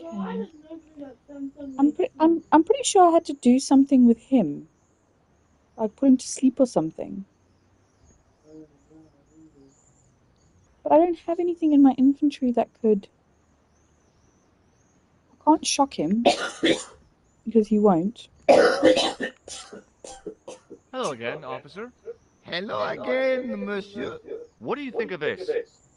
Okay. I'm pretty sure I had to do something with him. Like put him to sleep or something. But I don't have anything in my inventory that could. I can't shock him because he won't. Hello again, officer. Hello again, monsieur. What do you think of this?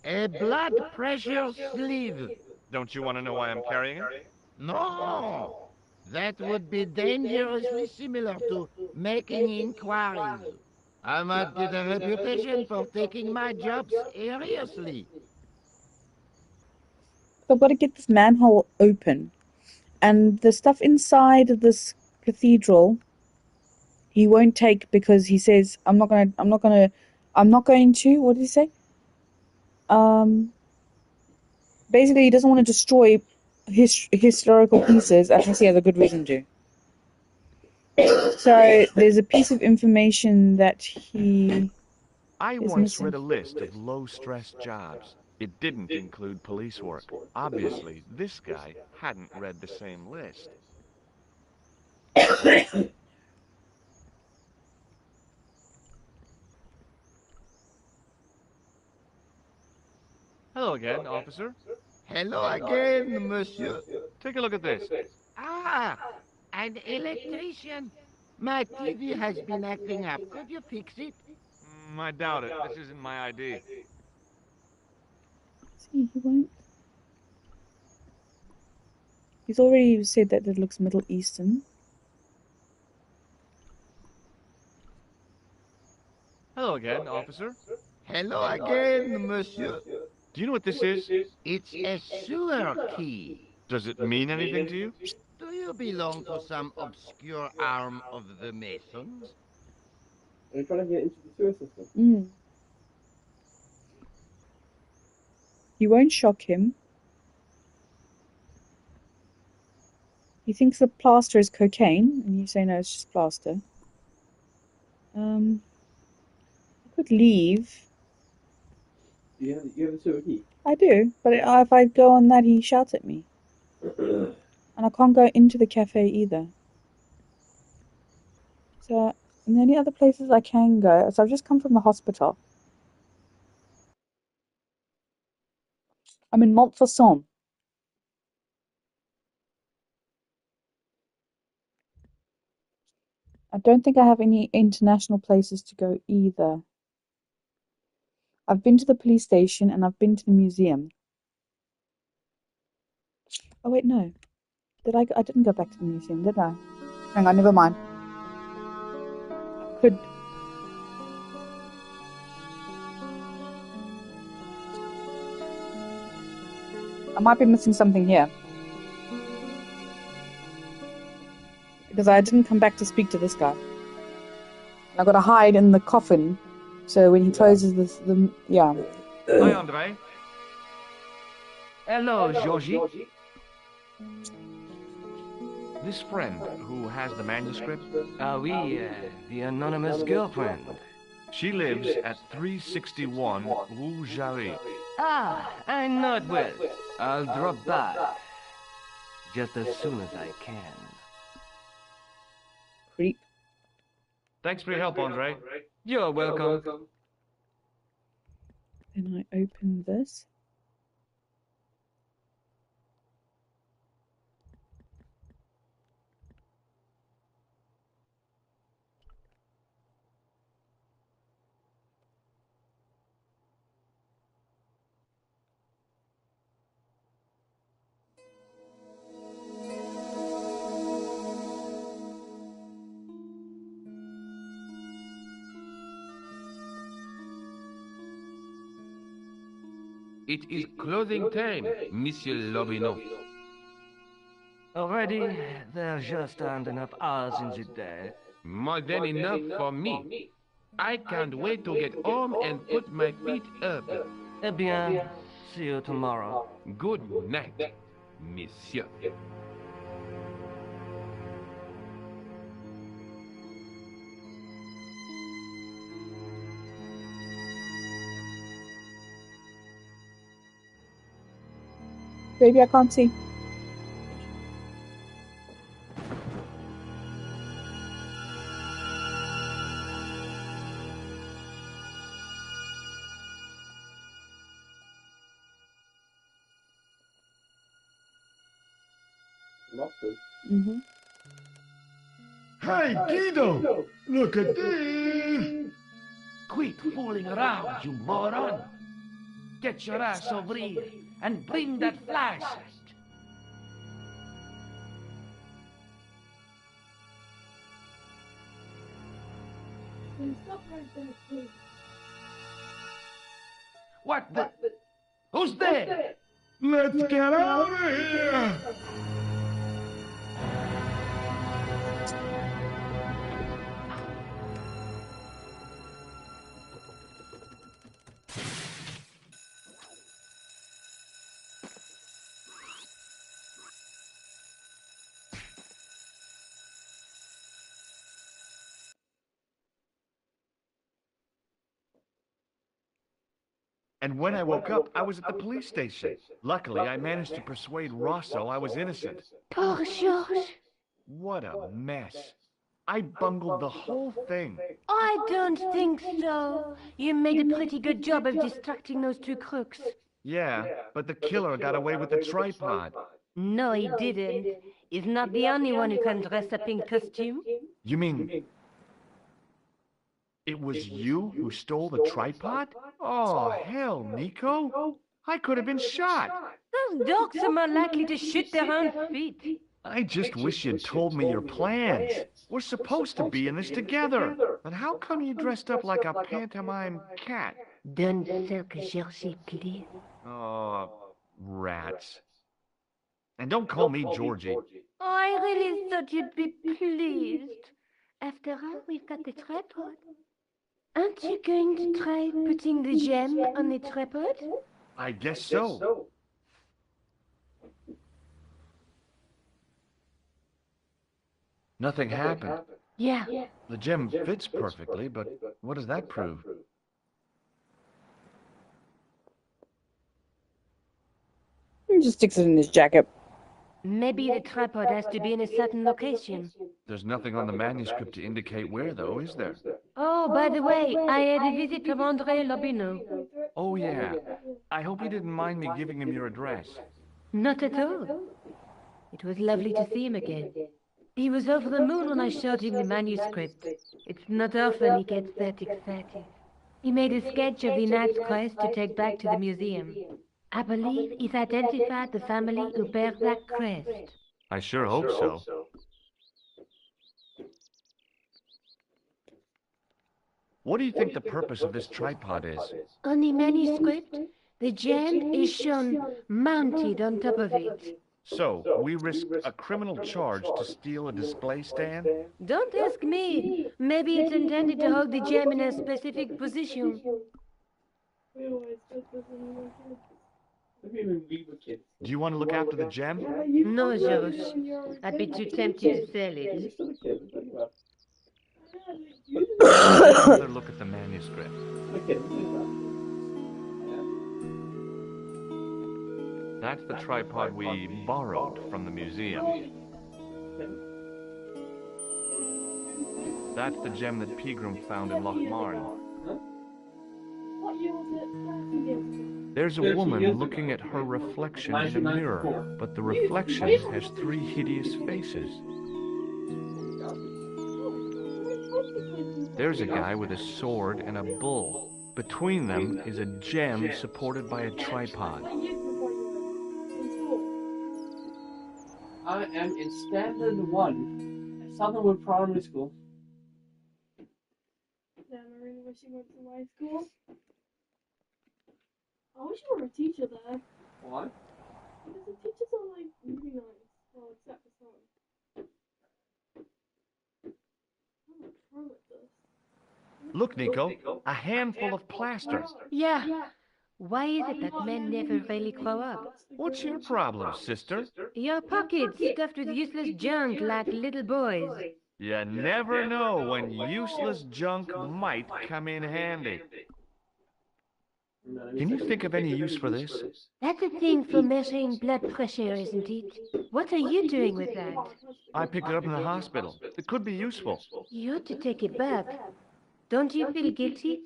A blood pressure sleeve. Don't you want to know why I'm carrying it? No, that would be dangerously similar to making inquiries. I might get a reputation for taking my job seriously. So I've got to get this manhole open. And the stuff inside of this cathedral he won't take because he says I'm not going to what did he say? Um Basically he doesn't want to destroy historical pieces unless he has a good reason to. So there's a piece of information that he I is once read missing. a list of low-stress jobs. It didn't include police work. Obviously, this guy hadn't read the same list. Hello again, officer. Hello again, monsieur. Take a look at this. Ah, an electrician. My TV has been acting up. Could you fix it? I doubt it. This isn't my ID. See, he won't. He's already said that it looks Middle Eastern. Hello again, officer. Hello again, monsieur. Do you know what this is? It's a sewer key. Does it mean anything to you? Do you belong to some obscure arm of the Masons? Are you trying to get into the sewer system? You won't shock him. He thinks the plaster is cocaine, and you say no, it's just plaster. I could leave. You have a sewer key? I do, but if I go on that, he shouts at me. And I can't go into the cafe either. So, and the only other places I can go, so I've just come from the hospital. I'm in Montfaucon. I don't think I have any international places to go either. I've been to the police station and I've been to the museum. Oh wait, no. I didn't go back to the museum, did I? Hang on, never mind. Could. I might be missing something here. Because I didn't come back to speak to this guy. I've got to hide in the coffin, so when he closes yeah. Hi, Andre. Hello, Georgie. This friend who has the manuscript, Oui, the anonymous girlfriend. she lives at 361 Rue Jarry. Ah, I know it well. I'll drop by. Just as soon as I can. Creep. Thanks for your help, Andre. You're welcome. Then I open this. It is clothing time, Monsieur Lobino. Already, there just aren't enough hours in the day. More than enough for me. I can't wait to get home and put my feet up. Eh bien, see you tomorrow. Good night, Monsieur. Baby, I can't see. Lobsters. Mm-hmm. Hey, Guido! Look at this! Quit fooling around, you moron! Get your ass over here and bring that flashlight. Stop right there, please. What the? Who's there? Let's get out of here! And when I woke up, I was at the police station. Luckily, I managed to persuade Rosso I was innocent. Poor George. What a mess. I bungled the whole thing. I don't think so. You made a pretty good job of distracting those two crooks. Yeah, but the killer got away with the tripod. No, he didn't. He's not the only one who can dress up in costume. You mean it was you who stole the tripod? Oh, hell, Nico. I could have been shot. Those dogs are more likely to shoot their own feet. I just wish you'd told me your plans. We're supposed to be in this together. But how come you dressed up like a pantomime cat? Donne ça que Georgie, please. Oh, rats. And don't call me Georgie. Oh, I really thought you'd be pleased. After all, we've got the tripod. Aren't you going to try putting the gem on the tripod? I guess so. Nothing happened. Yeah. The gem fits perfectly, but what does that prove? He just sticks it in his jacket. Maybe the tripod has to be in a certain location. There's nothing on the manuscript to indicate where, though, is there? Oh, by the way, I had a visit from André Lobineau. Oh, yeah. I hope you didn't mind me giving him your address. Not at all. It was lovely to see him again. He was over the moon when I showed him the manuscript. It's not often he gets that excited. He made a sketch of the knight's crest to take back to the museum. I believe he's identified the family who bears that crest. I sure hope so. What do you think the purpose of this tripod is? On the manuscript, the gem is shown mounted on top of it. So, we risk a criminal charge to steal a display stand? Don't ask me. Maybe it's intended to hold the gem in a specific position. Maybe we were kids. Do you want to look after the gem? No, Josh. I'd be too tempted to sell Yeah, you're it. still a kid. What are you talking Another look at the manuscript. about? Still a kid. What are you talking about? That's the tripod we borrowed from the museum. That's the gem that Pegram found in Lochmarn. What year was it? There's a woman looking at her reflection in a mirror, but the reflection has three hideous faces. There's a guy with a sword and a bull. Between them is a gem supported by a tripod. I am in Standard 1 at Southernwood Primary School. Damn, I really wish you went to my school. I wish you were a teacher there. Why? Because the teachers are like really nice. Well, except for some. I'm not trying with this. Look, Nico, a handful of plaster. Yeah. Why is it that men never really grow up? What's your problem, sister? Your pockets stuffed with useless junk like little boys. You never know when useless junk might come in handy. Can you think of any use for this? That's a thing for measuring blood pressure, isn't it? What are you doing with that? I picked it up in the hospital. It could be useful. You ought to take it back. Don't you feel guilty?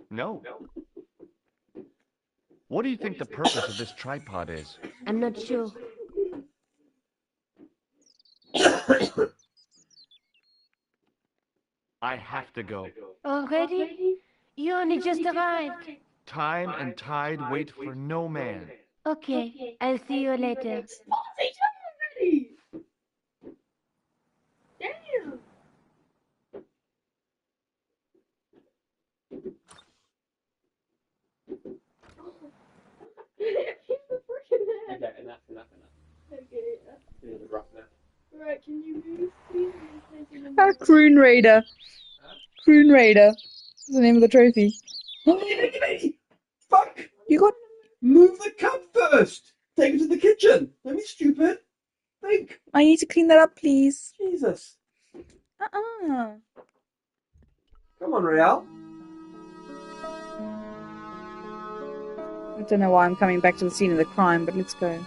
No. What do you think the purpose of this tripod is? I'm not sure. I have to go. Already? You only just arrived. Time and tide wait for no man. Okay, I'll see you later. Already! Damn! Keep the freaking head. Okay, enough. Okay, Feel the rough now. right, can you move, please? Croon Raider. Croon Raider. That's the name of the trophy. Fuck! You got. Move the cup first! Take it to the kitchen! Don't be stupid! Think! I need to clean that up, please. Jesus! Uh-uh. Come on, Real. I don't know why I'm coming back to the scene of the crime, but let's go.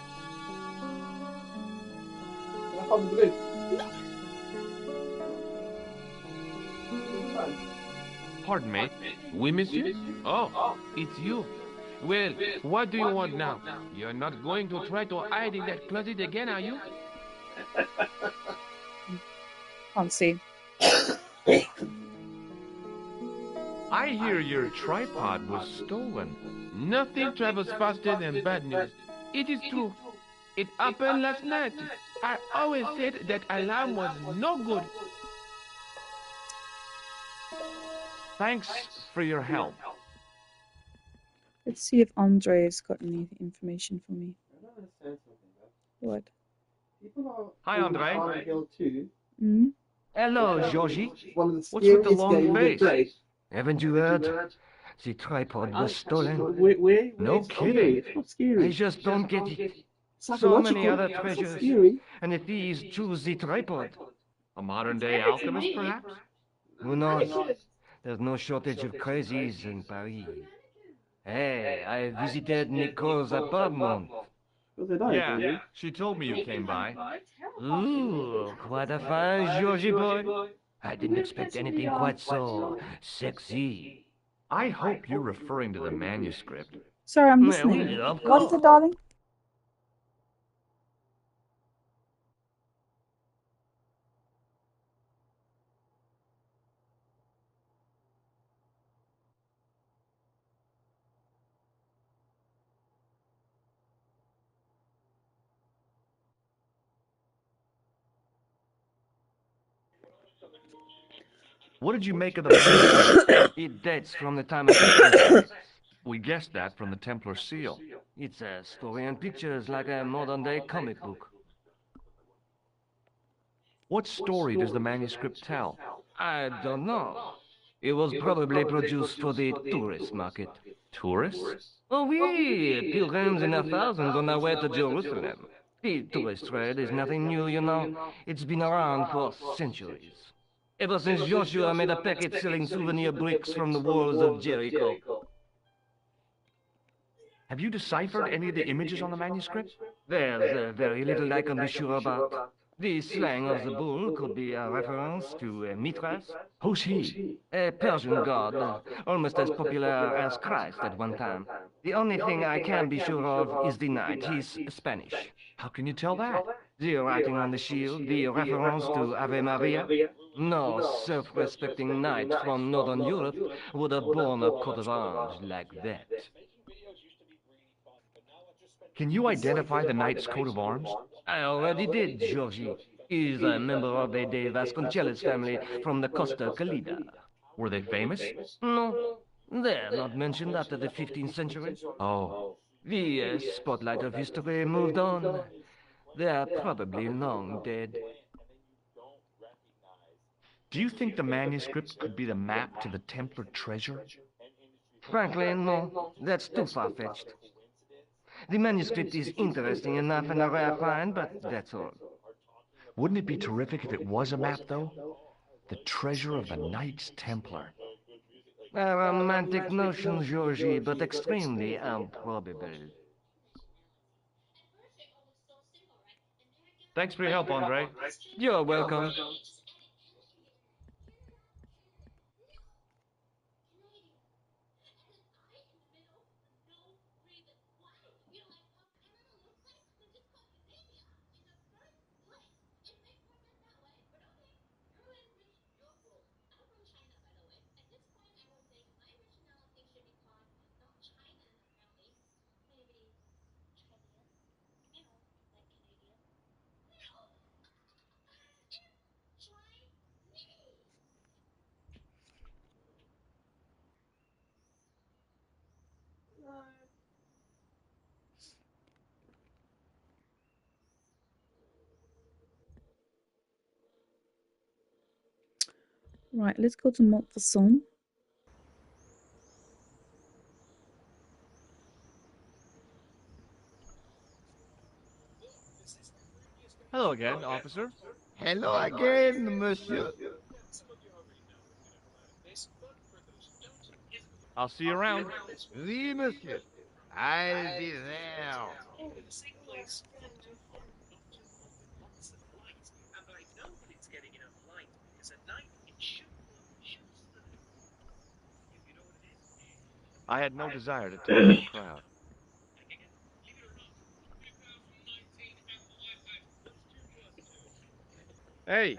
Pardon me. We miss you? Oh, it's you. Well, what do you want now? You're not going to try to hide in that closet again, are you? Can't see. I hear your tripod was stolen. Nothing travels faster than bad news. It is true. It happened last night. I always said that alarm was no good. Thanks for your help. Let's see if Andre's got any information for me. What? Hi, Andre. Hmm? Hello, Georgie. What's with the long face? Haven't you heard? The tripod was stolen. No kidding. I just don't get it. So many other treasures, and the thieves choose the tripod. A modern-day alchemist, perhaps? Who knows? There's no shortage of crazies in Paris. Hey, I visited Nicole's apartment. Yeah, she told me you came by. Ooh, quite a fine Georgie boy. I didn't expect anything quite so sexy. I hope you're referring to the manuscript. Sorry, I'm Well, listening. of What is course. it, darling? What did you make of the manuscript? It dates from the time of the We guessed that from the Templar seal. It's a story and pictures like a modern-day comic book. What story does the manuscript tell? I don't know. It was probably produced for the tourist market. Tourists? Oh, oui, pilgrims in their thousands on their way to Jerusalem. The tourist trade is nothing new, you know. It's been around for centuries. Ever since Joshua made a packet selling souvenir bricks from the walls of Jericho. Have you deciphered any of the images on the manuscript? There's very little I can be sure about. The slang of the bull could be a reference to Mithras. Who's he? A Persian god, almost as popular as Christ at one time. The only thing I can be sure of is the knight. He's Spanish. How can you tell that? The writing on the shield, the reference to Ave Maria. No self-respecting knight from Northern Europe would have borne a coat of arms like that. Can you identify the knight's coat of arms? I already did, Georgie. He's a member of the De Vasconcelos family from the Costa Calida. Were they famous? No, they're not mentioned after the 15th century. Oh. The spotlight of history moved on. They're probably long dead. Do you think the manuscript could be the map to the Templar treasure? Frankly, no. That's too far-fetched. The manuscript is interesting enough and a rare find, but that's all. Wouldn't it be terrific if it was a map, though? The treasure of the Knights Templar. A romantic notion, Georgie, but extremely improbable. Thanks for your help, Andre. You're welcome. Right, let's go to Montfaucon. Hello again, officer. Hello again, monsieur. I'll see you around. Oui, monsieur. I'll be there. I had no desire to talk to the crowd. Hey,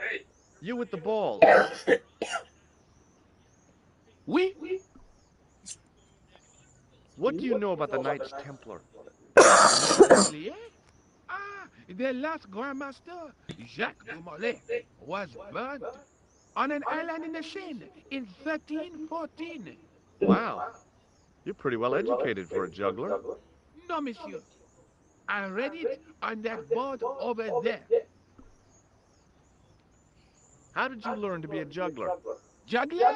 you with the balls. Oui? What do you know about the Knights Templar? Les Templiers? Ah, the last Grand Master, Jacques de Molay, was burnt on an island in the Seine in 1314. Wow, you're pretty well educated for a juggler. No, monsieur. I read it on that board over there. How did you learn to be a juggler? Juggler?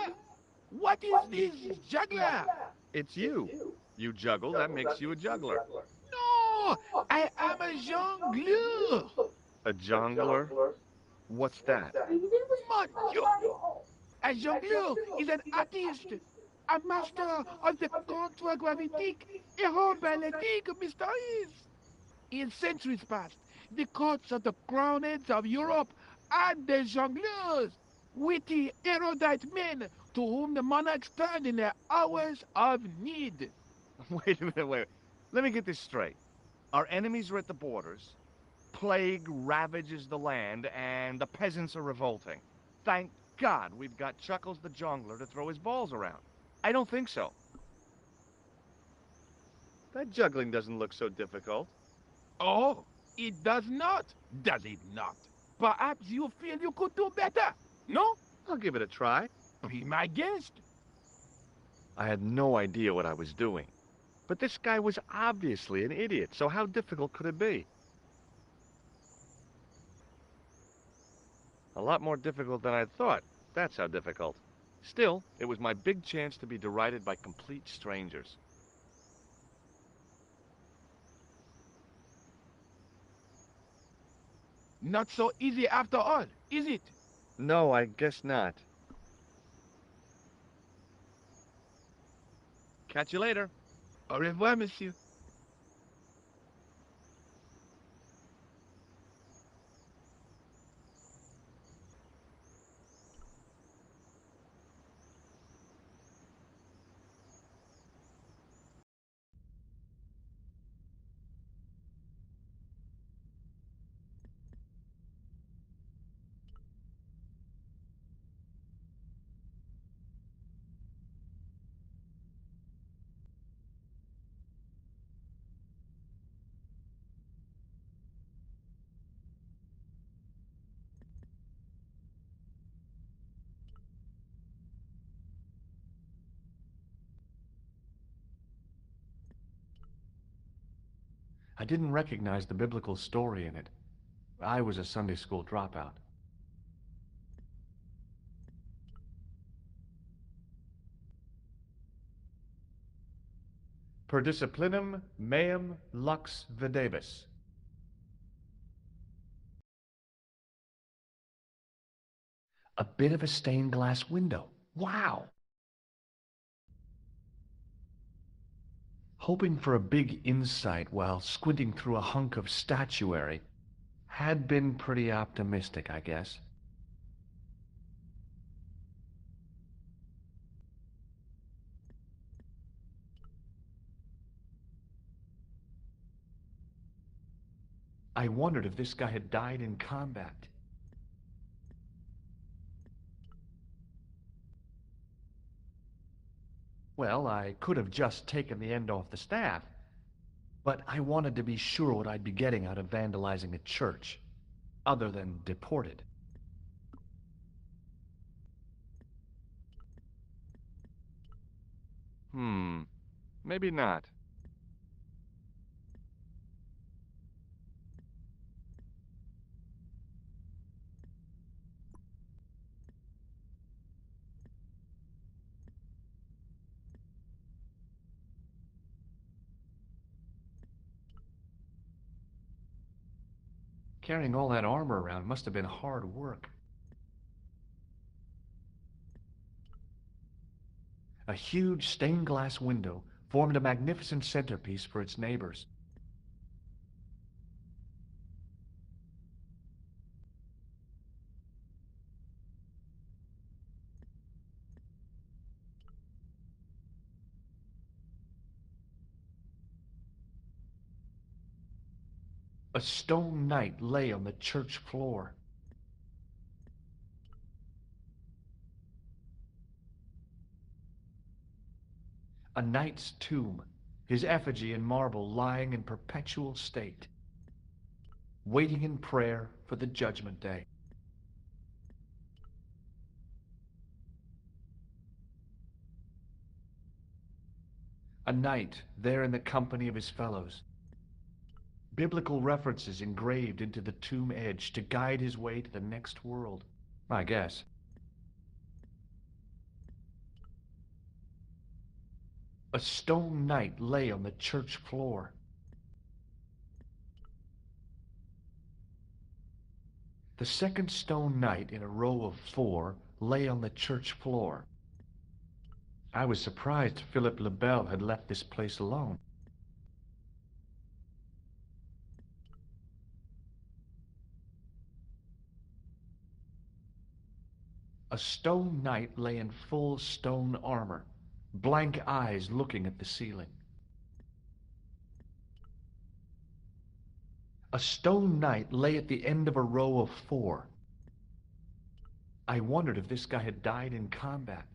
What is this juggler? It's you. You juggle, that makes you a juggler. No, I am a jongleur. A jongler? What's that? Mon Dieu! A jongleur is an artist, a master of the contre-gravitique aeroballetique mysteries. In centuries past, the courts of the crowned heads of Europe had the jongleurs, witty, erudite men to whom the monarchs turned in their hours of need. Wait a minute, wait. Let me get this straight. Our enemies are at the borders, plague ravages the land, and the peasants are revolting. Thank God we've got Chuckles the Jongler to throw his balls around. I don't think so. That juggling doesn't look so difficult. Oh, it does not, does it not? Perhaps you feel you could do better, no? I'll give it a try. Be my guest. I had no idea what I was doing. But this guy was obviously an idiot, so how difficult could it be? A lot more difficult than I thought. That's how difficult. Still, it was my big chance to be derided by complete strangers. Not so easy after all, is it? No, I guess not. Catch you later. Au revoir, monsieur. I didn't recognize the biblical story in it. I was a Sunday school dropout. Per disciplinum meum lux videbis. A bit of a stained glass window. Wow! Hoping for a big insight while squinting through a hunk of statuary had been pretty optimistic, I guess. I wondered if this guy had died in combat. Well, I could have just taken the end off the staff, but I wanted to be sure what I'd be getting out of vandalizing a church, other than deported. Maybe not. Carrying all that armor around must have been hard work. A huge stained glass window formed a magnificent centerpiece for its neighbors. A stone knight lay on the church floor. A knight's tomb, his effigy in marble lying in perpetual state, waiting in prayer for the judgment day. A knight there in the company of his fellows. Biblical references engraved into the tomb edge to guide his way to the next world, I guess. A stone knight lay on the church floor. The second stone knight in a row of 4 lay on the church floor. I was surprised Philip le Bel had left this place alone. A stone knight lay in full stone armor, blank eyes looking at the ceiling. A stone knight lay at the end of a row of 4. I wondered if this guy had died in combat.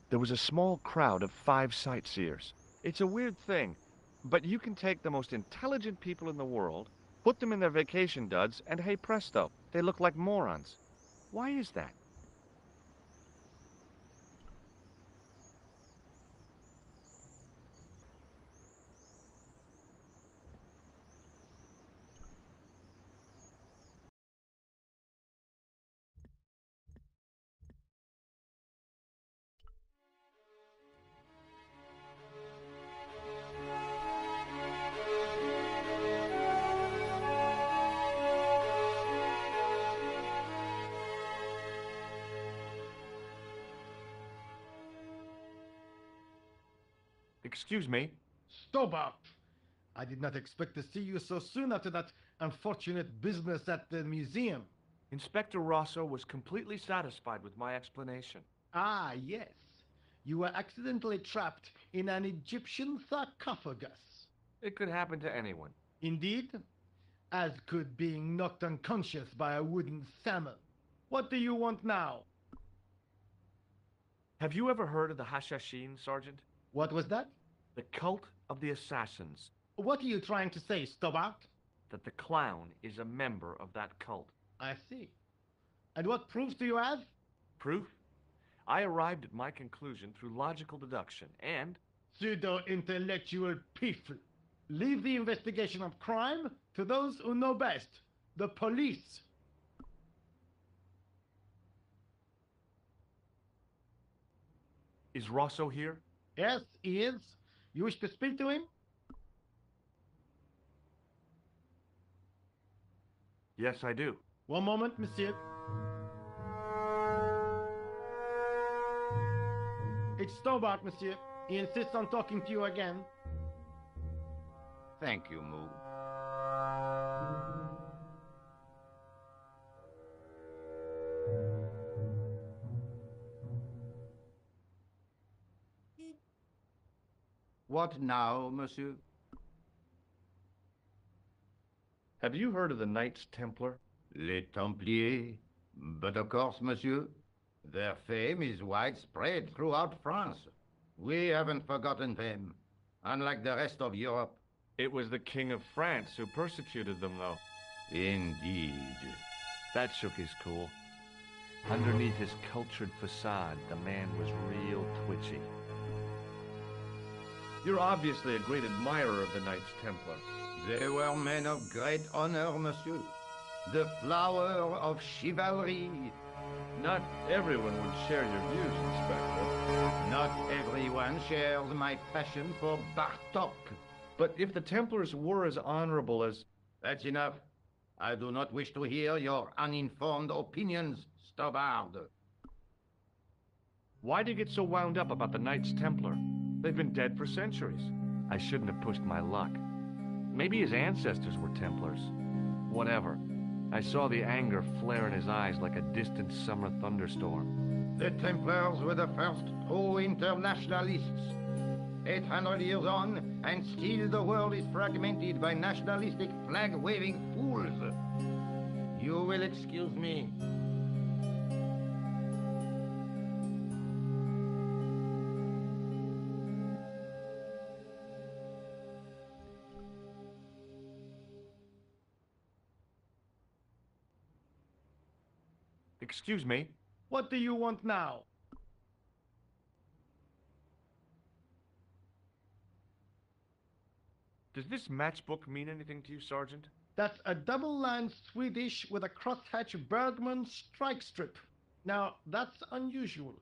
There was a small crowd of 5 sightseers. It's a weird thing, but you can take the most intelligent people in the world, put them in their vacation duds, and hey presto, they look like morons. Why is that? Excuse me. Stobart! I did not expect to see you so soon after that unfortunate business at the museum. Inspector Rosso was completely satisfied with my explanation. Ah, yes. You were accidentally trapped in an Egyptian sarcophagus. It could happen to anyone. Indeed, as could being knocked unconscious by a wooden salmon. What do you want now? Have you ever heard of the Hashashin, Sergeant? What was that? The cult of the assassins. What are you trying to say, Stobart? That the clown is a member of that cult. I see. And what proofs do you have? Proof? I arrived at my conclusion through logical deduction and... Pseudo-intellectual people. Leave the investigation of crime to those who know best. The police. Is Rosso here? Yes, he is. You wish to speak to him? Yes, I do. One moment, monsieur. It's Stobart, monsieur. He insists on talking to you again. Thank you, Moo. What now, monsieur? Have you heard of the Knights Templar? Les Templiers. But of course, monsieur, their fame is widespread throughout France. We haven't forgotten them, unlike the rest of Europe. It was the King of France who persecuted them, though. Indeed. That shook his cool. Underneath his cultured facade, the man was real twitchy. You're obviously a great admirer of the Knights Templar. They were men of great honor, monsieur. The flower of chivalry. Not everyone would share your views, Inspector. Not everyone shares my passion for Bartok. But if the Templars were as honorable as... That's enough. I do not wish to hear your uninformed opinions, Stobart. Why do you get so wound up about the Knights Templar? They've been dead for centuries. I shouldn't have pushed my luck. Maybe his ancestors were Templars. Whatever. I saw the anger flare in his eyes like a distant summer thunderstorm. The Templars were the first true internationalists. 800 years on, and still the world is fragmented by nationalistic flag-waving fools. You will excuse me. Excuse me? What do you want now? Does this matchbook mean anything to you, Sergeant? That's a double-line Swedish with a crosshatch Bergman strike strip. Now, that's unusual.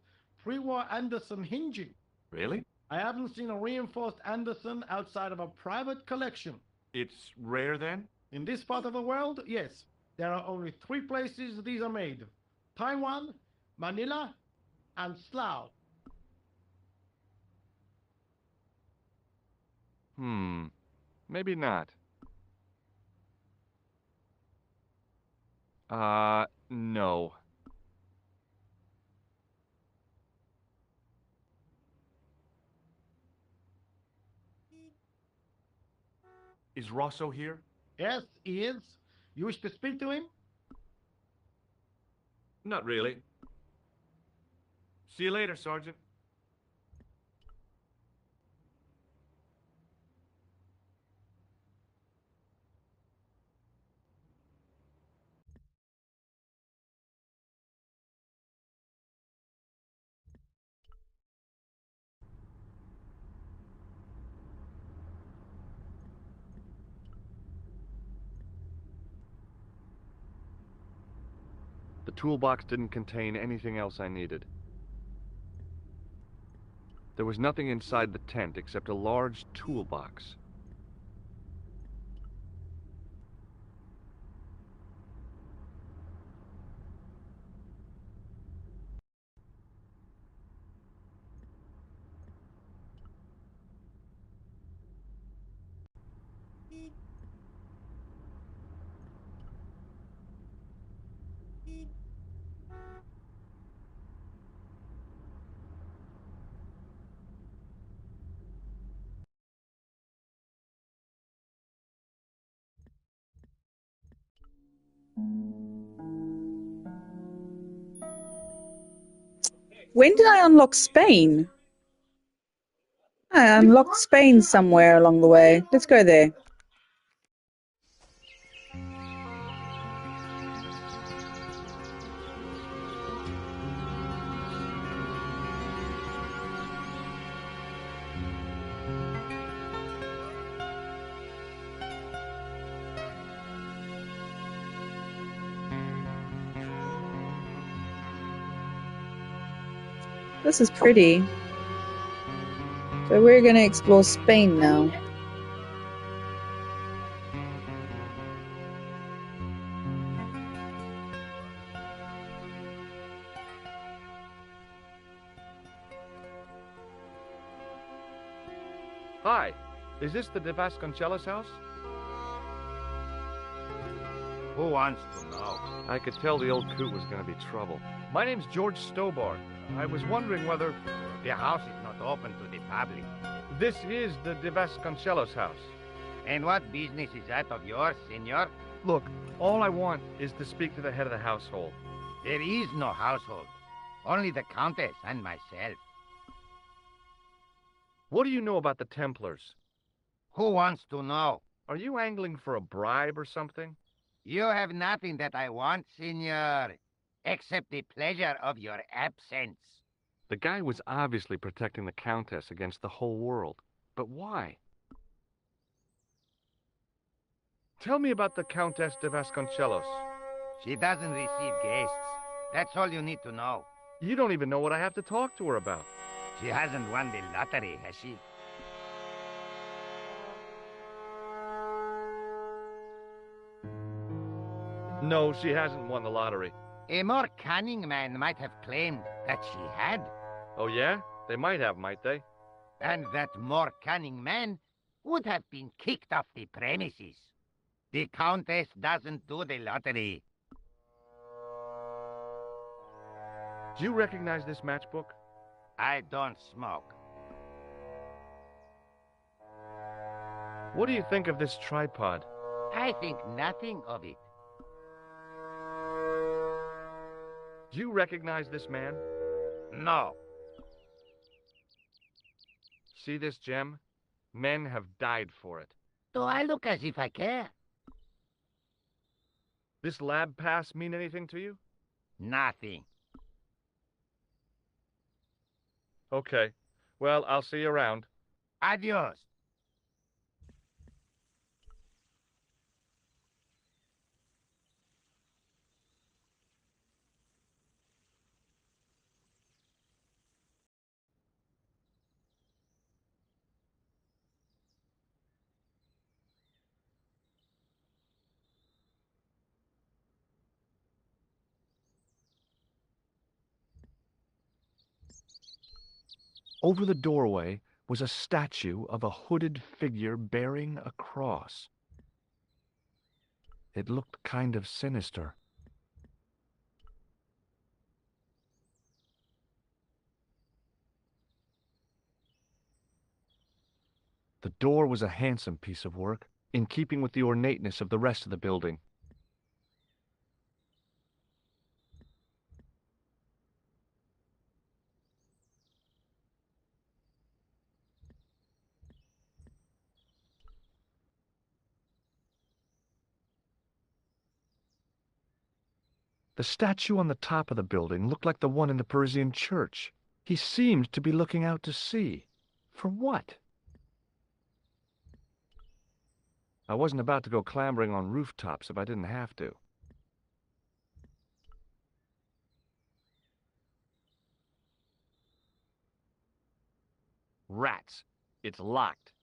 Pre-war Anderson hinging. Really? I haven't seen a reinforced Anderson outside of a private collection. It's rare, then? In this part of the world, yes. There are only 3 places these are made. Taiwan, Manila, and Slough. Maybe not. No. Is Rosso here? Yes, he is. You wish to speak to him? Not really. See you later, Sergeant. The toolbox didn't contain anything else I needed. There was nothing inside the tent except a large toolbox. When did I unlock Spain? I unlocked Spain somewhere along the way. Let's go there. This is pretty. So we're going to explore Spain now. Hi, is this the De Vasconcelos house? Who wants to know? I could tell the old coot was going to be trouble. My name's George Stobart. I was wondering whether... The house is not open to the public. This is the De Vasconcelos house. And what business is that of yours, senor? Look, all I want is to speak to the head of the household. There is no household. Only the Countess and myself. What do you know about the Templars? Who wants to know? Are you angling for a bribe or something? You have nothing that I want, senor, except the pleasure of your absence. The guy was obviously protecting the Countess against the whole world. But why? Tell me about the Countess de Vasconcelos. She doesn't receive guests. That's all you need to know. You don't even know what I have to talk to her about. She hasn't won the lottery, has she? No, she hasn't won the lottery. A more cunning man might have claimed that she had. Oh, yeah? They might have, might they? And that more cunning man would have been kicked off the premises. The Countess doesn't do the lottery. Do you recognize this matchbook? I don't smoke. What do you think of this tripod? I think nothing of it. Do you recognize this man? No. See this gem? Men have died for it. Do I look as if I care? This lab pass mean anything to you? Nothing. Okay. Well, I'll see you around. Adios. Over the doorway was a statue of a hooded figure bearing a cross. It looked kind of sinister. The door was a handsome piece of work, in keeping with the ornateness of the rest of the building. The statue on the top of the building looked like the one in the Parisian church. He seemed to be looking out to sea. For what? I wasn't about to go clambering on rooftops if I didn't have to. Rats. It's locked.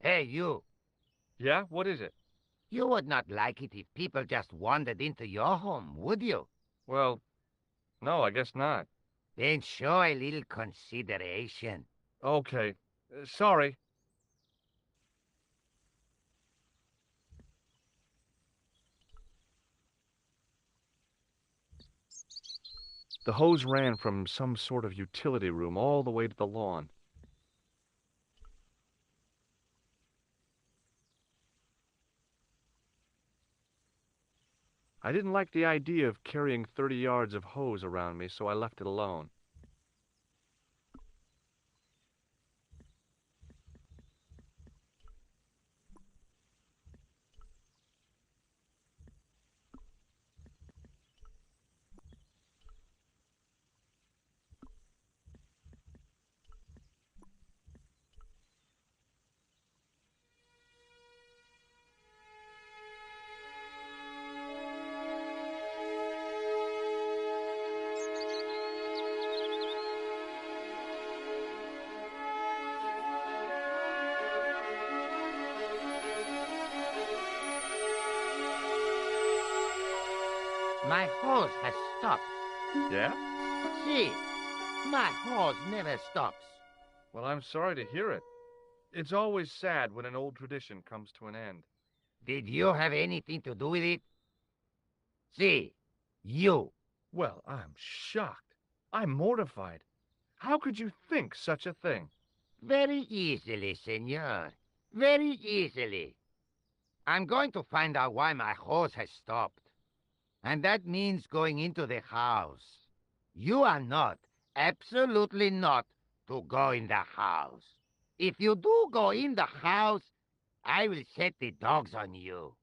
Hey, you. Yeah? What is it? You would not like it if people just wandered into your home, would you? Well, no, I guess not. Then show a little consideration. Okay. Sorry. The hose ran from some sort of utility room all the way to the lawn. I didn't like the idea of carrying 30 yards of hose around me, so I left it alone. My hose has stopped. Yeah? See, my hose never stops. Well, I'm sorry to hear it. It's always sad when an old tradition comes to an end. Did you have anything to do with it? See, you. Well, I'm shocked. I'm mortified. How could you think such a thing? Very easily, senor. Very easily. I'm going to find out why my hose has stopped. And that means going into the house. You are not, absolutely not, to go in the house. If you do go in the house, I will set the dogs on you.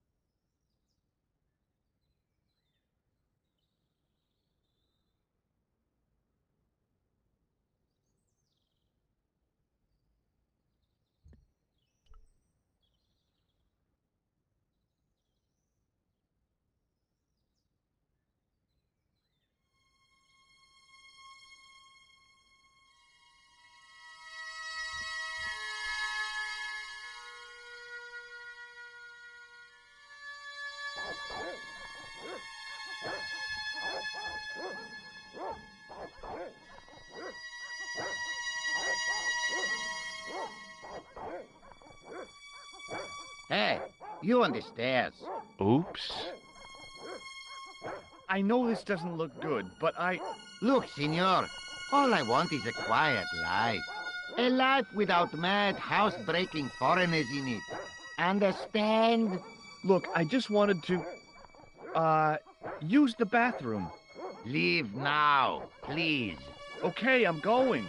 Hey, you on the stairs. Oops. I know this doesn't look good, but Look, senor, all I want is a quiet life. A life without mad, house-breaking foreigners in it. Understand? Look, I just wanted to, use the bathroom. Leave now, please. Okay, I'm going.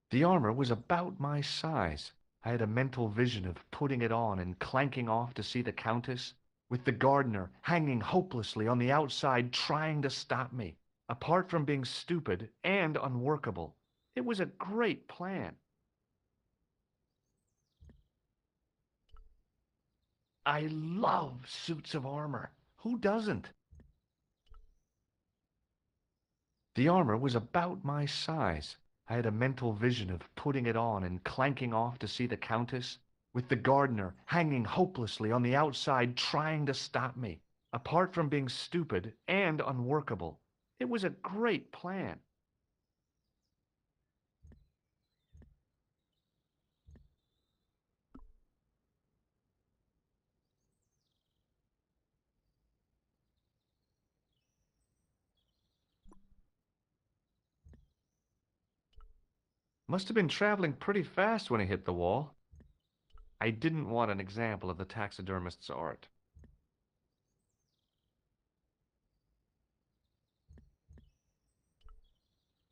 The armor was about my size. I had a mental vision of putting it on and clanking off to see the Countess, with the gardener hanging hopelessly on the outside trying to stop me. Apart from being stupid and unworkable, it was a great plan. I love suits of armor. Who doesn't? The armor was about my size. I had a mental vision of putting it on and clanking off to see the Countess, with the gardener hanging hopelessly on the outside trying to stop me. Apart from being stupid and unworkable, it was a great plan. Must have been traveling pretty fast when he hit the wall. I didn't want an example of the taxidermist's art.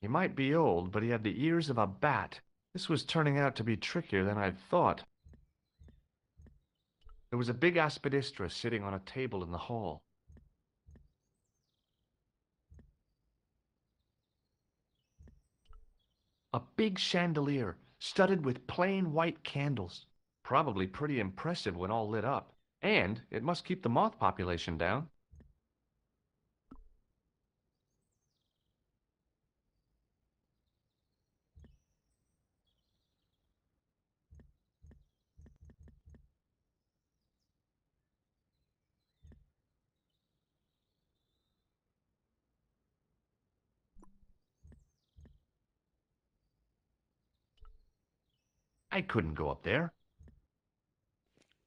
He might be old, but he had the ears of a bat. This was turning out to be trickier than I'd thought. There was a big aspidistra sitting on a table in the hall. A big chandelier, studded with plain white candles. Probably pretty impressive when all lit up. And it must keep the moth population down. I couldn't go up there.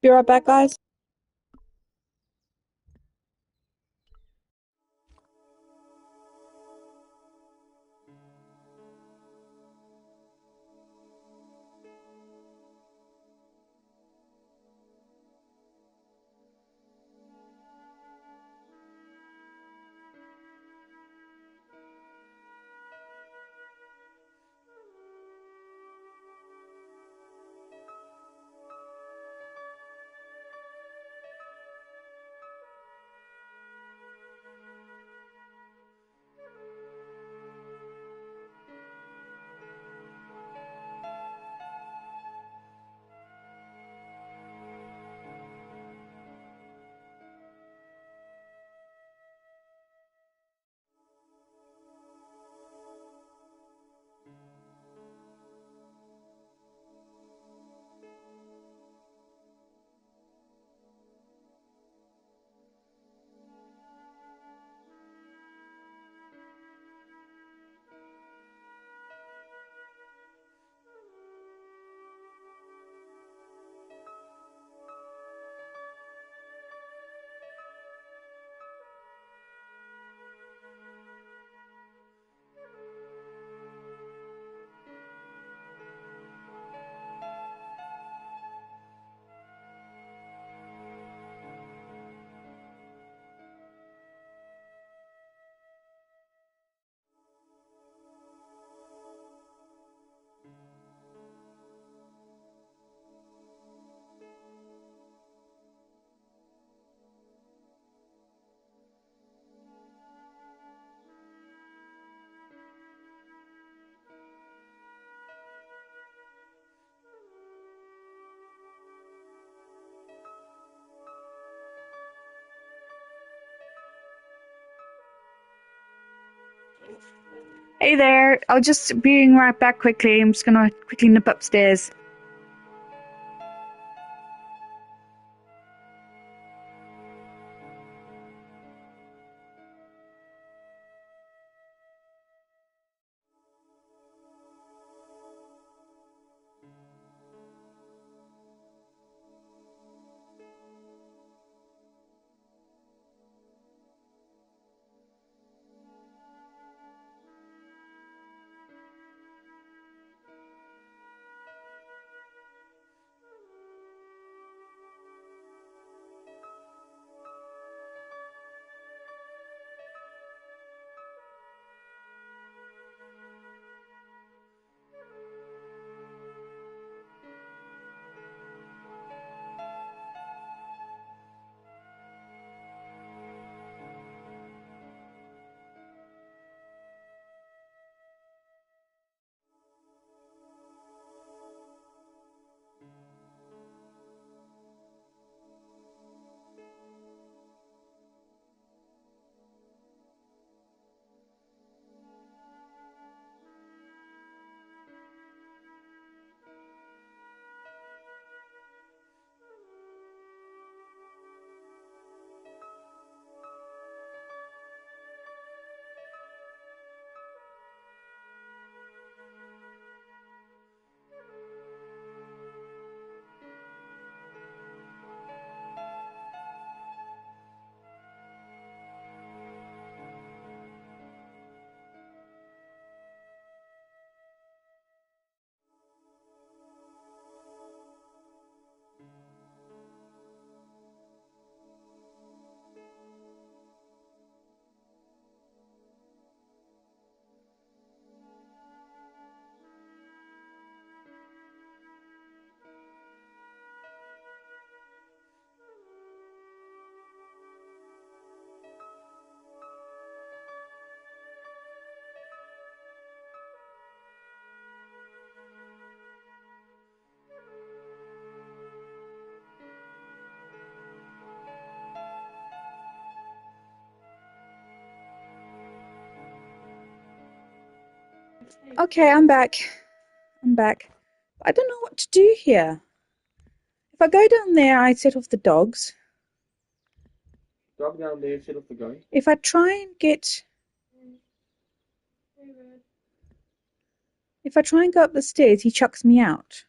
Be right back, guys. Hey there, I'll just be right back quickly. I'm just gonna quickly nip upstairs. Okay, I'm back. I'm back. I don't know what to do here. If I go down there, I set off the dogs. Drop down there, set off the gun. If I try and get... If I try and go up the stairs, he chucks me out.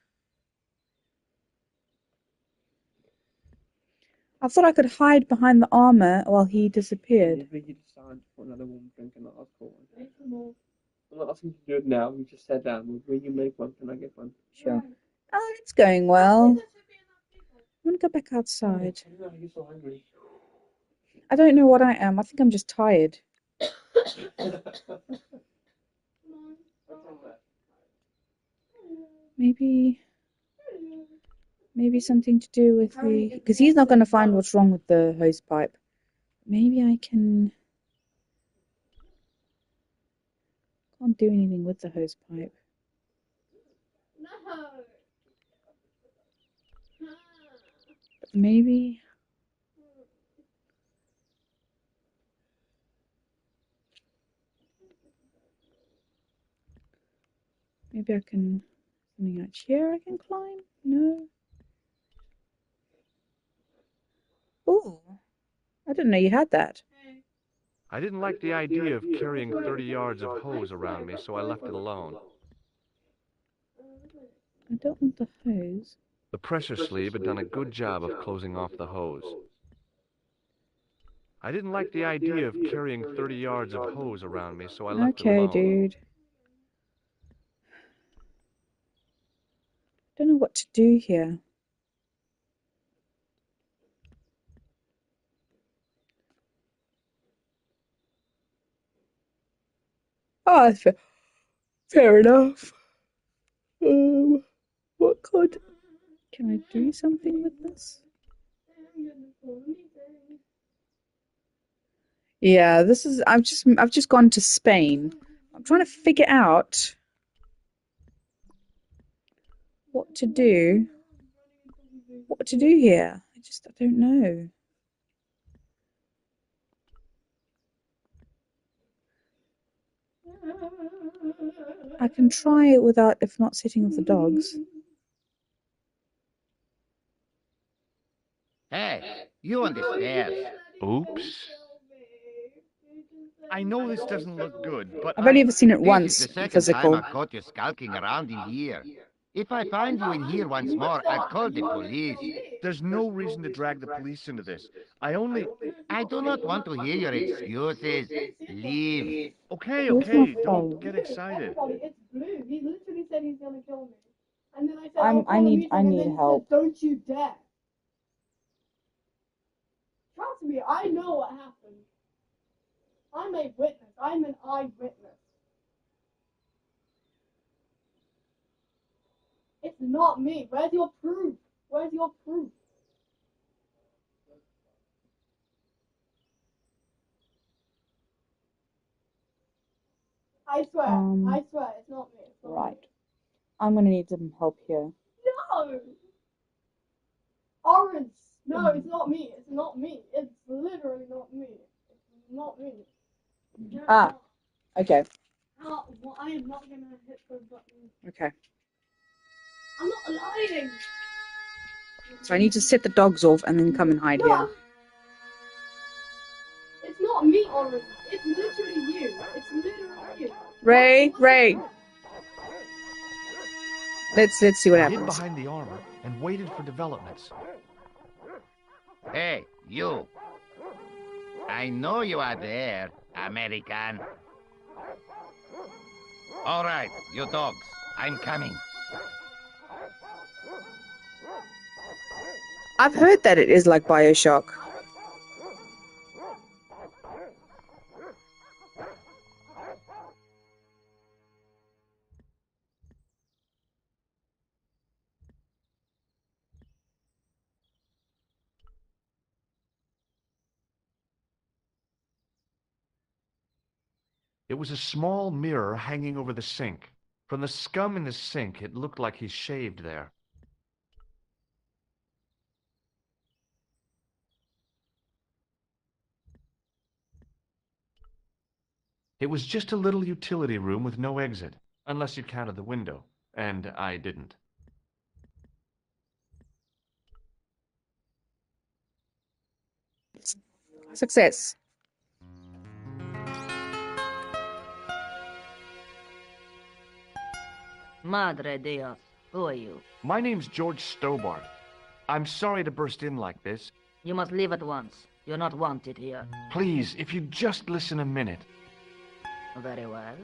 I thought I could hide behind the armor while he disappeared. Maybe you decide for another warm drink and I'll ask for one. I'm not asking you to do it now. We just sat down. When you make one, can I get one? Sure. Oh, it's going well. I want to go back outside. You're so hungry. I don't know what I am. I think I'm just tired. Maybe something to do with the... Because he's not going to find what's wrong with the hose pipe. Maybe I can... Can't do anything with the hose pipe. But maybe... Maybe I can... Something out here I can climb? No. Ooh. I didn't know you had that. I didn't like the idea of carrying 30 yards of hose around me, so I left it alone. I don't want the hose. The pressure sleeve had done a good job of closing off the hose. I didn't like the idea of carrying 30 yards of hose around me, so I left it alone. Okay, dude. Don't know what to do here. Oh, fair enough. What could... Can I do something with this? Yeah, this is... I've just gone to Spain. I'm trying to figure out what to do. What to do here? I don't know. I can try it without, if not setting off the dogs. Hey, you on the stairs. Oops. I know this doesn't look good, but I've only ever seen it This once is the in second physical. time I've caught you skulking around in here. If I find you in here once more, I'll call the police. there's no reason to drag the police into this. I do not want to hear your excuses. Leave. Okay, Where's my don't phone? get excited. It's blue. He literally said he's gonna kill me. And then I said, I need help. Don't you dare. Trust me, I know what happened. I'm a witness. I'm an eyewitness. It's not me. Where's your proof? Where's your proof? I swear, it's not me. It's not Right. me. I'm gonna need some help here. No! Orange! No, it's not me. It's not me. It's literally not me. It's not me. Ah, okay. Well, I am not gonna hit the button. Okay. I'm not lying! So I need to set the dogs off and then come and hide here. It's not me, Orange. It's literally you. It's literally you. Ray. Let's see what I hid happens. behind the armor and waited for developments. Hey, you. I know you are there, American. All right, you dogs. I'm coming. I've heard that it is like BioShock. It was a small mirror hanging over the sink. From the scum in the sink, it looked like he shaved there. It was just a little utility room with no exit. Unless you counted the window, and I didn't. Success. Madre Dios, who are you? My name's George Stobart. I'm sorry to burst in like this. You must leave at once. You're not wanted here. Please, if you'd just listen a minute. Very well.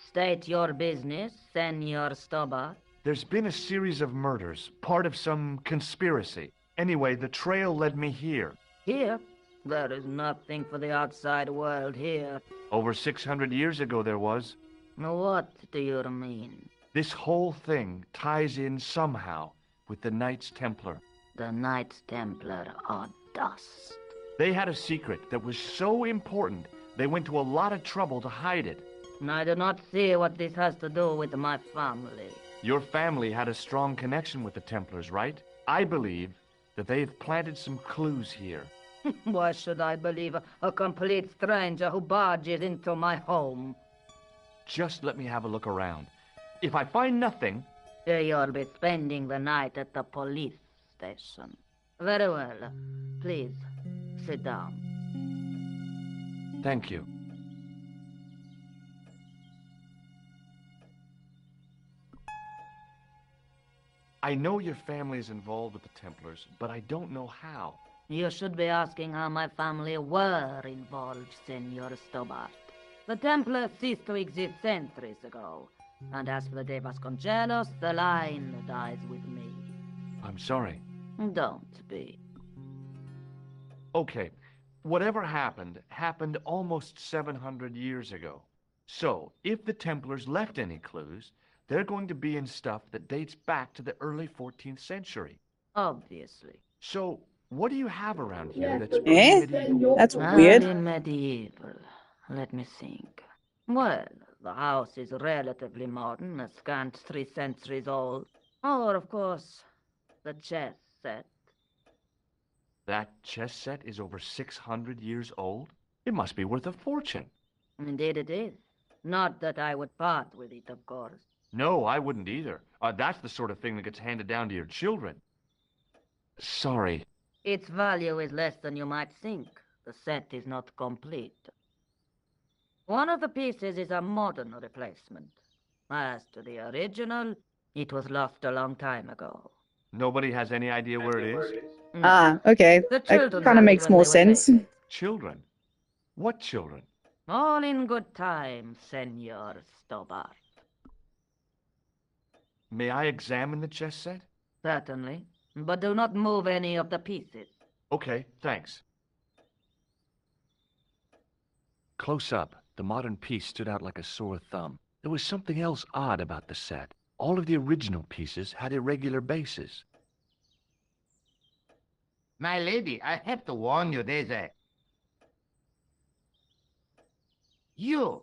State your business, Senor Stobart. There's been a series of murders, part of some conspiracy. Anyway, the trail led me here. Here? There is nothing for the outside world here. Over 600 years ago there was. What do you mean? This whole thing ties in somehow with the Knights Templar. The Knights Templar are dust. They had a secret that was so important, they went to a lot of trouble to hide it. I do not see what this has to do with my family. Your family had a strong connection with the Templars, right? I believe that they've planted some clues here. Why should I believe a complete stranger who barges into my home? Just let me have a look around. If I find nothing... You'll be spending the night at the police station. Very well. Please, sit down. Thank you. I know your family is involved with the Templars, but I don't know how. You should be asking how my family were involved, Senor Stobart. The Templars ceased to exist centuries ago. And as for the De Vasconcelos, the line dies with me. I'm sorry. Don't be. Okay, whatever happened, happened almost 700 years ago. So, if the Templars left any clues, they're going to be in stuff that dates back to the early 14th century. Obviously. So, what do you have around here that's Eh? medieval? That's weird. Medieval. Let me think. Well, the house is relatively modern, a scant 3 centuries old. Or, of course, the chess set. That chess set is over 600 years old? It must be worth a fortune. Indeed it is. Not that I would part with it, of course. No, I wouldn't either. That's the sort of thing that gets handed down to your children. Sorry. Its value is less than you might think. The set is not complete. One of the pieces is a modern replacement. As to the original, it was lost a long time ago. Nobody has any idea where it is? Ah, okay. The That children kind of had it makes when more they were sense. taken. Children? What children? All in good time, Senor Stobart. May I examine the chess set? Certainly. But do not move any of the pieces. Okay, thanks. Close up, the modern piece stood out like a sore thumb. There was something else odd about the set. All of the original pieces had irregular bases. My lady, I have to warn you, there's a... You!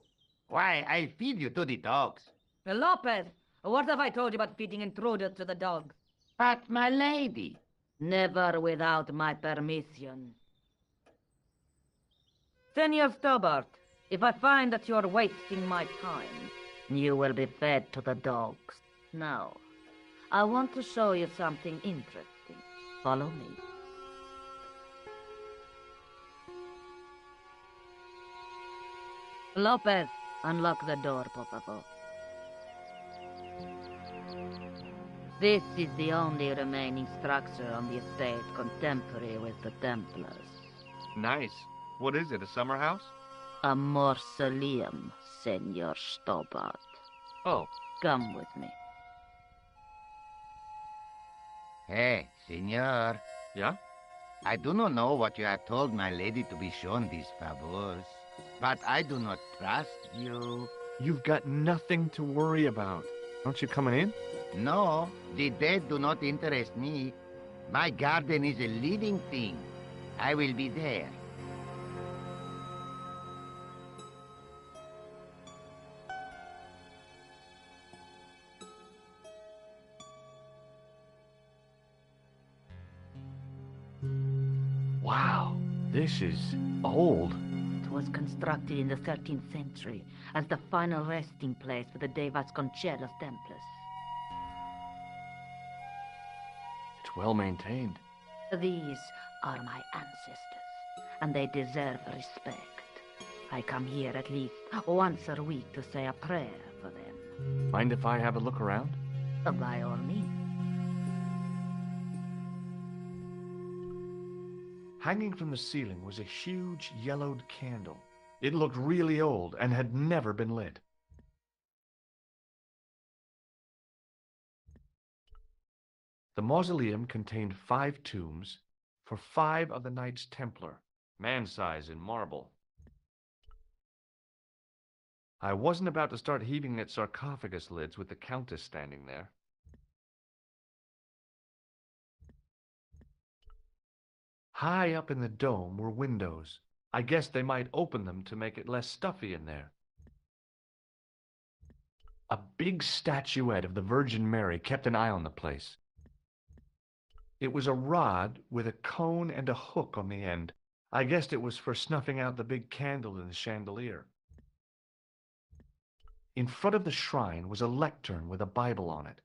Why, I feed you to the dogs. Lopez, what have I told you about feeding intruders to the dogs? But, my lady... Never without my permission. Senor Stobart, if I find that you're wasting my time, you will be fed to the dogs. Now, I want to show you something interesting. Follow me. Lopez, unlock the door, por favor. This is the only remaining structure on the estate contemporary with the Templars. Nice. What is it, a summer house? A mausoleum, Senor Stobart. Oh. Come with me. Hey, senor. Yeah? I do not know what you have told my lady to be shown these favors, but I do not trust you. You've got nothing to worry about. Aren't you coming in? No, the dead do not interest me. My garden is a living thing. I will be there. Wow, this is old. was constructed in the 13th century as the final resting place for the De Vasconcelos Templars. It's well maintained. These are my ancestors, and they deserve respect. I come here at least once a week to say a prayer for them. Mind if I have a look around? By all means. Hanging from the ceiling was a huge yellowed candle. It looked really old and had never been lit. The mausoleum contained 5 tombs for 5 of the Knights Templar, man-size in marble. I wasn't about to start heaving at sarcophagus lids with the Countess standing there. High up in the dome were windows. I guess they might open them to make it less stuffy in there. A big statuette of the Virgin Mary kept an eye on the place. It was a rod with a cone and a hook on the end. I guessed it was for snuffing out the big candle in the chandelier. In front of the shrine was a lectern with a Bible on it.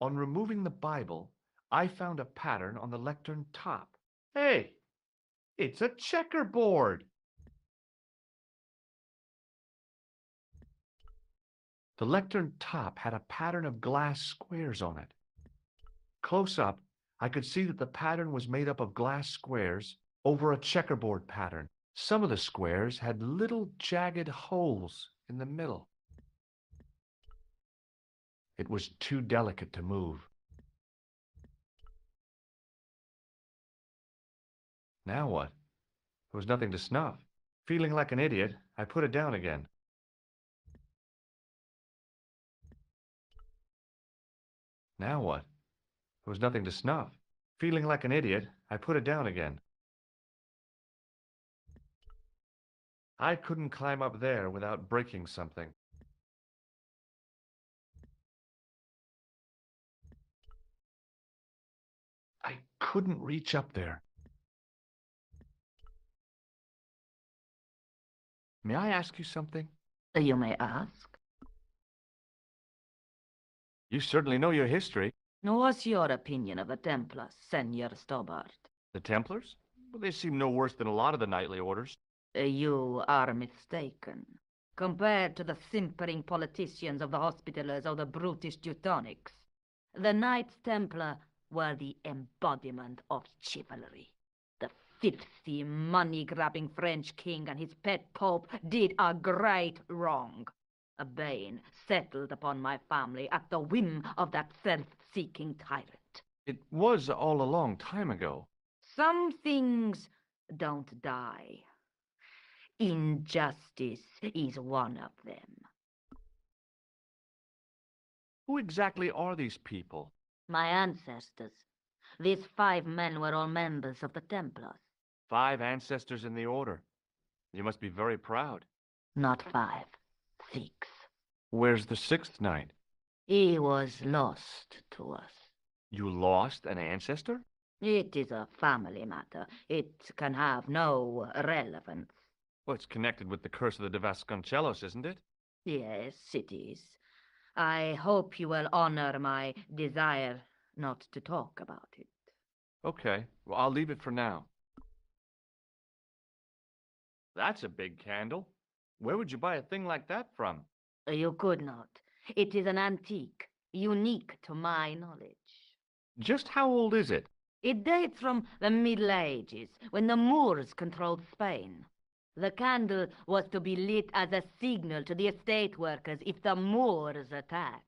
On removing the Bible, I found a pattern on the lectern top. Hey, it's a checkerboard! The lectern top had a pattern of glass squares on it. Close up, I could see that the pattern was made up of glass squares over a checkerboard pattern. Some of the squares had little jagged holes in the middle. It was too delicate to move. Now what? There was nothing to snuff. Feeling like an idiot, I put it down again. Now what? There was nothing to snuff. Feeling like an idiot, I put it down again. I couldn't climb up there without breaking something. I couldn't reach up there. May I ask you something? You may ask. You certainly know your history. What's your opinion of the Templars, Senor Stobart? The Templars? Well, they seem no worse than a lot of the knightly orders. You are mistaken. Compared to the simpering politicians of the Hospitallers or the brutish Teutonics, the Knights Templar were the embodiment of chivalry. The filthy, money-grabbing French king and his pet pope did a great wrong. A bane settled upon my family at the whim of that self-seeking tyrant. It was all a long time ago. Some things don't die. Injustice is one of them. Who exactly are these people? My ancestors. These 5 men were all members of the Templars. 5 ancestors in the order. You must be very proud. Not 5, 6. Where's the 6th knight? He was lost to us. You lost an ancestor? It is a family matter. It can have no relevance. Well, it's connected with the curse of the De Vasconcelos, isn't it? Yes, it is. I hope you will honor my desire not to talk about it. Okay, well, I'll leave it for now. That's a big candle. Where would you buy a thing like that from? You could not. It is an antique, unique to my knowledge. Just how old is it? It dates from the Middle Ages, when the Moors controlled Spain. The candle was to be lit as a signal to the estate workers if the Moors attacked.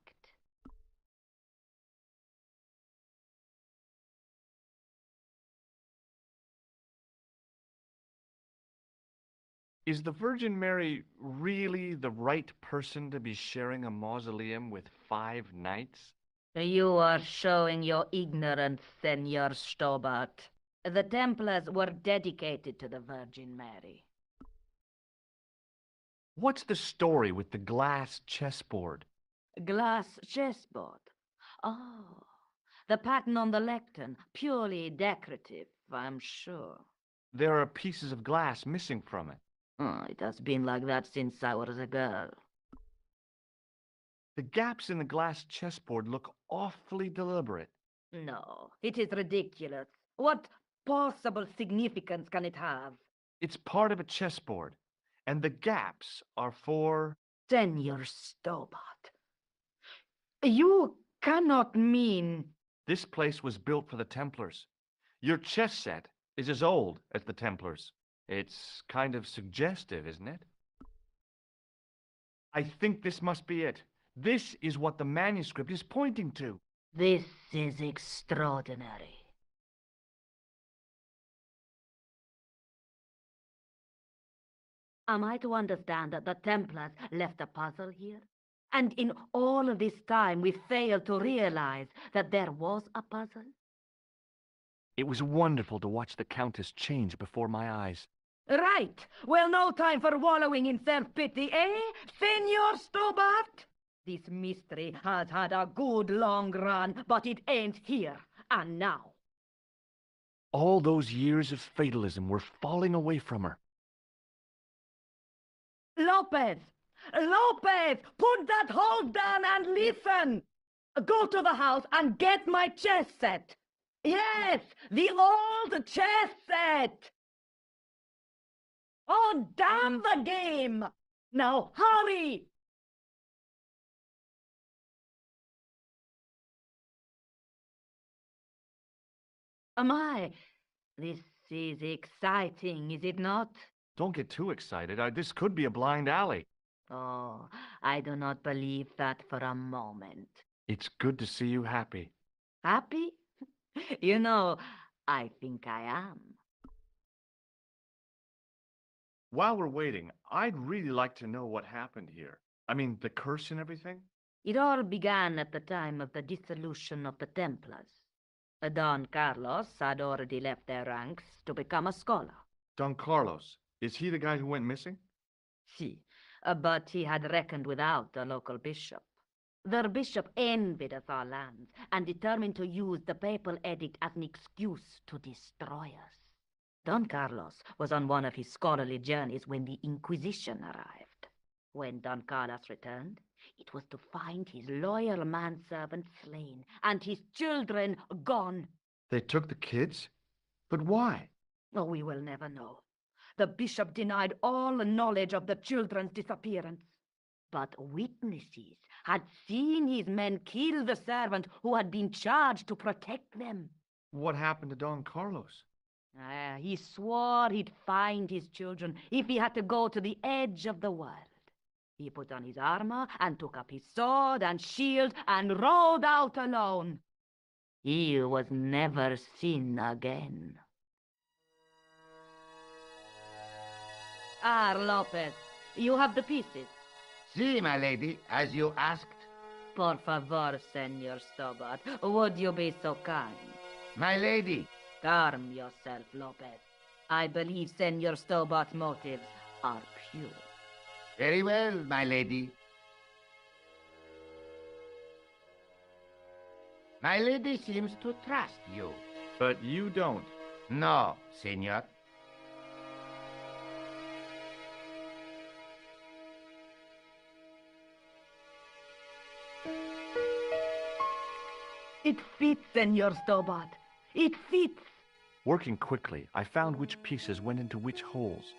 Is the Virgin Mary really the right person to be sharing a mausoleum with 5 knights? You are showing your ignorance, Senor Stobart. The Templars were dedicated to the Virgin Mary. What's the story with the glass chessboard? Glass chessboard. Oh, The pattern on the lectern, purely decorative, I'm sure. There are pieces of glass missing from it. Oh, it has been like that since I was a girl. The gaps in the glass chessboard look awfully deliberate. No, it is ridiculous. What possible significance can it have? It's part of a chessboard, and the gaps are for... Senor Stobart. You cannot mean... This place was built for the Templars. Your chess set is as old as the Templars. It's kind of suggestive, isn't it? I think this must be it. This is what the manuscript is pointing to. This is extraordinary. Am I to understand that the Templars left a puzzle here? And in all of this time we failed to realize that there was a puzzle? It was wonderful to watch the Countess change before my eyes. Right. Well, no time for wallowing in self-pity, eh, Senor Stobart? This mystery has had a good long run, but it ends here and now. All those years of fatalism were falling away from her. Lopez! Lopez! Put that hold down and listen! Go to the house and get my chess set. Yes, the old chess set! Oh, damn the game! Now, hurry! This is exciting, is it not? Don't get too excited. This could be a blind alley. Oh, I do not believe that for a moment. It's good to see you happy. Happy? You know, I think I am. While we're waiting, I'd really like to know what happened here. I mean, the curse and everything? It all began at the time of the dissolution of the Templars. Don Carlos had already left their ranks to become a scholar. Don Carlos, is he the guy who went missing? Si, but he had reckoned without the local bishop. Their bishop envied us our lands and determined to use the papal edict as an excuse to destroy us. Don Carlos was on one of his scholarly journeys when the Inquisition arrived. When Don Carlos returned, it was to find his loyal manservant slain and his children gone. They took the kids? But why? Oh, we will never know. The bishop denied all knowledge of the children's disappearance. But witnesses had seen his men kill the servant who had been charged to protect them. What happened to Don Carlos? He swore he'd find his children if he had to go to the edge of the world. He put on his armor and took up his sword and shield and rode out alone. He was never seen again. Lopez, you have the pieces. Si, my lady, as you asked. Por favor, Senor Stobart, would you be so kind? My lady. Calm yourself, Lopez. I believe Senor Stobart's motives are pure. Very well, my lady. My lady seems to trust you. But you don't. No, senor. It fits, Senor Stobart. It fits. Working quickly, I found which pieces went into which holes.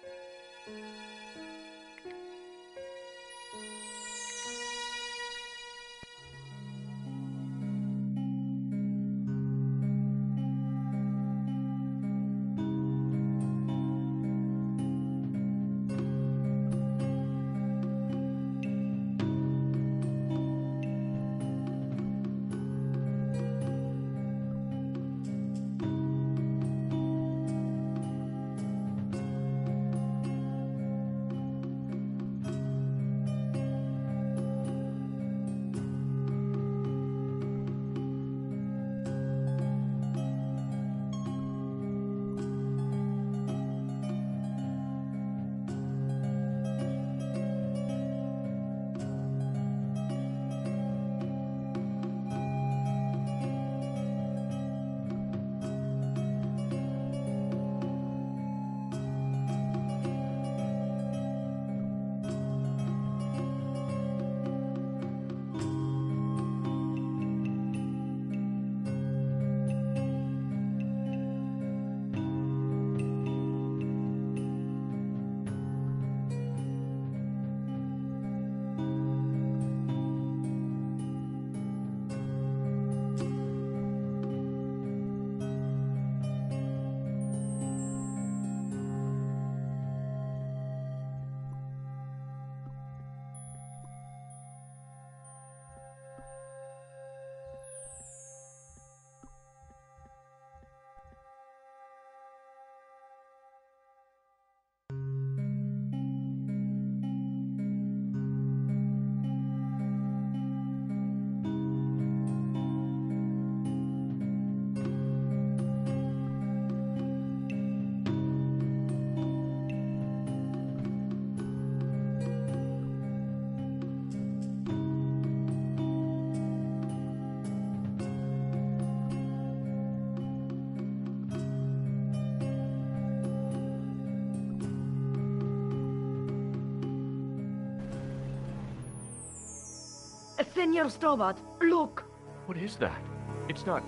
Senor Stobart, look! What is that? It's not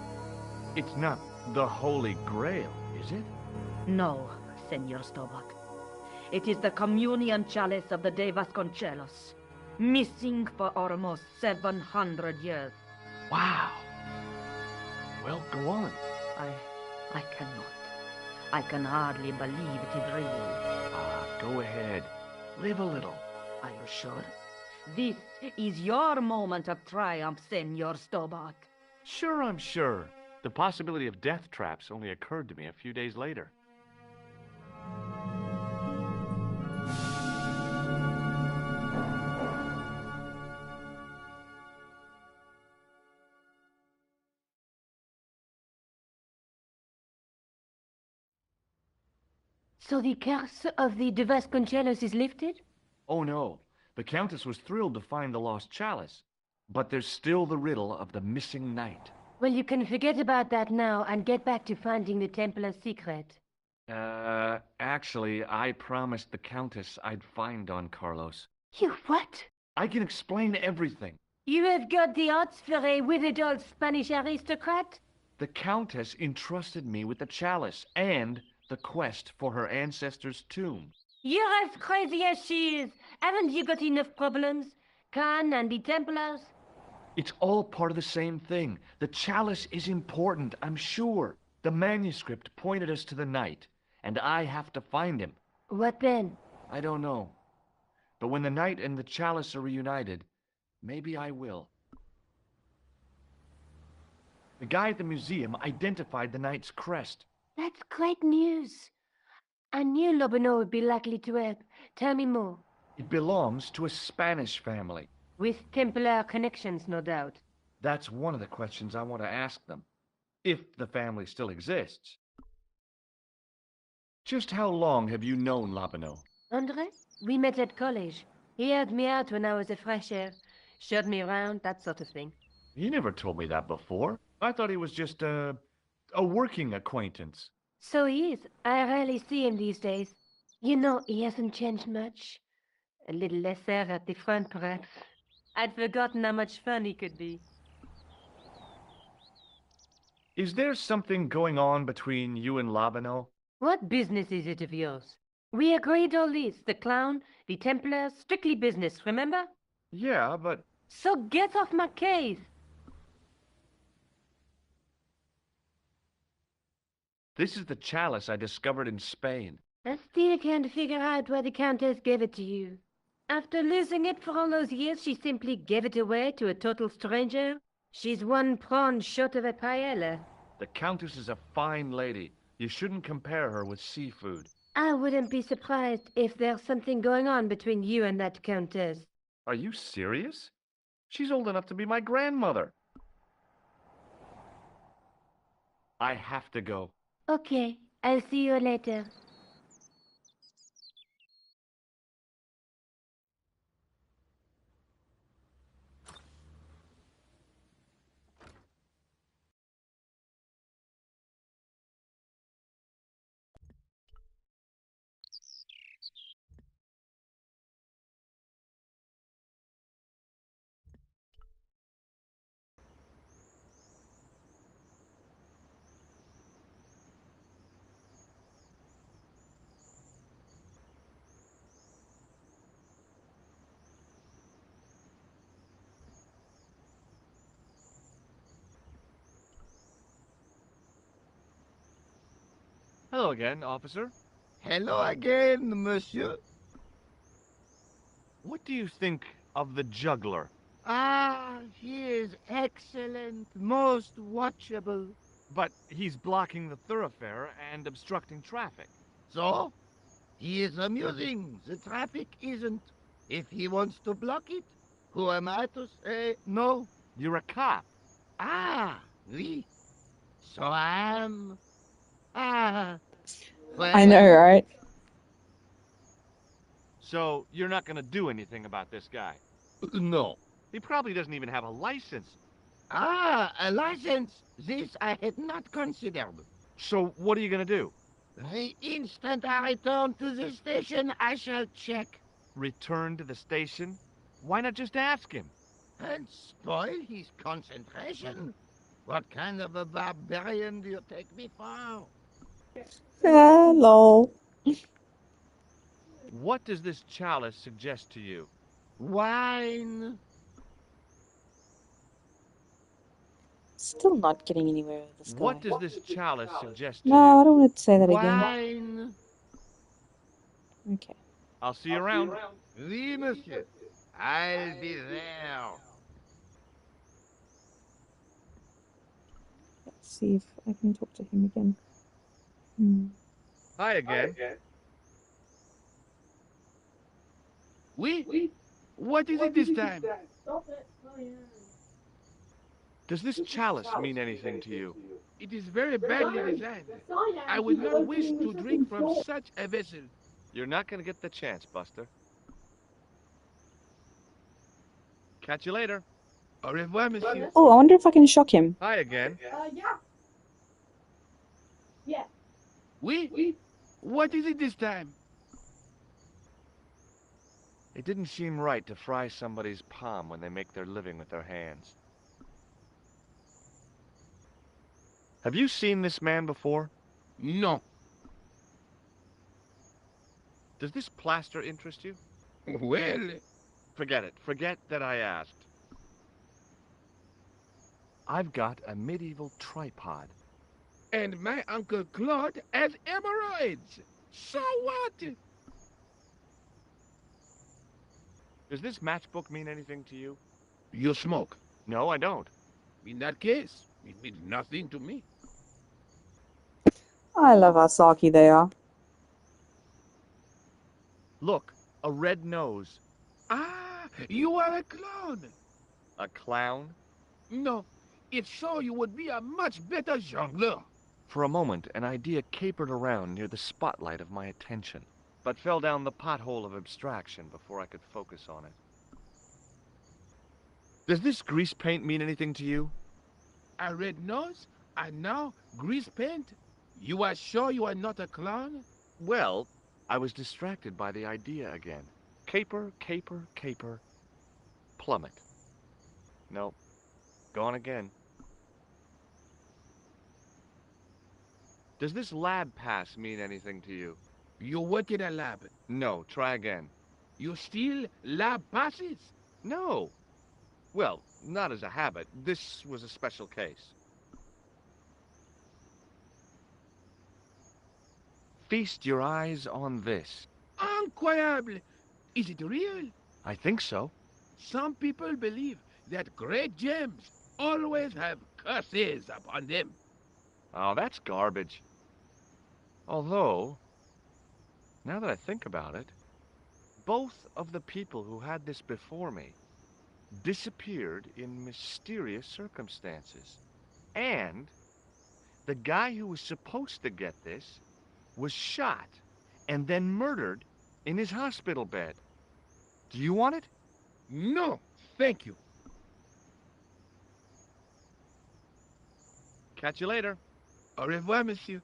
the Holy Grail, is it? No, Senor Stobart. It is the communion chalice of the De Vasconcelos, missing for almost 700 years. Wow. Well, go on. I cannot. I can hardly believe it is real. Go ahead. Live a little. Are you sure? This is your moment of triumph, Senor Stobart. Sure, I'm sure. The possibility of death traps only occurred to me a few days later. So the curse of the De Vasconcelos is lifted? Oh no, the Countess was thrilled to find the lost chalice. But there's still the riddle of the missing knight. Well, you can forget about that now and get back to finding the Templar's secret. Actually, I promised the Countess I'd find Don Carlos. You what? I can explain everything. You have got the odds for a withered old Spanish aristocrat? The Countess entrusted me with the chalice and the quest for her ancestor's tomb. You're as crazy as she is. Haven't you got enough problems? Khan and the Templars? It's all part of the same thing. The chalice is important, I'm sure. The manuscript pointed us to the knight, and I have to find him. What then? I don't know. But when the knight and the chalice are reunited, maybe I will. The guy at the museum identified the knight's crest. That's great news. I knew Lobino would be likely to help. Tell me more. It belongs to a Spanish family. With Templar connections, no doubt. That's one of the questions I want to ask them. If the family still exists. Just how long have you known Lobino? Andre? We met at college. He helped me out when I was a fresh air. Showed me around, that sort of thing. You never told me that before. I thought he was just a working acquaintance. So he is. I rarely see him these days. You know, he hasn't changed much. A little less air at the front, perhaps. I'd forgotten how much fun he could be. Is there something going on between you and Lobino? What business is it of yours? We agreed all this. The clown, the Templars, strictly business, remember? Yeah, but... So get off my case! This is the chalice I discovered in Spain. I still can't figure out why the Countess gave it to you. After losing it for all those years, she simply gave it away to a total stranger? She's one prawn short of a paella. The Countess is a fine lady. You shouldn't compare her with seafood. I wouldn't be surprised if there's something going on between you and that Countess. Are you serious? She's old enough to be my grandmother. I have to go. Okay, I'll see you later. Hello again, officer. Hello again, monsieur. What do you think of the juggler? Ah, he is excellent, most watchable. But he's blocking the thoroughfare and obstructing traffic. So? He is amusing. The traffic isn't. If he wants to block it, who am I to say no? You're a cop. Ah, oui. So I am... Ah. Well, I know, right? So you're not going to do anything about this guy? No. He probably doesn't even have a license. Ah, a license. This I had not considered. So what are you going to do? The instant I return to the station, I shall check. Return to the station? Why not just ask him? And spoil his concentration? What kind of a barbarian do you take me for? Lol. What does this chalice suggest to you? Wine. Still not getting anywhere with this guy. What does this chalice suggest to No, I you? don't want to say that again. Wine. Okay. I'll see you around. Oui, monsieur. I'll be there. Let's see if I can talk to him again. Hmm. Hi again. Oui? What is it this time? Stop it. Oh, yeah. Does this chalice mean anything to you? It is very badly designed. Cyan, I would keep not wish opening to the drink freaking from door. such a vessel. You're not going to get the chance, Buster. Catch you later. Au revoir, monsieur. Oh, I wonder if I can shock him. Hi again. Yeah. Yeah. Oui? What is it this time? It didn't seem right to fry somebody's palm when they make their living with their hands. Have you seen this man before? No. Does this plaster interest you? Well, Forget it. Forget that I asked. I've got a medieval tripod. and my Uncle Claude has hemorrhoids. So what? Does this matchbook mean anything to you? You smoke. No, I don't. In that case, it means nothing to me. I love how sarky they are. Look, a red nose. Ah, you are a clown. A clown? No, if so, you would be a much better jongleur. For a moment, an idea capered around near the spotlight of my attention, but fell down the pothole of abstraction before I could focus on it. Does this grease paint mean anything to you? A red nose, and now grease paint. You are sure you are not a clown? Well, I was distracted by the idea again. Caper, caper, caper. Plummet. Nope. Gone again. Does this lab pass mean anything to you? You work in a lab. No, try again. You steal lab passes? No. Well, not as a habit. This was a special case. Feast your eyes on this. Incroyable! Is it real? I think so. Some people believe that great gems always have curses upon them. Oh, that's garbage. Although, now that I think about it, both of the people who had this before me disappeared in mysterious circumstances. And the guy who was supposed to get this was shot and then murdered in his hospital bed. Do you want it? No, thank you. Catch you later. Au revoir, monsieur.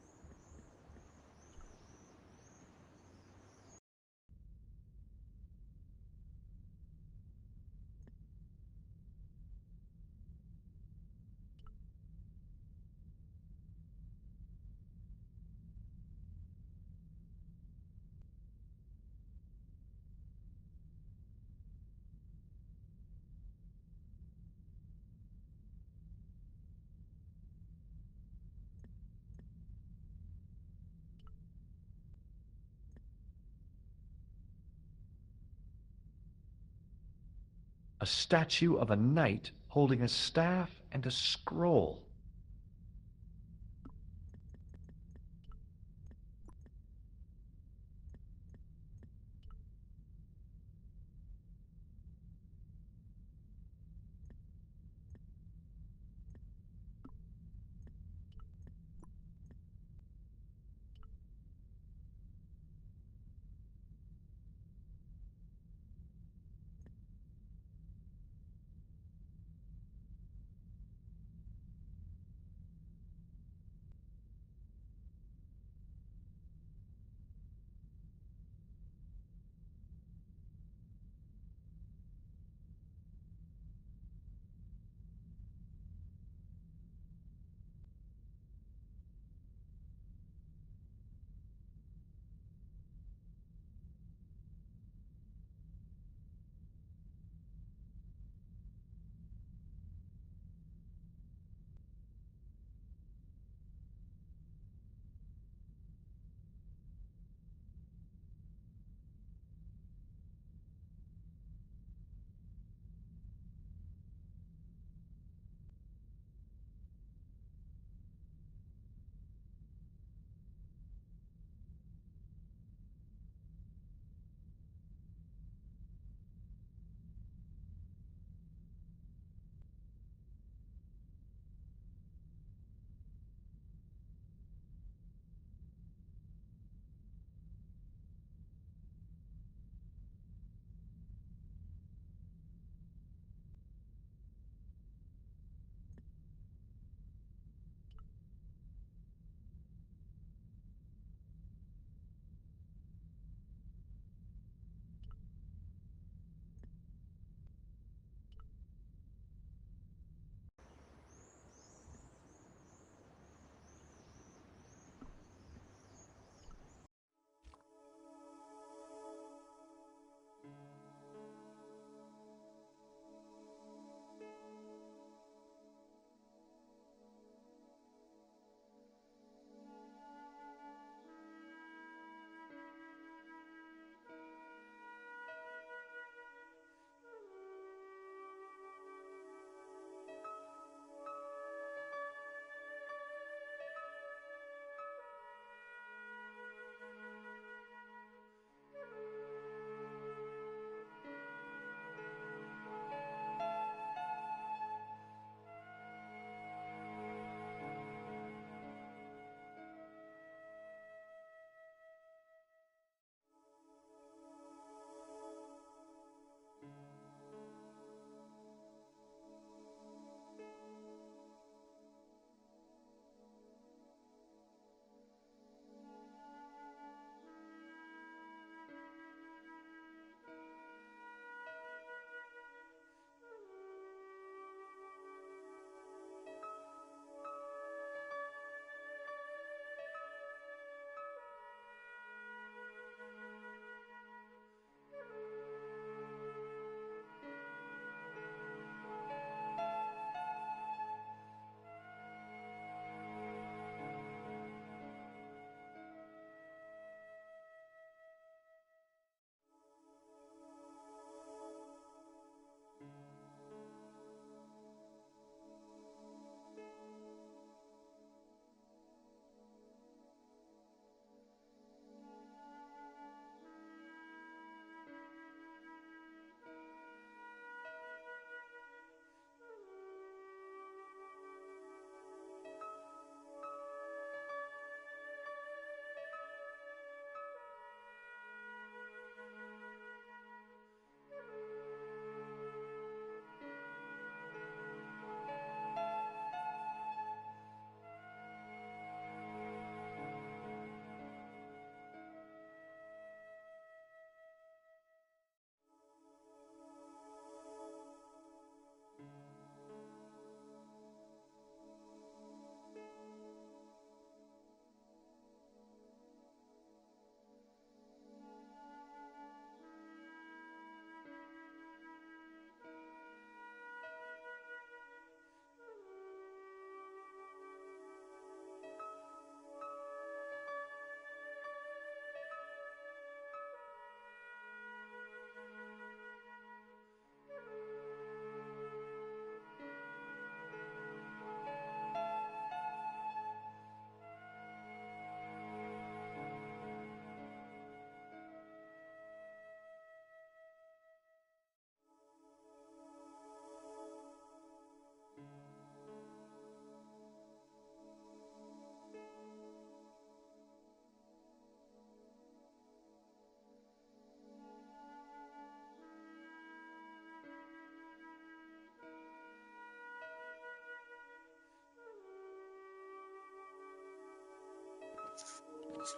A statue of a knight holding a staff and a scroll.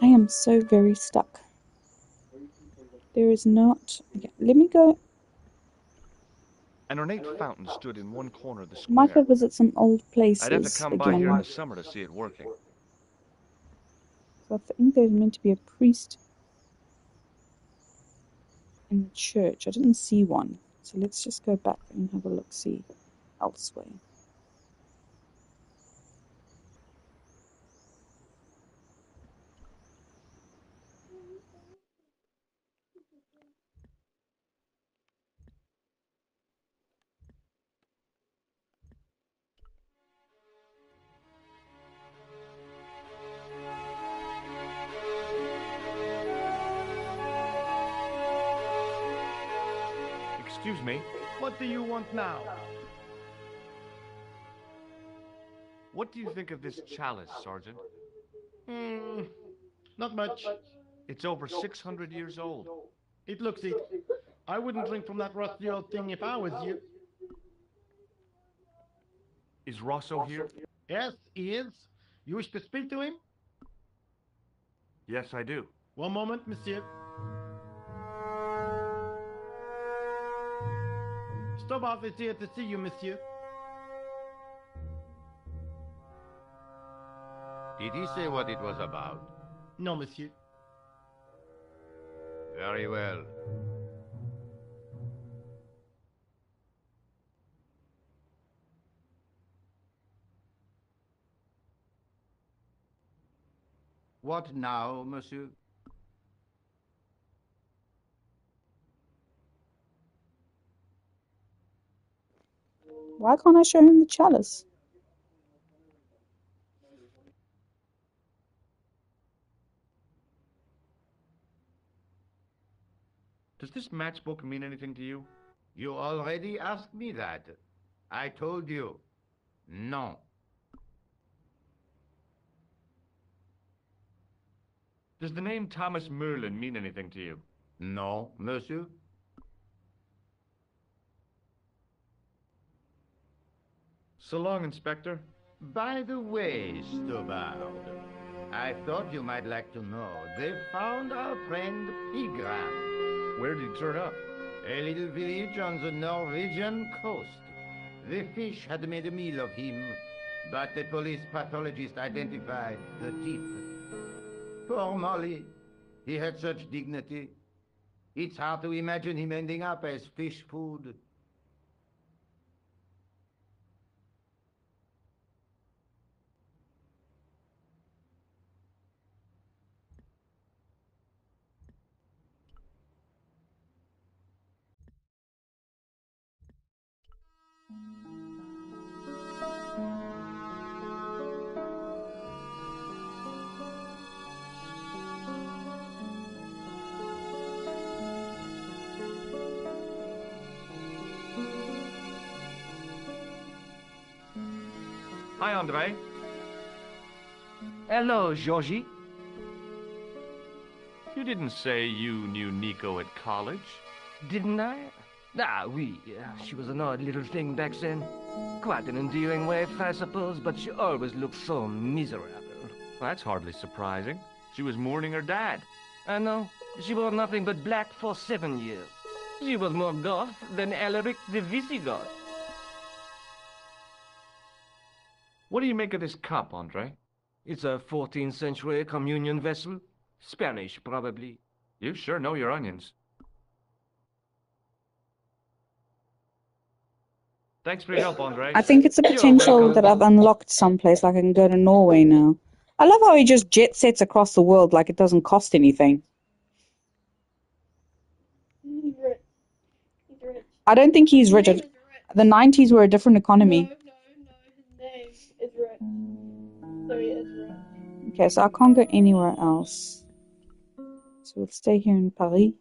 I am so very stuck. There is not... Okay, let me go... An ornate fountain stood in one corner of the Might go square. visit some old I'd have to places come by here in again. the summer to see it working. So I think there's meant to be a priest in the church. I didn't see one. So let's just go back and have a look-see elsewhere. Excuse me. What do you want now? What do you think of this chalice, Sergeant? Not much. It's over 600 years old. It looks it. I wouldn't drink from that rusty old thing if I was you. Is Rosso here? Yes, he is. You wish to speak to him? Yes, I do. One moment, monsieur. Stobart is here to see you, monsieur. Did he say what it was about? No, monsieur. Very well. What now, monsieur? Why can't I show him the chalice? Does this matchbook mean anything to you? You already asked me that. I told you. No. Does the name Thomas Merlin mean anything to you? No, monsieur. So long, Inspector. By the way, Stobart, I thought you might like to know they found our friend Pigram. Where did he turn up? A little village on the Norwegian coast. The fish had made a meal of him, but the police pathologist identified the teeth. Poor Molly. He had such dignity. It's hard to imagine him ending up as fish food. Hi, Andre. Hello, Georgie. You didn't say you knew Nico at college. Didn't I? Ah, oui. She was an odd little thing back then. Quite an endearing wife, I suppose, but she always looked so miserable. That's hardly surprising. She was mourning her dad. I know. She wore nothing but black for 7 years. She was more goth than Alaric the Visigoth. What do you make of this cup, Andre? It's a 14th century communion vessel. Spanish, probably. You sure know your onions. Thanks for your help, Andre. I think it's a You're potential welcome. that I've unlocked someplace, like I can go to Norway now. I love how he just jet sets across the world like it doesn't cost anything. He's rich. He's rich. I don't think he's His rich. name is rich. The 90s were a different economy. No. His name is rich. So he is rich. Okay, so I can't go anywhere else. So we'll stay here in Paris.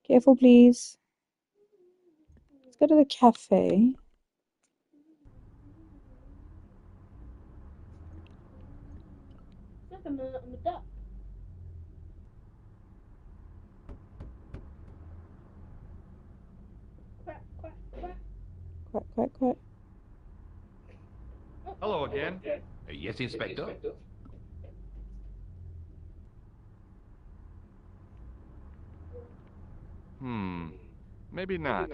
Careful, please. Let's go to the cafe. Look, I'm a duck. Quack, quack, quack. Quack, quack, quack. Hello again. Yes, Inspector? Maybe not.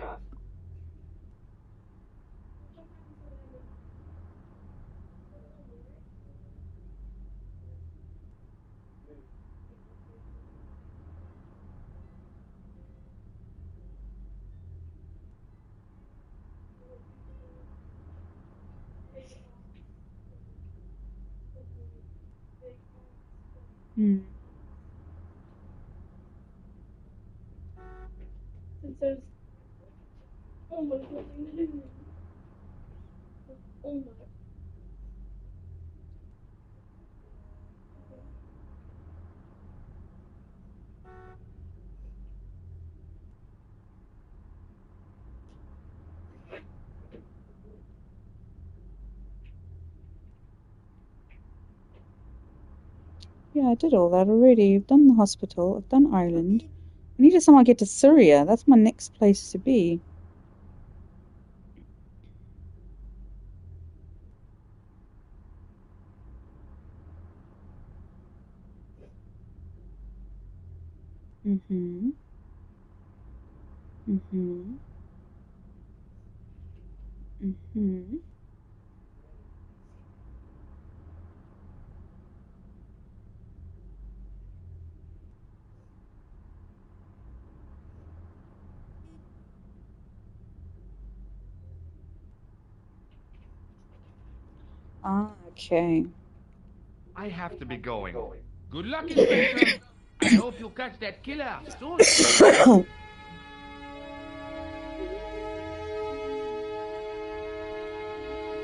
Hmm. Since there's almost nothing to do. Almost. Yeah, I did all that already. I've done the hospital. I've done Ireland. I need to somehow get to Syria. That's my next place to be. Mm-hmm. Mm-hmm. Mm-hmm. Ah, okay. I have to be going. Good luck, Inspector. I hope you catch that killer soon.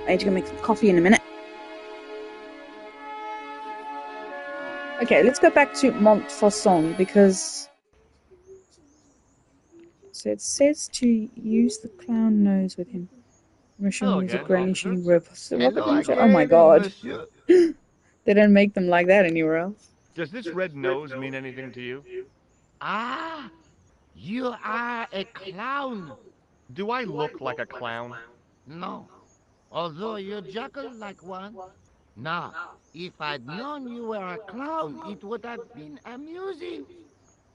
I need to go make some coffee in a minute. Okay, let's go back to Montfaucon because so it says to use the clown nose with him. Russian Hello music, again, granny officer. shooting robots. Hello Oh my again, god. monsieur. They don't make them like that anywhere else. Does this red nose mean anything to you? Ah, you are a clown. Do I look like a clown? No, although you juggle like one. Now, if I'd known you were a clown, it would have been amusing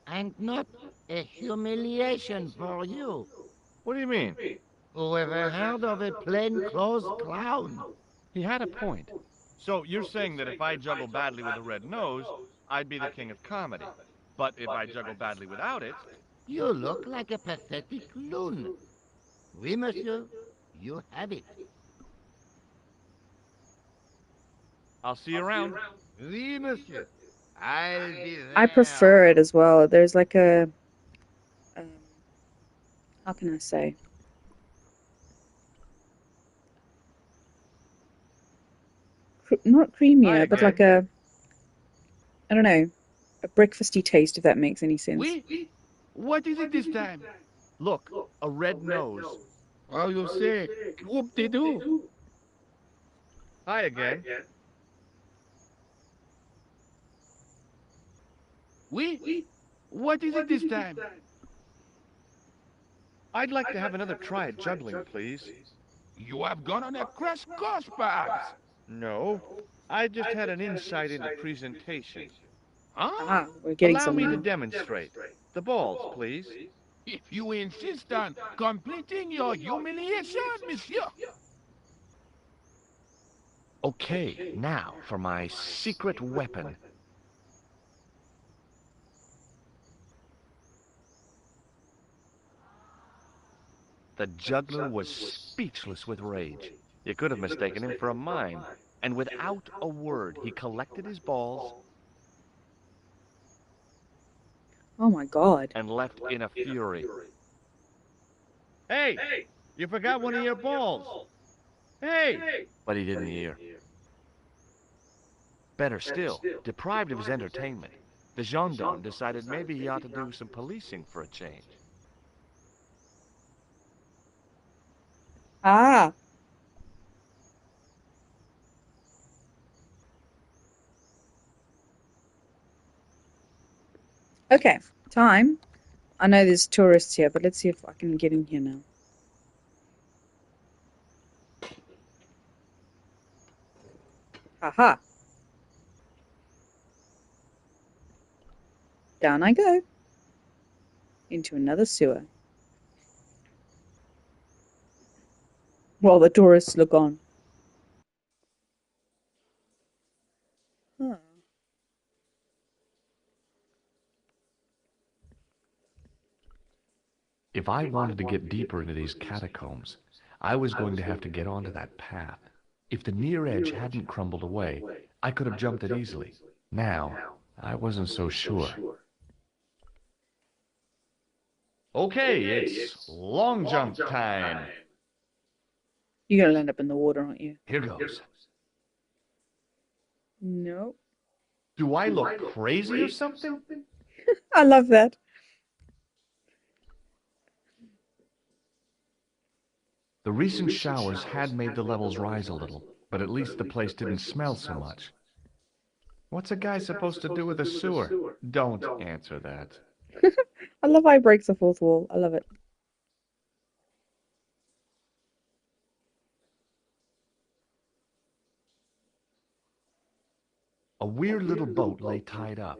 and not a humiliation for you. What do you mean? Whoever heard of a plainclothes clown? He had a point. So you're saying that if I juggle badly with a red nose, I'd be the king of comedy. But if I juggle badly without it, You look like a pathetic loon. Oui, monsieur, you have it. I'll see you around. Oui, monsieur. I'll be I there. prefer it as well. There's like a um, how can I say? Not Hi creamier, but like again. a I don't know, a breakfasty taste if that makes any sense. Oui? What is it this time? Look, a red nose. Oh, you say, whoop-de-doo. Hi again. Oui? What is it this time? I'd like to have another try at juggling, please. You have gone on a crash course, perhaps. No, I just had an insight into presentation. Huh? Ah, we're getting Allow me to somewhere. demonstrate. The balls, please. If you insist on completing your humiliation, monsieur. Okay, now for my secret weapon. The juggler was speechless with rage. You could have mistaken him for a mime. And without a word, he collected his balls Oh my god. and left in a fury. Hey, you forgot one of your balls. Hey! But he didn't hear. Better still, deprived of his entertainment, the gendarme decided maybe he ought to do some policing for a change. Ah. Okay, time. I know there's tourists here, but let's see if I can get in here now. Haha. Down I go. into another sewer. While the tourists look on. Huh. If I wanted to get deeper into these catacombs, I was going to have to get onto that path. If the near edge hadn't crumbled away, I could have jumped it easily. Now, I wasn't so sure. Okay, it's long jump time. You're gonna land up in the water, aren't you? Here goes. No. Do I look crazy or something? I love that. The recent showers had made the levels rise a little, but at least the place didn't smell so much. What's a guy supposed to do with a sewer? Don't answer that. I love how he breaks the fourth wall. I love it. A weird little boat lay tied up.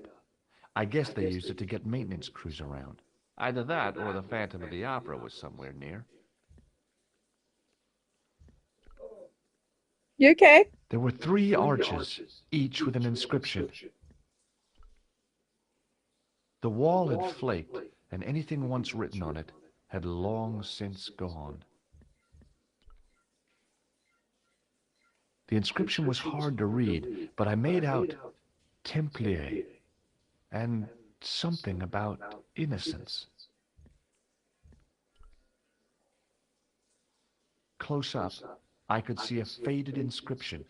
I guess they used it to get maintenance crews around. Either that or the Phantom of the Opera was somewhere near. You okay? There were 3 arches, each with an inscription. The wall had flaked, and anything once written on it had long since gone. The inscription was hard to read, but I made out Templier and something about innocence. Close up, I could see a faded inscription.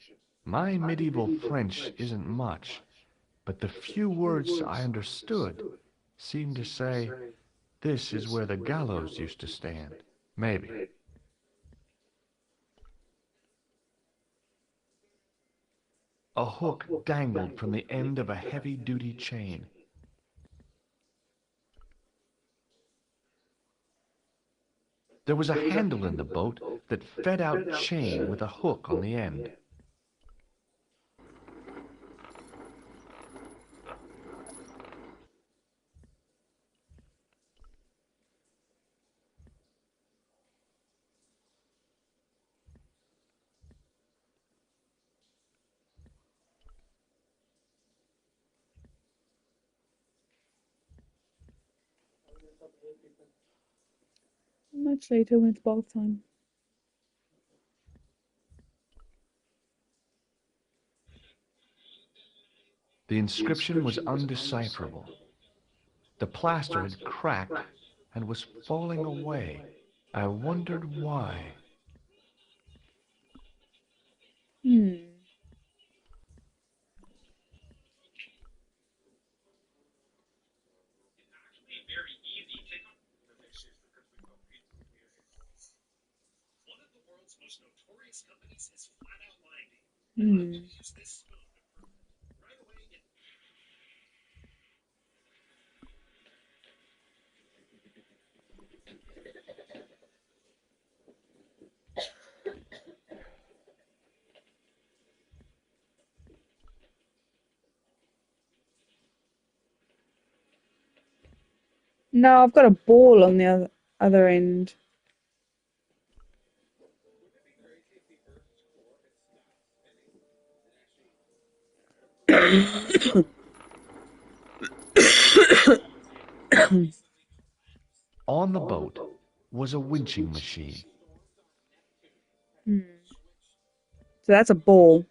My medieval French isn't much, but the few words I understood seemed to say, "This is where the gallows used to stand." Maybe. A hook dangled from the end of a heavy-duty chain. There was a handle in the boat that fed out chain with a hook on the end. Much later when it's bath time. The inscription was undecipherable. The plaster had cracked and was falling away. I wondered why. No, I've got a ball on the other end. On the boat was a winching machine. So that's a ball.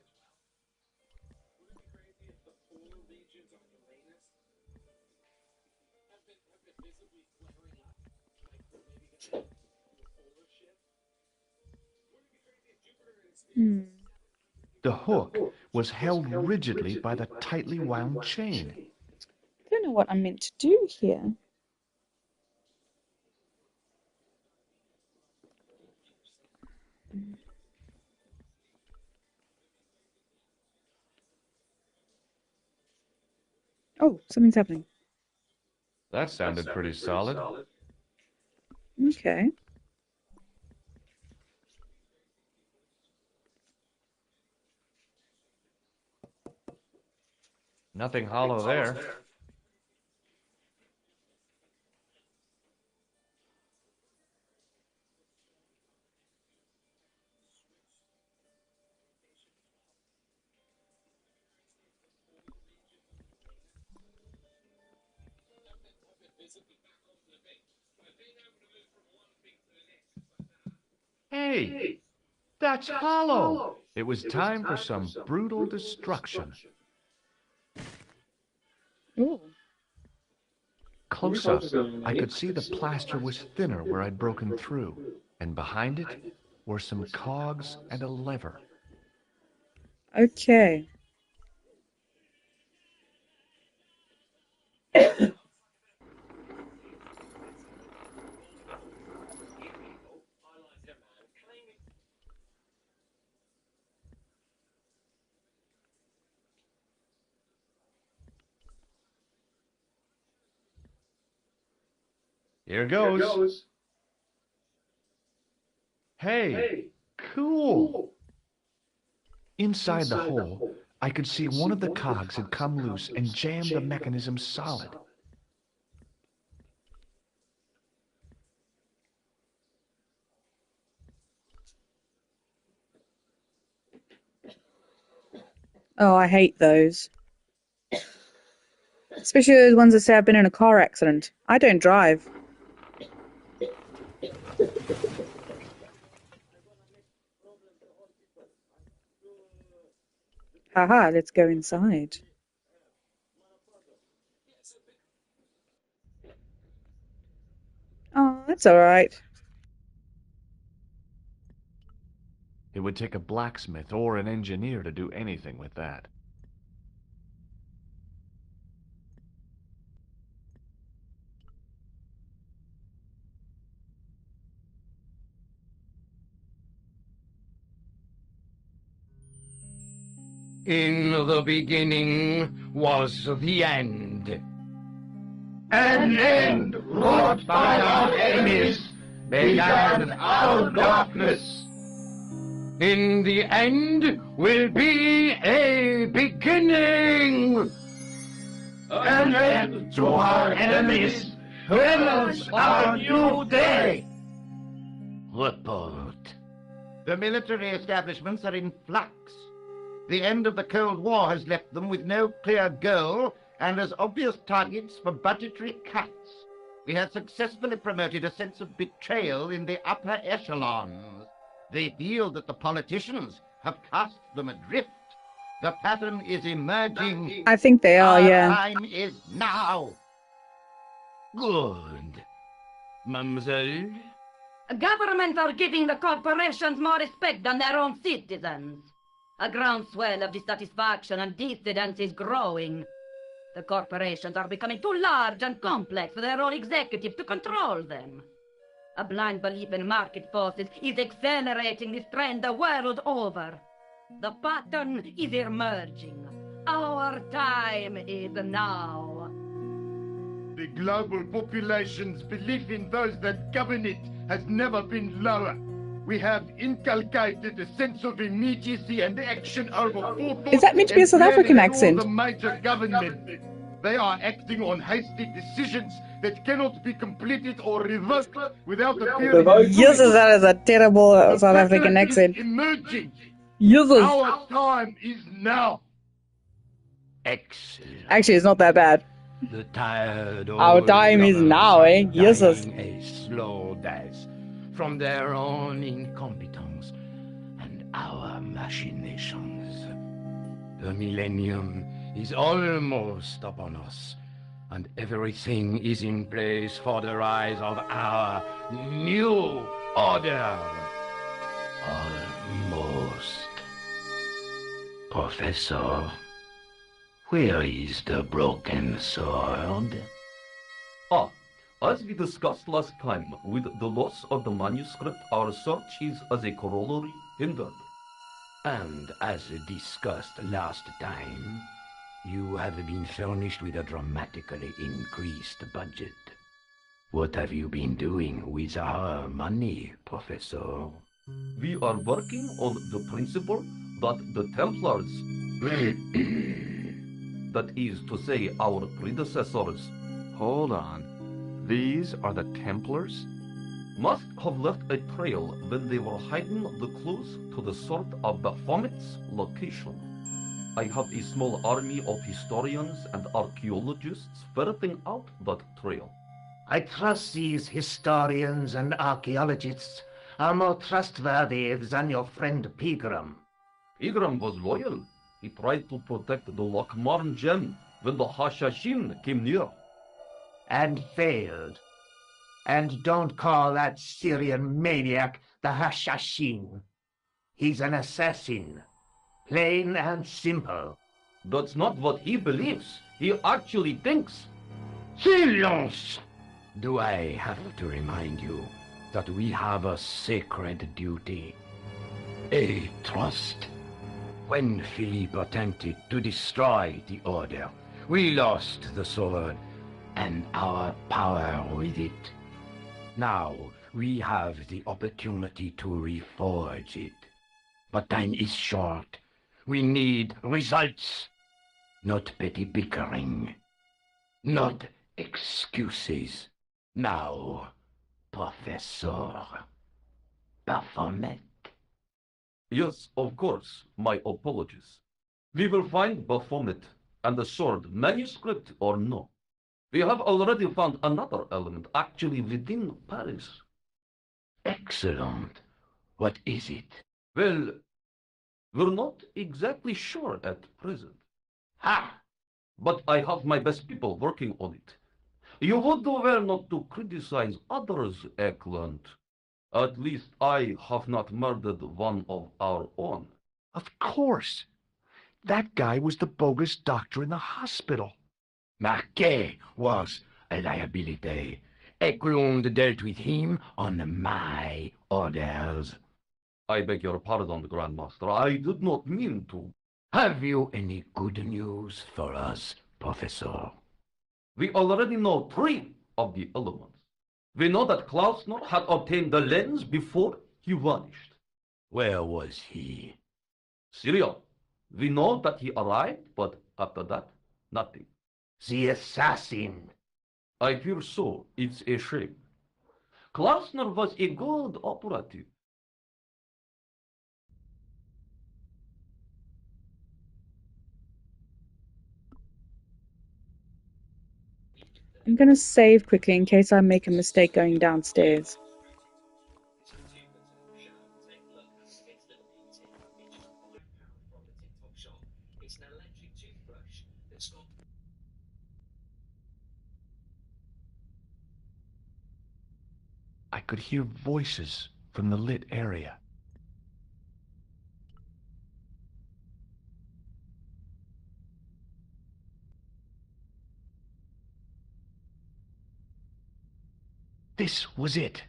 The hook was held rigidly by the tightly wound chain. I don't know what I'm meant to do here. Oh, something's happening. That sounded pretty solid. Okay. Nothing hollow there. Hey, that's hollow. It was time for some brutal destruction. Ooh. Close up, I could see the plaster was thinner where I'd broken through, and behind it were some cogs and a lever. Okay. Here goes. Hey, cool. Inside the hole, I could see one of the cogs had come loose and jammed the mechanism solid. Oh, I hate those. Especially those ones that say I've been in a car accident. I don't drive. Haha, let's go inside. Oh, that's alright. It would take a blacksmith or an engineer to do anything with that. In the beginning was the end. An end wrought by our enemies began our darkness. In the end will be a beginning. An end to our enemies heralds our new day. Report. The military establishments are in flux. The end of the Cold War has left them with no clear goal and as obvious targets for budgetary cuts. We have successfully promoted a sense of betrayal in the upper echelons. They feel that the politicians have cast them adrift. The pattern is emerging. I think they are, yeah. Our time is now. Good. Mademoiselle? Governments are giving the corporations more respect than their own citizens. A groundswell of dissatisfaction and dissidence is growing. The corporations are becoming too large and complex for their own executives to control them. A blind belief in market forces is accelerating this trend the world over. The pattern is emerging. Our time is now. The global population's belief in those that govern it has never been lower. We have inculcated a sense of immediacy and action over forethought. Is that meant to be a South African accent? All the major government. They are acting on hasty decisions that cannot be completed or revoked without appearing. Yes, that is a terrible South African accent. Emerging. Yes. Our time is now. Excellent. Actually, it's not that bad. The tired Our old time is now, eh? Yes. dying a slow death from their own incompetence and our machinations. The millennium is almost upon us, and everything is in place for the rise of our new order. Almost. Professor, where is the broken sword? As we discussed last time, with the loss of the manuscript, our search is as a corollary hindered. And as discussed last time, you have been furnished with a dramatically increased budget. What have you been doing with our money, Professor? We are working on the principle that the Templars, that is to say, our predecessors, Hold on. These are the Templars? must have left a trail when they were hiding the clues to the sort of Baphomet's location. I have a small army of historians and archaeologists ferreting out that trail. I trust these historians and archaeologists are more trustworthy than your friend Pegram. Pegram was loyal. He tried to protect the Lochmarn gem when the Hashashin came near. And failed. And don't call that Syrian maniac the Hashashin. He's an assassin. Plain and simple. That's not what he believes. He actually thinks. Silence! Do I have to remind you that we have a sacred duty? A trust? When Philippe attempted to destroy the Order, we lost the sword and our power with it. Now we have the opportunity to reforge it. But time is short. We need results. Not petty bickering. Not excuses. Now, Professor Baphomet. Yes, of course. My apologies. We will find Baphomet and the sword, manuscript or no. We have already found another element actually within Paris. Excellent. What is it? Well, we're not exactly sure at present. Ha! But I have my best people working on it. You would do well not to criticize others, Eklund. At least I have not murdered one of our own. Of course. That guy was the bogus doctor in the hospital. Marquet was a liability. Eklund dealt with him on my orders. I beg your pardon, Grandmaster. I did not mean to. Have you any good news for us, Professor? We already know 3 of the elements. We know that Klausner had obtained the lens before he vanished. Where was he? Syria. We know that he arrived, but after that, nothing. The assassin. I fear so. It's a shame. Klausner was a good operative. I'm going to save quickly in case I make a mistake going downstairs. I could hear voices from the lit area. This was it.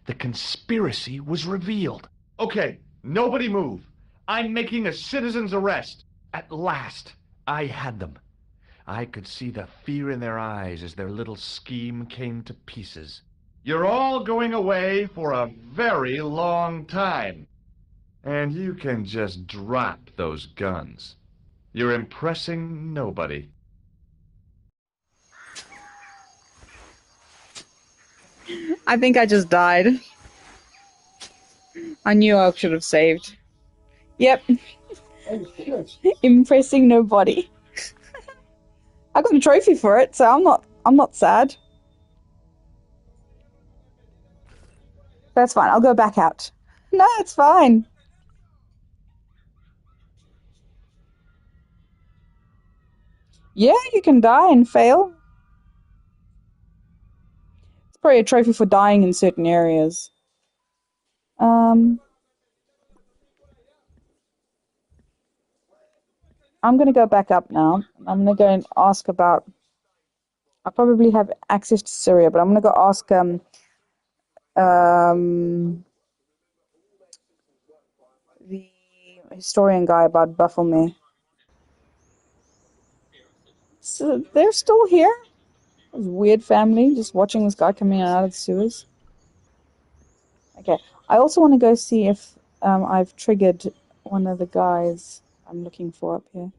The conspiracy was revealed. Okay, nobody move. I'm making a citizen's arrest. At last, I had them. I could see the fear in their eyes as their little scheme came to pieces. You're all going away for a very long time. And you can just drop those guns. You're impressing nobody. I think I just died. I knew I should have saved. Yep. Impressing nobody. I got a trophy for it, so I'm not sad. That's fine. I'll go back out. No, it's fine. Yeah, you can die and fail. It's probably a trophy for dying in certain areas. I'm going to go back up now. I'm going to go and ask about... I probably have access to Syria, but I'm going to go ask the historian guy about Baphomet. So they're still here? This weird family just watching this guy coming out of the sewers. Okay, I also want to go see if I've triggered one of the guys I'm looking for up here.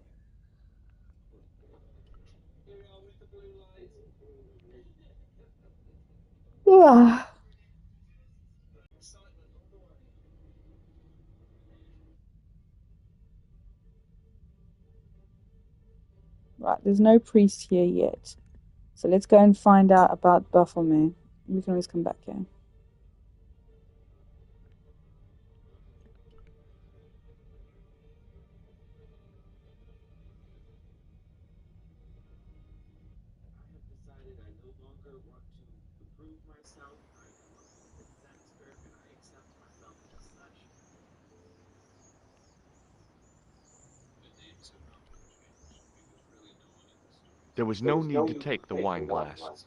Right, there's no priest here yet. So let's go and find out about Baphomet. We can always come back here. There was no need to take the wine glass.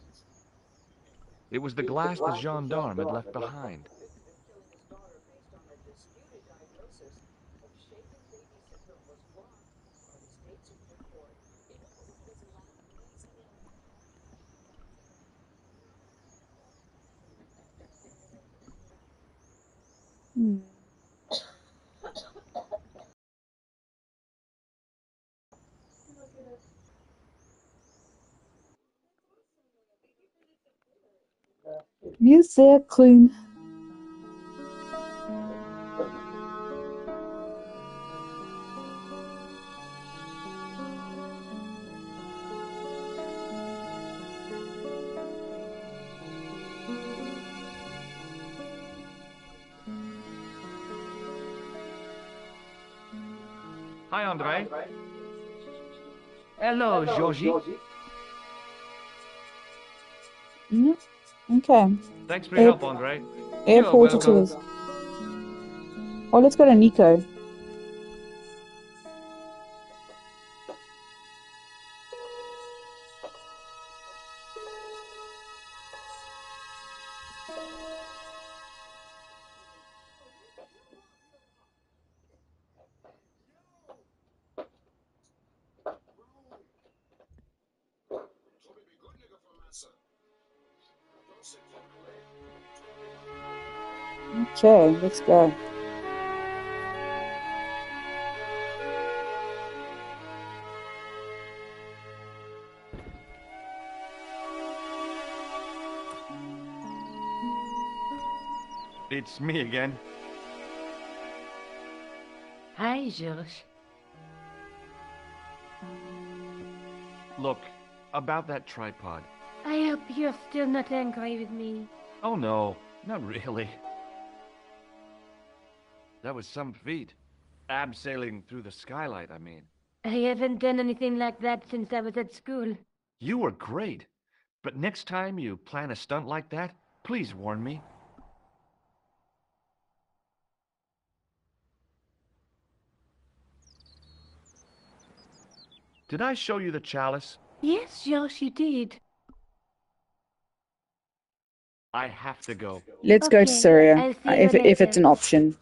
It was the glass the gendarme had left behind. Music clean. Hi, Andre. Hello, Georgie. Okay. Thanks for your help, Andre. Airport it is. Oh, let's go to Nico. Okay, let's go. It's me again. Hi, George. Look, about that tripod. I hope you're still not angry with me. Oh no, not really. That was some feat. Abseiling through the skylight, I mean. I haven't done anything like that since I was at school. You were great. But next time you plan a stunt like that, please warn me. Did I show you the chalice? Yes, George, you did. I have to go. Let's go to Syria, I'll see you if it's later. an option.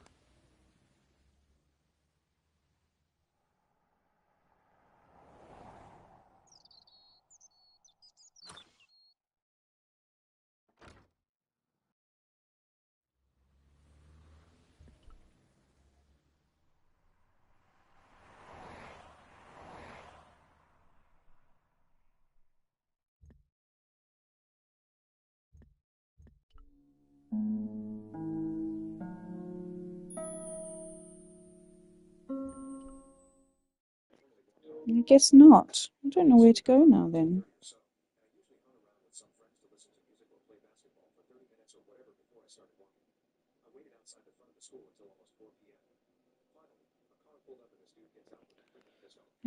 I guess not. I don't know where to go now then.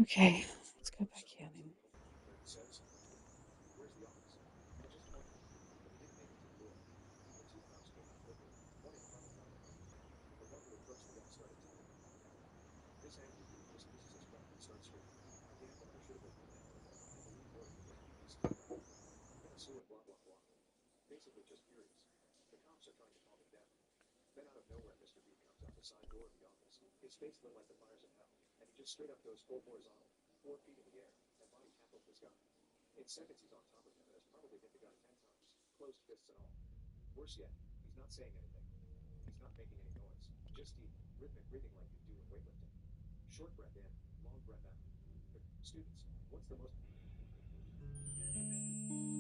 Okay, let's go back here then.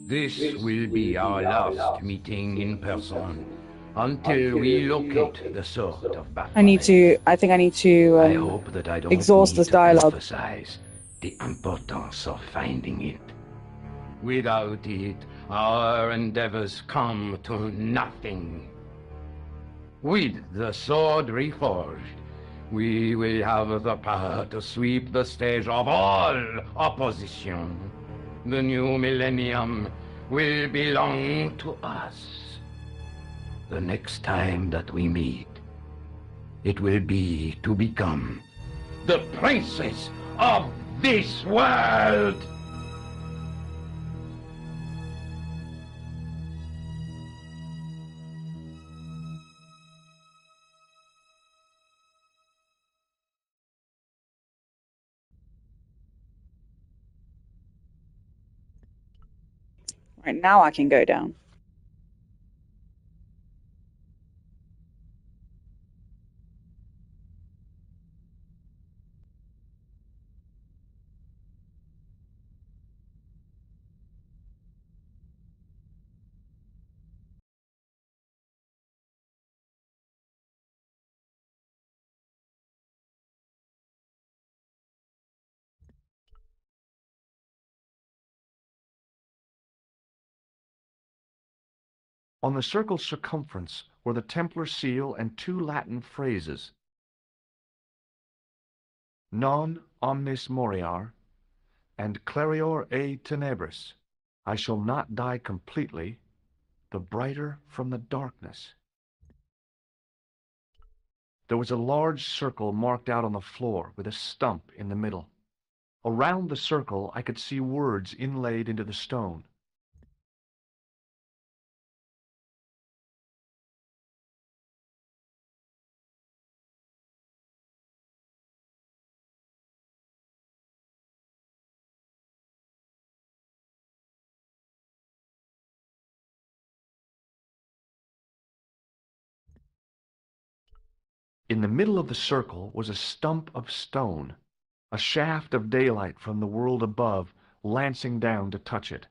This will be our last meeting in person until we locate the sword of Baphomet. I think I need to I hope that I don't exhaust need this to dialogue. emphasize the importance of finding it. Without it, our endeavors come to nothing. With the sword reforged, we will have the power to sweep the stage of all opposition. The new millennium will belong to us. The next time that we meet, it will be to become the princes of this world! Right now I can go down. On the circle's circumference were the Templar seal and 2 Latin phrases. Non omnis moriar and clarior e tenebris. I shall not die completely, the brighter from the darkness. There was a large circle marked out on the floor with a stump in the middle. Around the circle I could see words inlaid into the stone. In the middle of the circle was a stump of stone, a shaft of daylight from the world above lancing down to touch it.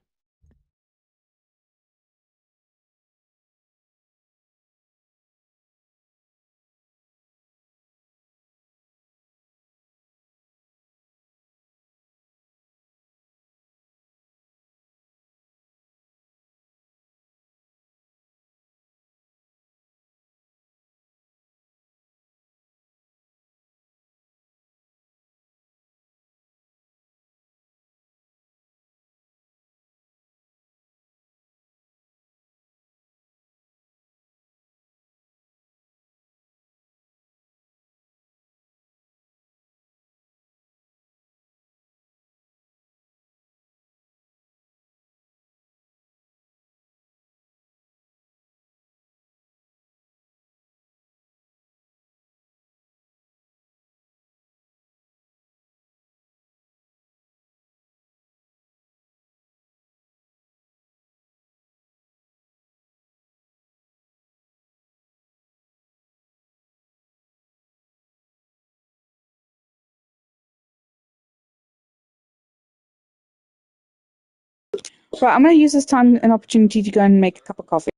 Right, I'm going to use this time and opportunity to go and make a cup of coffee.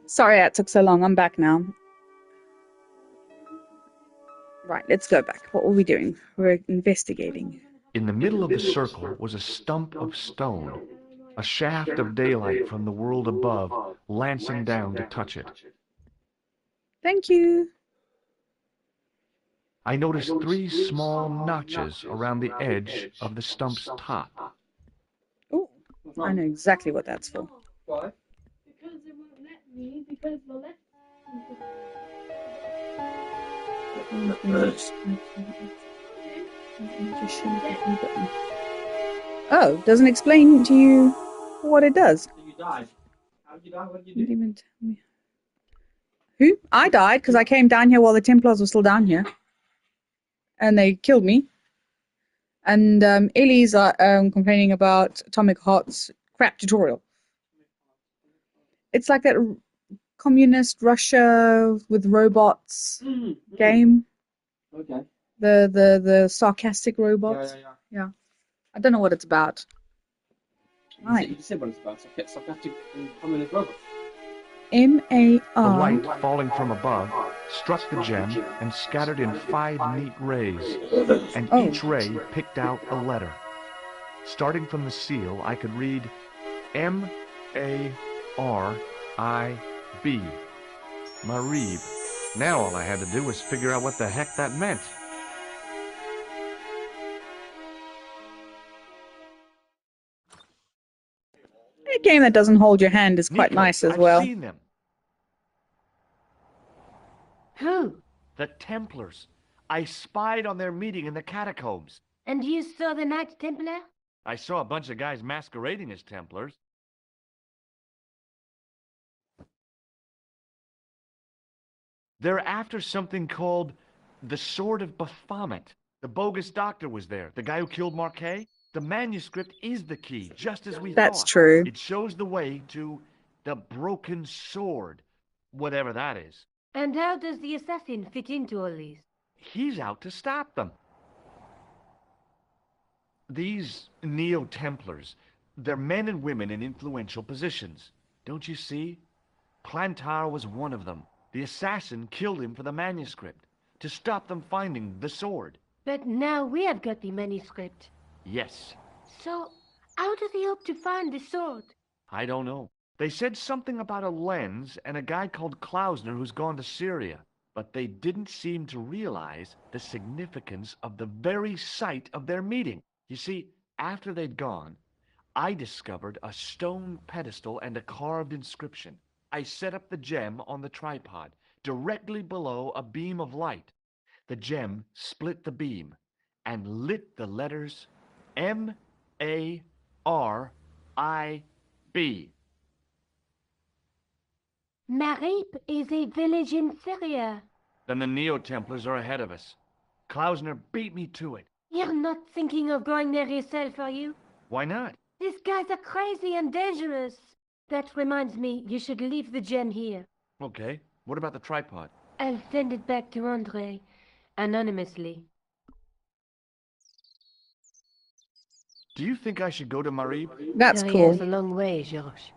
Sorry that took so long. I'm back now. Right, let's go back. What were we doing? We're investigating. In the middle of the circle was a stump of stone, a shaft of daylight from the world above lancing down to touch it. Thank you. I noticed 3 small notches around the edge of the stump's top. Oh, I know exactly what that's for. Why? Because it won't let me, because the left... Oh, doesn't explain to you what it does. So you died. How did you die? What did you Didn't do? even tell me. Who? I died because I came down here while the Templars were still down here. And they killed me. And Ellie's complaining about Atomic Heart's crap tutorial. It's like that communist Russia with robots game. Okay. The sarcastic robots. Yeah. Yeah. I don't know what it's about. Right. You said what it's about. Sarcastic communist robot. M-A-R. The light falling from above struck the gem and scattered in 5 neat rays, and each ray picked out a letter. Starting from the seal, I could read M-A-R-I-B. Marib. Now all I had to do was figure out what the heck that meant. A game that doesn't hold your hand is quite Nico, nice as well. I've seen them. Who? The Templars. I spied on their meeting in the catacombs. And you saw the Knights Templar? I saw a bunch of guys masquerading as Templars. They're after something called the Sword of Baphomet. The bogus doctor was there, the guy who killed Marquet. The manuscript is the key, just as we thought. That's true. It shows the way to the broken sword, whatever that is. And how does the assassin fit into all these? He's out to stop them. These Neo-Templars, they're men and women in influential positions. Don't you see? Plantar was one of them. The assassin killed him for the manuscript, to stop them finding the sword. But now we have got the manuscript. Yes. So, how does he hope to find the sword? I don't know. They said something about a lens and a guy called Klausner who's gone to Syria, but they didn't seem to realize the significance of the very site of their meeting. You see, after they'd gone, I discovered a stone pedestal and a carved inscription. I set up the gem on the tripod, directly below a beam of light. The gem split the beam and lit the letters M-A-R-I-B. Marip is a village in Syria. Then the Neo-Templars are ahead of us. Klausner beat me to it. You're not thinking of going there yourself, are you? Why not? These guys are crazy and dangerous. That reminds me, you should leave the gem here. Okay. What about the tripod? I'll send it back to Andre, anonymously. Do you think I should go to Marib? That's Syria cool. is a long way, Georges.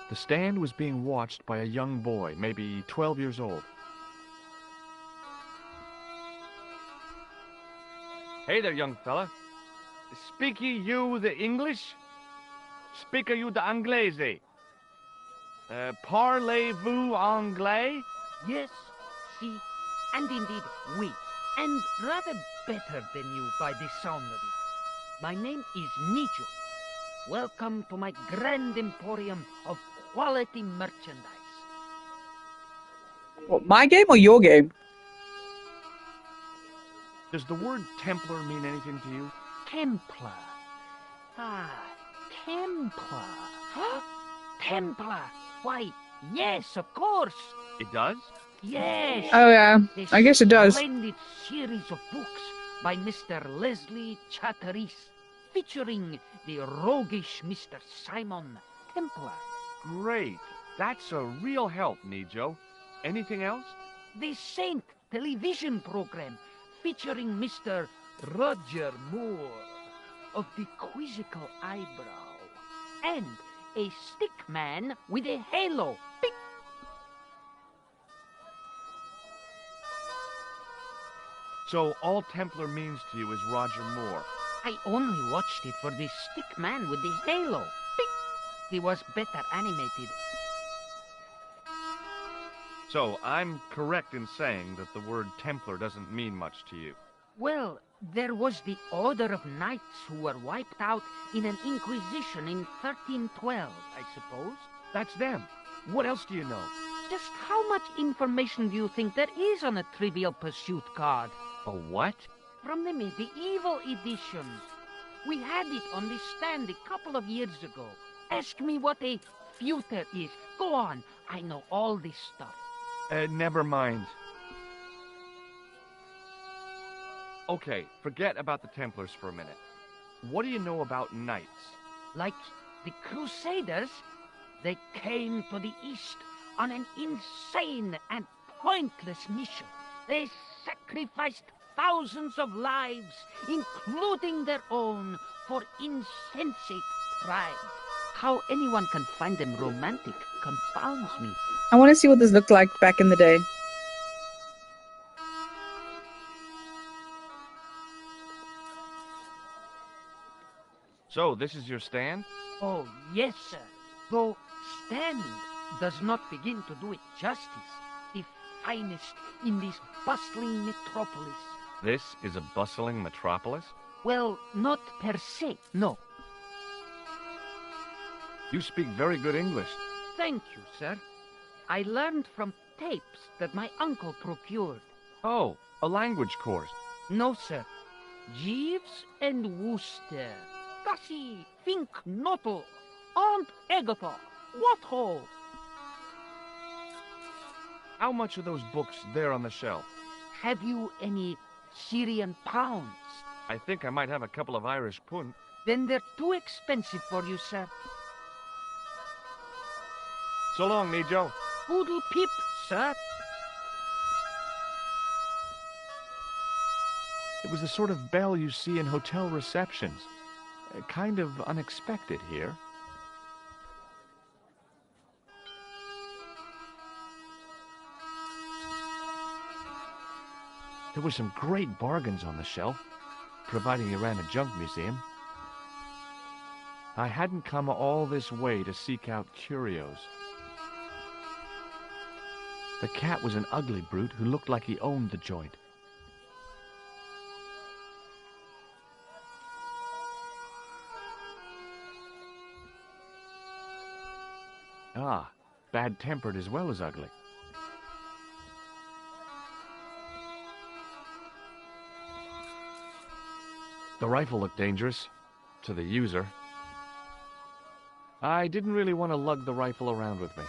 The stand was being watched by a young boy, maybe 12 years old. Hey there, young fella. Speak you the English? Speak you the Anglais? Parlez-vous anglais? Yes, si, and indeed oui, and rather better than you by the sound of it. My name is Nijo. Welcome to my grand emporium of quality merchandise. What, my game or your game? Does the word Templar mean anything to you? Templar. Ah, Templar. Huh? Templar. Why, yes, of course. It does? Yes. Oh, yeah. I guess it does. A splendid series of books by Mr. Leslie Chatteris, featuring the roguish Mr. Simon Templar. Great. That's a real help, Nijo. Anything else? The Saint television program, featuring Mr. Roger Moore of the quizzical eyebrow, and a stick man with a halo. Bing! So all Templar means to you is Roger Moore. I only watched it for the stick man with the halo. Bing! He was better animated. So I'm correct in saying that the word Templar doesn't mean much to you. Well, there was the Order of Knights who were wiped out in an Inquisition in 1312, I suppose. That's them. What else do you know? Just how much information do you think there is on a Trivial Pursuit card? A what? From the medieval edition. We had it on the stand a couple of years ago. Ask me what a feuter is. Go on. I know all this stuff. Never mind. Okay, forget about the Templars for a minute. What do you know about knights? Like the Crusaders, they came to the East on an insane and pointless mission. They sacrificed thousands of lives, including their own, for insensate pride. How anyone can find them romantic confounds me. I want to see what this looked like back in the day. So, this is your stand? Oh, yes, sir. Though stand does not begin to do it justice. The finest in this bustling metropolis. This is a bustling metropolis? Well, not per se, no. You speak very good English. Thank you, sir. I learned from tapes that my uncle procured. Oh, a language course. No, sir. Jeeves and Wooster. Gussie, Fink, Noto, Aunt Agatha. What ho? How much are those books there on the shelf? Have you any Syrian pounds? I think I might have a couple of Irish pund. Then they're too expensive for you, sir. So long, Nijo. Poodle pip, sir. It was the sort of bell you see in hotel receptions. Kind of unexpected here. There were some great bargains on the shelf, providing you ran a junk museum. I hadn't come all this way to seek out curios. The cat was an ugly brute who looked like he owned the joint. Ah, bad-tempered as well as ugly. The rifle looked dangerous, to the user. I didn't really want to lug the rifle around with me.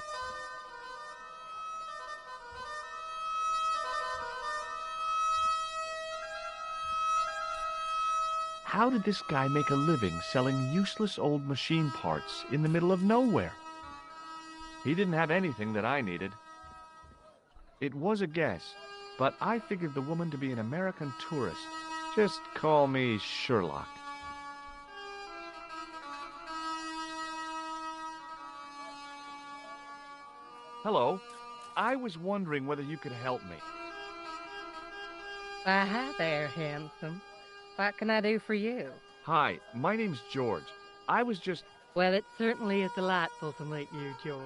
How did this guy make a living selling useless old machine parts in the middle of nowhere? He didn't have anything that I needed. It was a guess, but I figured the woman to be an American tourist. Just call me Sherlock. Hello. I was wondering whether you could help me. Why, hi there, handsome. What can I do for you? Hi, my name's George. I was just... Well, it certainly is delightful to meet you, George.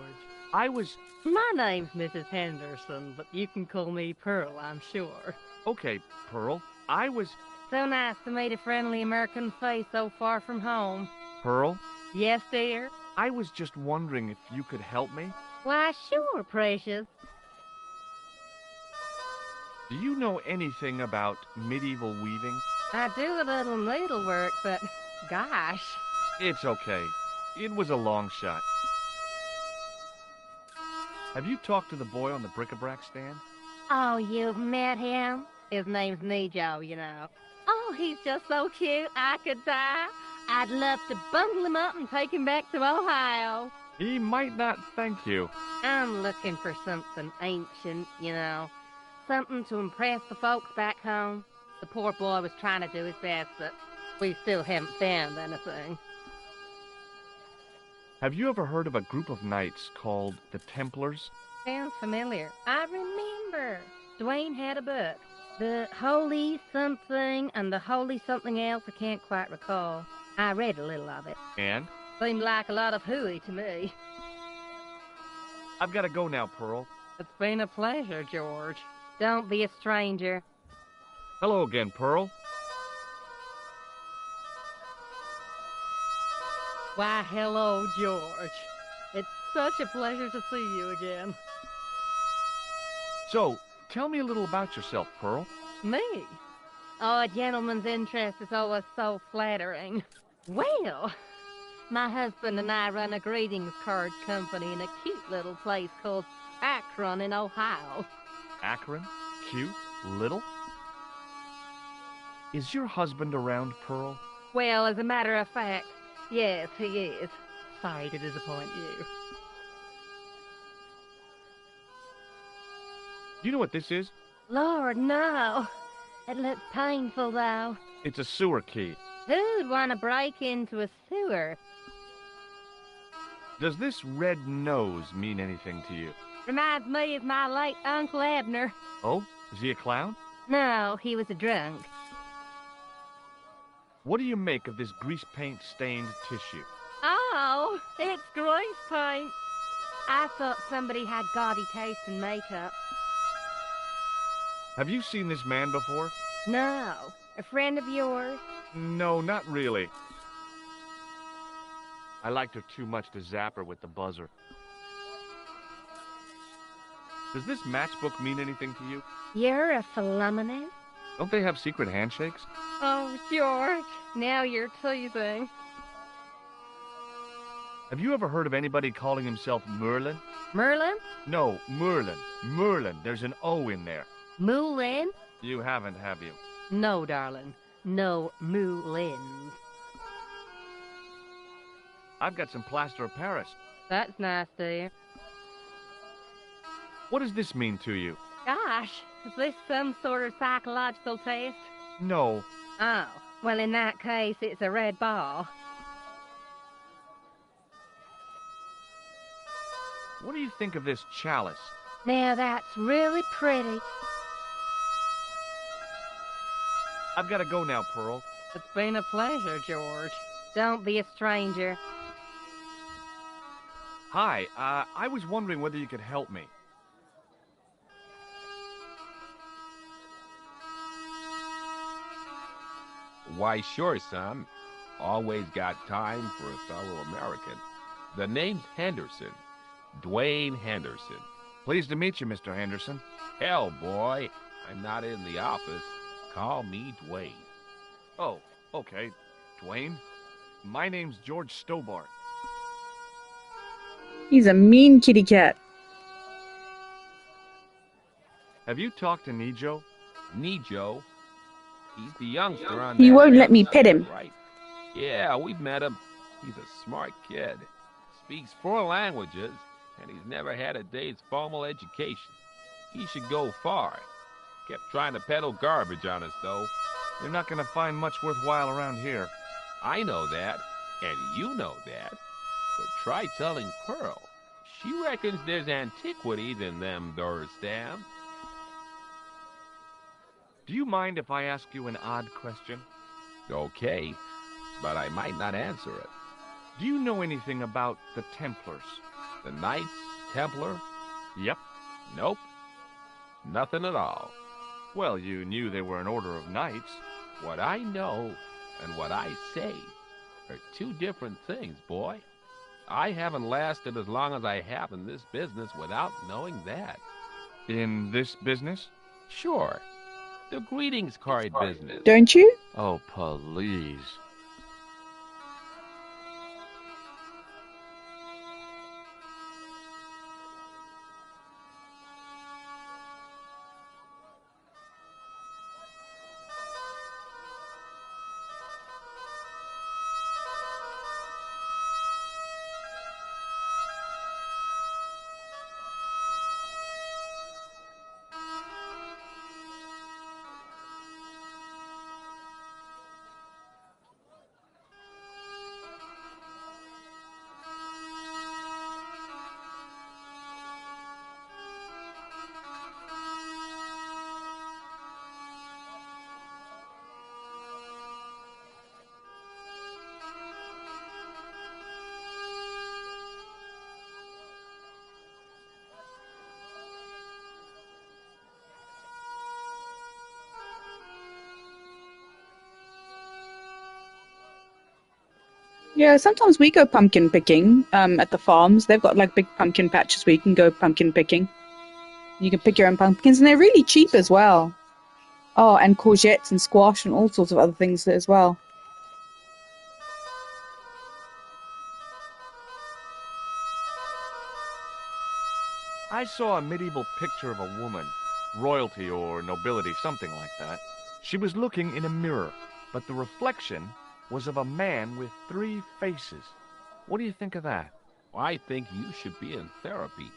I was... My name's Mrs. Henderson, but you can call me Pearl, I'm sure. Okay, Pearl. I was... So nice to meet a friendly American face so far from home. Pearl? Yes, dear? I was just wondering if you could help me. Why, sure, precious. Do you know anything about medieval weaving? I do a little needlework, but gosh. It's okay. It was a long shot. Have you talked to the boy on the bric-a-brac stand? Oh, you've met him? His name's Nejo, you know. Oh, he's just so cute, I could die. I'd love to bundle him up and take him back to Ohio. He might not thank you. I'm looking for something ancient, you know. Something to impress the folks back home. The poor boy was trying to do his best, but we still haven't found anything. Have you ever heard of a group of knights called the Templars? Sounds familiar. I remember. Dwayne had a book. The Holy Something and the Holy Something Else, I can't quite recall. I read a little of it. And? Seemed like a lot of hooey to me. I've got to go now, Pearl. It's been a pleasure, George. Don't be a stranger. Hello again, Pearl. Why, hello, George. It's such a pleasure to see you again. So, tell me a little about yourself, Pearl. Me? Oh, a gentleman's interest is always so flattering. Well, my husband and I run a greetings card company in a cute little place called Akron in Ohio. Akron? Cute? Little? Is your husband around, Pearl? Well, as a matter of fact, yes, he is. Sorry to disappoint you. Do you know what this is? Lord, no. It looks painful, though. It's a sewer key. Who'd want to break into a sewer? Does this red nose mean anything to you? Reminds me of my late Uncle Abner. Oh? Is he a clown? No, he was a drunk. What do you make of this grease paint stained tissue? Oh, it's grease paint. I thought somebody had gaudy taste in makeup. Have you seen this man before? No. A friend of yours? No, not really. I liked her too much to zap her with the buzzer. Does this matchbook mean anything to you? You're a phenomenon? Don't they have secret handshakes? Oh, George, now you're teasing. Have you ever heard of anybody calling himself Merlin? Merlin? No, Merlin. Merlin. There's an O in there. Moulin? You haven't, have you? No, darling. No Moulins. I've got some plaster of Paris. That's nice, dear. What does this mean to you? Gosh, is this some sort of psychological test? No. Oh, well, in that case, it's a red ball. What do you think of this chalice? Now, that's really pretty. I've got to go now, Pearl. It's been a pleasure, George. Don't be a stranger. Hi, I was wondering whether you could help me. Why, sure, son. Always got time for a fellow American. The name's Henderson. Dwayne Henderson. Pleased to meet you, Mr. Henderson. Hell, boy, I'm not in the office. Call me Dwayne. Oh, okay. Dwayne. My name's George Stobart. He's a mean kitty cat. Have you talked to Nejo? Nejo? He's the youngster on He that won't let me episode, pet him. Right? Yeah, we've met him. He's a smart kid. Speaks 4 languages, and he's never had a day's formal education. He should go far. Kept trying to peddle garbage on us, though. You're not going to find much worthwhile around here. I know that, and you know that. But try telling Pearl. She reckons there's antiquities in them there stamps. Do you mind if I ask you an odd question? Okay, but I might not answer it. Do you know anything about the Templars? The Knights Templar? Yep. Nope. Nothing at all. Well, you knew they were an order of knights. What I know and what I say are two different things, boy. I haven't lasted as long as I have in this business without knowing that. In this business? Sure. The greetings card business. Don't you? Oh, please. Yeah, sometimes we go pumpkin picking at the farms. They've got like big pumpkin patches where you can go pumpkin picking. You can pick your own pumpkins, and they're really cheap as well. Oh, and courgettes and squash and all sorts of other things as well. I saw a medieval picture of a woman, royalty or nobility, something like that. She was looking in a mirror, but the reflection was of a man with 3 faces. What do you think of that? I think you should be in therapy.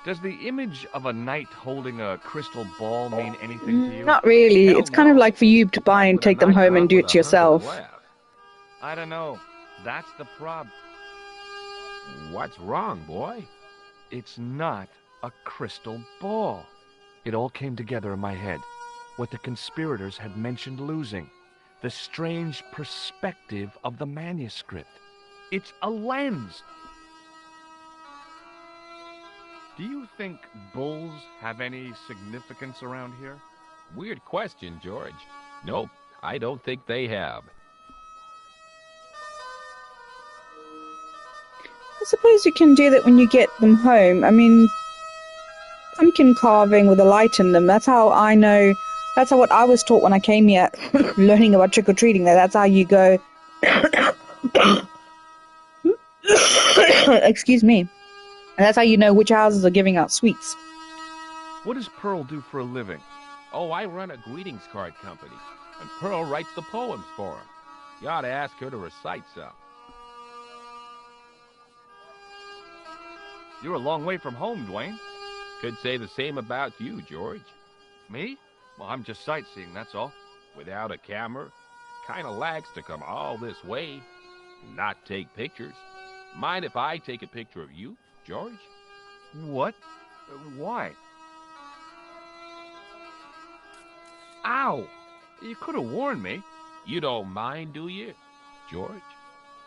Does the image of a knight holding a crystal ball mean anything to you? Not really. Hell It's kind of no. like for you to buy and take them home and do it yourself. I don't know. That's the problem. What's wrong, boy? It's not a crystal ball. It all came together in my head. What the conspirators had mentioned losing. The strange perspective of the manuscript. It's a lens. Do you think bulls have any significance around here? Weird question, George. Nope, I don't think they have. I suppose you can do that when you get them home. I mean, pumpkin carving with a light in them, that's how I know, that's how what I was taught when I came here, learning about trick-or-treating, that's how you go... Excuse me. And that's how you know which houses are giving out sweets. What does Pearl do for a living? Oh, I run a greetings card company, and Pearl writes the poems for him. You ought to ask her to recite some. You're a long way from home, Dwayne. Could say the same about you, George. Me? Well, I'm just sightseeing, that's all. Without a camera, kinda lags to come all this way and not take pictures. Mind if I take a picture of you, George? What? Why? Ow! You could have warned me. You don't mind, do you, George?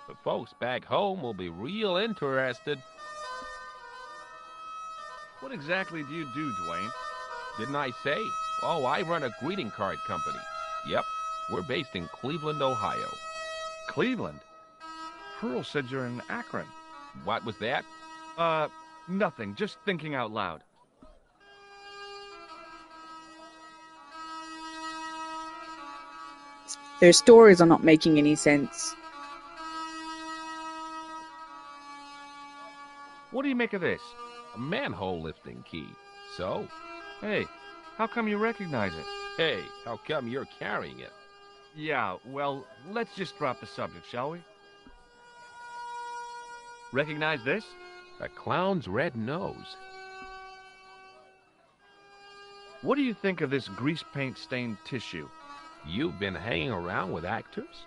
The folks back home will be real interested. What exactly do you do, Dwayne? Didn't I say? Oh, I run a greeting card company. Yep, we're based in Cleveland, Ohio. Cleveland? Pearl said you're in Akron. What was that? Nothing. Just thinking out loud. Their stories are not making any sense. What do you make of this? A manhole lifting key. So? Hey, how come you recognize it? Hey, how come you're carrying it? Yeah, well, let's just drop the subject, shall we? Recognize this? A clown's red nose. What do you think of this grease paint stained tissue? You've been hanging around with actors?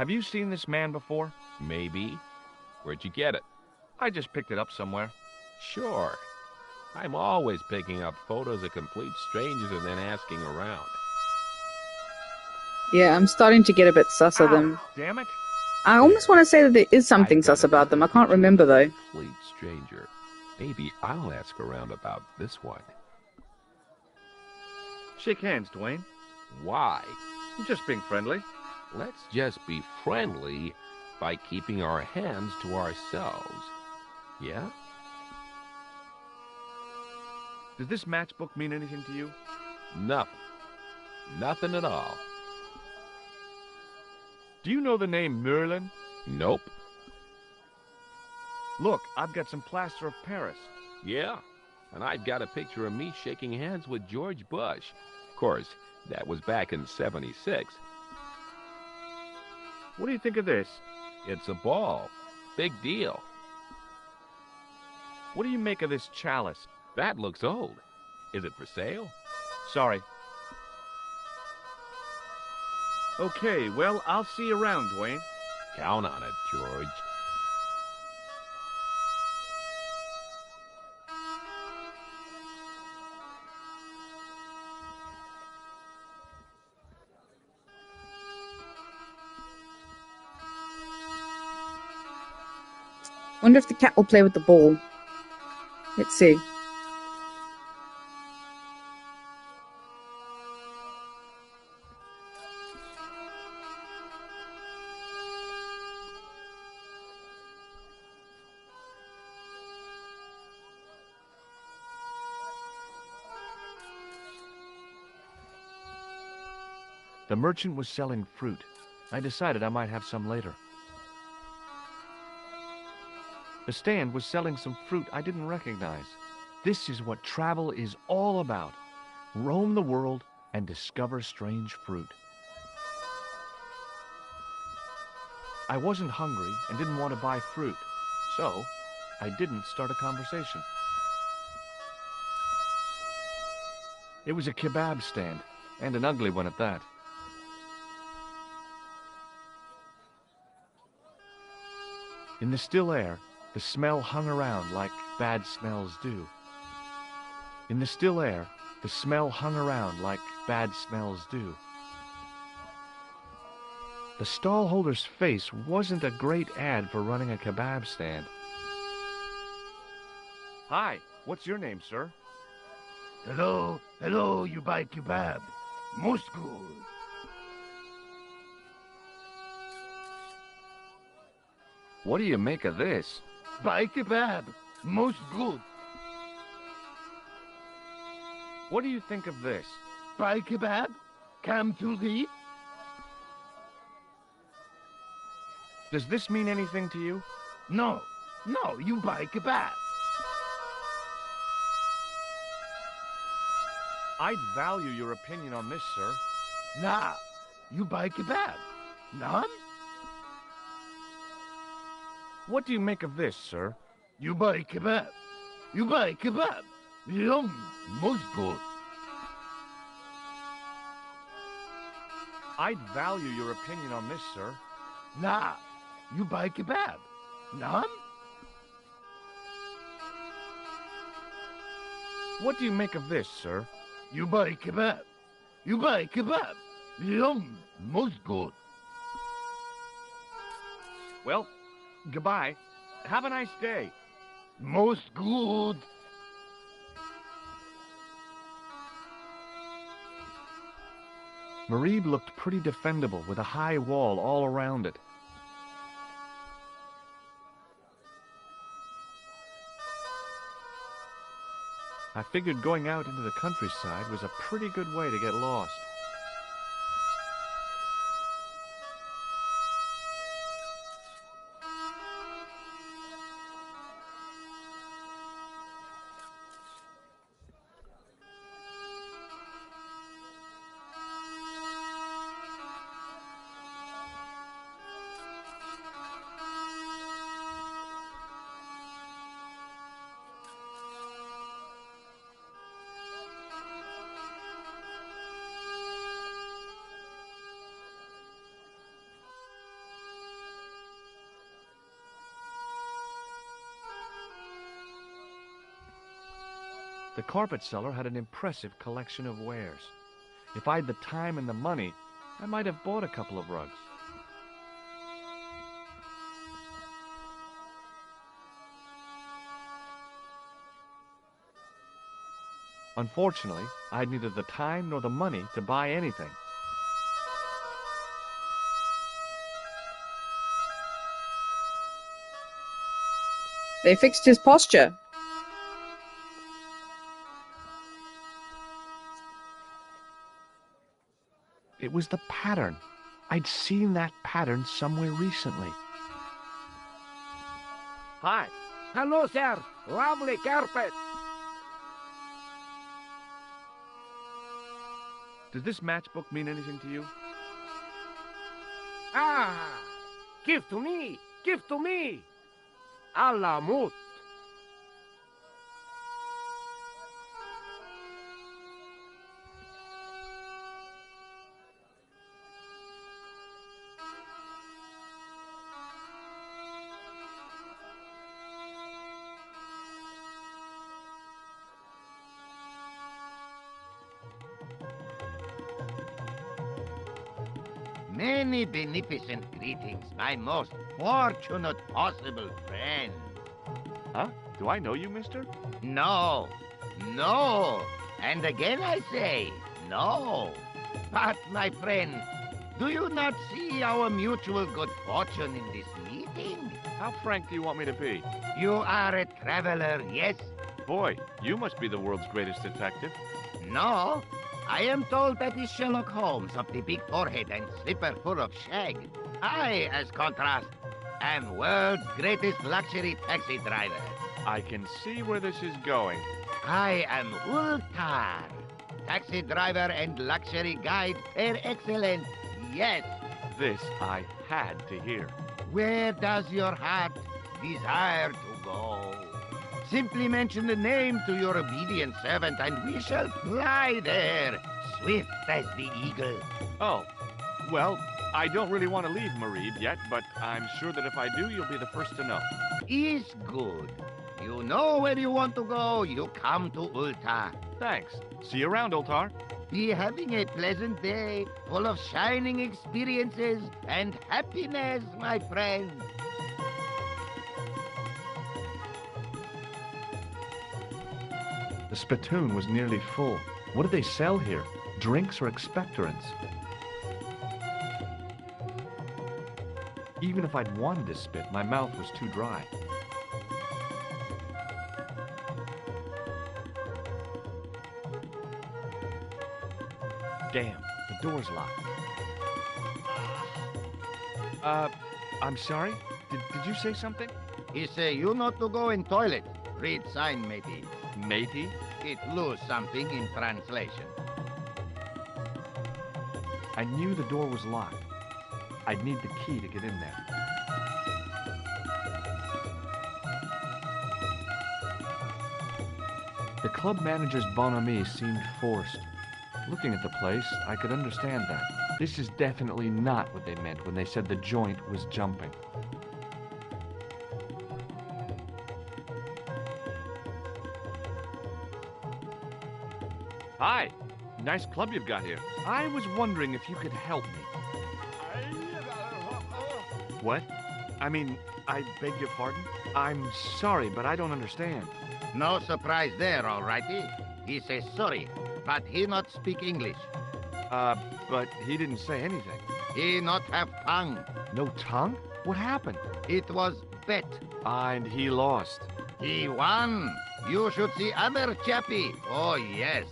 Have you seen this man before? Maybe. Where'd you get it? I just picked it up somewhere. Sure. I'm always picking up photos of complete strangers and then asking around. Yeah, I'm starting to get a bit sus of them. Damn it. I almost want to say that there is something sus about them. I can't remember, though. Complete stranger. Maybe I'll ask around about this one. Shake hands, Dwayne. Why? Just being friendly. Let's just be friendly by keeping our hands to ourselves. Yeah? Does this matchbook mean anything to you? Nothing. Nothing at all. Do you know the name Merlin? Nope. Look, I've got some plaster of Paris. Yeah, and I've got a picture of me shaking hands with George Bush. Of course, that was back in '76. What do you think of this? It's a ball. Big deal. What do you make of this chalice? That looks old. Is it for sale? Sorry. Okay, well, I'll see you around, Dwayne. Count on it, George. Wonder if the cat will play with the ball. Let's see. The merchant was selling fruit. I decided I might have some later. The stand was selling some fruit I didn't recognize. This is what travel is all about. Roam the world and discover strange fruit. I wasn't hungry and didn't want to buy fruit, so I didn't start a conversation. It was a kebab stand, and an ugly one at that. In the still air, the smell hung around like bad smells do. In the still air, the smell hung around like bad smells do. The stallholder's face wasn't a great ad for running a kebab stand. Hi, what's your name, sir? Hello, you buy kebab. Most good. What do you make of this? Buy kebab. Most good. What do you think of this? Buy kebab. Come to eat. Does this mean anything to you? No, you buy kebab. I'd value your opinion on this, sir. Nah, you buy kebab. None? What do you make of this, sir? You buy kebab. You buy kebab. Yum, most good. I'd value your opinion on this, sir. Nah, you buy kebab. None? What do you make of this, sir? You buy kebab. You buy kebab. Yum, most good. Well, goodbye. Have a nice day. Most good. Marib looked pretty defendable with a high wall all around it. I figured going out into the countryside was a pretty good way to get lost. The carpet seller had an impressive collection of wares. If I had the time and the money, I might have bought a couple of rugs. Unfortunately, I had neither the time nor the money to buy anything. They fixed his posture. It was the pattern. I'd seen that pattern somewhere recently. Hi. Hello, sir. Lovely carpet. Does this matchbook mean anything to you? Ah! Give to me! Give to me! A la mut. Many beneficent greetings, my most fortunate possible friend. Huh? Do I know you, mister? No, no, and again I say, no. But, my friend, do you not see our mutual good fortune in this meeting? How frank do you want me to be? You are a traveler, yes? Boy, you must be the world's greatest detective. No, I am told that is Sherlock Holmes of the big forehead and slipper full of shag. I, as contrast, am world's greatest luxury taxi driver. I can see where this is going. I am Ultar, taxi driver and luxury guide per excellence, yes. This I had to hear. Where does your heart desire to go? Simply mention the name to your obedient servant, and we shall fly there, swift as the eagle. Oh, well, I don't really want to leave Marib yet, but I'm sure that if I do, you'll be the first to know. Is good. You know where you want to go, you come to Ultar. Thanks. See you around, Ultar. Be having a pleasant day, full of shining experiences and happiness, my friend. The spittoon was nearly full. What do they sell here? Drinks or expectorants? Even if I'd wanted to spit, my mouth was too dry. Damn, the door's locked. I'm sorry? Did you say something? He say you not to go in toilet. Read sign, matey. Matey? It lose something in translation. I knew the door was locked. I'd need the key to get in there. The club manager's bonhomie seemed forced. Looking at the place, I could understand that. This is definitely not what they meant when they said the joint was jumping. Hi. Nice club you've got here. I was wondering if you could help me. What? I mean, I beg your pardon? I'm sorry, but I don't understand. No surprise there, all righty. He says sorry, but he not speak English. But he didn't say anything. He not have tongue. No tongue? What happened? It was bet. And he lost. He won. You should see other chappie. Oh, yes.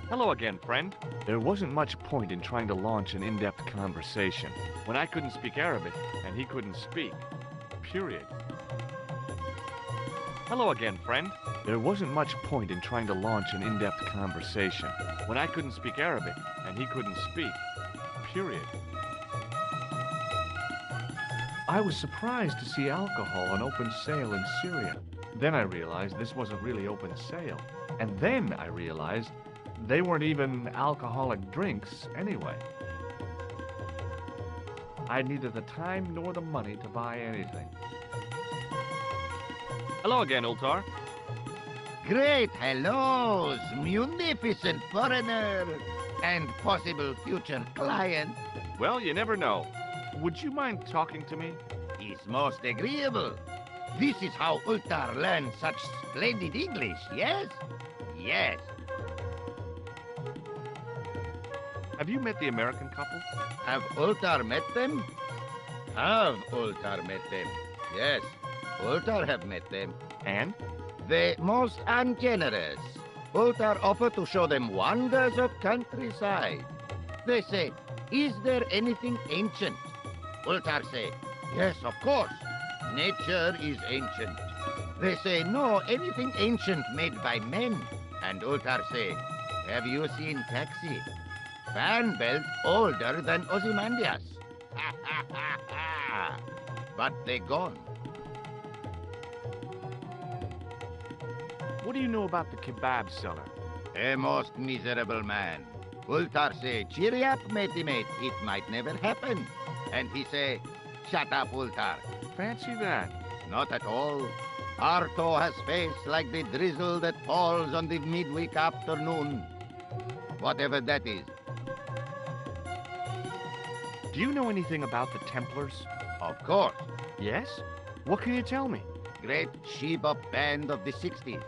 Hello again, friend. There wasn't much point in trying to launch an in-depth conversation when I couldn't speak Arabic and he couldn't speak. Period. Hello again, friend. There wasn't much point in trying to launch an in-depth conversation when I couldn't speak Arabic and he couldn't speak. Period. I was surprised to see alcohol on open sale in Syria. Then I realized this wasn't really open sale. And then I realized they weren't even alcoholic drinks anyway. I had neither the time nor the money to buy anything. Hello again, Ultar. Great hellos, munificent foreigner, and possible future client. Well, you never know. Would you mind talking to me? Is most agreeable. This is how Ultar learns such splendid English, yes? Yes. Have you met the American couple? Have Ultar met them? Have Ultar met them? Yes, Ultar have met them. And? They most ungenerous. Ultar offer to show them wonders of countryside. They say, is there anything ancient? Ultar say, yes, of course. Nature is ancient. They say, no, anything ancient made by men. And Ultar say, have you seen Taxi? Fan belt older than Ozymandias. But they gone. What do you know about the kebab seller? A most miserable man. Ultar say, cheery up, matey mate, it might never happen. And he say, shut up, Ultar. Fancy that. Not at all. Arto has face like the drizzle that falls on the midweek afternoon. Whatever that is. Do you know anything about the Templars? Of course. Yes? What can you tell me? Great she-bop band of the 60s.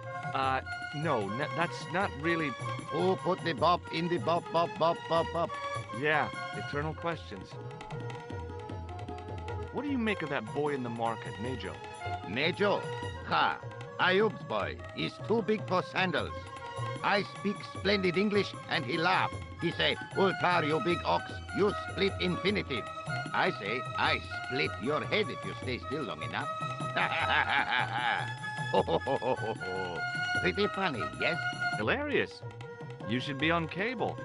No, that's not really... Who put the bop in the bop, bop, bop, bop, bop? Yeah, eternal questions. What do you make of that boy in the market, Nejo? Nejo? Ha! Ayub's boy is too big for sandals. I speak splendid English, and he laugh. He say, Ultar, you big ox, you split infinitive. I say, I split your head if you stay still long enough. Ho, ho, ho, ho, ho, ho. Pretty funny, yes? Hilarious. You should be on cable.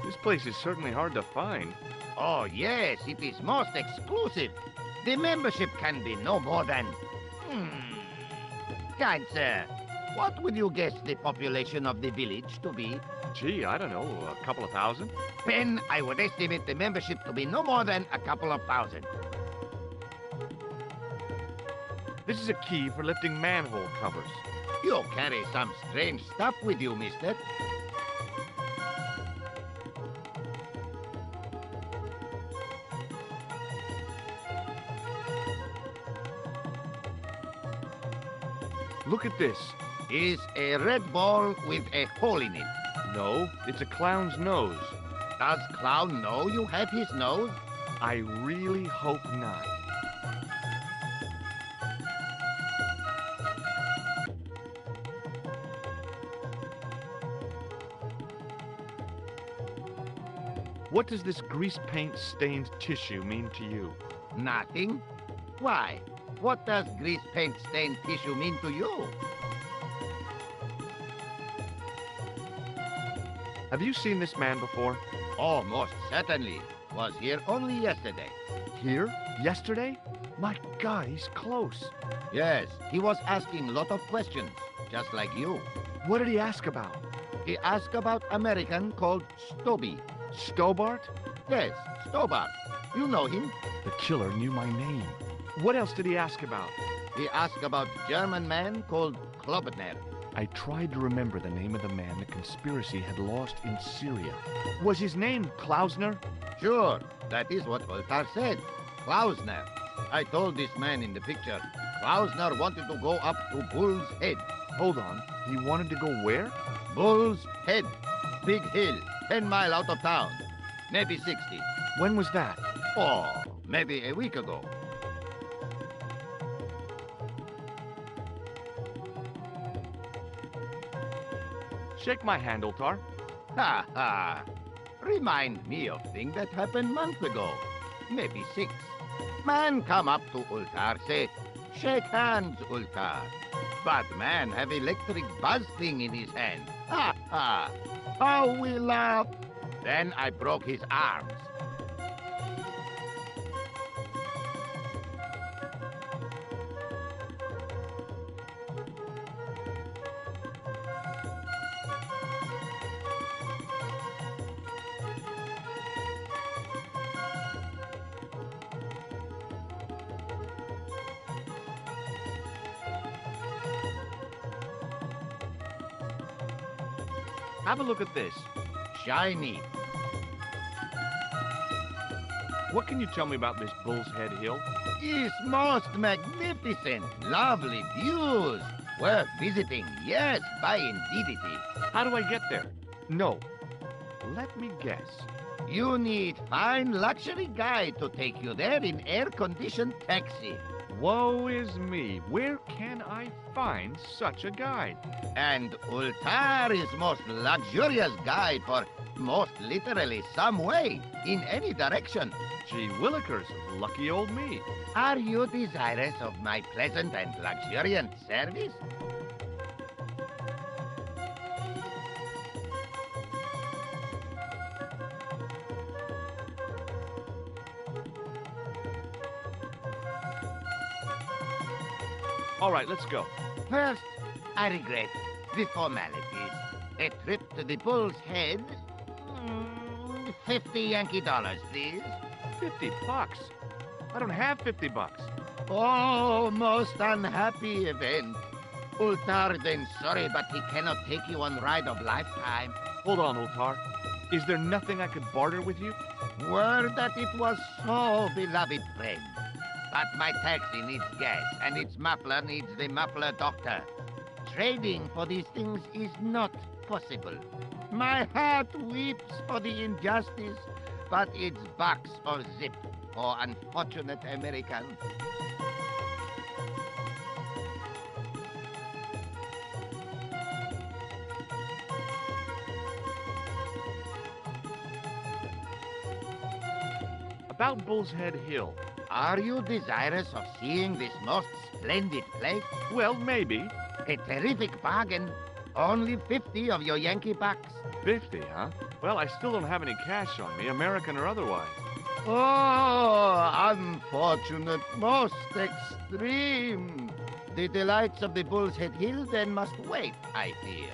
This place is certainly hard to find. Oh, yes, it is most exclusive. The membership can be no more than... Kind sir, what would you guess the population of the village to be? Gee, I don't know, a couple of thousand? Pen, I would estimate the membership to be no more than a couple of thousand. This is a key for lifting manhole covers. You carry some strange stuff with you, mister. Look at this. Is a red ball with a hole in it. No, it's a clown's nose. Does Clown know you have his nose? I really hope not. What does this grease paint stained tissue mean to you? Nothing. Why? What does grease paint stained tissue mean to you? Have you seen this man before? Oh, most certainly. Was here only yesterday. Here? Yesterday? My God, he's close. Yes, he was asking lot of questions, just like you. What did he ask about? He asked about American called Stoby. Stobart? Yes, Stobart. You know him. The killer knew my name. What else did he ask about? He asked about German man called Klobner. I tried to remember the name of the man the conspiracy had lost in Syria. Was his name Klausner? Sure, that is what Ultar said. Klausner. I told this man in the picture, Klausner wanted to go up to Bull's Head. Hold on, he wanted to go where? Bull's Head. Big hill, 10 miles out of town. Maybe 60. When was that? Oh, maybe a week ago. Shake my hand, Ultar. Ha ha. Remind me of thing that happened month ago. Maybe 6. Man come up to Ultar, say, shake hands, Ultar. But man have electric buzz thing in his hand. Ha ha. How we laugh. Then I broke his arms. Have a look at this. Shiny. What can you tell me about this Bull's Head Hill? It's most magnificent. Lovely views. Worth visiting. Yes, by indeedity. How do I get there? No. Let me guess. You need fine luxury guide to take you there in air-conditioned taxi. Woe is me. Where can I find such a guide? And Ultar is most luxurious guide for most literally some way, in any direction. Gee willikers, lucky old me. Are you desirous of my pleasant and luxuriant service? All right, let's go. First, I regret the formalities. A trip to the Bull's Head. 50 Yankee dollars, please. $50? I don't have $50. Oh, most unhappy event. Ultar then sorry, but he cannot take you on ride of lifetime. Hold on, Ultar. Is there nothing I could barter with you? Word that it was so, beloved friend. But my taxi needs gas, and its muffler needs the muffler doctor. Trading for these things is not possible. My heart weeps for the injustice, but it's box or zip for unfortunate Americans. About Bull's Head Hill. Are you desirous of seeing this most splendid place? Well, maybe. A terrific bargain. Only 50 of your Yankee bucks. 50, huh? Well, I still don't have any cash on me, American or otherwise. Oh, unfortunate, most extreme. The delights of the Bull's Head Hill then must wait, I fear.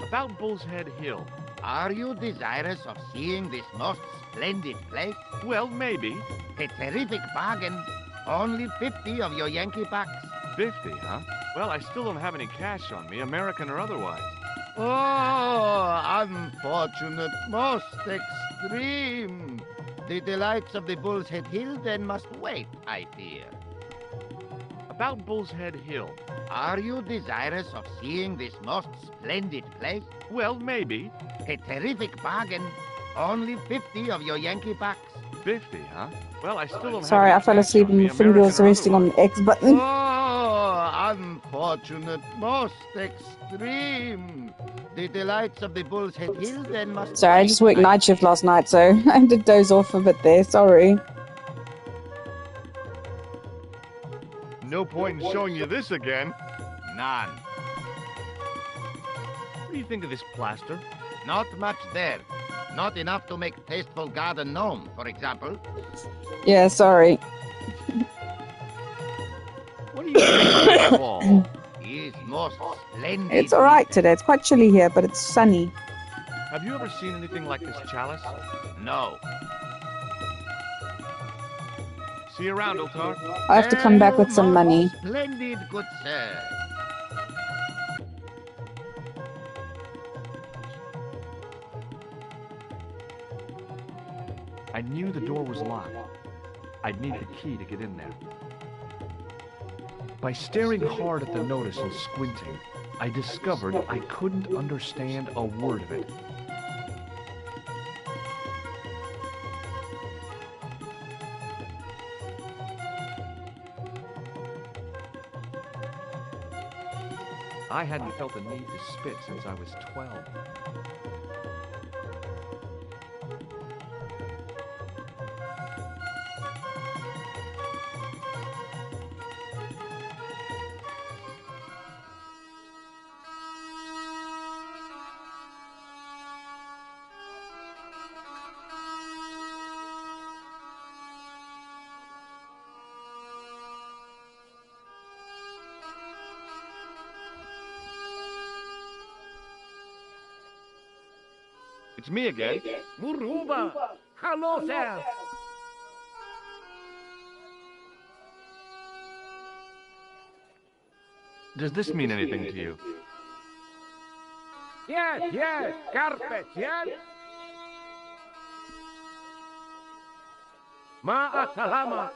About Bull's Head Hill. Are you desirous of seeing this most splendid place? Well, maybe. A terrific bargain. Only 50 of your Yankee bucks. 50, huh? Well, I still don't have any cash on me, American or otherwise. Oh, unfortunate, most extreme. The delights of the Bull's Head Hill then must wait, I fear. About Bull's Head Hill. Are you desirous of seeing this most splendid place? Well, maybe. A terrific bargain. Only 50 of your Yankee bucks. 50, huh? Well, I still don't Sorry, I have fell asleep and my finger was resting on the X button. Oh, unfortunate, most extreme. The delights of the Bull's Head Hill then must... Sorry, I just worked night shift last night, so I had to doze off a bit there. Sorry. No point in showing you this again. None. What do you think of this plaster? Not much there. Not enough to make tasteful garden gnome, for example. Yeah, sorry. What do you think of this wall? Is most splendid. It's alright today. It's quite chilly here, but it's sunny. Have you ever seen anything like this chalice? No. See you around, Ultar. I have to come back with some money. Splendid, good sir. I knew the door was locked. I'd need the key to get in there. By staring hard at the notice and squinting, I discovered I couldn't understand a word of it. I hadn't felt the need to spit since I was 12. It's me again. Muruba! Hello, sir! Does this mean anything to you? Yes, yes, carpet, yes? Ma'a salamat.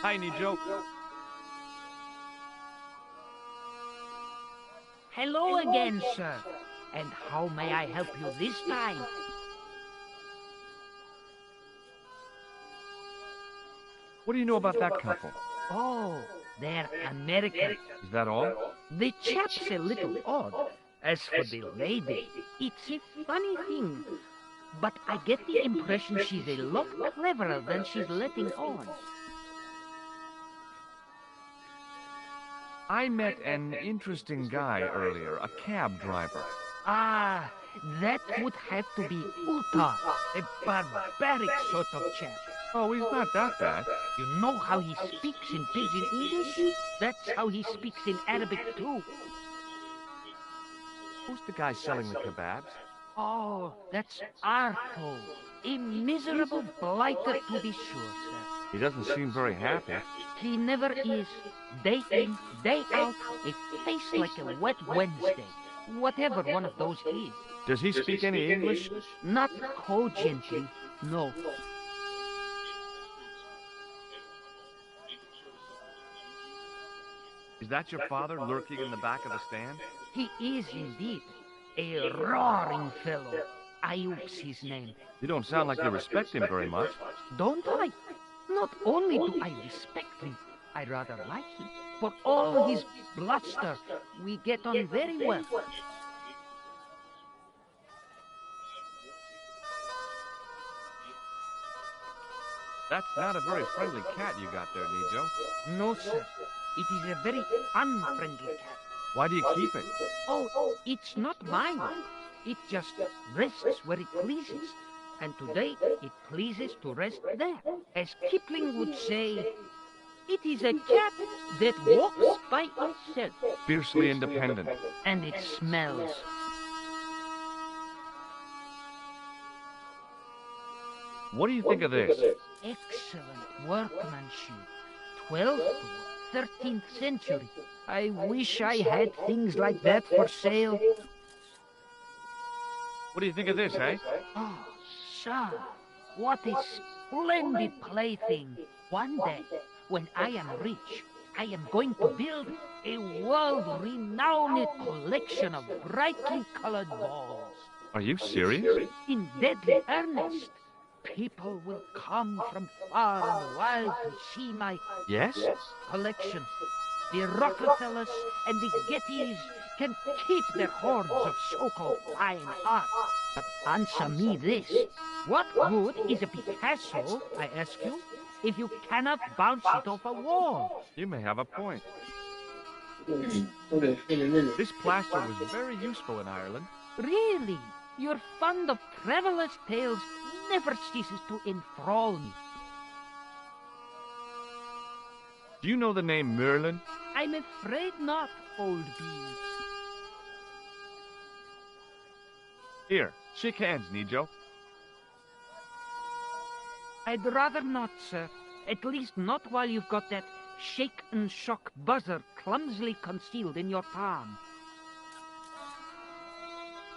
Hi, Nijo. Hello again, sir. And how may I help you this time? What do you know about that couple? Oh, they're American. Is that all? The chap's a little odd. As for the lady, it's a funny thing. But I get the impression she's a lot cleverer than she's letting on. I met an interesting guy earlier, a cab driver. Ah, that would have to be Uta, a barbaric sort of chap. Oh, he's not that bad. You know how he speaks in Pidgin English? That's how he speaks in Arabic too. Who's the guy selling the kebabs? Oh, that's Arto, a miserable blighter to be sure, sir. He doesn't seem very happy. He never is. Day in, day out, a face like a wet Wednesday. Whatever one of those is. Does he speak any English? Not cogently, no. Is that your father lurking in the back of the stand? He is indeed. A roaring fellow. Ayuk's his name. You don't sound like you respect him very much. Don't I? Not only do I respect him, I rather like him. For all his bluster, we get on very well. That's not a very friendly cat you got there, Nijo. No, sir. It is a very unfriendly cat. Why do you keep it? Oh, it's not mine. It just rests where it pleases. And today, it pleases to rest there. As Kipling would say, it is a cat that walks by itself. Fiercely independent. And it smells. What do you think of this? Excellent workmanship. 12th or 13th century. I wish I had things like that for sale. What do you think of this, eh? Oh, sir, what a splendid plaything. One day, when I am rich, I am going to build a world-renowned collection of brightly colored balls. Are you serious? In deadly earnest. People will come from far and wide to see my Yes? collection. The Rockefellers and the Gettys can keep their hordes of so-called fine art. But answer me this. What good is a Picasso, I ask you, if you cannot bounce it off a wall? You may have a point. This plaster was very useful in Ireland. Really? Your fund of travelers' tales never ceases to enthrall me. Do you know the name Merlin? I'm afraid not, old bees. Here, shake hands, Nijo. I'd rather not, sir. At least not while you've got that shake and shock buzzer clumsily concealed in your palm.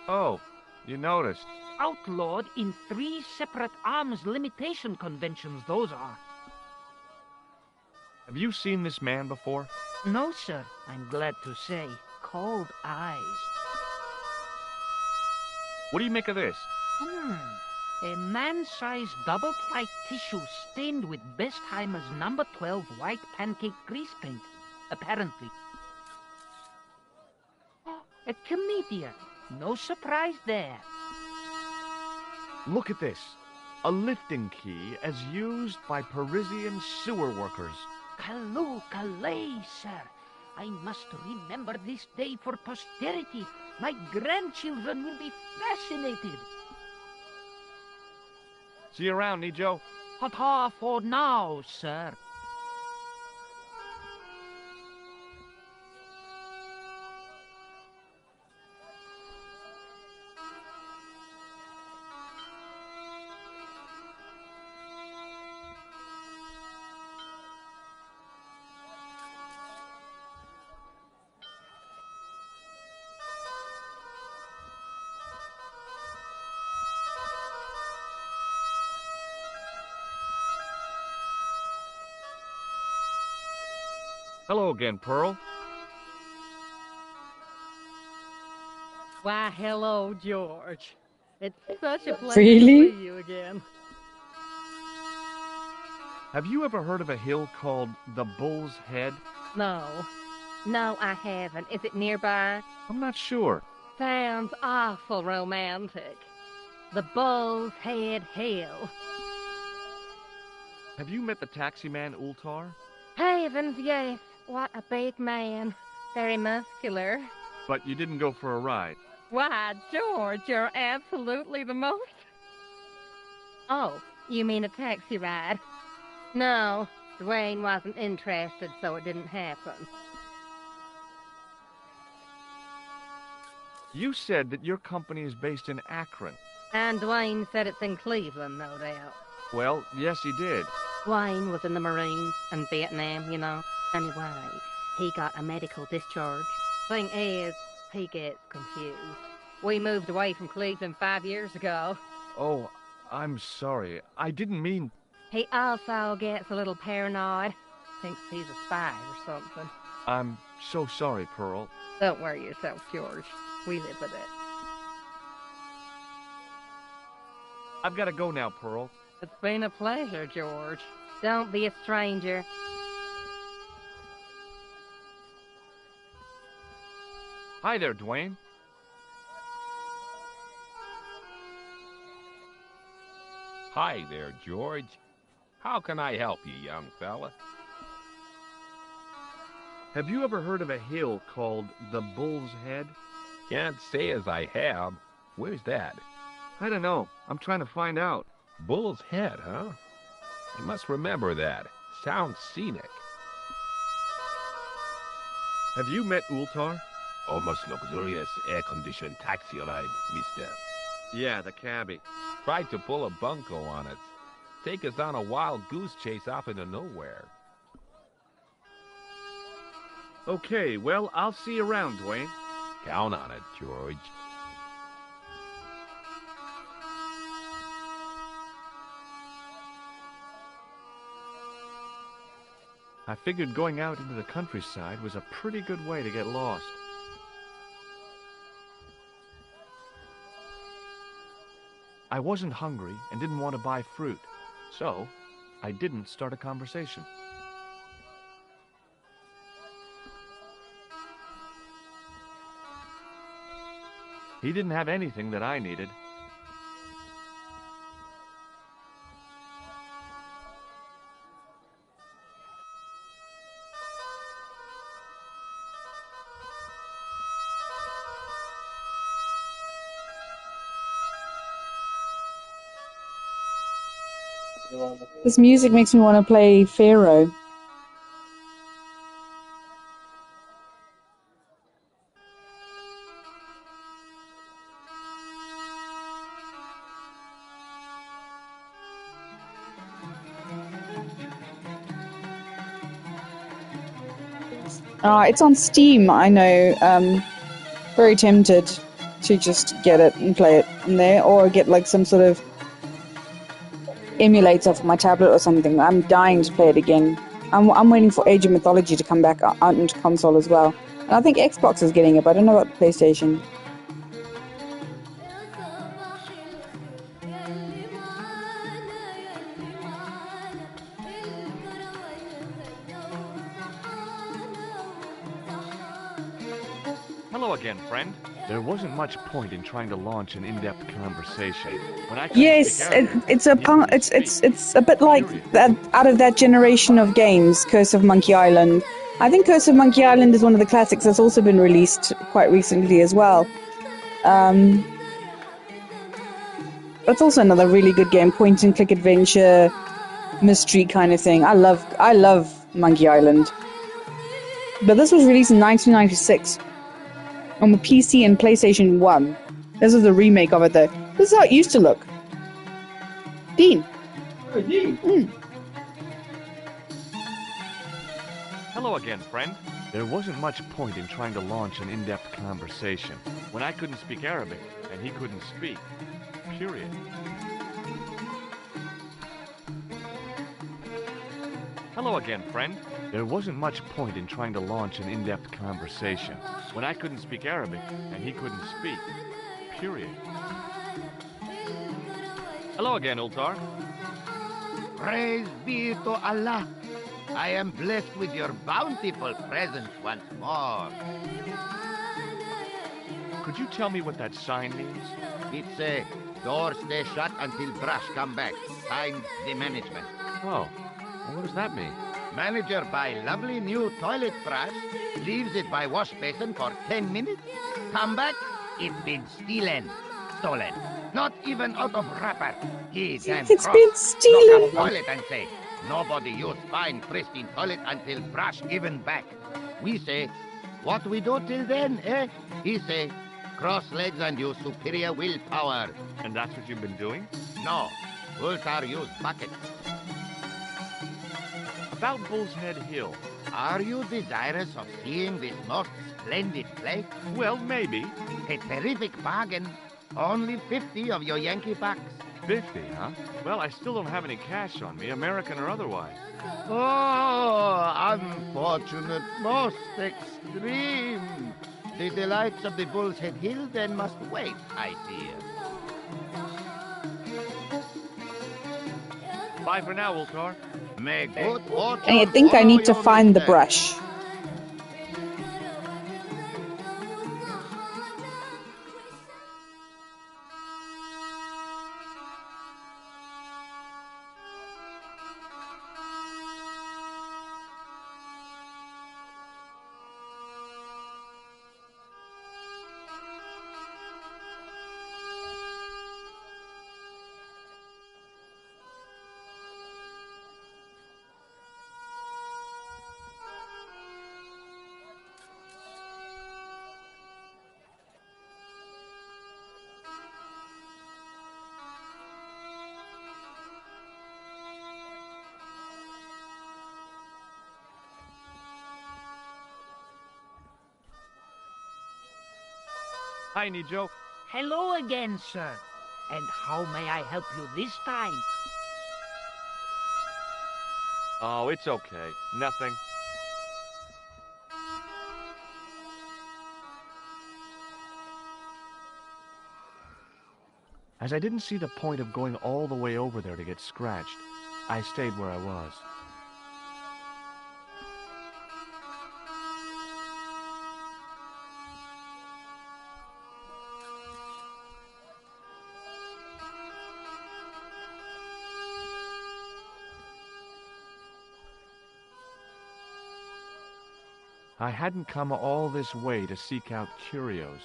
Oh, you noticed. Outlawed in 3 separate arms limitation conventions, those are. Have you seen this man before? No, sir, I'm glad to say. Cold eyes. What do you make of this? A man-sized double-ply tissue stained with Bestheimer's number 12 white pancake grease paint, apparently. A comedian. No surprise there. Look at this. A lifting key as used by Parisian sewer workers. Calais, sir. I must remember this day for posterity. My grandchildren will be fascinated. See you around, Nijo. Ta-ta for now, sir. Hello again, Pearl. Why, hello, George. It's such a pleasure Really? to see you again. Have you ever heard of a hill called the Bull's Head? No. No, I haven't. Is it nearby? I'm not sure. Sounds awful romantic. The Bull's Head Hill. Have you met the taxi man, Ultar? Heavens, yes. What a big man. Very muscular. But you didn't go for a ride. Why, George, you're absolutely the most... Oh, you mean a taxi ride? No, Dwayne wasn't interested, so it didn't happen. You said that your company is based in Akron. And Dwayne said it's in Cleveland, no doubt. Well, yes, he did. Dwayne was in the Marines and Vietnam, you know. Anyway, he got a medical discharge. Thing is, he gets confused. We moved away from Cleveland 5 years ago. Oh, I'm sorry. I didn't mean... He also gets a little paranoid. Thinks he's a spy or something. I'm so sorry, Pearl. Don't worry yourself, George. We live with it. I've got to go now, Pearl. It's been a pleasure, George. Don't be a stranger. Hi there, Dwayne. Hi there, George. How can I help you, young fella? Have you ever heard of a hill called the Bull's Head? Can't say as I have. Where's that? I don't know. I'm trying to find out. Bull's Head, huh? I must remember that. Sounds scenic. Have you met Ultar? Almost luxurious air-conditioned taxi ride, mister. Yeah, the cabbie. Tried to pull a bunco on us. Take us on a wild goose chase off into nowhere. Okay, well, I'll see you around, Dwayne. Count on it, George. I figured going out into the countryside was a pretty good way to get lost. I wasn't hungry and didn't want to buy fruit, so I didn't start a conversation. He didn't have anything that I needed. This music makes me want to play Pharaoh. It's on Steam, I know. Very tempted to just get it and play it in there, or get like some sort of emulator for my tablet or something. I'm dying to play it again. I'm waiting for Age of Mythology to come back out into console as well. And I think Xbox is getting it, but I don't know about PlayStation. Hello again, friend. There wasn't much point in trying to launch an in-depth conversation, but I Yes, it's a bit like that, out of that generation of games, Curse of Monkey Island. I think Curse of Monkey Island is one of the classics that's also been released quite recently as well. That's also another really good game, point and click adventure, mystery kind of thing. I love Monkey Island. But this was released in 1996 on the PC and PlayStation 1. This is the remake of it though. This is how it used to look. Dean. Oh, Dean. Hello again, friend. There wasn't much point in trying to launch an in-depth conversation when I couldn't speak Arabic and he couldn't speak. Period. Hello again, friend. There wasn't much point in trying to launch an in-depth conversation when I couldn't speak Arabic and he couldn't speak. Period. Hello again, Ultar. Praise be to Allah. I am blessed with your bountiful presence once more. Could you tell me what that sign means? It's a door stay shut until Brush come back. Signed, the management. Oh, well, what does that mean? Manager buy lovely new toilet brush, leaves it by wash basin for 10 minutes, come back, it's been stolen. Not even out of wrapper. He damn It's cross. been stolen. Look at toilet and say, nobody use fine pristine toilet until brush given back. We say, what we do till then, eh? He say, cross legs and use superior willpower. And that's what you've been doing? No, Ultar use bucket. About Bull's Head Hill. Are you desirous of seeing this most splendid place? Well, maybe. A terrific bargain. Only 50 of your Yankee bucks. 50, huh? Well, I still don't have any cash on me, American or otherwise. Oh, unfortunate, most extreme. The delights of the Bull's Head Hill then must wait, I fear. Bye for now, Ultar. May good fortune I think I need to follow find the your brush. Hi, Nijo. Hello again, sir. And how may I help you this time? Oh, it's okay. Nothing. As I didn't see the point of going all the way over there to get scratched, I stayed where I was. I hadn't come all this way to seek out curios.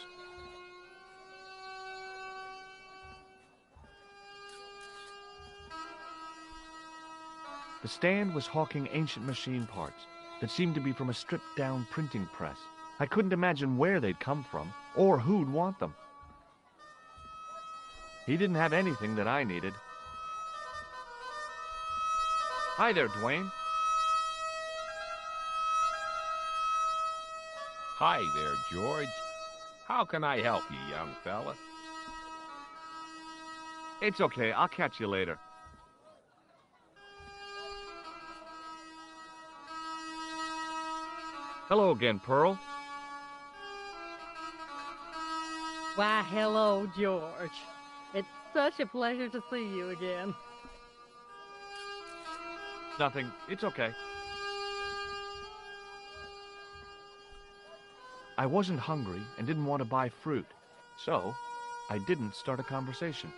The stand was hawking ancient machine parts that seemed to be from a stripped-down printing press. I couldn't imagine where they'd come from, or who'd want them. He didn't have anything that I needed. Hi there, Dwayne. Hi there, George. How can I help you, young fella? It's okay, I'll catch you later. Hello again, Pearl. Why, hello, George. It's such a pleasure to see you again. Nothing, it's okay. I wasn't hungry and didn't want to buy fruit, so I didn't start a conversation.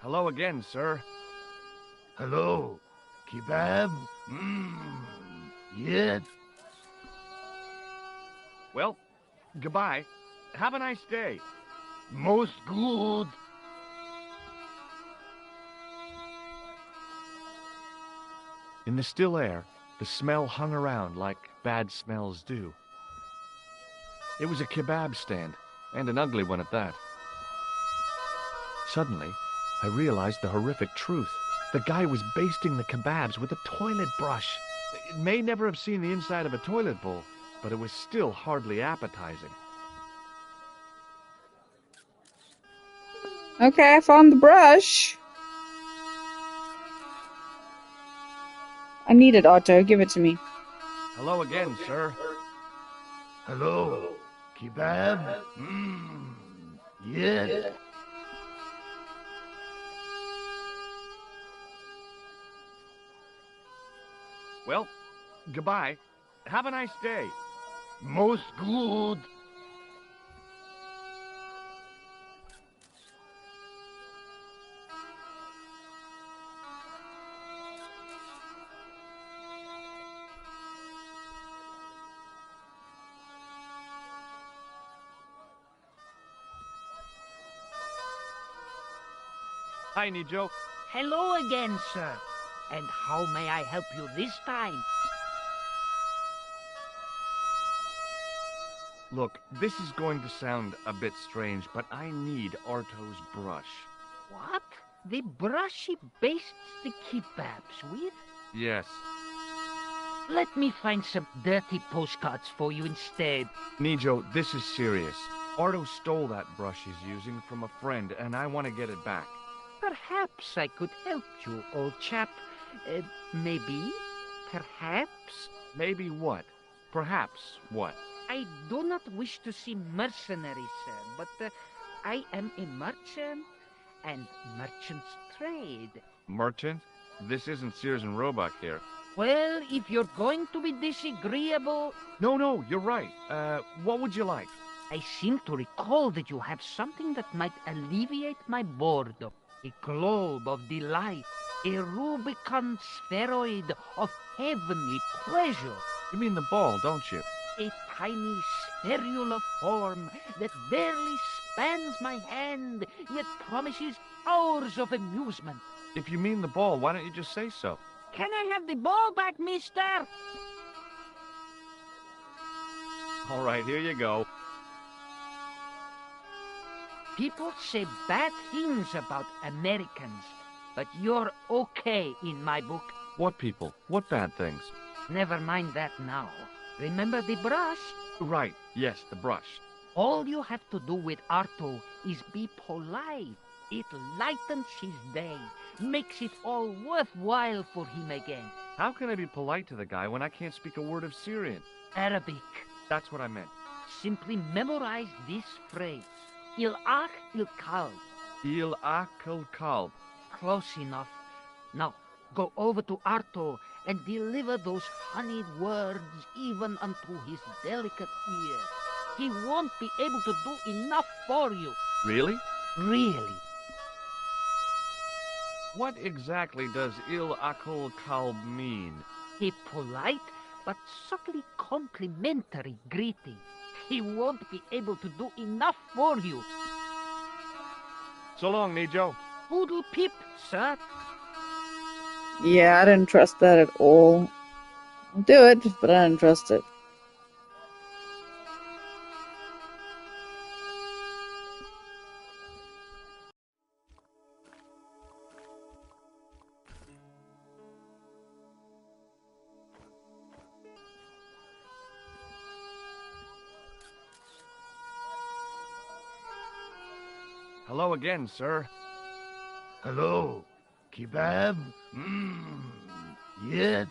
Hello again, sir. Hello. Kebab? Yes? Well, goodbye. Have a nice day. Most good. In the still air, the smell hung around like bad smells do. It was a kebab stand, and an ugly one at that. Suddenly, I realized the horrific truth. The guy was basting the kebabs with a toilet brush. It may never have seen the inside of a toilet bowl, but it was still hardly appetizing. Okay, I found the brush. I need it, Otto. Give it to me. Hello again, sir. Hello. Kebab? Yes? Well, goodbye. Have a nice day. Most good. Hi, Nijo. Hello again, sir. And how may I help you this time? Look, this is going to sound a bit strange, but I need Arto's brush. What? The brush he bastes the kebabs with? Yes. Let me find some dirty postcards for you instead. Nijo, this is serious. Arto stole that brush he's using from a friend, and I want to get it back. Perhaps I could help you, old chap. Maybe? Perhaps? Maybe what? Perhaps what? I do not wish to seem mercenary, sir, but I am a merchant, and merchants trade. Merchant? This isn't Sears and Roebuck here. Well, if you're going to be disagreeable... No, you're right. What would you like? I seem to recall that you have something that might alleviate my boredom. A globe of delight. A Rubicon spheroid of heavenly pleasure. You mean the ball, don't you? A tiny spherular form that barely spans my hand, yet promises hours of amusement. If you mean the ball, why don't you just say so? Can I have the ball back, mister? All right, here you go. People say bad things about Americans, but you're okay in my book. What people? What bad things? Never mind that now. Remember the brush? Right, yes, the brush. All you have to do with Arto is be polite. It lightens his day, makes it all worthwhile for him again. How can I be polite to the guy when I can't speak a word of Syrian? Arabic. That's what I meant. Simply memorize this phrase. Il-Ach il-Kalb. Il-Ach il-Kalb. Close enough. Now, go over to Arto and deliver those honeyed words even unto his delicate ear. He won't be able to do enough for you. Really? Really. What exactly does Il-Akul Kalb mean? A polite but subtly complimentary greeting. He won't be able to do enough for you. So long, Nijo. Poodle pip, sir. Yeah, I didn't trust that at all. I'll do it, but I didn't trust it. Hello again, sir. Hello. Kebab? Yes?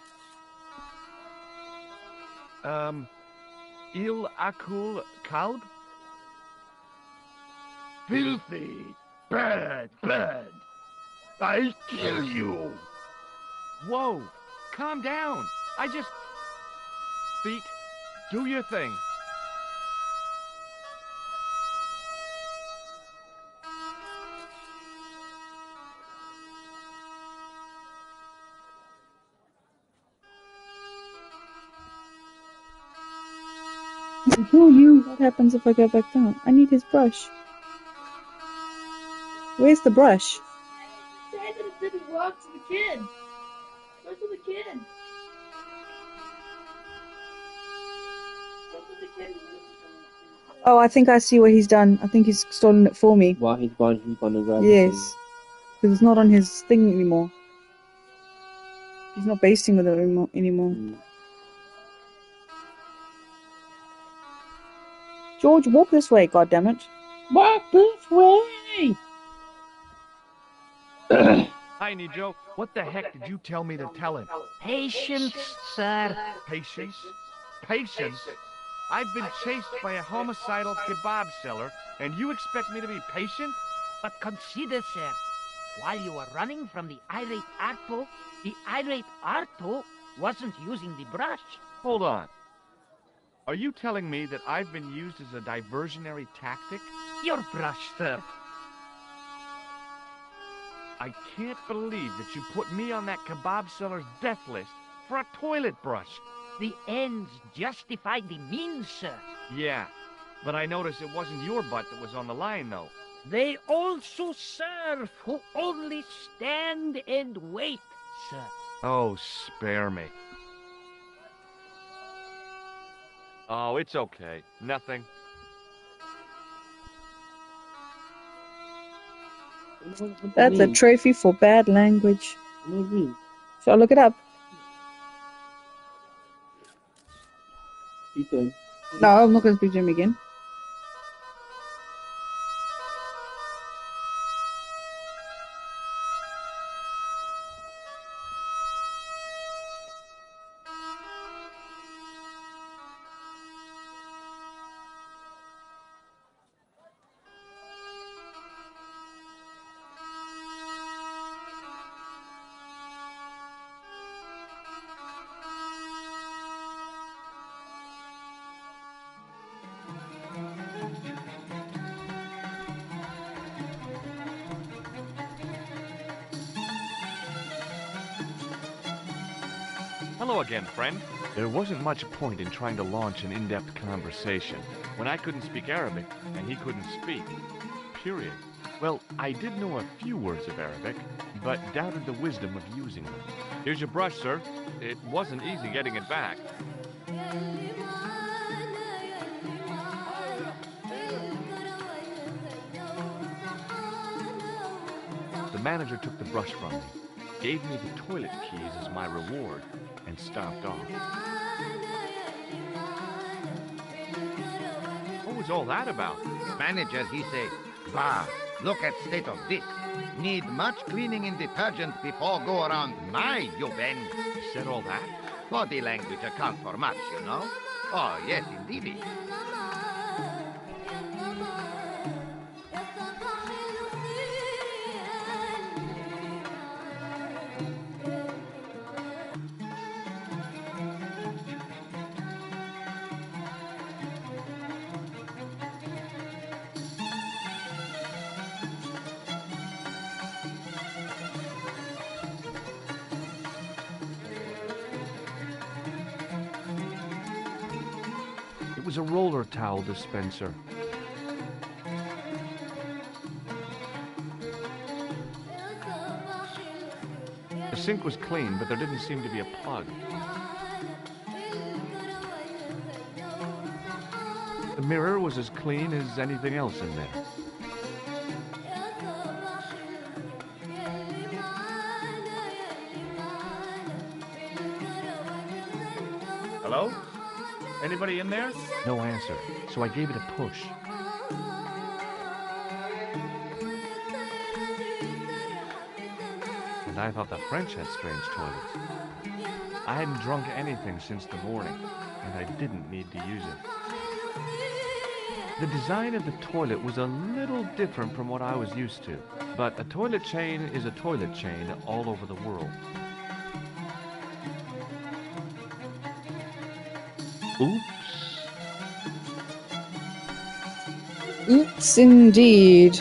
Il-Akul Kalb? Filthy. Bad. I'll kill you. Whoa! Calm down! I just... Feet, do your thing. Who are you? What happens if I go back down? I need his brush. Where's the brush? Say that it didn't work to the kid. Go to the kid. Go to the kid. Oh, I think I see what he's done. I think he's stolen it for me. Why he's gone to grab Yes. Because it's not on his thing anymore. He's not basting with it anymore. George, walk this way, goddammit. Walk this way! Hi, Nijo. What the heck did you tell me to tell him? Patience, sir. Patience? Patience? I've been chased by a homicidal kebab seller, and you expect me to be patient? But consider, sir, while you were running from the irate Arto wasn't using the brush. Hold on. Are you telling me that I've been used as a diversionary tactic? Your brush, sir. I can't believe that you put me on that kebab seller's death list for a toilet brush. The ends justify the means, sir. Yeah, but I noticed it wasn't your butt that was on the line, though. They also serve who only stand and wait, sir. Oh, spare me. Oh, it's okay. Nothing. That's a trophy for bad language. Shall I look it up? No, I'm not going to speak to him again. Hello again, friend. There wasn't much point in trying to launch an in-depth conversation when I couldn't speak Arabic and he couldn't speak. Period. Well, I did know a few words of Arabic, but doubted the wisdom of using them. Here's your brush, sir. It wasn't easy getting it back. The manager took the brush from me, gave me the toilet keys as my reward, and stomped off. What was all that about? Manager, he say, bah, look at state of this. Need much cleaning and detergent before go around my Yuben. He said all that? Body language account for much, you know. Oh, yes, indeed. It was a roller towel dispenser. The sink was clean, but there didn't seem to be a plug. The mirror was as clean as anything else in there. Hello? Anybody in there? No answer, so I gave it a push. And I thought the French had strange toilets. I hadn't drunk anything since the morning, and I didn't need to use it. The design of the toilet was a little different from what I was used to, but a toilet chain is a toilet chain all over the world. Oops. Oops, indeed.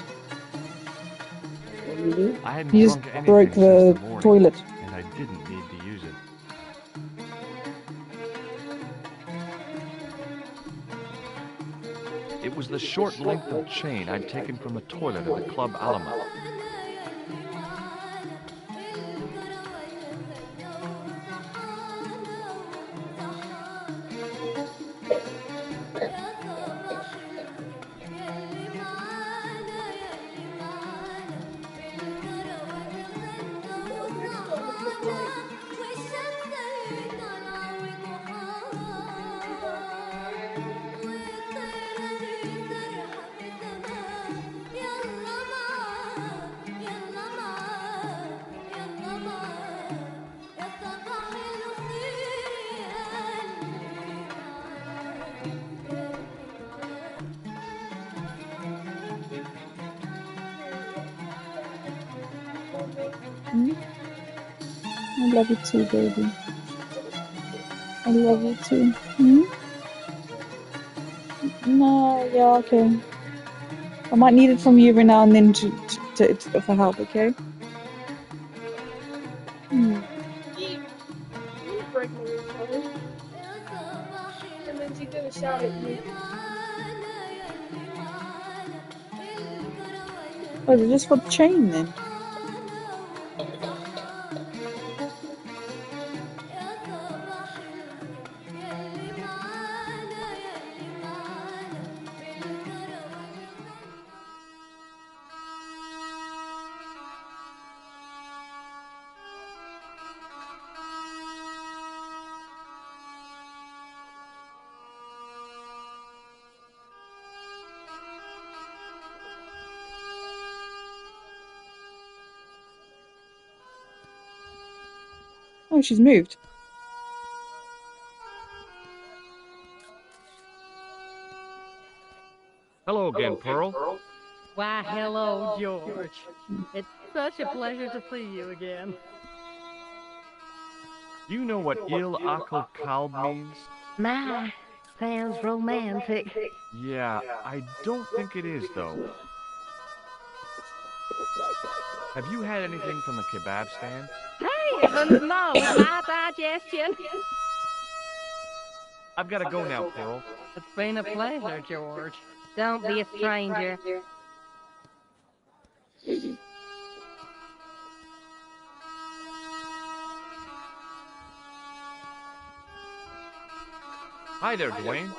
I hadn't You just drunk anything broke since the the morning, toilet. and I didn't need to use it. It was the short length of chain I'd taken from the toilet at the Club Alamo. I love you too, baby. I love you too. Hmm? No, yeah, okay. I might need it from you every now and then for help, okay? Hmm. You break my phone. And then she's gonna shout at you. Oh, is it just for the chain then? Oh, she's moved. Hello again, Pearl. Why, hello, George. It's such a pleasure to see you again. Do you know what Il Akal Kalb means? My, sounds romantic. Yeah, I don't think it is, though. Have you had anything from the kebab stand? Heavens no, with my digestion. I've got to go now, Pearl. It's been a pleasure, George. Don't be a stranger. Hi there, Dwayne.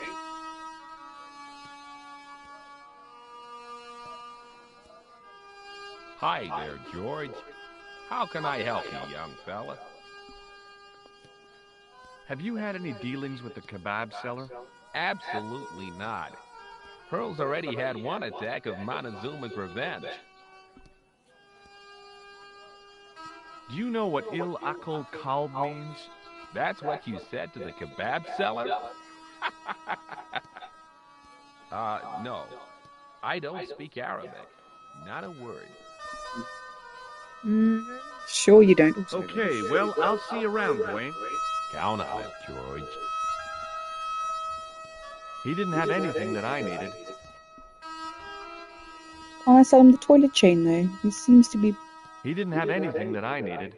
Hi there, George. How can I help you, young fella? Have you had any dealings with the kebab seller? Absolutely not. Pearl's already had one attack of Montezuma's revenge. Do you know what Il Akal Kalb means? That's what you said to the kebab seller? No. I don't speak Arabic. Not a word. Sure you don't. Okay, well, I'll see you around, Dwayne. Count on it, George. He didn't have anything that I needed. Can't I sell him the toilet chain though? He seems to be. He didn't have anything that I needed.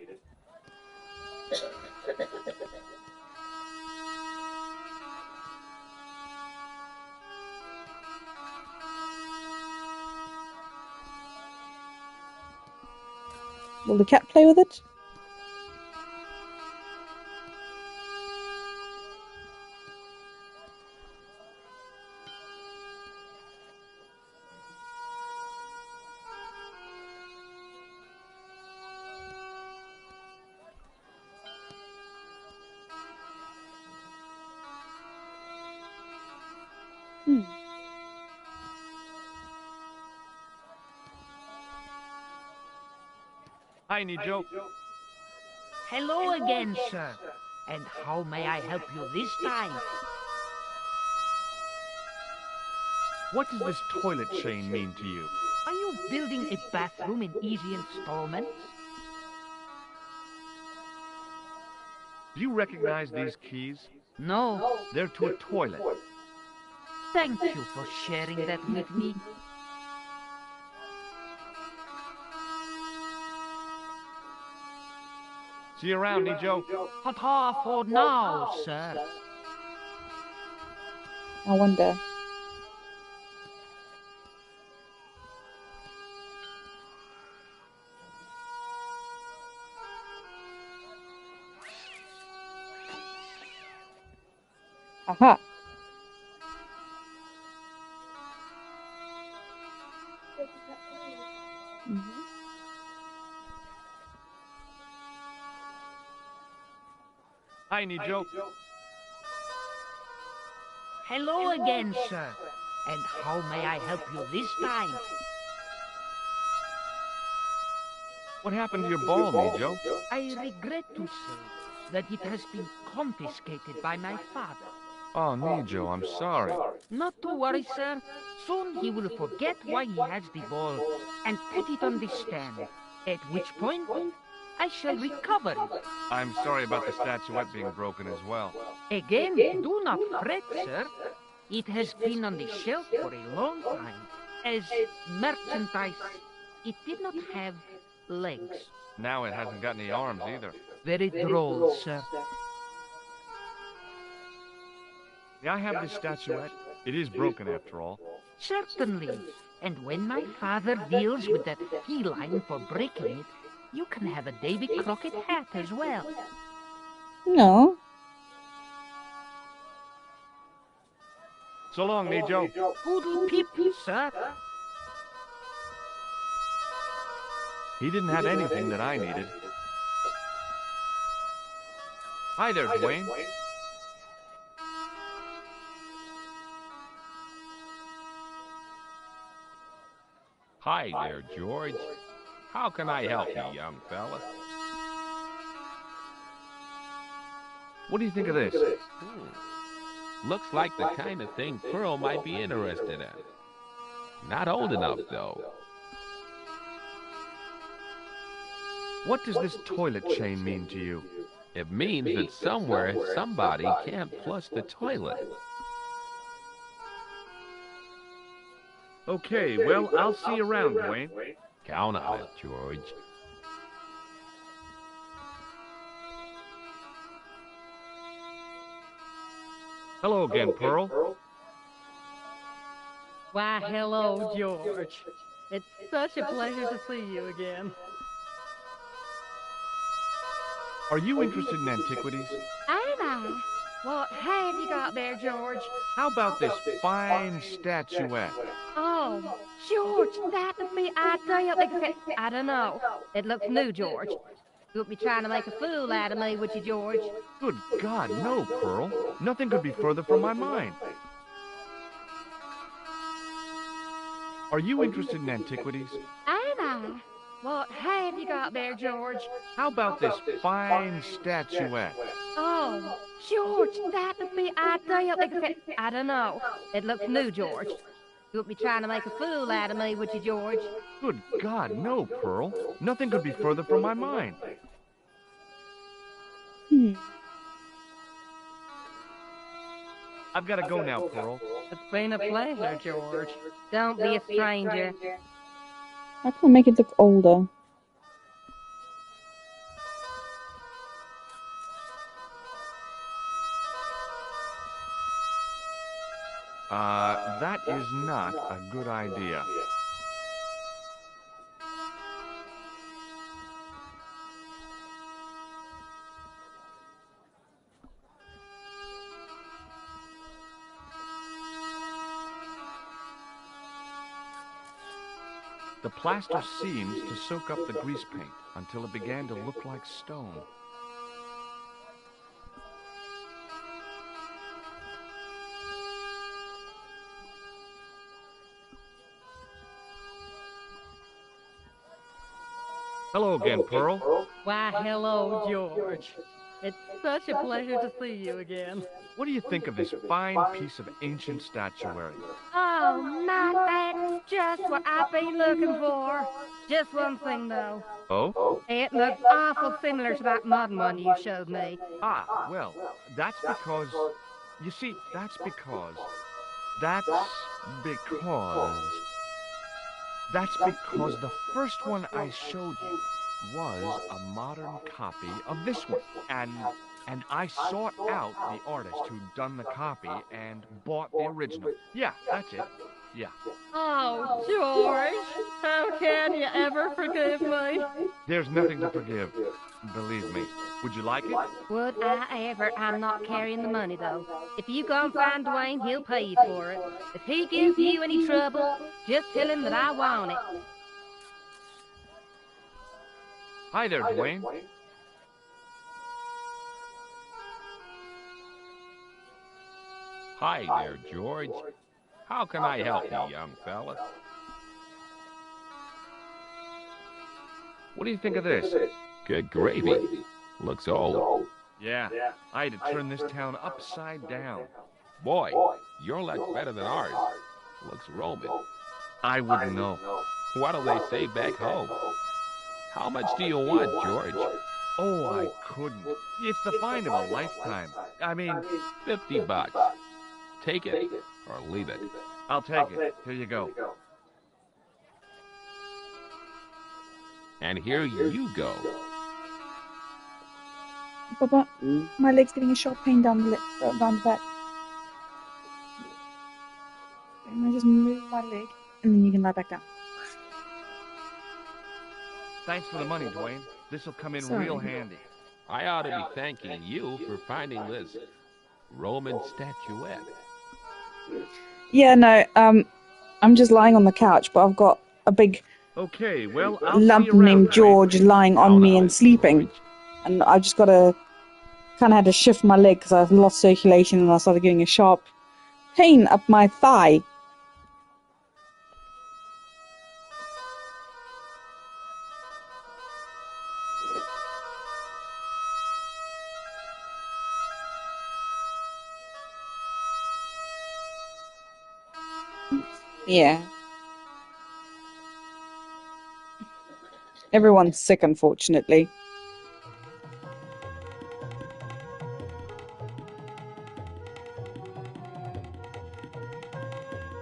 Will the cat play with it? Hi, Nijo. Hello again, sir. And how may I help you this time? What does this toilet chain mean to you? Are you building a bathroom in easy installments? Do you recognize these keys? No. They're to a toilet. Thank you for sharing that with me. See you around, Nijo. Ta-ta for now, sir. I wonder. Aha. Mhm. Hi, Nijo. Hello again, sir. And how may I help you this time? What happened to your ball, Nijo? I regret to say that it has been confiscated by my father. Oh, Nijo, I'm sorry. Not to worry, sir. Soon he will forget why he has the ball and put it on the stand, at which point I shall recover it. I'm sorry about the statuette being broken as well. Again, do not fret, sir. It has been on the shelf for a long time. As merchandise, it did not have legs. Now it hasn't got any arms either. Very droll, sir. May I have this statuette? It is broken after all. Certainly. And when my father deals with that feline for breaking it, you can have a Davy Crockett hat as well. No. So long, Nijo. Poodle pip, sir. He didn't have anything that I needed. Hi there, Dwayne. Hi there, George. How can I help you, young fella? What do you think of this? Looks like the kind of thing Pearl might be interested in. Not old enough, though. What does this toilet chain mean to you? It means that somewhere somebody can't flush the toilet. Okay, well, I'll see you around, Dwayne. Count on it, George. Hello again, Pearl. Why, hello, George. It's such a pleasure to see you again. Are you interested in antiquities? Am I? What have you got there, George? How about this fine statuette? Oh, George, that would be ideal, except, I don't know. It looks new, George. You won't be trying to make a fool out of me, would you, George? Good God, no, Pearl. Nothing could be further from my mind. Are you interested in antiquities? Am I? What have you got there, George? How about this fine statuette? Oh, George, that would be ideal, except, I don't know. It looks new, George. You won't be trying to make a fool out of me, would you, George? Good God, no, Pearl. Nothing could be further from my mind. I've got to go now, Pearl. It's been a pleasure, George. Don't be a stranger. How can I make it look older? That is not a good idea. The plaster seems to soak up the grease paint until it began to look like stone. Hello again, Pearl. Why, hello, George. It's such a pleasure to see you again. What do you think of this fine piece of ancient statuary? Oh, my, that's just what I've been looking for. Just one thing, though. Oh? It looks awful similar to that modern one you showed me. Ah, well, that's because... You see, that's because the first one I showed you was a modern copy of this one. And I sought out the artist who'd done the copy and bought the original. Yeah, that's it. Yeah. Oh, George, how can you ever forgive me? There's nothing to forgive. Believe me. Would you like it? Would I ever? I'm not carrying the money, though. If you go and find Dwayne, he'll pay you for it. If he gives you any trouble, just tell him that I want it. Hi there, Dwayne. Hi there, George. How can I help you, young fella? What do you think of this? Good gravy. Looks old. Yeah, I had to turn this town upside down. Boy, your luck's better than ours. Looks Roman. I wouldn't know. What do they say back home? How much do you want, George? Oh, I couldn't. It's the find of a lifetime. I mean, $50. Take it or leave it. I'll take it. Here you go. And here you go. Papa, my leg's getting a sharp pain down the back. I'm gonna just move my leg, and then you can lie back down. Thanks for the money, Dwayne. This'll come in Sorry. real handy. I ought to be thanking you for finding this Roman statuette. Yeah, no, I'm just lying on the couch, but I've got a big Okay, well, I'll lump see you around, named Dwayne. George lying on me and sleeping. And I just kind of had to shift my leg because I lost circulation and I started getting a sharp pain up my thigh. Yeah. Everyone's sick, unfortunately.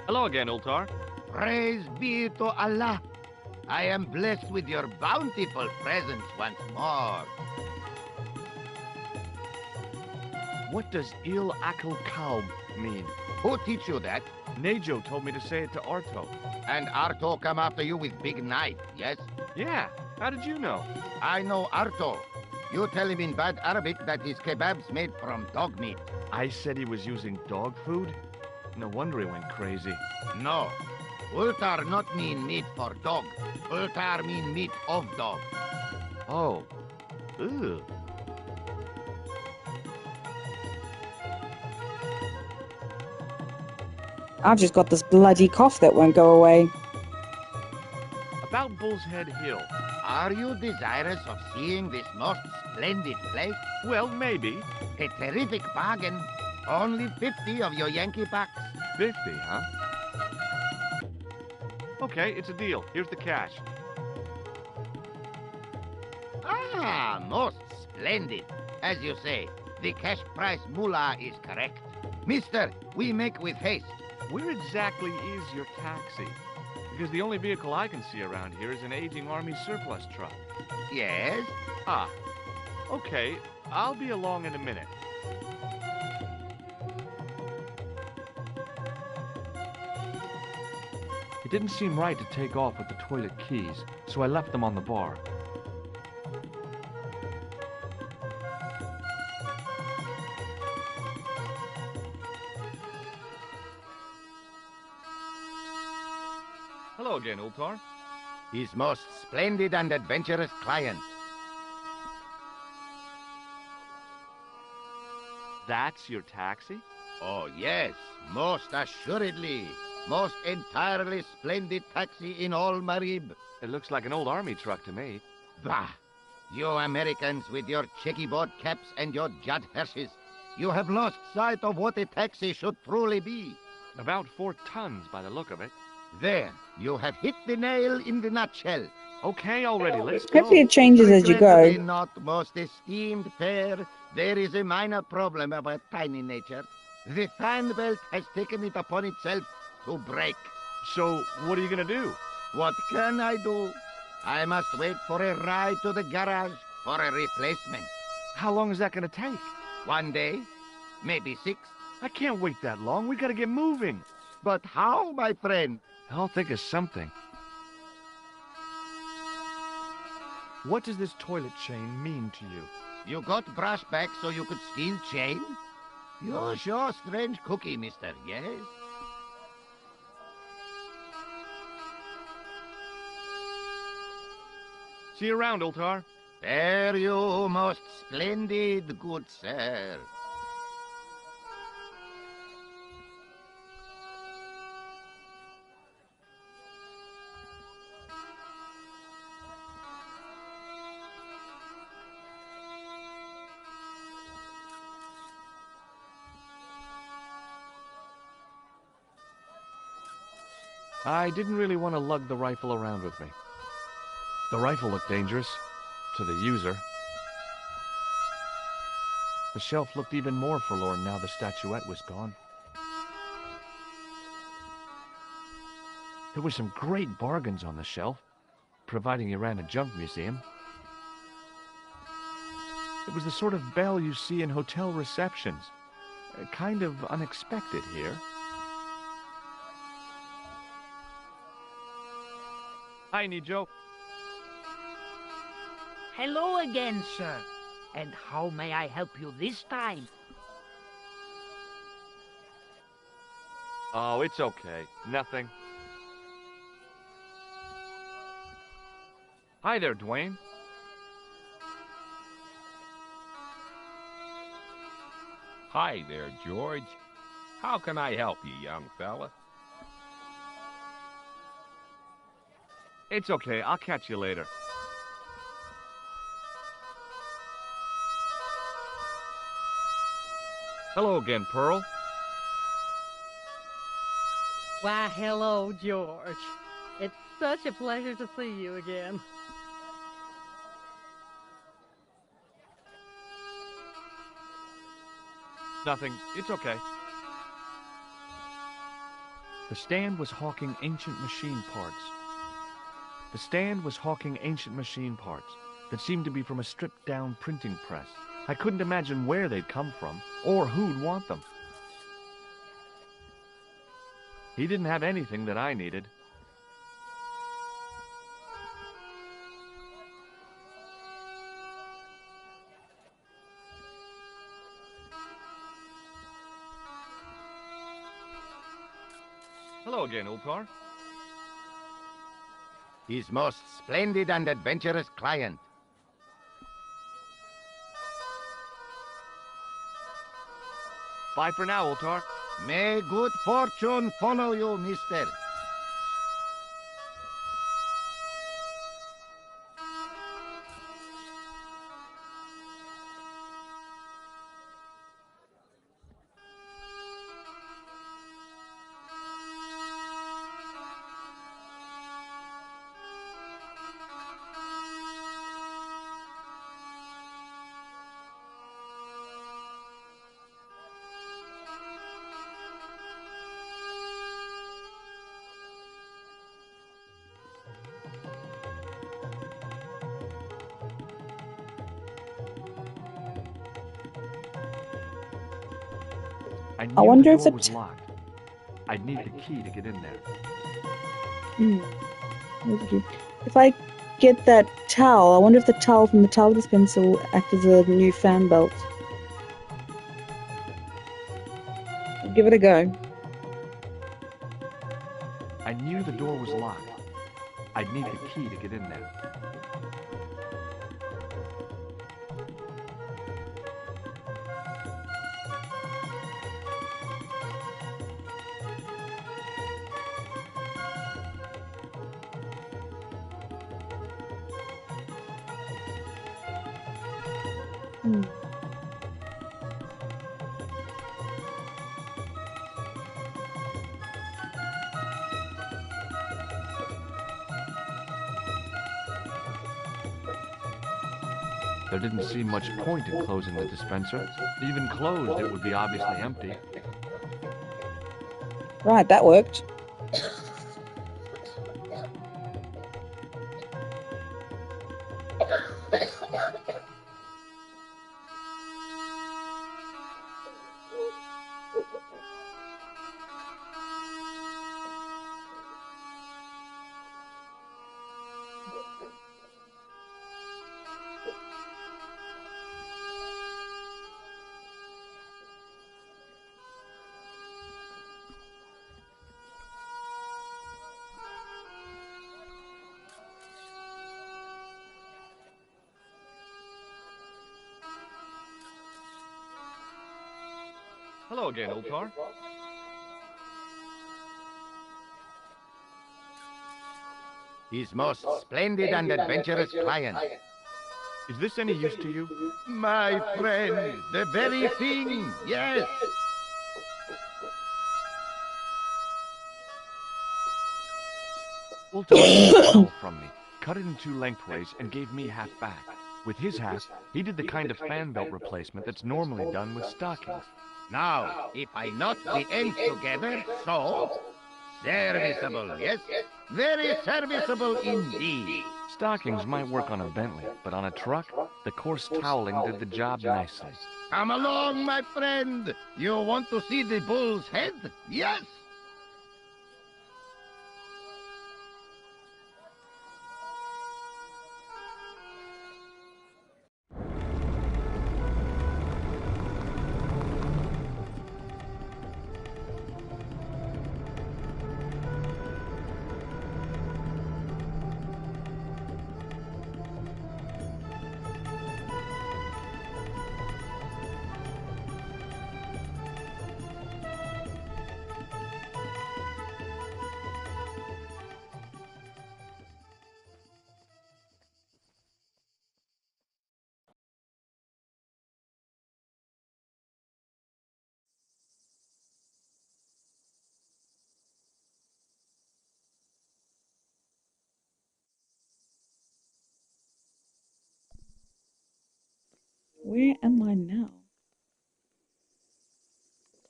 Hello again, Ultar. Praise be to Allah. I am blessed with your bountiful presence once more. What does Il Akal Kalb mean? Who teach you that? Nejo told me to say it to Arto. And Arto come after you with big knife, yes? Yeah, how did you know? I know Arto. You tell him in bad Arabic that his kebab's made from dog meat. I said he was using dog food? No wonder he went crazy. No. Ultar not mean meat for dog. Ultar mean meat of dog. Oh. Ew. I've just got this bloody cough that won't go away. About Bull's Head Hill. Are you desirous of seeing this most splendid place? Well, maybe. A terrific bargain. Only 50 of your Yankee bucks. 50, huh? Okay, it's a deal. Here's the cash. Ah, most splendid. As you say, the cash price mullah is correct. Mister, we make with haste. Where exactly is your taxi? Because the only vehicle I can see around here is an aging Army surplus truck. Yes? Ah, okay. I'll be along in a minute. It didn't seem right to take off with the toilet keys, so I left them on the bar. Hello again, Ultar. His most splendid and adventurous client. That's your taxi? Oh, yes, most assuredly. Most entirely splendid taxi in all Marib. It looks like an old army truck to me. Bah! You Americans with your checkerboard caps and your Judd Hershes, you have lost sight of what a taxi should truly be. About 4 tons by the look of it. There, you have hit the nail in the nutshell. Okay, already, let's go. Hopefully it changes as you Regrettably go. not, most esteemed pair. There is a minor problem of a tiny nature. The fan belt has taken it upon itself to break. So, what are you going to do? What can I do? I must wait for a ride to the garage for a replacement. How long is that going to take? 1 day, maybe 6. I can't wait that long. We got to get moving. But how, my friend? I'll think of something. What does this toilet chain mean to you? You got brush back so you could steal chain? You're sure strange cookie, mister, yes? See you around, Ultar. Fare you most splendid, good sir. I didn't really want to lug the rifle around with me. The rifle looked dangerous, to the user. The shelf looked even more forlorn now the statuette was gone. There were some great bargains on the shelf, providing you ran a junk museum. It was the sort of bell you see in hotel receptions, kind of unexpected here. Hi, Nijo. Hello again, sir. And how may I help you this time? Oh, it's okay. Nothing. Hi there, Dwayne. Hi there, George. How can I help you, young fella? It's okay. I'll catch you later. Hello again, Pearl. Why, hello, George. It's such a pleasure to see you again. Nothing. It's okay. The stand was hawking ancient machine parts. The stand was hawking ancient machine parts that seemed to be from a stripped-down printing press. I couldn't imagine where they'd come from, or who'd want them. He didn't have anything that I needed. Hello again, Ultar. His most splendid and adventurous client. Bye for now, Ultar. May good fortune follow you, mister. I I knew wonder the if door the was locked. I'd need the key to get in there. If I get that towel, I wonder if the towel from the towel dispenser will act as a new fan belt. I'll give it a go. I knew the door was locked. I'd need the key to get in there. There didn't seem much point in closing the dispenser. Even closed, it would be obviously empty. Right, that worked. Hello again, old tar. His most splendid and adventurous client. Is this any use to you? My friend, the very thing, yes. Old tar took the towel from me, cut it in two lengthways, and gave me half back. With his half, he did the kind of fan belt replacement that's normally done with stockings. Now, if I knot the ends together, so... Serviceable, yes? Very serviceable indeed. Stockings might work on a Bentley, but on a truck, the coarse toweling did the job nicely. Come along, my friend. You want to see the bull's head? Yes? Where am I now?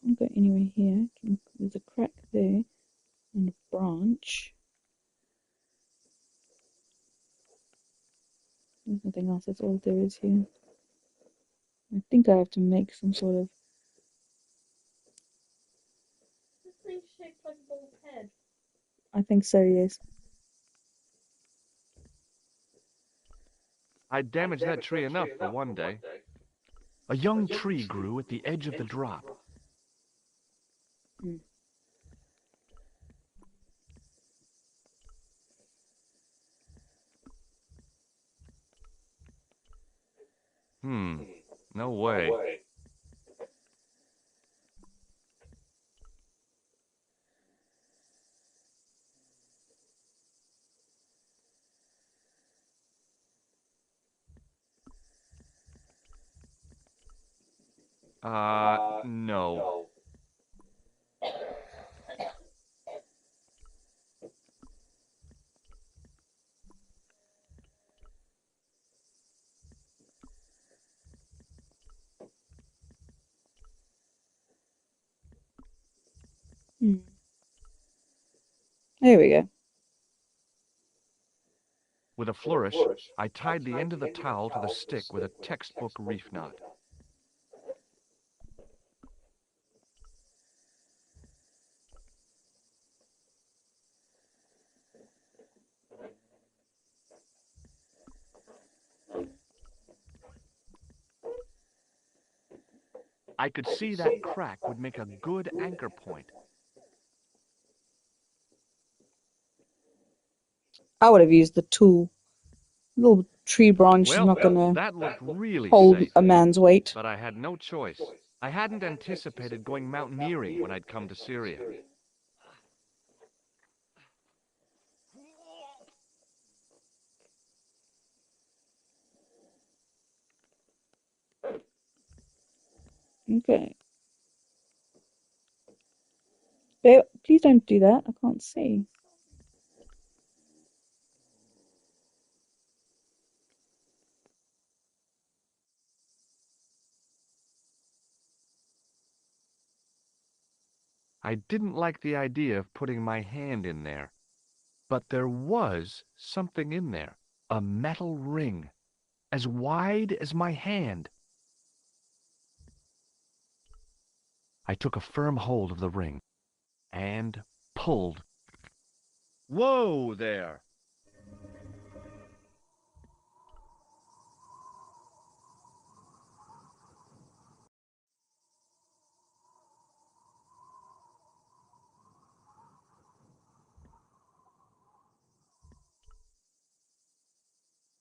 Can't go anywhere here. There's a crack there and a branch. There's nothing else. That's all there is here. I think I have to make some sort of... This thing's shaped like a bull's head. I think so, yes. I damaged that tree enough for one day. A young tree grew at the edge of the drop. No way. No. There we go. With a flourish, I tied the end of the towel to the stick with a textbook reef knot. I could see that crack would make a good anchor point. I would have used the tool. Little tree branch is Well, not gonna that looked really hold safe, a man's weight. but I had no choice. I hadn't anticipated going mountaineering when I'd come to Syria. Okay. Babe, please don't do that. I can't see. I didn't like the idea of putting my hand in there. But there was something in there. A metal ring, as wide as my hand. I took a firm hold of the ring and pulled. Whoa there!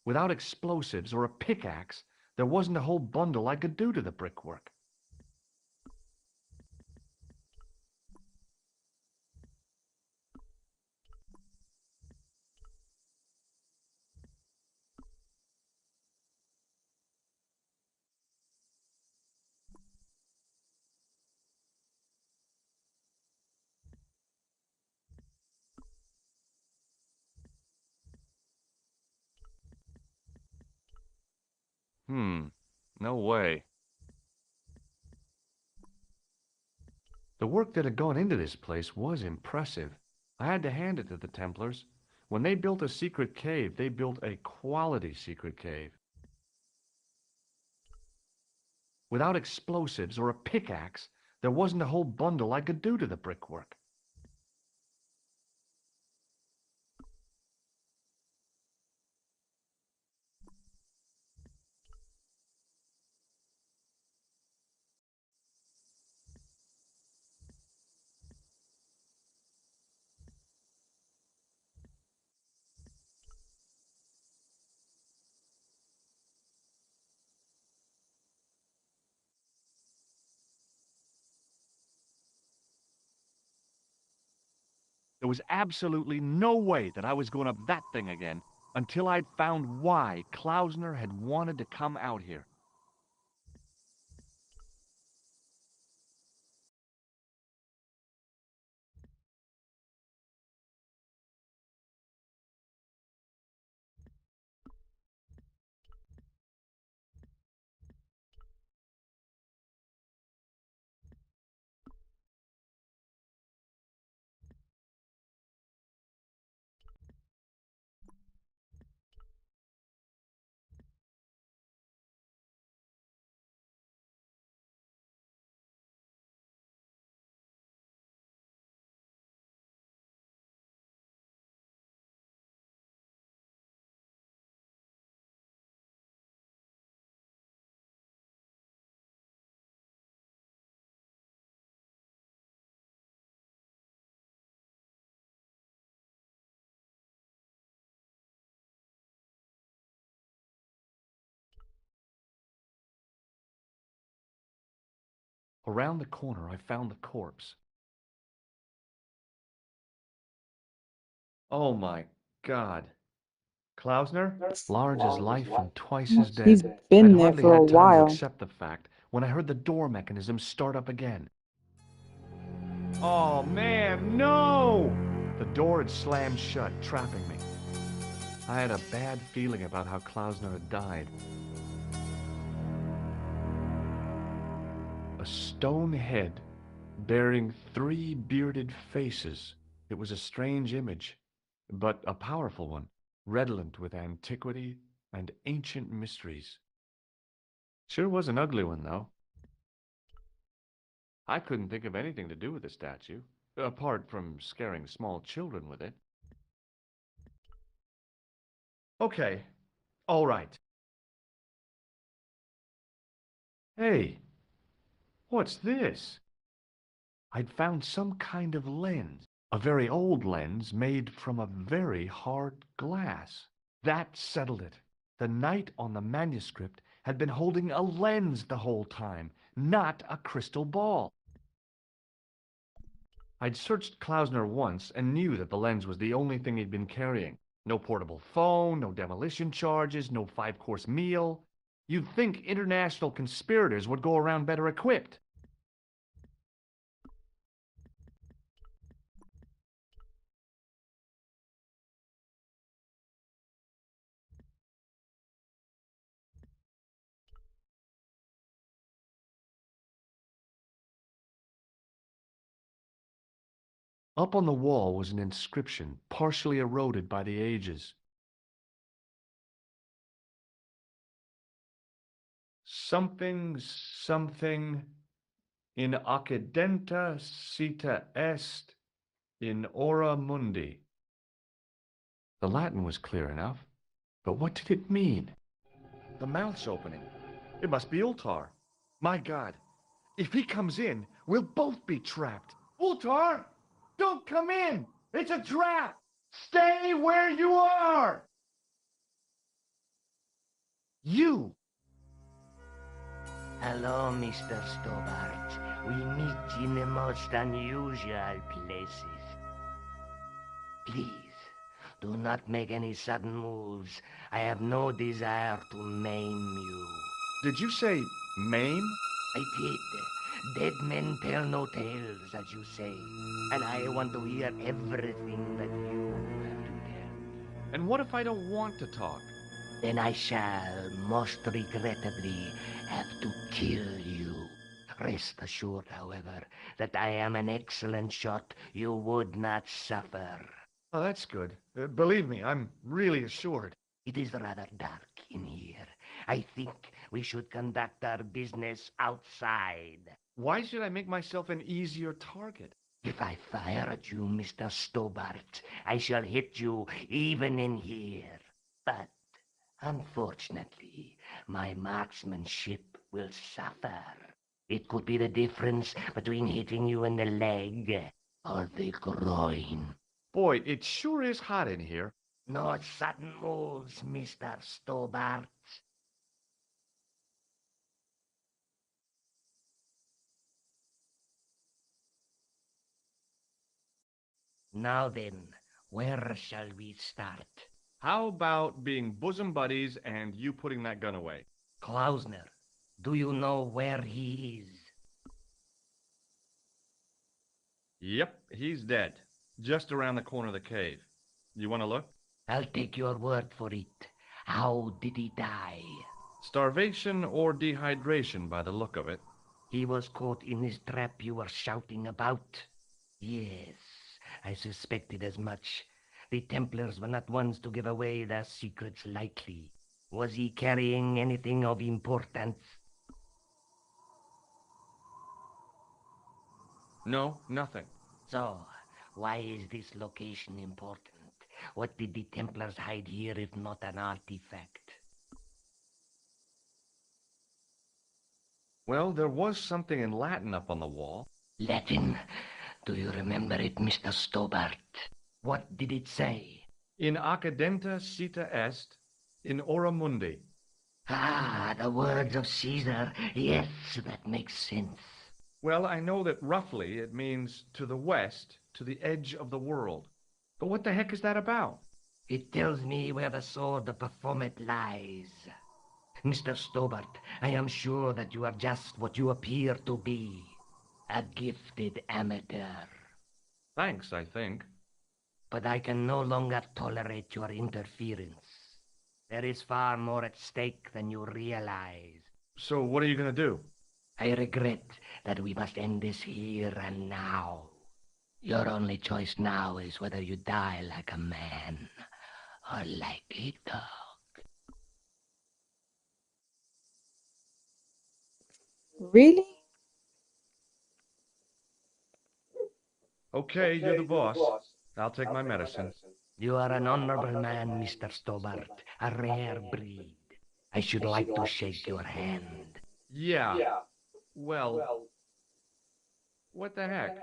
Without explosives or a pickaxe, there wasn't a whole bundle I could do to the brickwork. No way. The work that had gone into this place was impressive. I had to hand it to the Templars. When they built a secret cave, they built a quality secret cave. Without explosives or a pickaxe, there wasn't a whole bundle I could do to the brickwork. There was absolutely no way that I was going up that thing again until I'd found why Klausner had wanted to come out here. Around the corner, I found the corpse. Oh my God. Klausner? Large as life and twice as He's dead. been I'd there hardly for a had time to while. accept the fact when I heard the door mechanism start up again. Oh, man, no! The door had slammed shut, trapping me. I had a bad feeling about how Klausner had died. A stone head bearing 3 bearded faces. It was a strange image, but a powerful one, redolent with antiquity and ancient mysteries. Sure was an ugly one, though. I couldn't think of anything to do with the statue, apart from scaring small children with it. Okay, all right. Hey, what's this? I'd found some kind of lens, a very old lens made from a very hard glass. That settled it. The knight on the manuscript had been holding a lens the whole time, not a crystal ball. I'd searched Klausner once and knew that the lens was the only thing he'd been carrying. No portable phone, no demolition charges, no 5-course meal. You'd think international conspirators would go around better equipped. Up on the wall was an inscription, partially eroded by the ages. Something, something, in accidenta cita est in ora mundi. The Latin was clear enough, but what did it mean? The mouth's opening. It must be Ultar. My God, if he comes in, we'll both be trapped. Ultar! Don't come in! It's a trap! Stay where you are! You! Hello, Mr. Stobart. We meet in the most unusual places. Please, do not make any sudden moves. I have no desire to maim you. Did you say maim? I did. Dead men tell no tales, as you say. And I want to hear everything that you have to tell me. And what if I don't want to talk? then I shall, most regrettably, have to kill you. Rest assured, however, that I am an excellent shot. You would not suffer. Oh, that's good. Believe me, I'm really assured. It is rather dark in here. I think we should conduct our business outside. Why should I make myself an easier target? If I fire at you, Mr. Stobart, I shall hit you even in here. But, unfortunately, my marksmanship will suffer. It could be the difference between hitting you in the leg or the groin. Boy, it sure is hot in here. No sudden moves, Mr. Stobart. Now then, where shall we start? How about being bosom buddies and you putting that gun away? Klausner, do you know where he is? Yep, he's dead. Just around the corner of the cave. You want to look? I'll take your word for it. How did he die? Starvation or dehydration by the look of it. He was caught in this trap you were shouting about? Yes, I suspected as much. The Templars were not ones to give away their secrets lightly. Was he carrying anything of importance? No, nothing. So, why is this location important? What did the Templars hide here if not an artifact? Well, there was something in Latin up on the wall. Latin? Do you remember it, Mr. Stobart? What did it say? In accidenta cita est, in ora mundi. Ah, the words of Caesar. Yes, that makes sense. Well, I know that roughly it means to the west, to the edge of the world. But what the heck is that about? It tells me where the sword of Baphomet lies. Mr. Stobart, I am sure that you are just what you appear to be. A gifted amateur. Thanks, I think. But I can no longer tolerate your interference. There is far more at stake than you realize. So what are you going to do? I regret that we must end this here and now. Your only choice now is whether you die like a man or like a dog. Really? Okay, you're the boss. I'll take my medicine. You are an honorable man, Mr. Stobart. A rare breed. I should like to shake your hand. Yeah. Well, what the heck?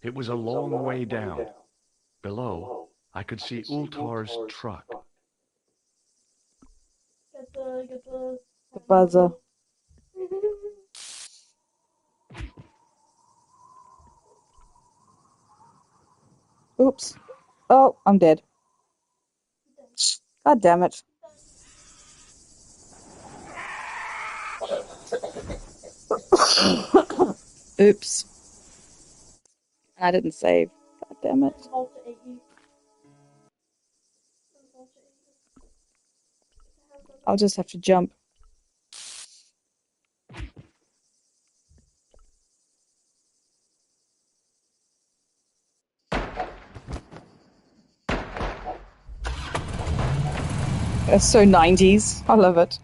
It was a long way down. Below, I could see Ultar's truck. Get the The buzzer. Oops. Oh, I'm dead. God damn it. Oops. I didn't save. God damn it. I'll just have to jump. It's so 90s. I love it.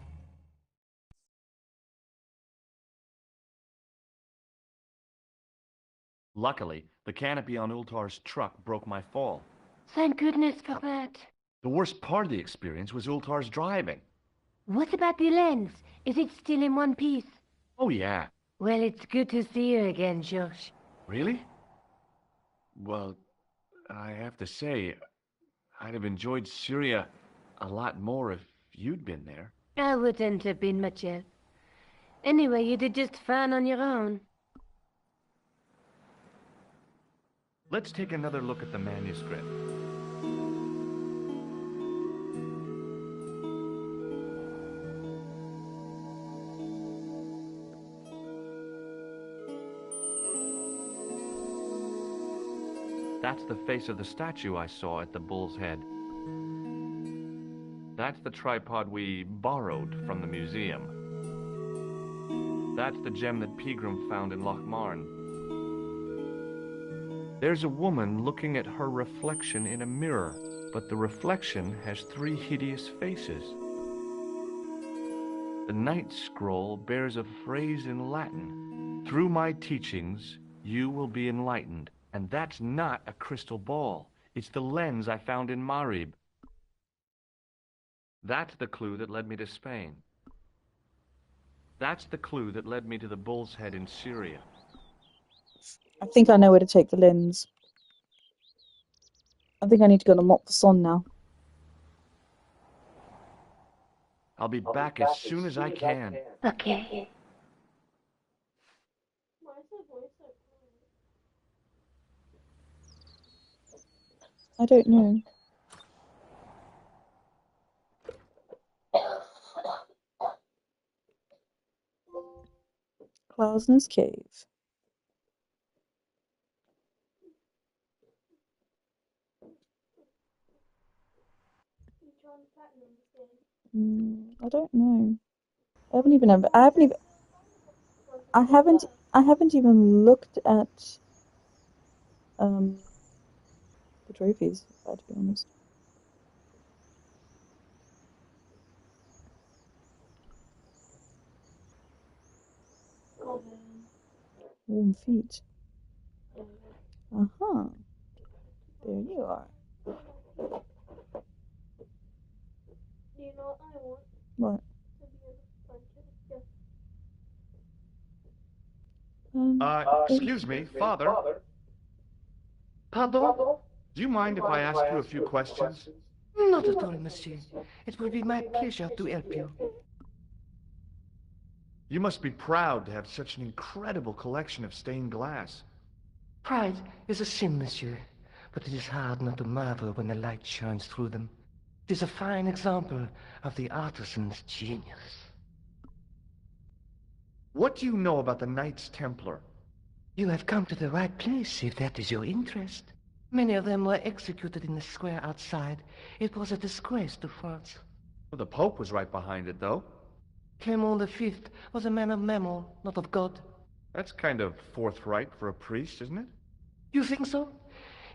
Luckily, the canopy on Ultar's truck broke my fall. Thank goodness for that. The worst part of the experience was Ultar's driving. What about the lens? Is it still in one piece? Oh, yeah. Well, it's good to see you again, Josh. Really? Well, I have to say, I'd have enjoyed Syria a lot more if you'd been there. I wouldn't have been much help. Anyway, you did just fine on your own. Let's take another look at the manuscript. That's the face of the statue I saw at the bull's head. That That's the tripod we borrowed from the museum. That's the gem that Pegram found in Lochmarn. There's a woman looking at her reflection in a mirror, but the reflection has 3 hideous faces. The Night Scroll bears a phrase in Latin. Through my teachings, you will be enlightened. And that's not a crystal ball. It's the lens I found in Marib. That's the clue that led me to Spain. That's the clue that led me to the Bull's Head in Syria. I think I know where to take the lens. I think I need to go to Montfaucon now. I'll be back as soon as I can. Okay. I don't know. Klausner's Cave. I don't know. I haven't even looked at the trophies, to be honest. Warm feet. Uh-huh. There you are. Do you know what I want? What? To be a blanket. Excuse me, Father. Pardon? Do you mind if I ask you a few questions? Not at all, monsieur. It will be my pleasure to help you. You must be proud to have such an incredible collection of stained glass. Pride is a sin, monsieur, but it is hard not to marvel when the light shines through them. It is a fine example of the artisan's genius. What do you know about the Knights Templar? You have come to the right place, if that is your interest. Many of them were executed in the square outside. It was a disgrace to France. Well, the Pope was right behind it, though. Clement V was a man of mammon, not of God. That's kind of forthright for a priest, isn't it? You think so?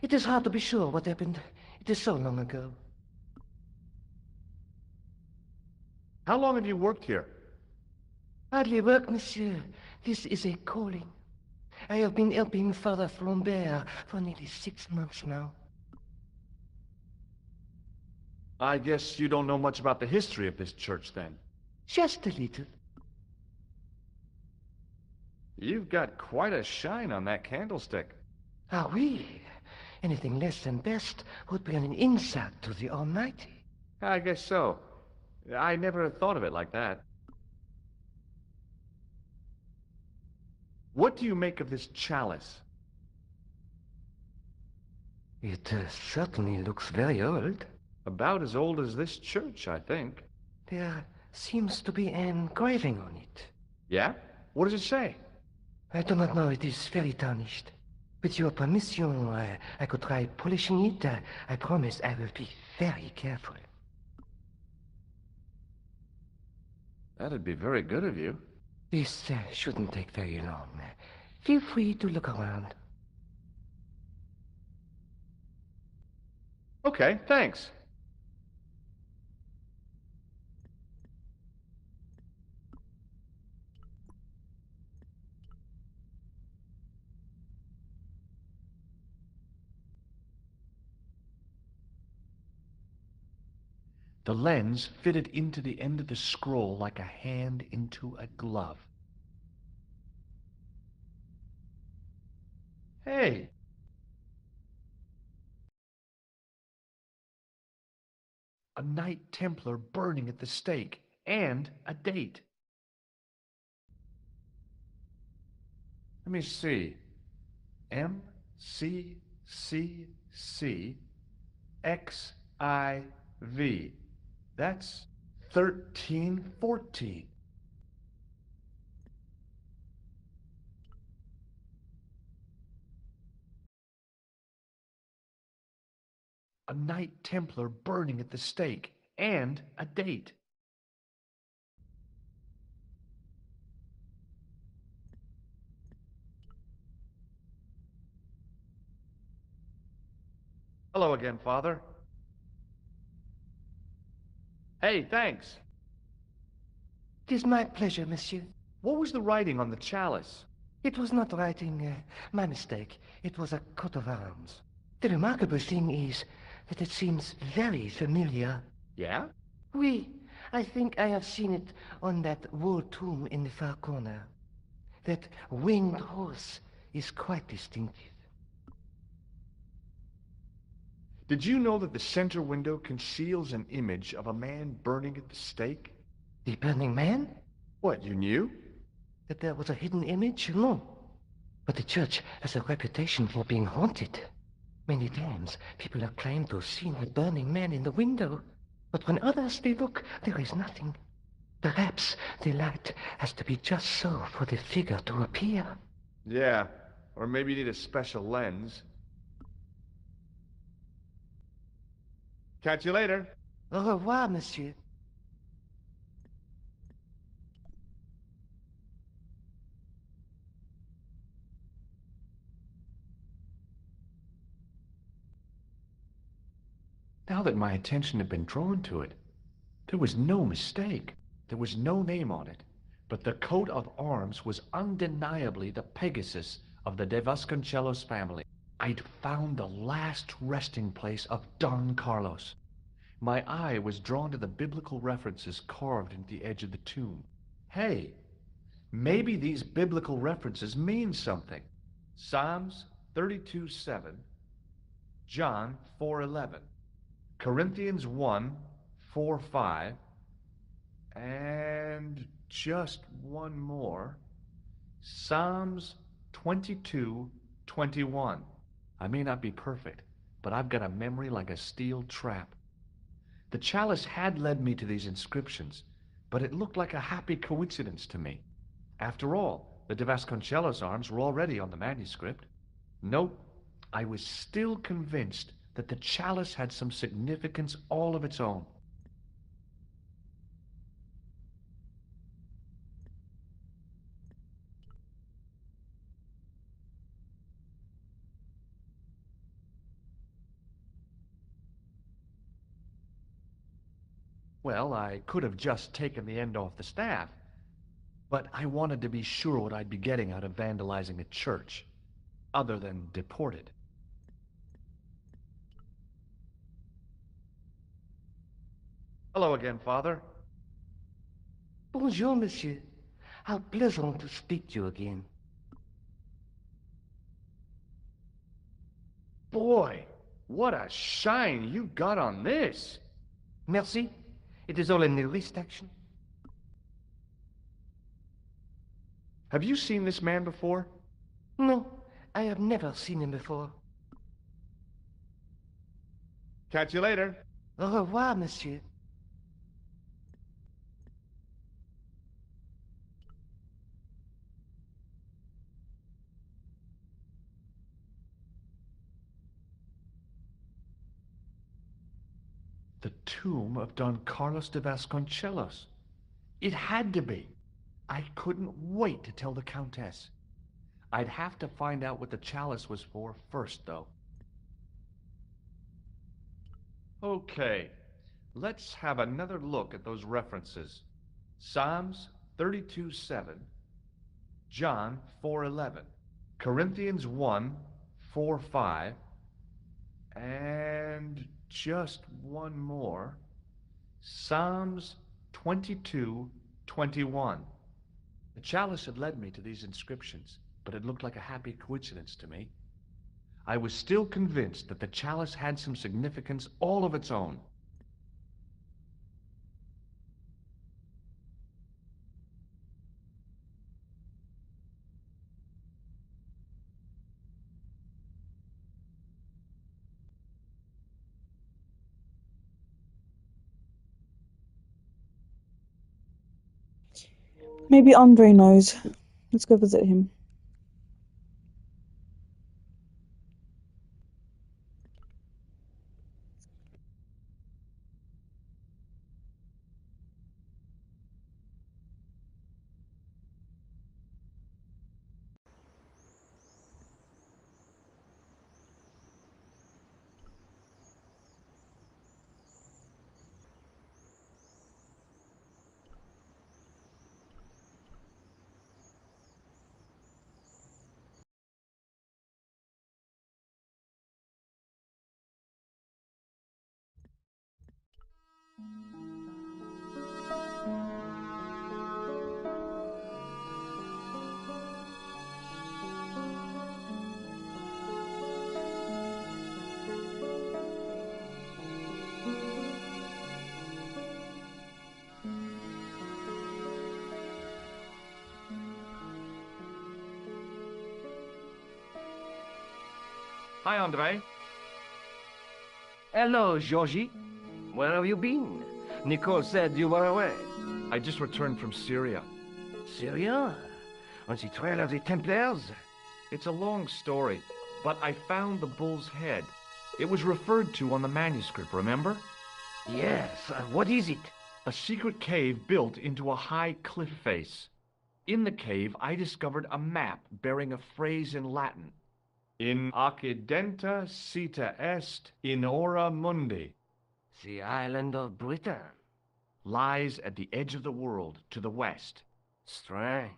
It is hard to be sure what happened. It is so long ago. How long have you worked here? Hardly work, monsieur. This is a calling. I have been helping Father Flambert for nearly 6 months now. I guess you don't know much about the history of this church, then. Just a little. You've got quite a shine on that candlestick. Ah, oui. Anything less than best would be an insult to the Almighty. I guess so. I never thought of it like that. What do you make of this chalice? It certainly looks very old. About as old as this church, I think. There seems to be an engraving on it. Yeah? What does it say? I do not know. It is very tarnished. With your permission, I could try polishing it. I promise I will be very careful. That'd be very good of you. This shouldn't take very long. Feel free to look around. Okay, thanks. The lens fitted into the end of the scroll like a hand into a glove. Hey! A Knight Templar burning at the stake, and a date. Let me see. MCCC That's 1314. A Knight Templar burning at the stake, and a date. Hello again, Father. Hey, thanks. It is my pleasure, monsieur. What was the writing on the chalice? It was not writing, my mistake. It was a coat of arms. The remarkable thing is that it seems very familiar. Yeah? Oui, I think I have seen it on that wool tomb in the far corner. That winged horse is quite distinctive. Did you know that the center window conceals an image of a man burning at the stake? The burning man? What, you knew? That there was a hidden image? No. But the church has a reputation for being haunted. Many times people have claimed to have seen the burning man in the window. But when others they look, there is nothing. Perhaps the light has to be just so for the figure to appear. Yeah, or maybe you need a special lens. Catch you later. Au revoir, monsieur. Now that my attention had been drawn to it, there was no mistake. There was no name on it, but the coat of arms was undeniably the Pegasus of the De Vasconcelos family. I'd found the last resting place of Don Carlos. My eye was drawn to the biblical references carved into the edge of the tomb. Hey, maybe these biblical references mean something. Psalms 32:7, John 4:11, Corinthians 1:4-5, and just one more, Psalms 22:21. I may not be perfect, but I've got a memory like a steel trap. The chalice had led me to these inscriptions, but it looked like a happy coincidence to me. After all, the De Vasconcelos arms were already on the manuscript. Nope, I was still convinced that the chalice had some significance all of its own. Well, I could have just taken the end off the staff, but I wanted to be sure what I'd be getting out of vandalizing a church, other than deported. Hello again, Father. Bonjour, monsieur. How pleasant to speak to you again. Boy, what a shine you got on this. Merci. It is all in the wrist action. Have you seen this man before? No, I have never seen him before. Catch you later. Au revoir, monsieur. The tomb of Don Carlos de Vasconcelos. It had to be. I couldn't wait to tell the Countess. I'd have to find out what the chalice was for first, though. Okay, let's have another look at those references. Psalms 32:7, John 4:11, Corinthians 1:4-5, and just one more, Psalms 22:21. The chalice had led me to these inscriptions, but it looked like a happy coincidence to me. I was still convinced that the chalice had some significance all of its own. Maybe Andre knows. Let's go visit him. Hi, Andre. Hello, Georgie. Where have you been? Nicole said you were away. I just returned from Syria. Syria? On the trail of the Templars? It's a long story, but I found the bull's head. It was referred to on the manuscript, remember? Yes. What is it? A secret cave built into a high cliff face. In the cave, I discovered a map bearing a phrase in Latin. In accidenta sita est in ora mundi. The island of Britain. Lies at the edge of the world, to the west. Strange.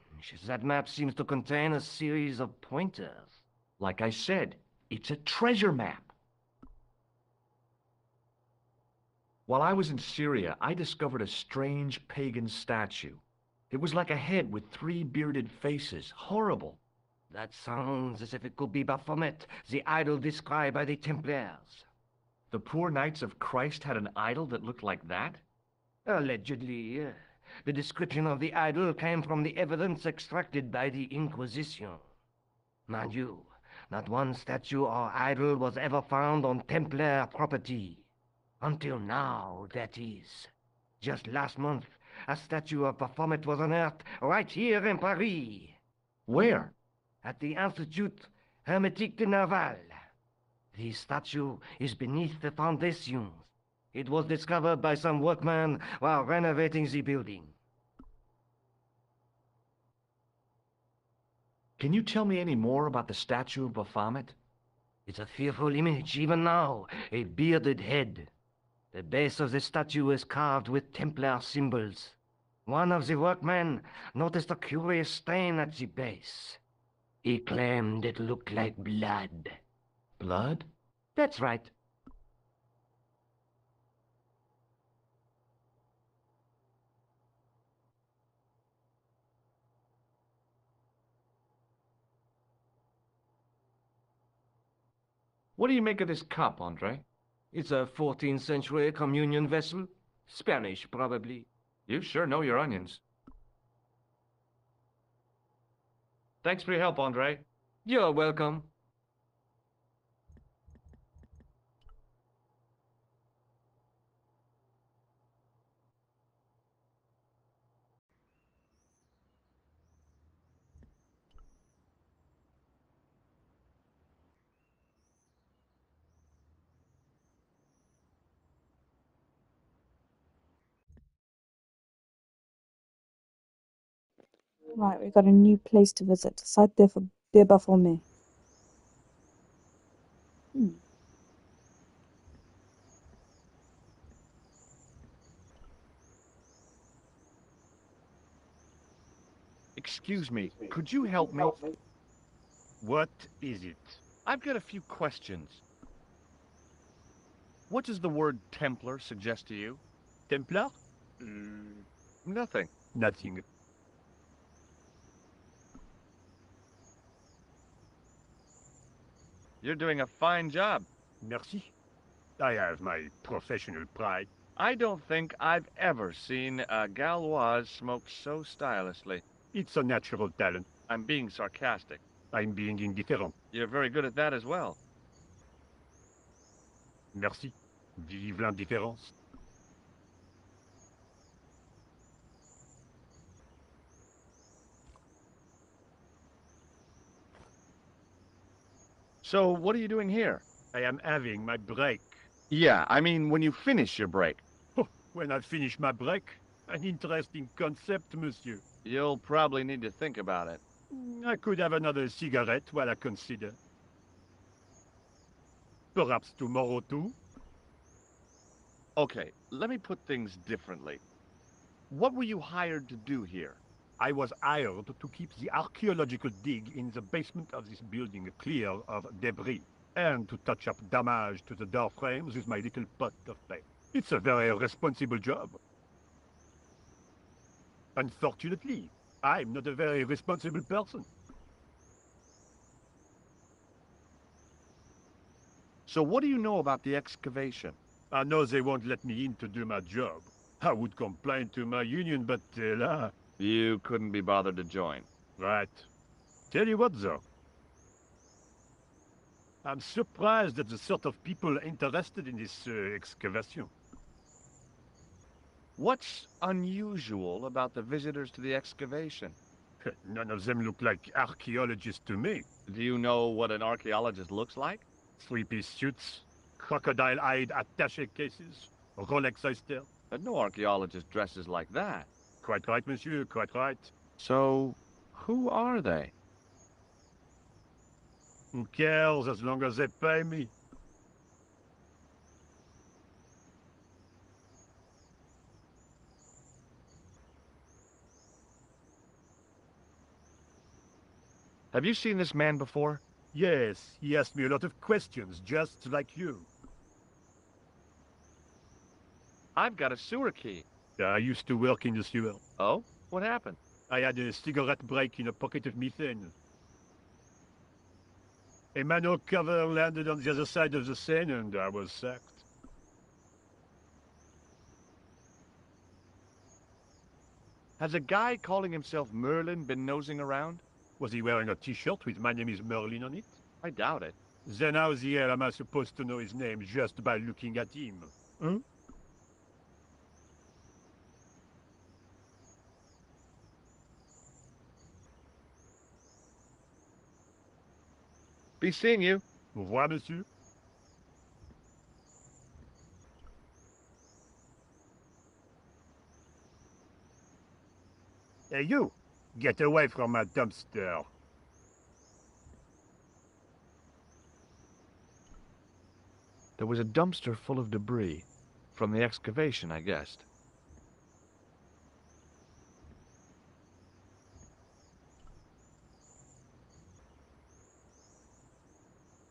That map seems to contain a series of pointers. Like I said, it's a treasure map. While I was in Syria, I discovered a strange pagan statue. It was like a head with 3 bearded faces. Horrible. That sounds as if it could be Baphomet, the idol described by the Templars. The poor Knights of Christ had an idol that looked like that? Allegedly. The description of the idol came from the evidence extracted by the Inquisition. Mind you, not one statue or idol was ever found on Templar property. Until now, that is. Just last month, a statue of Baphomet was unearthed right here in Paris. Where? At the Institut Hermétique de Nerval. The statue is beneath the foundations. It was discovered by some workmen while renovating the building. Can you tell me any more about the statue of Baphomet? It's a fearful image, even now, a bearded head. The base of the statue is carved with Templar symbols. One of the workmen noticed a curious stain at the base. He claimed it looked like blood. Blood? That's right. What do you make of this cup, Andre? It's a 14th century communion vessel. Spanish, probably. You sure know your onions. Thanks for your help, Andre. You're welcome. Right, we've got a new place to visit. Site de Baphomet. Excuse me, could you help me? What is it? I've got a few questions. What does the word Templar suggest to you? Templar? Nothing. Nothing. You're doing a fine job. Merci. I have my professional pride. I don't think I've ever seen a Gauloise smoke so stylishly. It's a natural talent. I'm being sarcastic. I'm being indifferent. You're very good at that as well. Merci. Vive l'indifférence. So, what are you doing here? I am having my break. Yeah, I mean when you finish your break. When I finish my break? An interesting concept, monsieur. You'll probably need to think about it. I could have another cigarette while I consider. Perhaps tomorrow too? Okay, let me put things differently. What were you hired to do here? I was hired to keep the archaeological dig in the basement of this building clear of debris, and to touch up damage to the door frames with my little pot of paint. It's a very responsible job. Unfortunately, I'm not a very responsible person. So what do you know about the excavation? I know they won't let me in to do my job. I would complain to my union, but là... You couldn't be bothered to join. Right. Tell you what, though. I'm surprised at the sort of people interested in this excavation. What's unusual about the visitors to the excavation? None of them look like archaeologists to me. Do you know what an archaeologist looks like? Three-piece suits, crocodile-eyed attaché cases, Rolex oyster. But no archaeologist dresses like that. Quite right, monsieur, quite right. So, who are they? Who cares as long as they pay me? Have you seen this man before? Yes, he asked me a lot of questions, just like you. I've got a sewer key. I used to work in the sewer. Oh? What happened? I had a cigarette break in a pocket of methane. A manhole cover landed on the other side of the Seine and I was sacked. Has a guy calling himself Merlin been nosing around? Was he wearing a t-shirt with "My name is Merlin" on it? I doubt it. Then how the hell am I supposed to know his name just by looking at him? Huh? Be seeing you. Au revoir, monsieur. Hey, you! Get away from my dumpster. There was a dumpster full of debris. From the excavation, I guessed.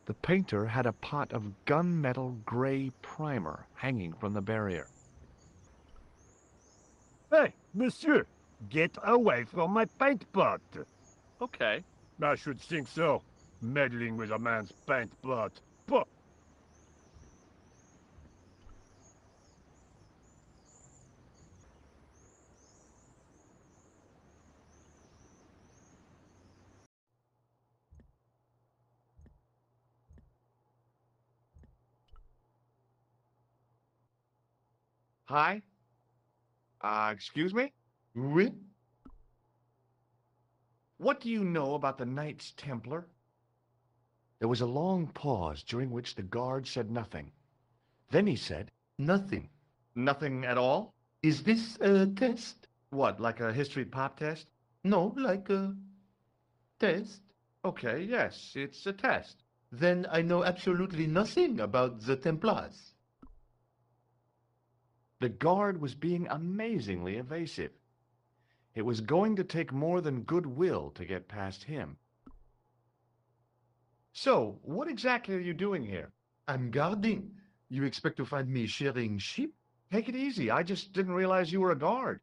The painter had a pot of gunmetal gray primer hanging from the barrier. Hey, monsieur! Get away from my paint pot! Okay. I should think so. Meddling with a man's paint pot. Puh! Hi? Excuse me? Oui? What do you know about the Knights Templar? There was a long pause during which the guard said nothing. Then he said, Nothing. Nothing at all? Is this a test? What, like a history pop test? No, like a test. Okay, yes, it's a test. Then I know absolutely nothing about the Templars. The guard was being amazingly evasive. It was going to take more than goodwill to get past him. So, what exactly are you doing here? I'm guarding. You expect to find me shearing sheep? Take it easy. I just didn't realize you were a guard.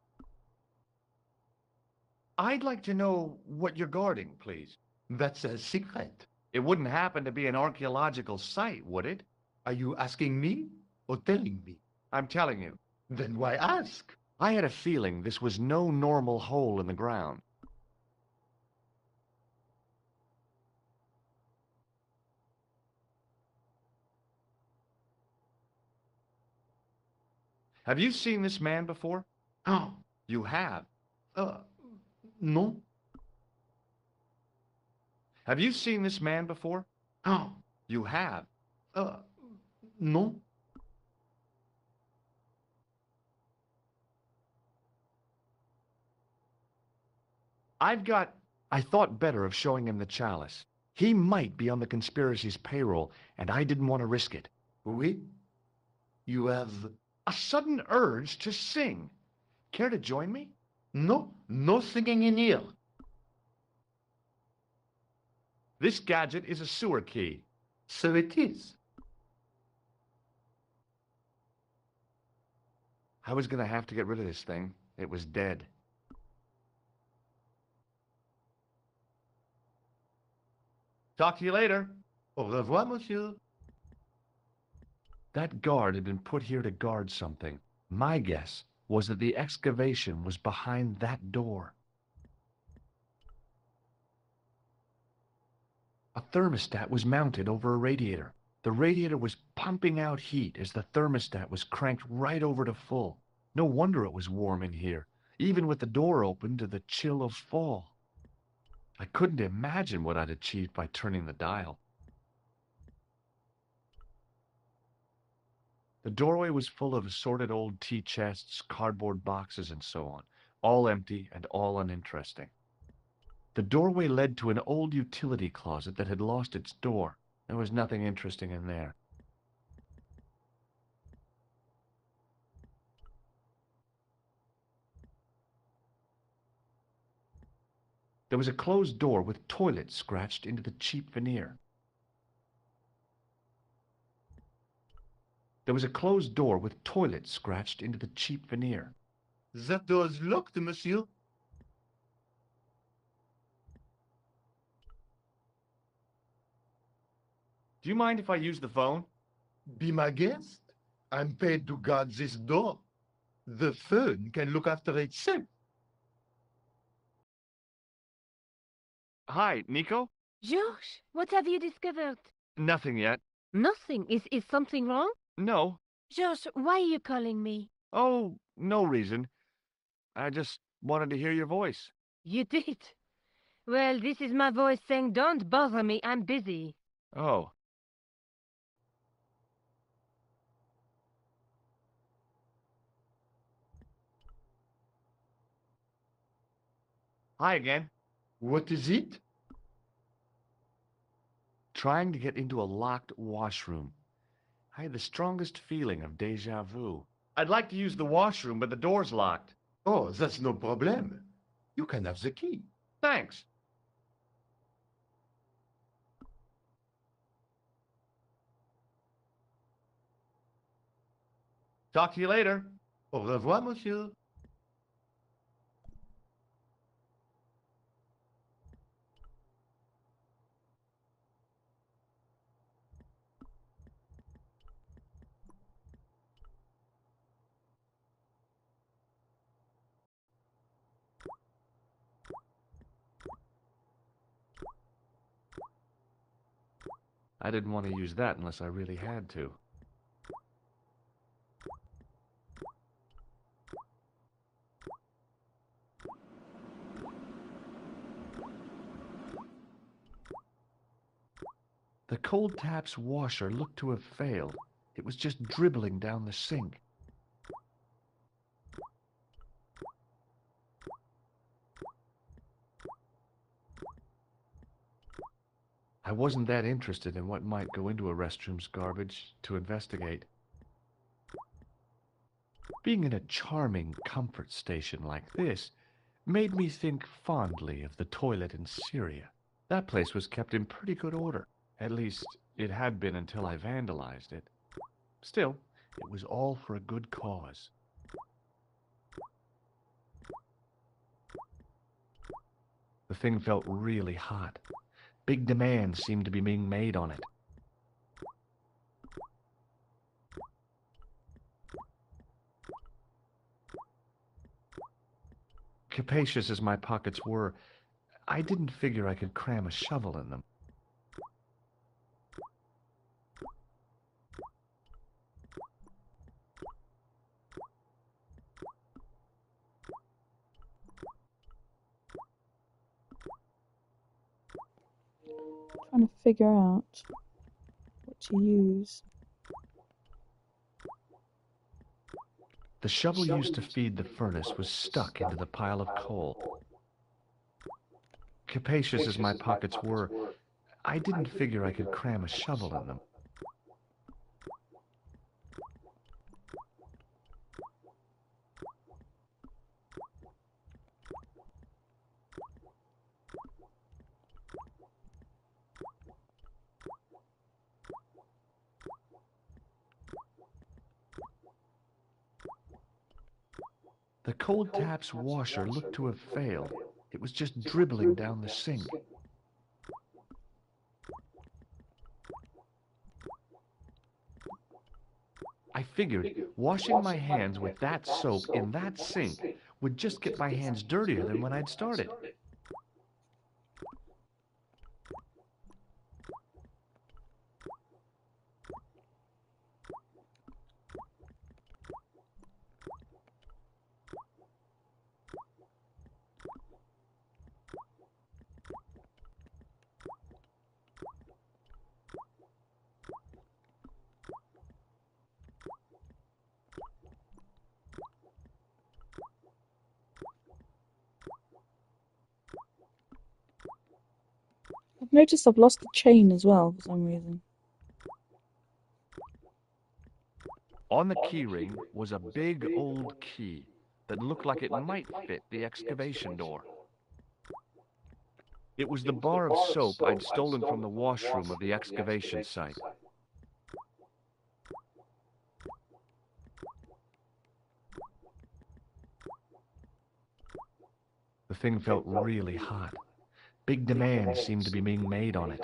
I'd like to know what you're guarding, please. That's a secret. It wouldn't happen to be an archaeological site, would it? Are you asking me or telling me? I'm telling you. Then why ask? I had a feeling this was no normal hole in the ground. Have you seen this man before? Oh. You have. No. Have you seen this man before? Oh. You have. No. I thought better of showing him the chalice. He might be on the conspiracy's payroll, and I didn't want to risk it. Oui? You have... A sudden urge to sing. Care to join me? No, no singing in here. This gadget is a sewer key. So it is. I was gonna have to get rid of this thing. It was dead. Talk to you later. Au revoir, monsieur. That guard had been put here to guard something. My guess was that the excavation was behind that door. A thermostat was mounted over a radiator. The radiator was pumping out heat as the thermostat was cranked right over to full. No wonder it was warm in here, even with the door open to the chill of fall. I couldn't imagine what I'd achieved by turning the dial. The doorway was full of assorted old tea chests, cardboard boxes, and so on, all empty and all uninteresting. The doorway led to an old utility closet that had lost its door. There was nothing interesting in there. There was a closed door with toilet scratched into the cheap veneer. There was a closed door with toilet scratched into the cheap veneer. That door is locked, monsieur. Do you mind if I use the phone? Be my guest. I'm paid to guard this door. The phone can look after itself. Hi, Nico? George, what have you discovered? Nothing yet. Nothing. Is something wrong? No. George, why are you calling me? Oh, no reason. I just wanted to hear your voice. You did. Well, this is my voice saying, don't bother me, I'm busy. Oh. Hi again. What is it? Trying to get into a locked washroom. I had the strongest feeling of déjà vu. I'd like to use the washroom, but the door's locked. Oh, that's no problem. You can have the key. Thanks. Talk to you later. Au revoir, monsieur. I didn't want to use that unless I really had to. The cold tap's washer looked to have failed. It was just dribbling down the sink. I wasn't that interested in what might go into a restroom's garbage to investigate. Being in a charming comfort station like this made me think fondly of the toilet in Syria. That place was kept in pretty good order. At least, it had been until I vandalized it. Still, it was all for a good cause. The thing felt really hot. Big demands seemed to be being made on it. Capacious as my pockets were, I didn't figure I could cram a shovel in them. Trying to figure out what to use. The shovel used to feed the furnace was stuck into the pile of coal. Capacious as my pockets were, I didn't figure I could cram a shovel in them. The cold tap's washer looked to have failed. It was just dribbling down the sink. I figured washing my hands with that soap in that sink would just get my hands dirtier than when I'd started. I've noticed I've lost the chain as well for some reason. On the keyring was a big old key that looked like it might fit the excavation door. It was the bar of soap I'd stolen from the washroom of the excavation site. The thing felt really hot. Big demands seemed to be being made on it.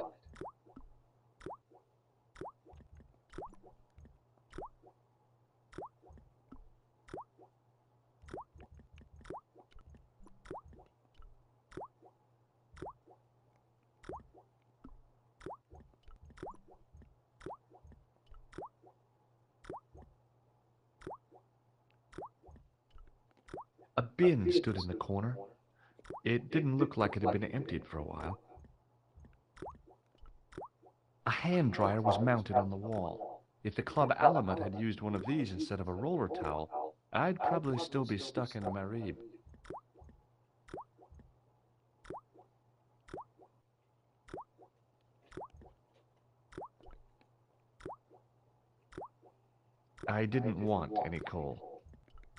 A bin stood in the corner. It didn't look like it had been emptied for a while. A hand dryer was mounted on the wall. If the Club Alamut had used one of these instead of a roller towel, I'd probably still be stuck in the Marib. I didn't want any coal.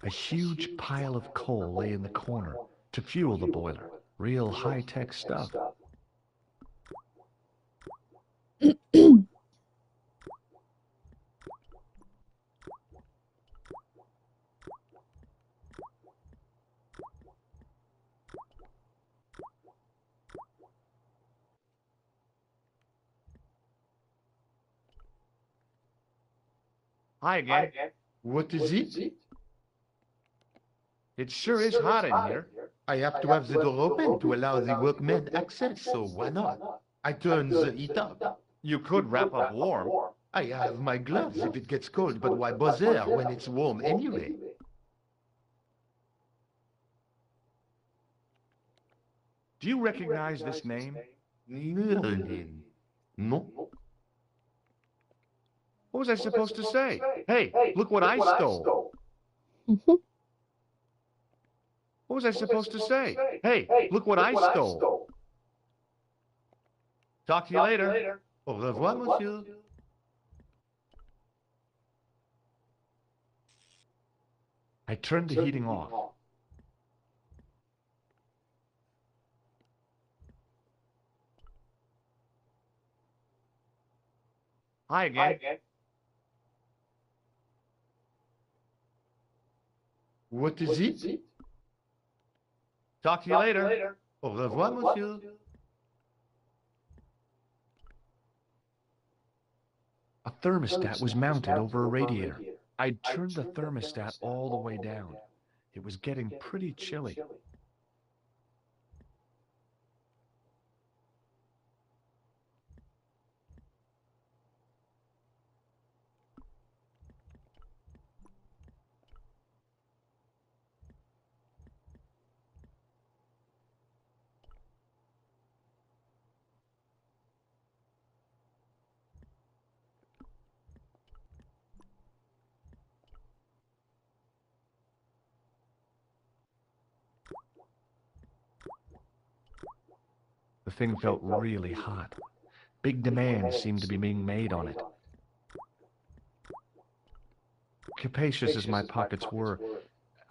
A huge pile of coal lay in the corner to fuel the boiler. Real high-tech stuff. Hi again. What is it? It sure is hot in here. I have to have the door open to allow the workmen access, so why not? I turn the heat up. You could wrap up warm. I have my gloves if it gets cold, but why bother when it's warm anyway? Do you recognize this name? Merlin. No? What was I supposed to say? Hey, look what I stole. What was I supposed to say? Hey, look what I stole. Talk to you later. Au revoir, monsieur. I turned the heating off. Hi again. What is it? Talk to you later. Au revoir, monsieur. A thermostat was mounted over a radiator. I'd turned the thermostat all the way down. It was getting pretty chilly. The thing felt really hot. Big demands seemed to be being made on it. Capacious as my pockets were,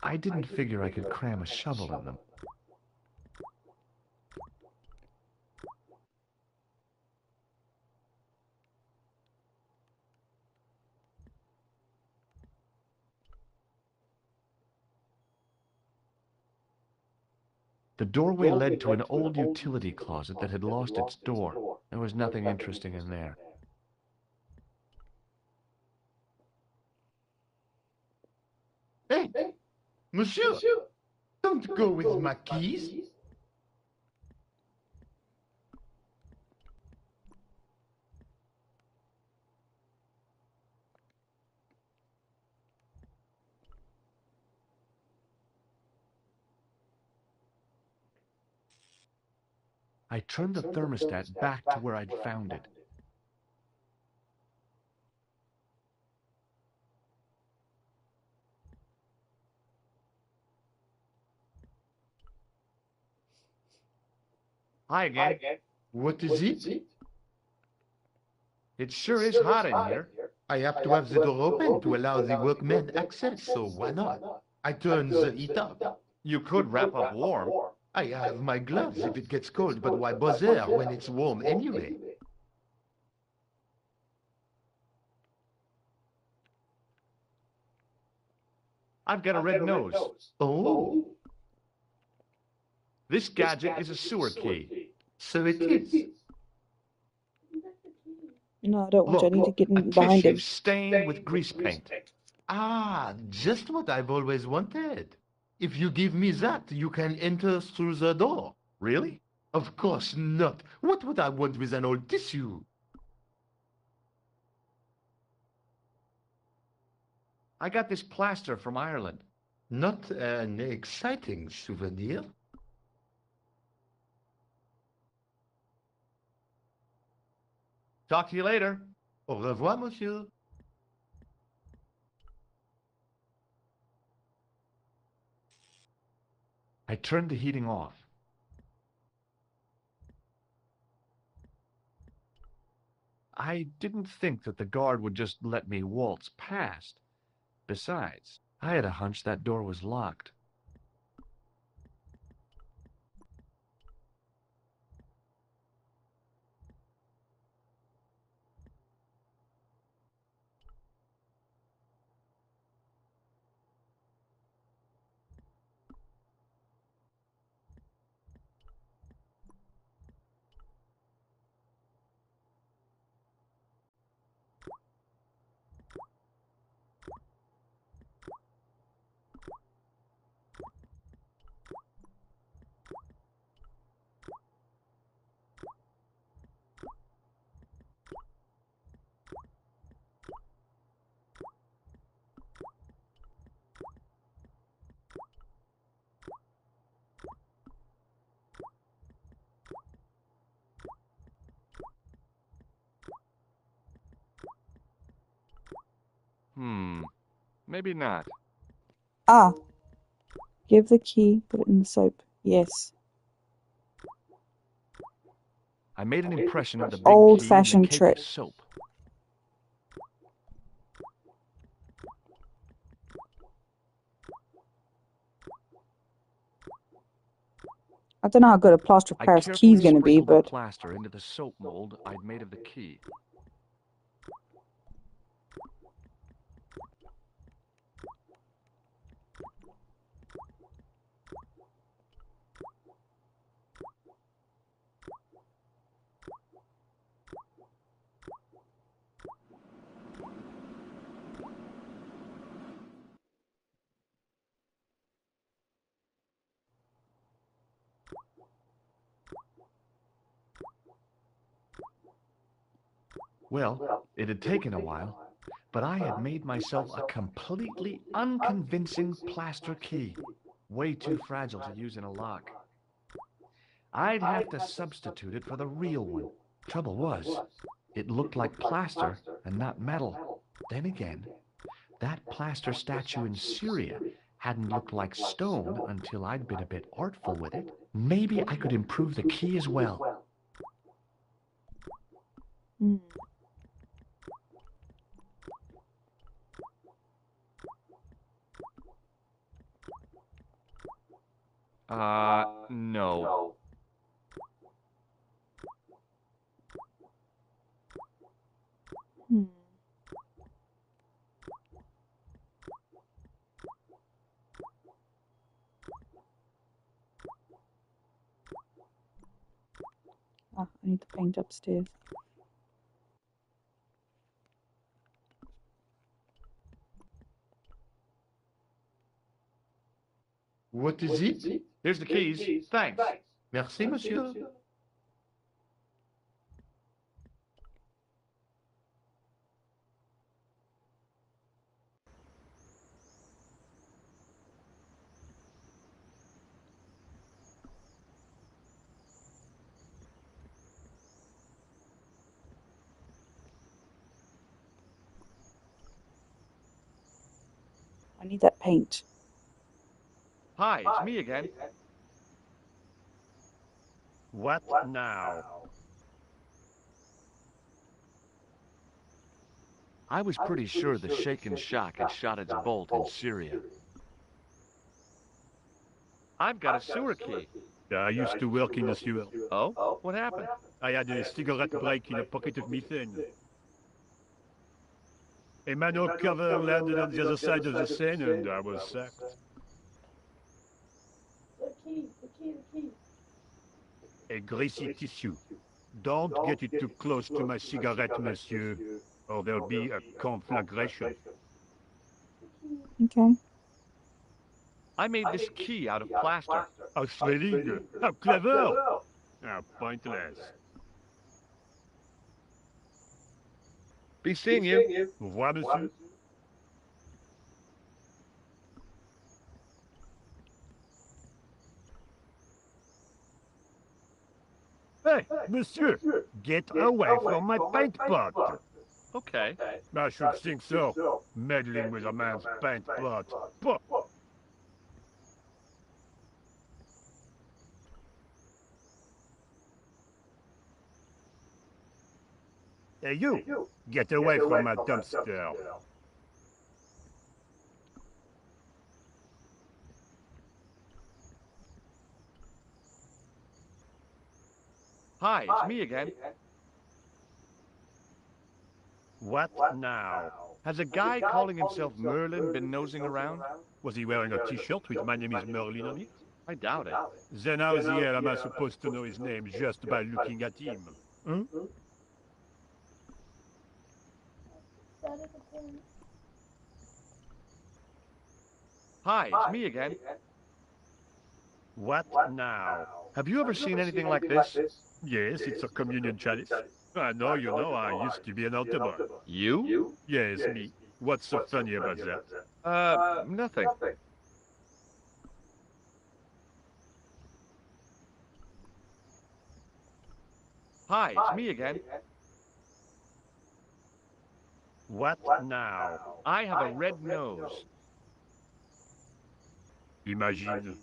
I didn't figure I could cram a shovel in them. The doorway led to an old utility closet that had lost its door. There was nothing interesting in there. Hey, monsieur, don't go with my keys. I turned the thermostat back to where I'd found it. Hi again. What is it? It sure is hot in here. I have to have the door open to allow the workmen access, so why not? I turn the heat up. You could wrap up warm. I have my gloves if it gets cold, but why bother when it's warm anyway? I've got a red nose. Oh. This gadget is a sewer key. So it is. No, I don't want you. I need to get A in behind tissue him. stained with grease paint. Ah, just what I've always wanted. If you give me that, you can enter through the door. Really? Of course not. What would I want with an old tissue? I got this plaster from Ireland. Not an exciting souvenir. Talk to you later. Au revoir, monsieur. I turned the heating off. I didn't think that the guard would just let me waltz past. Besides, I had a hunch that door was locked. Maybe not. Ah. Give the key, put it in the soap. Yes. I made an impression of the big key in the Old-fashioned cake trick. of soap. I don't know how good a plaster of I Paris carefully key's going to be, sprinkled the but plaster into the soap mold I'd made of the key. Well, it had taken a while, but I had made myself a completely unconvincing plaster key, way too fragile to use in a lock. I'd have to substitute it for the real one. Trouble was, it looked like plaster and not metal. Then again, that plaster statue in Syria hadn't looked like stone until I'd been a bit artful with it. Maybe I could improve the key as well. No. paint upstairs. What is it? Here's the keys. Thanks. Merci, monsieur. I need that paint. Hi, it's me again. What now? I was pretty sure the shaken shock had shot its bolt in Syria. I've got a sewer key. I used to work in the sewer. Oh? What happened? I had a cigarette break in a pocket of methane. A manhole cover landed on the other side of the Seine and I was sacked. The key, the key, the key. A greasy tissue. Don't get it too close to my cigarette, monsieur, or there'll be a conflagration. Okay. I made this key out of plaster. How thrilling! How clever! How pointless. Be seeing you. Au revoir, monsieur. Hey, monsieur, get away from my paint pot. Okay. I should think so. Meddling with a man's paint pot. Pah. Hey, you! Get away from my dumpster. Hi, it's me again. What now? Has a guy calling himself Merlin been nosing around? Was he wearing a t-shirt with "My name is Merlin" on it? I doubt it. Then how the hell am I supposed to know his name just by looking at him? Hmm? That is a point. Hi, it's me again. What now? Have you ever seen anything like this? Yes, it's a communion chalice. I know, you know, I used to be an altar boy. You? Yes, me. What's so funny about that? Nothing. Hi, it's me again. What now? I have a red nose. Imagine.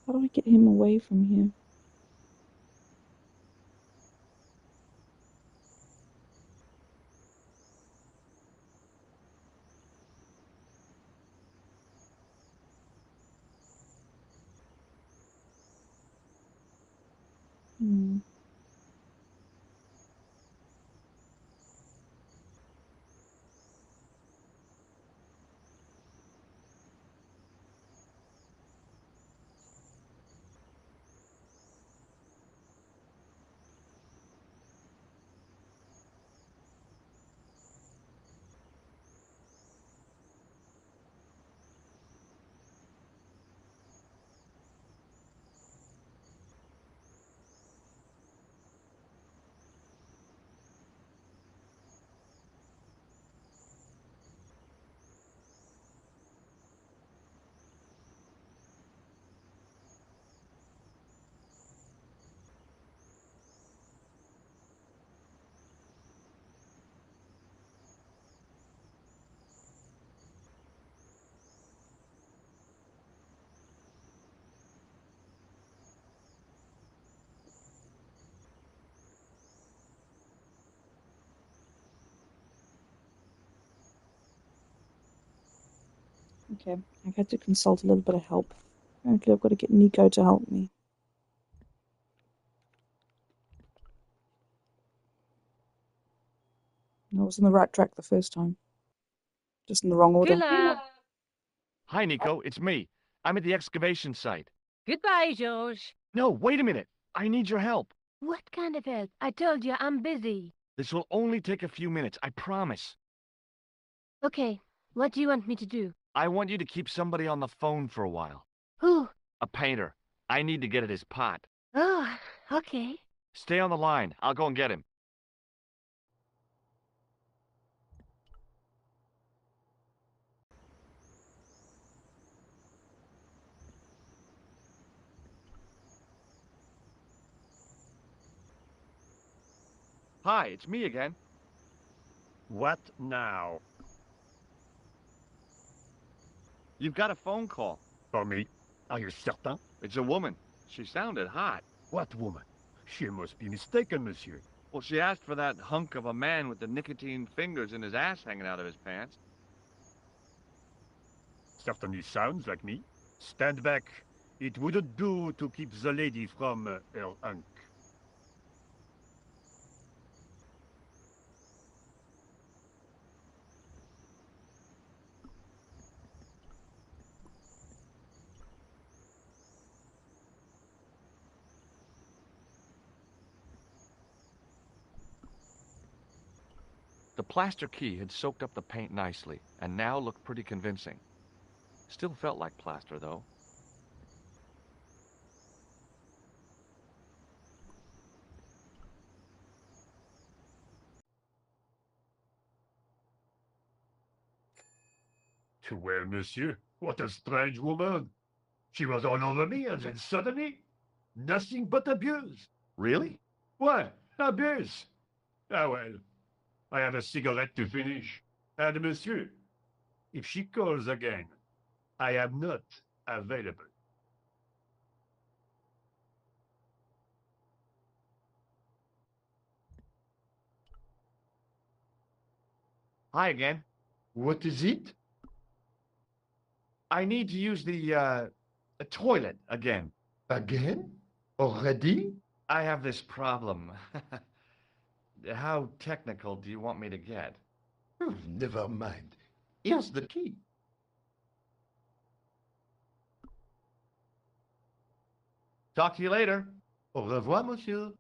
How do I get him away from here? Hmm. Okay, I've had to consult a little bit of help. Apparently I've got to get Nico to help me. I was on the right track the first time. Just in the wrong order. Killer! Hi, Nico. It's me. I'm at the excavation site. Goodbye, George. No, wait a minute. I need your help. What kind of help? I told you I'm busy. This will only take a few minutes, I promise. Okay, what do you want me to do? I want you to keep somebody on the phone for a while. Who? A painter. I need to get at his pot. Oh, okay. Stay on the line. I'll go and get him. Hi, it's me again. What now? You've got a phone call. For me? Are you certain? It's a woman. She sounded hot. What woman? She must be mistaken, monsieur. Well, she asked for that hunk of a man with the nicotine fingers and his ass hanging out of his pants. Certainly sounds like me. Stand back. It wouldn't do to keep the lady from her hunk. The plaster key had soaked up the paint nicely, and now looked pretty convincing. Still felt like plaster, though. Well, monsieur, what a strange woman. She was all over me, and then suddenly, nothing but abuse. Really? Why, abuse? Ah, well, I have a cigarette to finish. And monsieur, if she calls again, I am not available. Hi again. What is it? I need to use the toilet again. Again? Already? I have this problem. How technical do you want me to get? Never mind. Here's the key. Talk to you later. Au revoir, monsieur.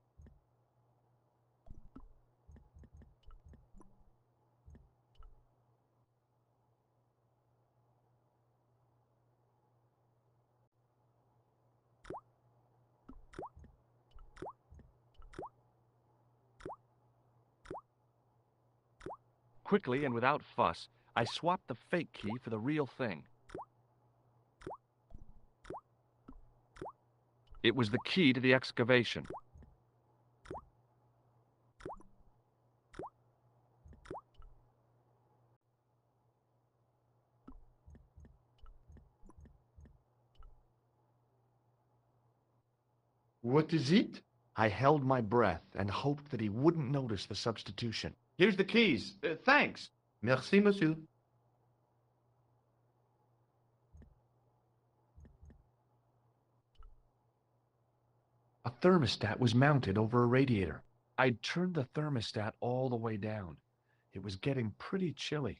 Quickly and without fuss, I swapped the fake key for the real thing. It was the key to the excavation. What is it? I held my breath and hoped that he wouldn't notice the substitution. Here's the keys. Thanks. Merci, monsieur. A thermostat was mounted over a radiator. I'd turned the thermostat all the way down. It was getting pretty chilly.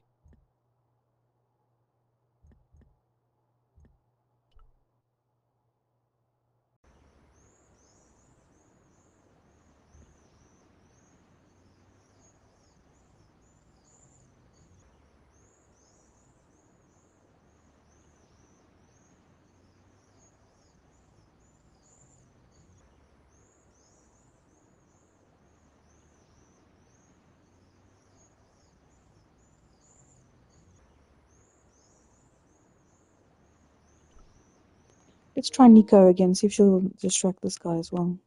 Let's try Nico again, see if she'll distract this guy as well.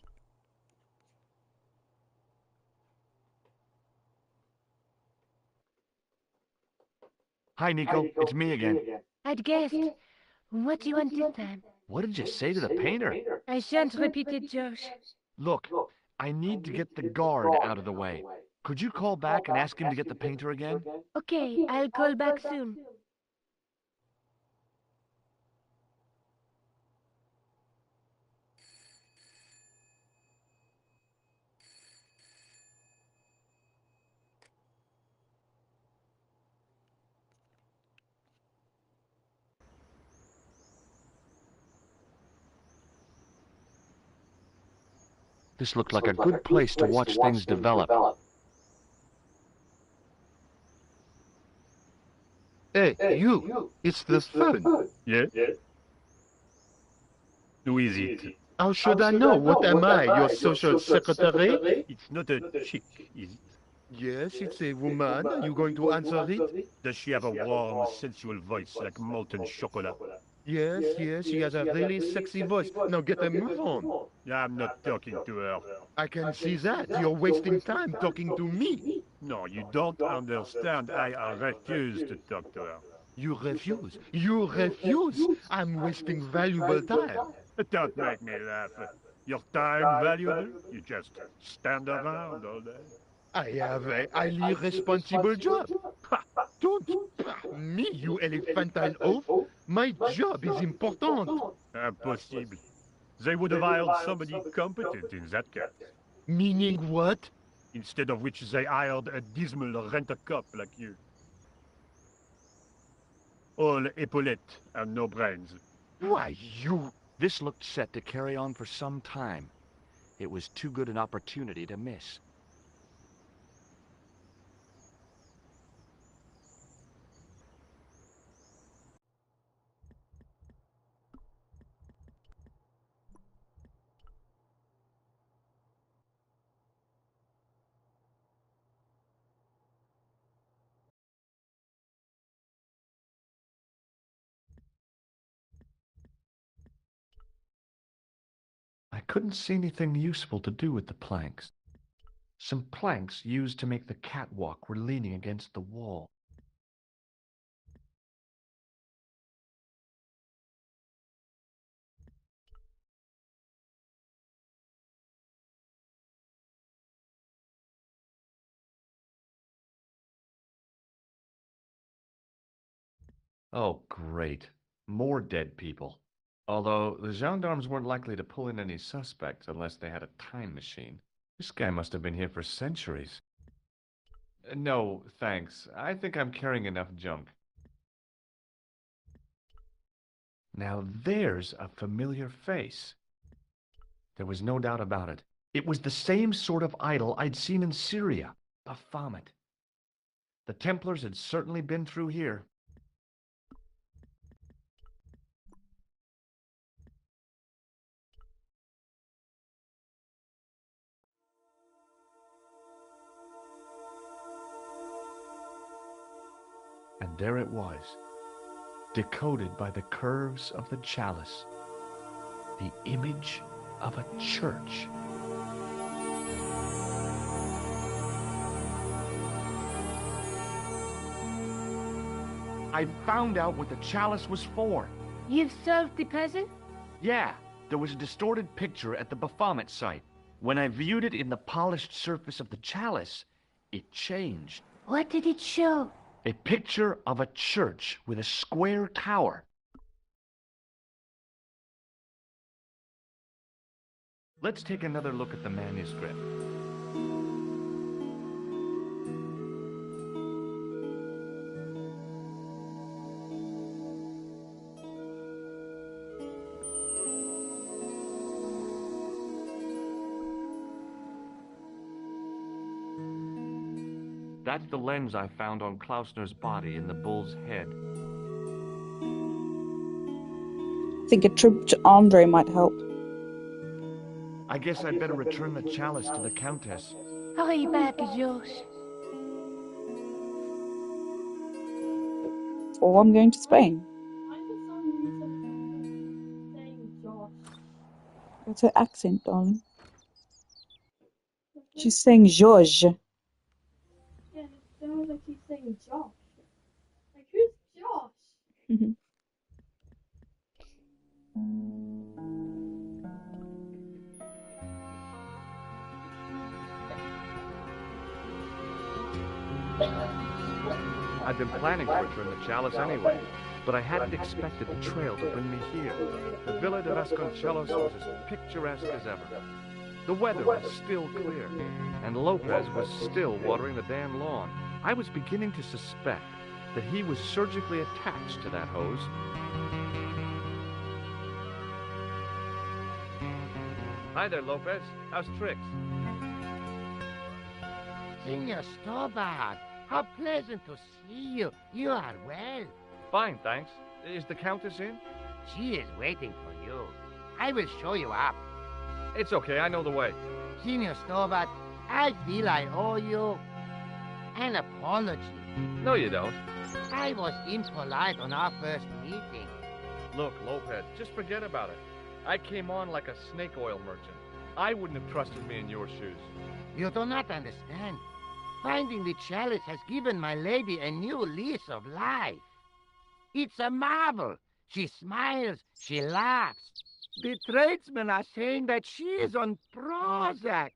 Hi, Nico. It's me again. I'd guessed. What do you want this time? What did you say to the painter? I shan't repeat it, Josh. Look, I need to get the guard out of the way. Could you call back and ask him to get the painter again? Okay, I'll call back soon. This looked like a good place to watch things develop. Hey, you! It's the phone. Yeah? Who is it? How should I know? What am I, your social secretary? It's not a chick, is it? Yes, it's a woman. Are you going to answer it? Does she have a warm, sensual voice like molten chocolate? Yes, she has a really sexy voice. Now get a move on. I'm not talking to her. I can see that. You're wasting time talking to me. No, you don't understand. I refuse to talk to her. You refuse? You refuse? I'm wasting valuable time. Don't make me laugh. Your time valuable? You just stand around all day. I have a highly responsible job. Ha! Don't me, you elephantine oaf. My job is important. Impossible. They would have hired somebody competent in that case. Meaning what? Instead of which they hired a dismal rent-a-cop like you. All epaulettes and no brains. Why, you... This looked set to carry on for some time. It was too good an opportunity to miss. I couldn't see anything useful to do with the planks. Some planks used to make the catwalk were leaning against the wall. Oh, great. More dead people. Although the gendarmes weren't likely to pull in any suspects unless they had a time machine. This guy must have been here for centuries. No, thanks. I think I'm carrying enough junk. Now there's a familiar face. There was no doubt about it. It was the same sort of idol I'd seen in Syria, Baphomet. The Templars had certainly been through here. And there it was, decoded by the curves of the chalice, the image of a church. I found out what the chalice was for. You've solved the puzzle? Yeah, there was a distorted picture at the Baphomet site. When I viewed it in the polished surface of the chalice, it changed. What did it show? A picture of a church with a square tower. Let's take another look at the manuscript. That's the lens I found on Klausner's body in the bull's head. I think a trip to Andre might help. I guess I'd better return the chalice to the Countess. Hurry back, Josh. Or I'm going to Spain. What's her accent, darling? She's saying George. Yeah, it sounds like she's saying Josh. Like, who's Josh? I'd been planning to return the chalice anyway, but I hadn't expected the trail to bring me here. The Villa de Vasconcelos was as picturesque as ever. The weather was still clear, and Lopez was still watering the damn lawn. I was beginning to suspect that he was surgically attached to that hose. Hi there, Lopez. How's tricks? Senor Stobart, how pleasant to see you. You are well. Fine, thanks. Is the Countess in? She is waiting for you. I will show you up. It's okay, I know the way. Senor Stobart, I feel I owe you an apology. No, you don't. I was impolite on our first meeting. Look, Lopez, just forget about it. I came on like a snake oil merchant. I wouldn't have trusted me in your shoes. You do not understand. Finding the chalice has given my lady a new lease of life. It's a marvel. She smiles, she laughs. The tradesmen are saying that she is on Prozac.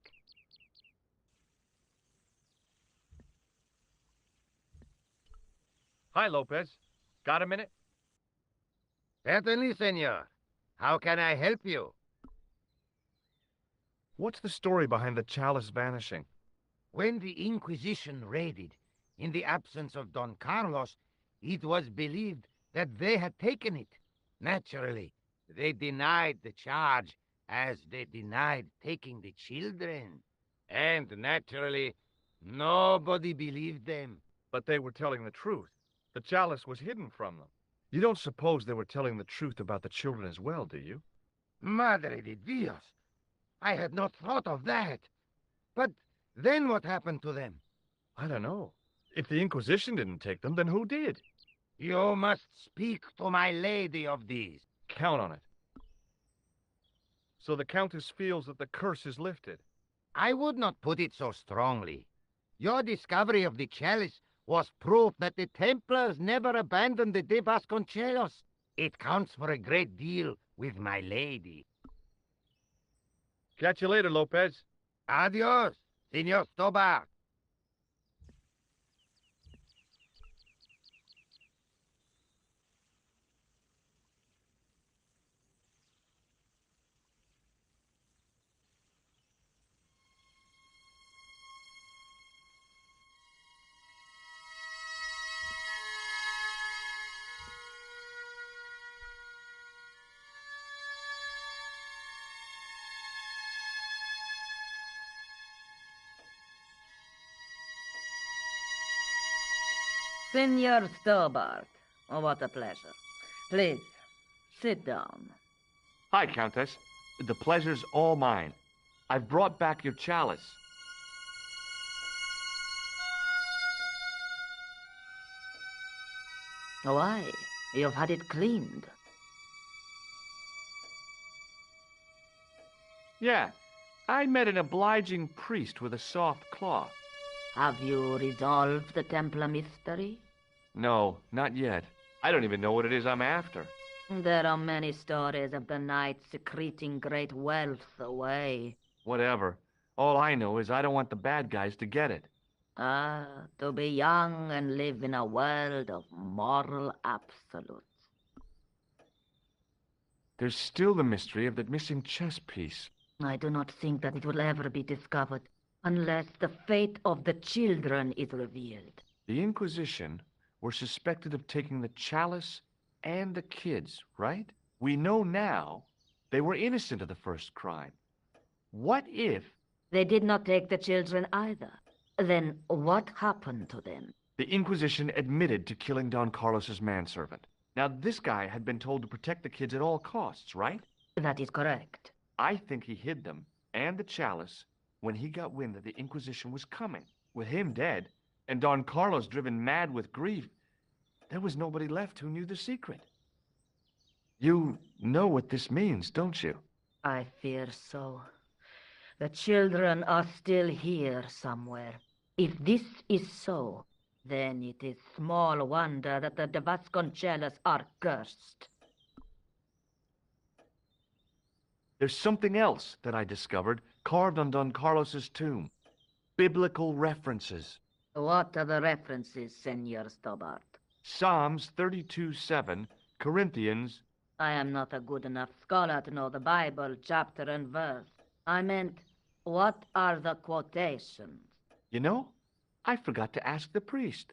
Hi, Lopez. Got a minute? Certainly, senor. How can I help you? What's the story behind the chalice vanishing? When the Inquisition raided, in the absence of Don Carlos, it was believed that they had taken it. Naturally, they denied the charge, as they denied taking the children. And naturally, nobody believed them. But they were telling the truth. The chalice was hidden from them. You don't suppose they were telling the truth about the children as well, do you? Madre de Dios! I had not thought of that. But then what happened to them? I don't know. If the Inquisition didn't take them, then who did? You must speak to my lady of these. Count on it. So the Countess feels that the curse is lifted. I would not put it so strongly. Your discovery of the chalice was proof that the Templars never abandoned the de Vasconcelos. It counts for a great deal with my lady. Catch you later, Lopez. Adios, Senor Stobart. Senor Stobart, oh, what a pleasure. Please, sit down. Hi, Countess. The pleasure's all mine. I've brought back your chalice. Why? You've had it cleaned. Yeah, I met an obliging priest with a soft cloth. Have you resolved the Templar mystery? No, not yet. I don't even know what it is I'm after. There are many stories of the knight secreting great wealth away. Whatever. All I know is I don't want the bad guys to get it. Ah, to be young and live in a world of moral absolutes. There's still the mystery of that missing chess piece. I do not think that it will ever be discovered unless the fate of the children is revealed. The Inquisition were suspected of taking the chalice and the kids, right? We know now they were innocent of the first crime. What if... They did not take the children either. Then what happened to them? The Inquisition admitted to killing Don Carlos's manservant. Now, this guy had been told to protect the kids at all costs, right? That is correct. I think he hid them and the chalice when he got wind that the Inquisition was coming. With him dead, and Don Carlos driven mad with grief, there was nobody left who knew the secret. You know what this means, don't you? I fear so. The children are still here somewhere. If this is so, then it is small wonder that the de Vasconcelos are cursed. There's something else that I discovered carved on Don Carlos's tomb. Biblical references. What are the references, Senor Stobart? Psalms 32:7, Corinthians... I am not a good enough scholar to know the Bible, chapter and verse. I meant, what are the quotations? You know, I forgot to ask the priest.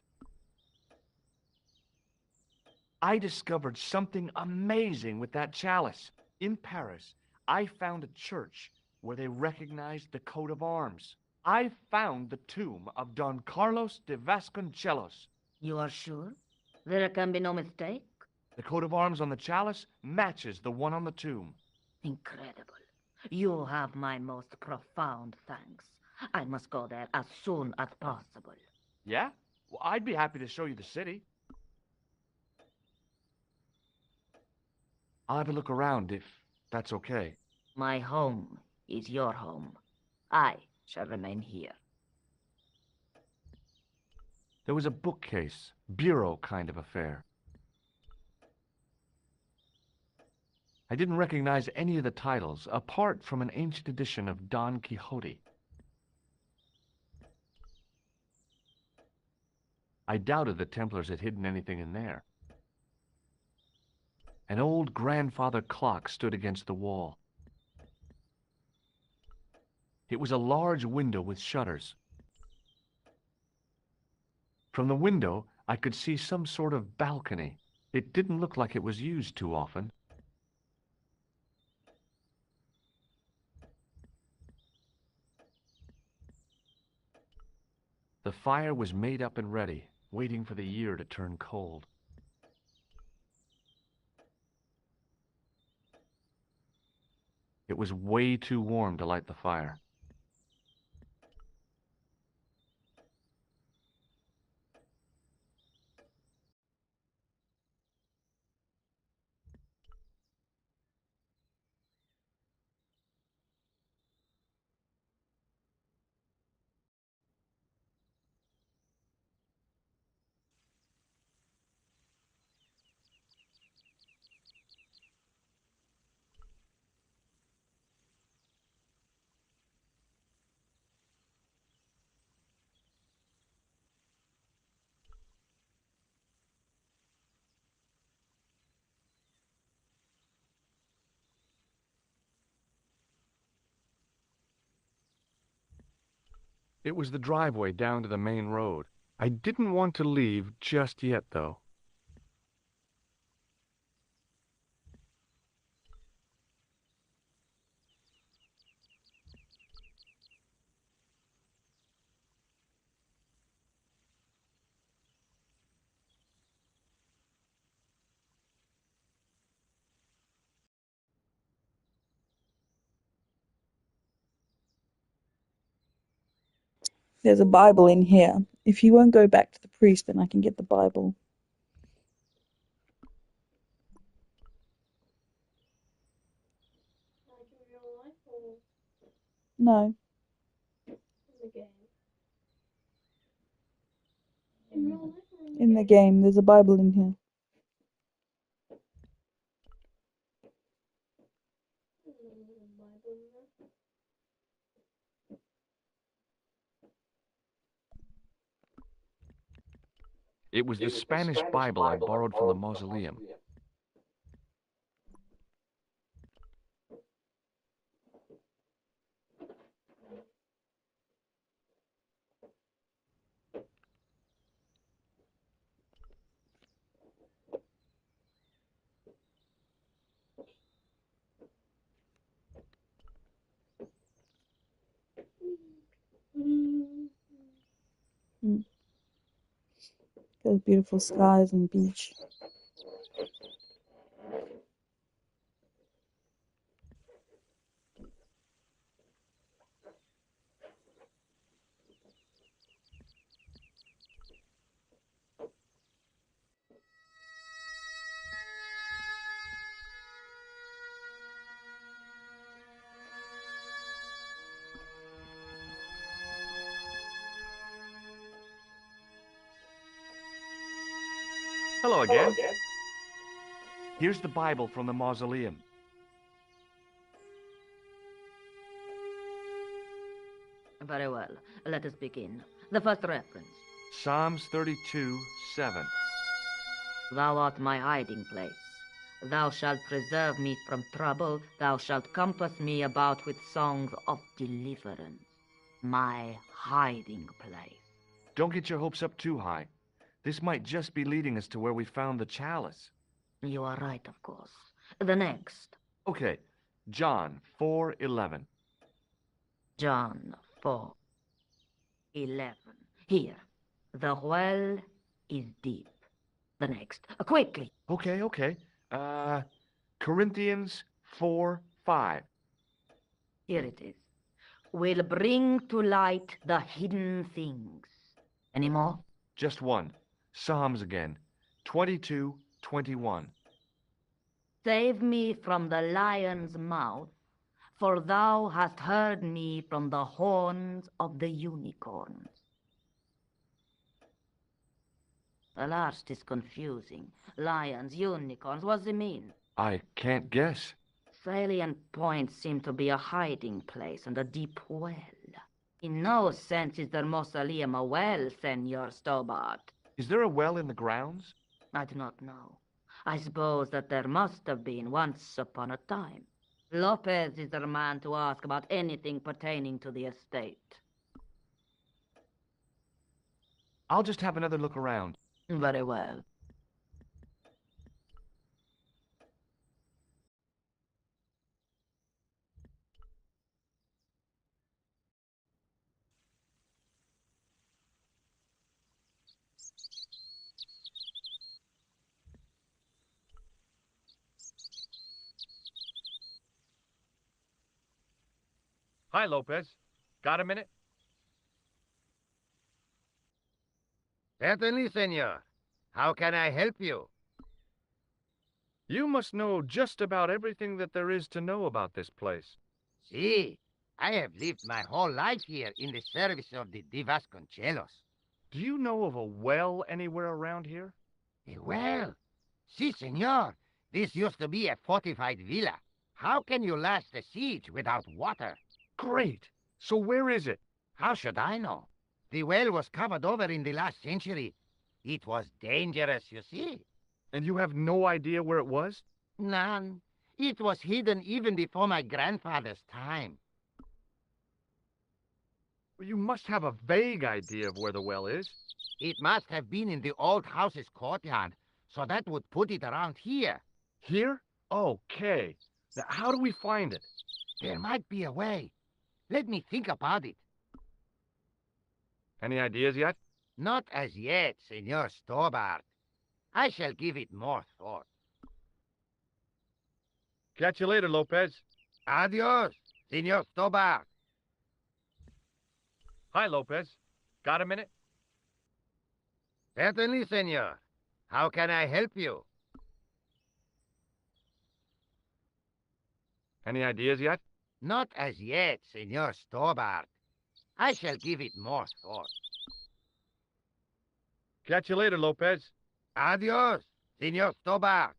I discovered something amazing with that chalice. In Paris, I found a church where they recognized the coat of arms. I found the tomb of Don Carlos de Vasconcelos. You are sure? There can be no mistake? The coat of arms on the chalice matches the one on the tomb. Incredible. You have my most profound thanks. I must go there as soon as possible. Yeah? Well, I'd be happy to show you the city. I'll have a look around if that's okay. My home is your home. I shall remain here. There was a bookcase, bureau kind of affair. I didn't recognize any of the titles, apart from an ancient edition of Don Quixote. I doubted the Templars had hidden anything in there. An old grandfather clock stood against the wall. It was a large window with shutters. From the window, I could see some sort of balcony. It didn't look like it was used too often. The fire was made up and ready, waiting for the year to turn cold. It was way too warm to light the fire. It was the driveway down to the main road. I didn't want to leave just yet, though. There's a Bible in here. If you won't go back to the priest, then I can get the Bible. Like in real life or No. in the game? In real life or in the In the game, there's a Bible in here. It was the Spanish Bible I borrowed from the mausoleum. There's beautiful skies and beach. Hello again. Here's the Bible from the mausoleum. Very well. Let us begin. The first reference. Psalms 32:7. Thou art my hiding place. Thou shalt preserve me from trouble. Thou shalt compass me about with songs of deliverance. My hiding place. Don't get your hopes up too high. This might just be leading us to where we found the chalice. You are right, of course. The next. Okay, John 4:11. John 4:11. Here. The well is deep. The next. Quickly. Okay. Corinthians 4:5. Here it is. Will bring to light the hidden things. Any more? Just one. Psalms again. 22:21. Save me from the lion's mouth, for thou hast heard me from the horns of the unicorns. The last is confusing. Lions, unicorns, what's it mean? I can't guess. Salient points seem to be a hiding place and a deep well. In no sense is their mausoleum a well, Senor Stobart. Is there a well in the grounds? I do not know. I suppose that there must have been once upon a time. Lopez is the man to ask about anything pertaining to the estate. I'll just have another look around. Very well. Hi, Lopez. Got a minute? Certainly, senor. How can I help you? You must know just about everything that there is to know about this place. See, I have lived my whole life here in the service of the Vasconcelos. Do you know of a well anywhere around here? A well? Si, senor. This used to be a fortified villa. How can you last a siege without water? Great. So where is it? How should I know? The well was covered over in the last century. It was dangerous, you see. And you have no idea where it was? None. It was hidden even before my grandfather's time. Well, you must have a vague idea of where the well is. It must have been in the old house's courtyard, so that would put it around here. Here? Okay. Now, how do we find it? There might be a way. Let me think about it. Any ideas yet? Not as yet, Senor Stobart. I shall give it more thought. Catch you later, Lopez. Adios, Senor Stobart. Hi, Lopez. Got a minute? Certainly, senor. How can I help you? Any ideas yet? Not as yet, Senor Stobart. I shall give it more thought. Catch you later, Lopez. Adios, Senor Stobart.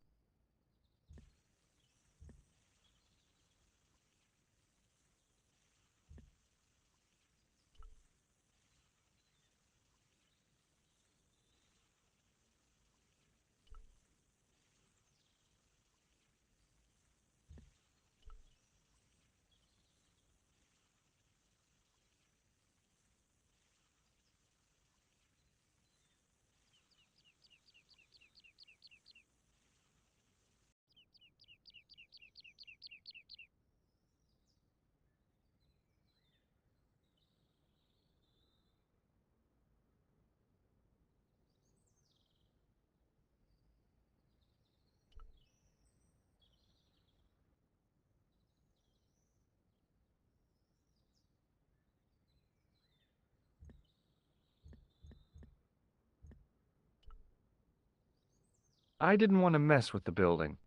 I didn't want to mess with the building.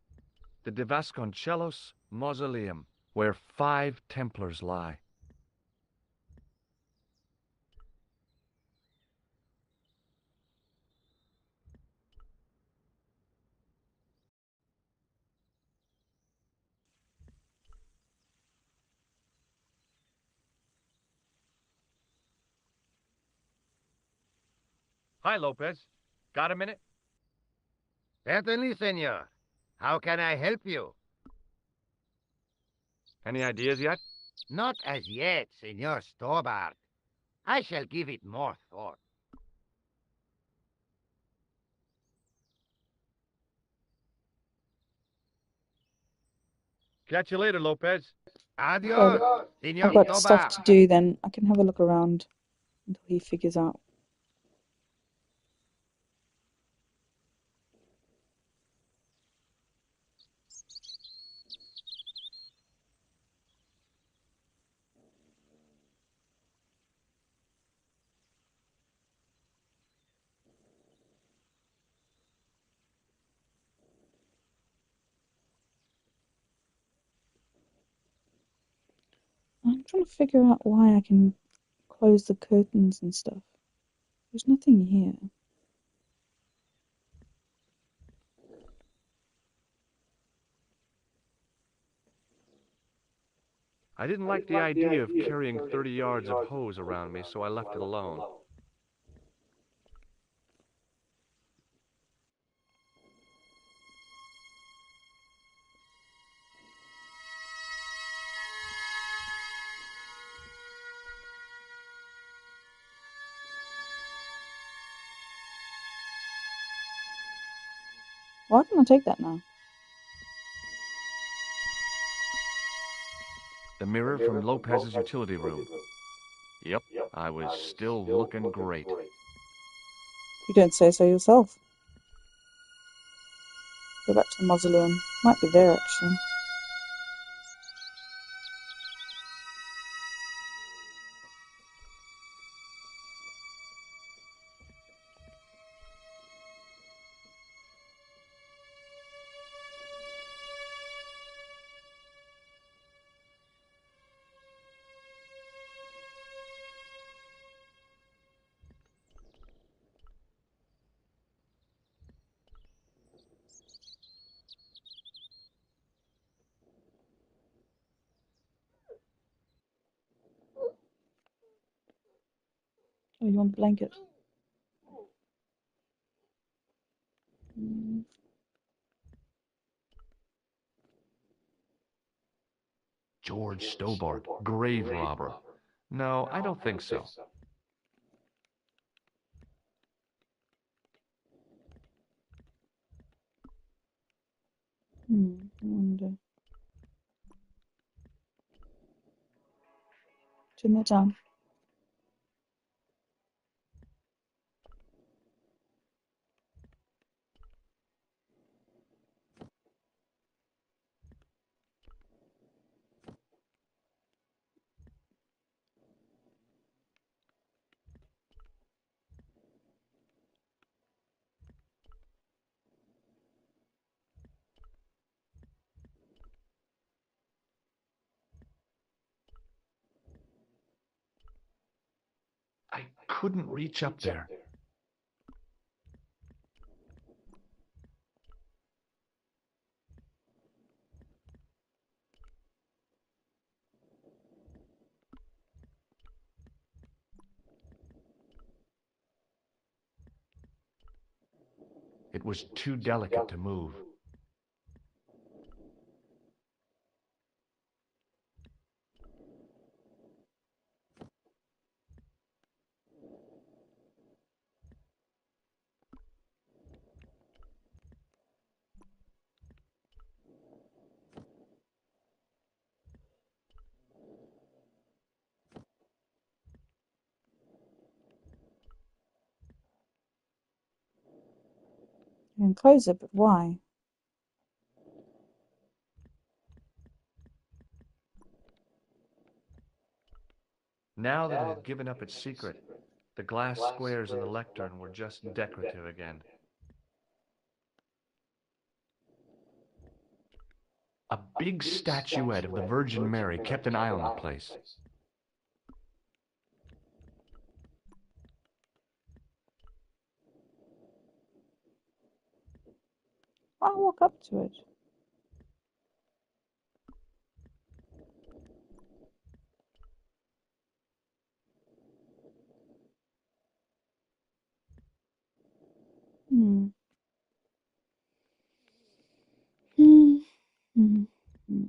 The De Vasconcelos Mausoleum, where 5 Templars lie. Hi, Lopez. Got a minute? Certainly, senor. How can I help you? Any ideas yet? Not as yet, Senor Stobart. I shall give it more thought. Catch you later, Lopez. Adios, I've Senor got stuff Tobar. to do then. I can have a look around until he figures out. I'm trying to figure out why I can close the curtains and stuff. There's nothing here. I didn't like the idea of carrying 30 yards of hose around me, so I left it alone. Why can I take that now? The mirror from Lopez's utility room. Yep, I was still looking great. You don't say so yourself. Go back to the mausoleum. Might be there, actually. Oh, you want the blanket? Mm. George Stobart, grave robber. No, I don't think so. I wonder. Turn that down. I couldn't reach up there. It was too delicate to move. I can close it, but why? Now that it had given up its secret, the glass squares in the lectern were just decorative again. A big statuette of the Virgin Mary kept an eye on the place. I'll walk up to it. Hmm. Hmm. Hmm. Hmm.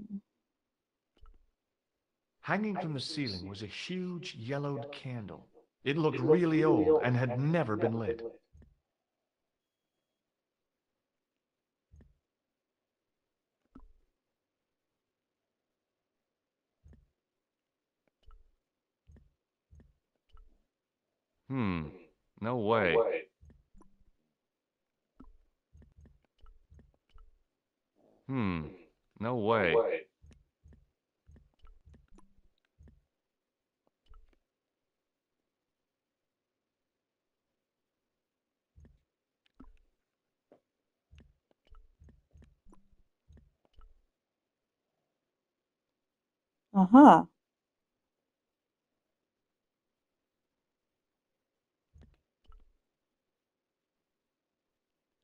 Hanging from the ceiling was a huge yellowed candle. It looked really old and had never been lit. No way. No way. Aha.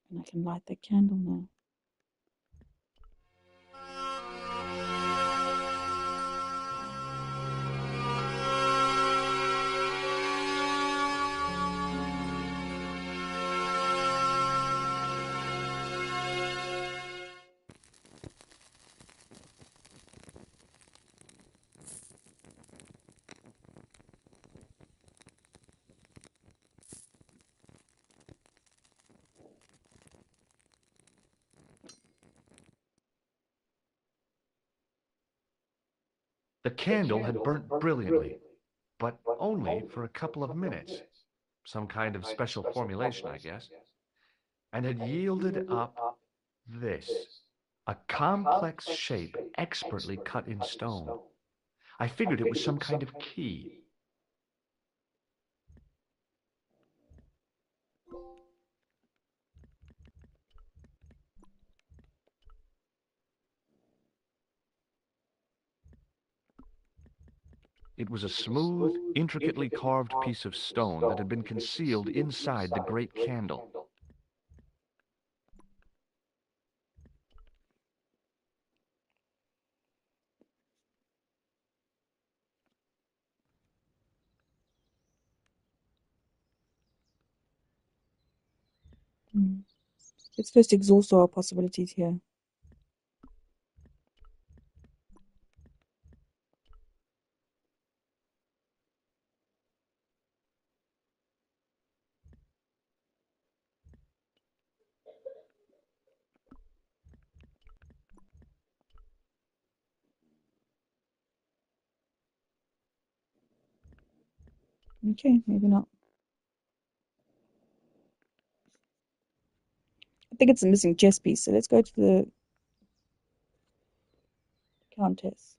And I can light the candle now. The candle had burnt brilliantly, but only for a couple of minutes. Some kind of special formulation, I guess. And had yielded up this. A complex shape expertly cut in stone. I figured it was some kind of key. It was a smooth, intricately carved piece of stone that had been concealed inside the great candle. Let's first exhaust our possibilities here. Okay, maybe not. I think it's a missing chess piece, so let's go to the Countess.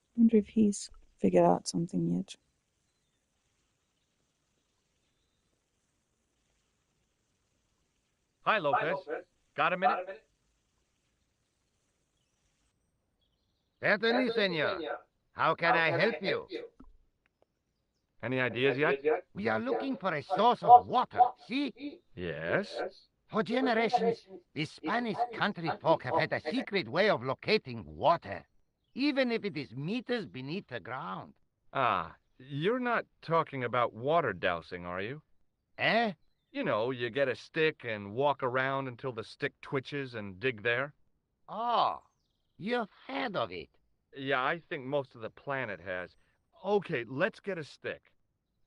I wonder if he's figured out something yet. Hi, Lopez. Got a minute? Certainly, senor. How can I help you? Any ideas yet? We are looking for a source of water, see? Yes. For generations, the Spanish country folk have had a secret way of locating water, even if it is meters beneath the ground. Ah, you're not talking about water dousing, are you? Eh? You know, you get a stick and walk around until the stick twitches and dig there. Oh, you've heard of it. Yeah, I think most of the planet has. Okay, let's get a stick.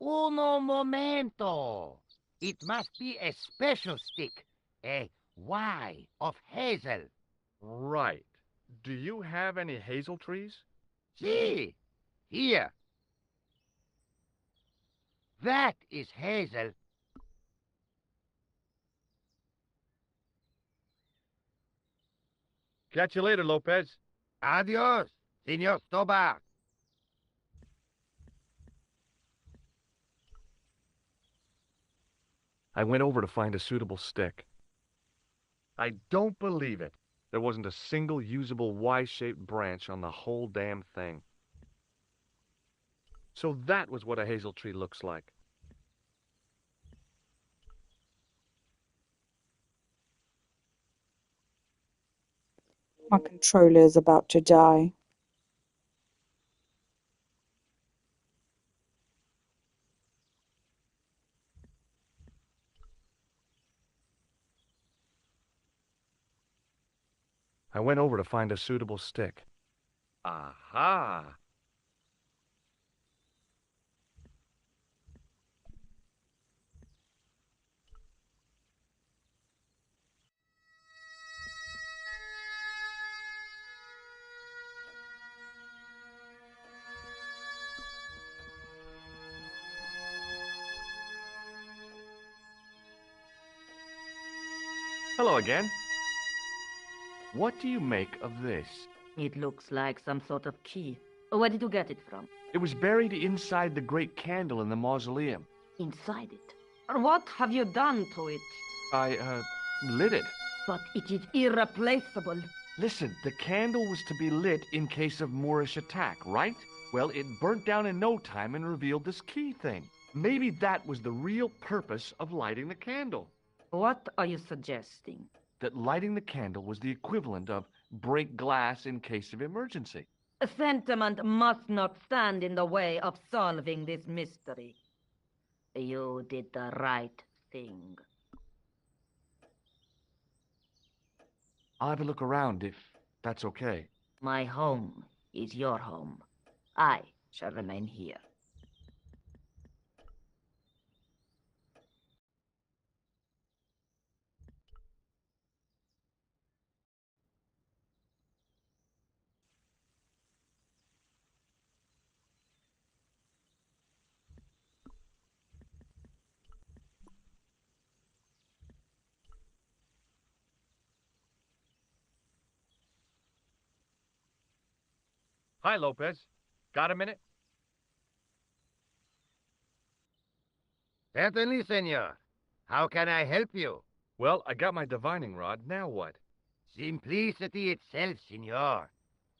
Uno momento. It must be a special stick, a Y of hazel. Right. Do you have any hazel trees? See, here. That is hazel. Catch you later, Lopez. Adios, Senor Stobar. I went over to find a suitable stick. I don't believe it. There wasn't a single usable Y-shaped branch on the whole damn thing. So that was what a hazel tree looks like. My controller is about to die. I went over to find a suitable stick. Aha! Hello again. What do you make of this? It looks like some sort of key. Where did you get it from? It was buried inside the great candle in the mausoleum. Inside it? What have you done to it? I, lit it. But it is irreplaceable. Listen, the candle was to be lit in case of Moorish attack, right? Well, it burnt down in no time and revealed this key thing. Maybe that was the real purpose of lighting the candle. What are you suggesting? That lighting the candle was the equivalent of break glass in case of emergency. Sentiment must not stand in the way of solving this mystery. You did the right thing. I'll have a look around if that's okay. My home is your home. I shall remain here. Hi, Lopez. Got a minute? Certainly, senor. How can I help you? Well, I got my divining rod. Now what? Simplicity itself, senor.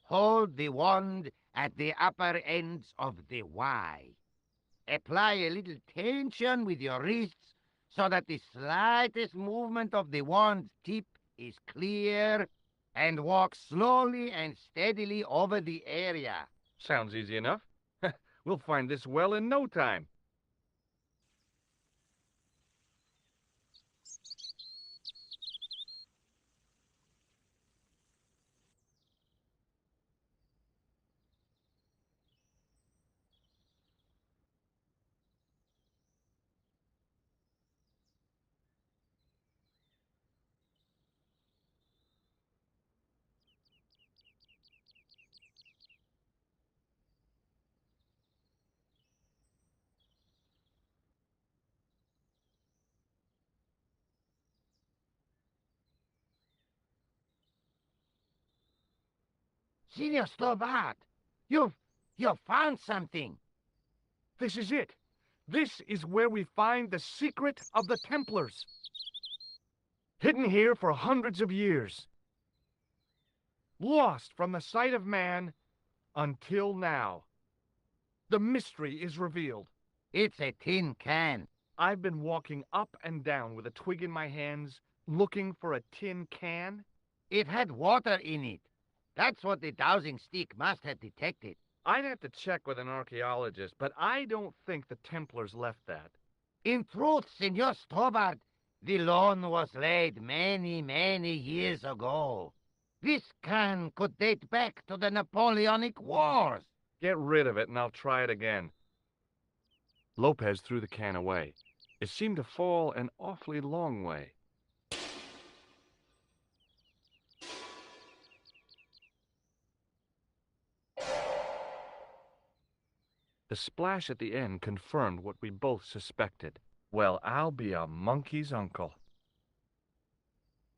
Hold the wand at the upper ends of the Y. Apply a little tension with your wrists so that the slightest movement of the wand's tip is clear, and walk slowly and steadily over the area. Sounds easy enough. We'll find this well in no time. Senor Stobart, you've found something. This is it. This is where we find the secret of the Templars. Hidden here for hundreds of years. Lost from the sight of man until now. The mystery is revealed. It's a tin can. I've been walking up and down with a twig in my hands, looking for a tin can. It had water in it. That's what the dowsing stick must have detected. I'd have to check with an archaeologist, but I don't think the Templars left that. In truth, Senor Stobart, the loan was laid many, many years ago. This can could date back to the Napoleonic Wars. Get rid of it and I'll try it again. Lopez threw the can away. It seemed to fall an awfully long way. The splash at the end confirmed what we both suspected. Well, I'll be a monkey's uncle.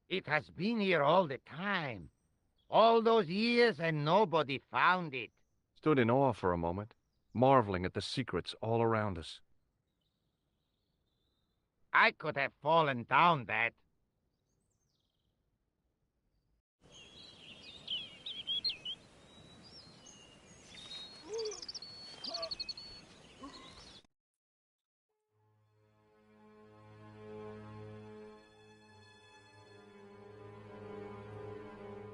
It has been here all the time. All those years and nobody found it. Stood in awe for a moment, marveling at the secrets all around us. I could have fallen down that.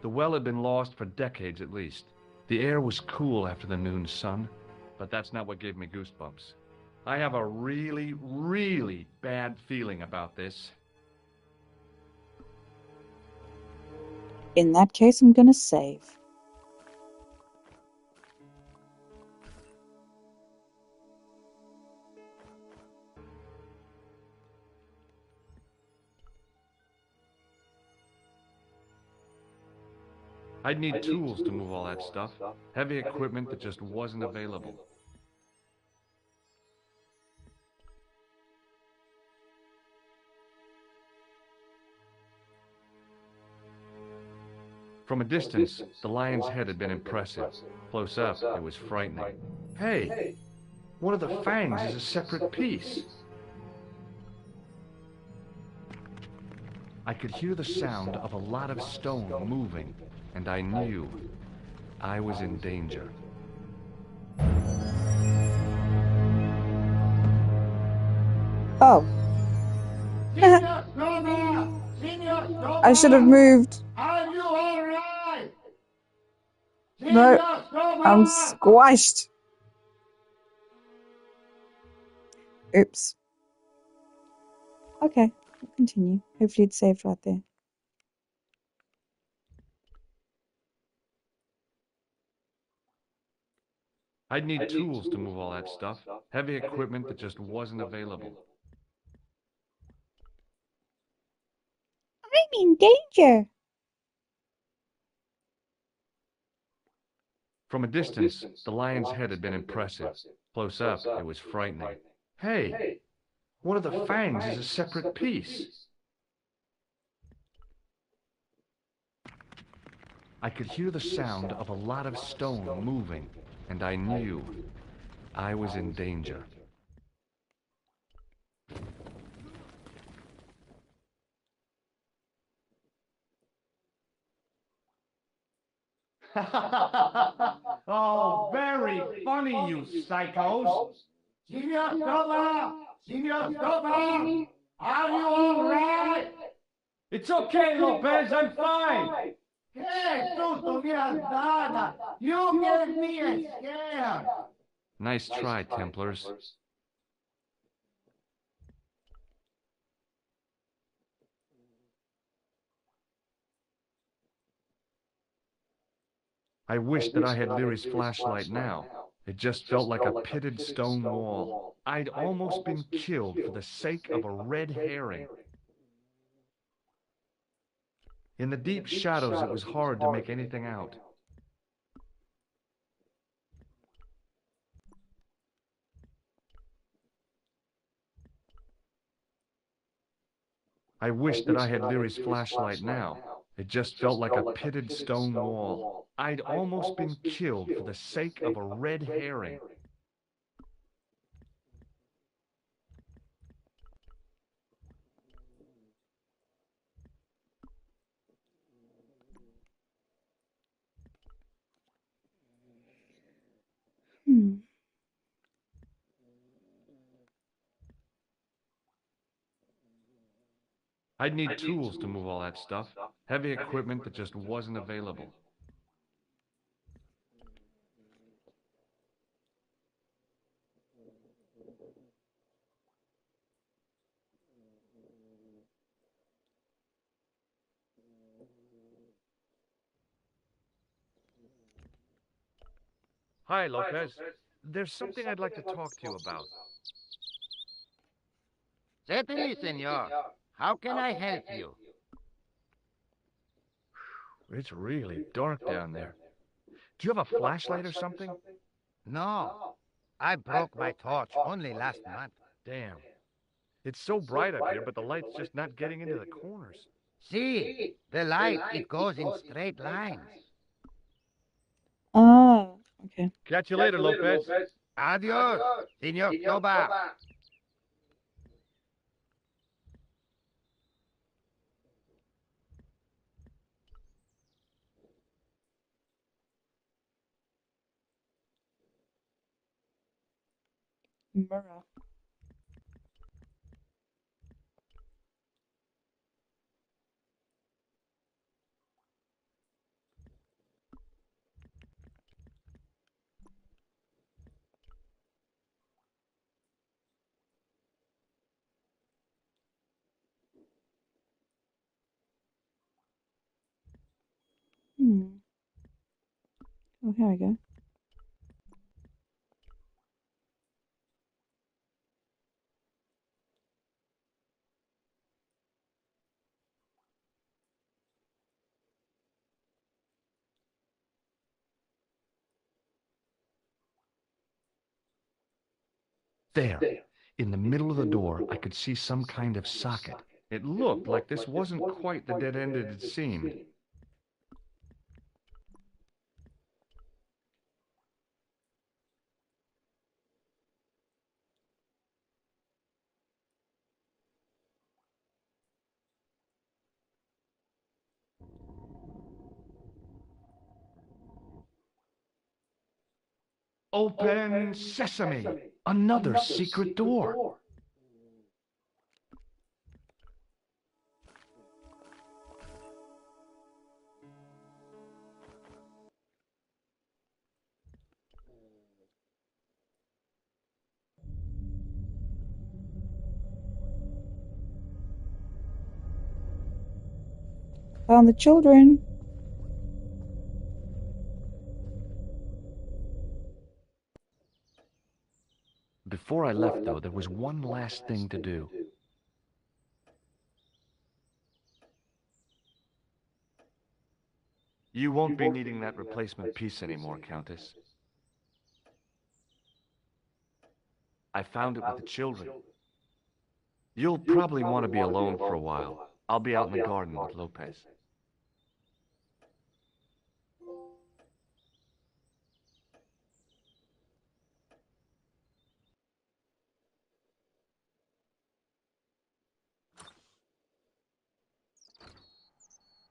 The well had been lost for decades at least. The air was cool after the noon sun, but that's not what gave me goosebumps. I have a really, really bad feeling about this. In that case, I'm gonna save. I'd need tools to move all that stuff. Heavy equipment that just wasn't available. From a distance, the lion's head had been impressive. Close up, it was frightening. Hey, one of the fangs is a separate piece. I could hear the sound of a lot of stone moving, and I knew I was in danger. Oh. I should have moved. Are you all right? No, I'm squashed. Oops. Okay, we'll continue. Hopefully it's saved right there. I'd need tools to move all that stuff. Heavy equipment that just wasn't available. I'm in danger. From a distance, the lion's head had been impressive. Close up, it was frightening. Hey, one of the fangs is a separate piece. I could hear the sound of a lot of stone moving, and I knew I was in danger. Oh, very funny, you psychos. Signor Stova! Signor Stova! Are you all right? It's okay, Lopez, I'm fine. Hey, tutto mia dada! You gave me a scare! Nice try, Templars. I wish that I had Leary's flashlight now. It just felt like a pitted stone wall. I'd almost been killed for the sake of a red herring. In the deep shadows, it was hard to make anything out. I wish that I had Leary's flashlight now. It just felt like a pitted stone wall. I'd almost been killed for the sake of a red herring. I'd need tools to move all that stuff. Heavy equipment that just wasn't available. Hi, Lopez. There's something I'd like to talk to you about. Certainly, senor. How can I help you? It's really dark down there. Do you have a flashlight or something? No. I broke my torch only last month. Damn. It's so bright up here, but the light's just not getting into the corners. See, the light, it goes in straight lines. Oh, okay. Catch you later, Lopez. Adios, Senor Toba. Mirror. Oh, here we go. There, in the middle of the door, I could see some kind of socket. It looked like this wasn't quite the dead end it had seemed. Open sesame! Another secret door. Found the children. Before I left, though, there was one last thing to do. You won't be needing that replacement piece anymore, Countess. I found it with the children. You'll probably want to be alone for a while. I'll be out in the garden with Lopez.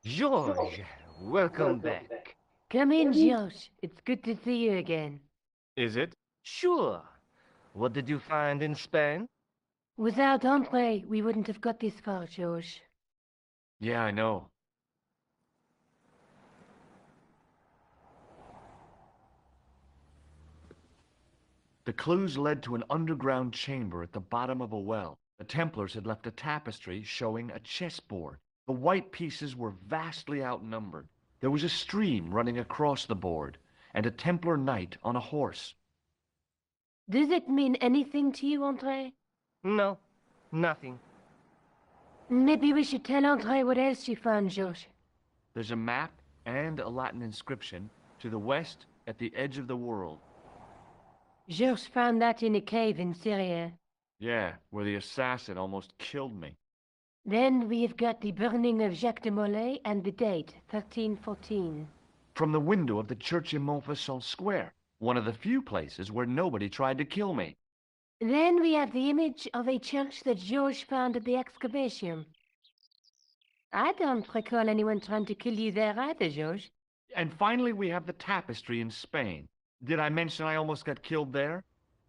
George, welcome back. Come in, Josh. It's good to see you again. Is it? Sure. What did you find in Spain? Without Andre, we wouldn't have got this far, Josh. Yeah, I know. The clues led to an underground chamber at the bottom of a well. The Templars had left a tapestry showing a chessboard. The white pieces were vastly outnumbered. There was a stream running across the board, and a Templar knight on a horse. Does it mean anything to you, Andre? No, nothing. Maybe we should tell Andre what else you found, Josh. There's a map and a Latin inscription to the west at the edge of the world. Georges found that in a cave in Syria. Yeah, where the assassin almost killed me. Then we've got the burning of Jacques de Molay and the date, 1314. From the window of the church in Montfaucon Square, one of the few places where nobody tried to kill me. Then we have the image of a church that Georges found at the excavation. I don't recall anyone trying to kill you there either, Georges. And finally we have the tapestry in Spain. Did I mention I almost got killed there?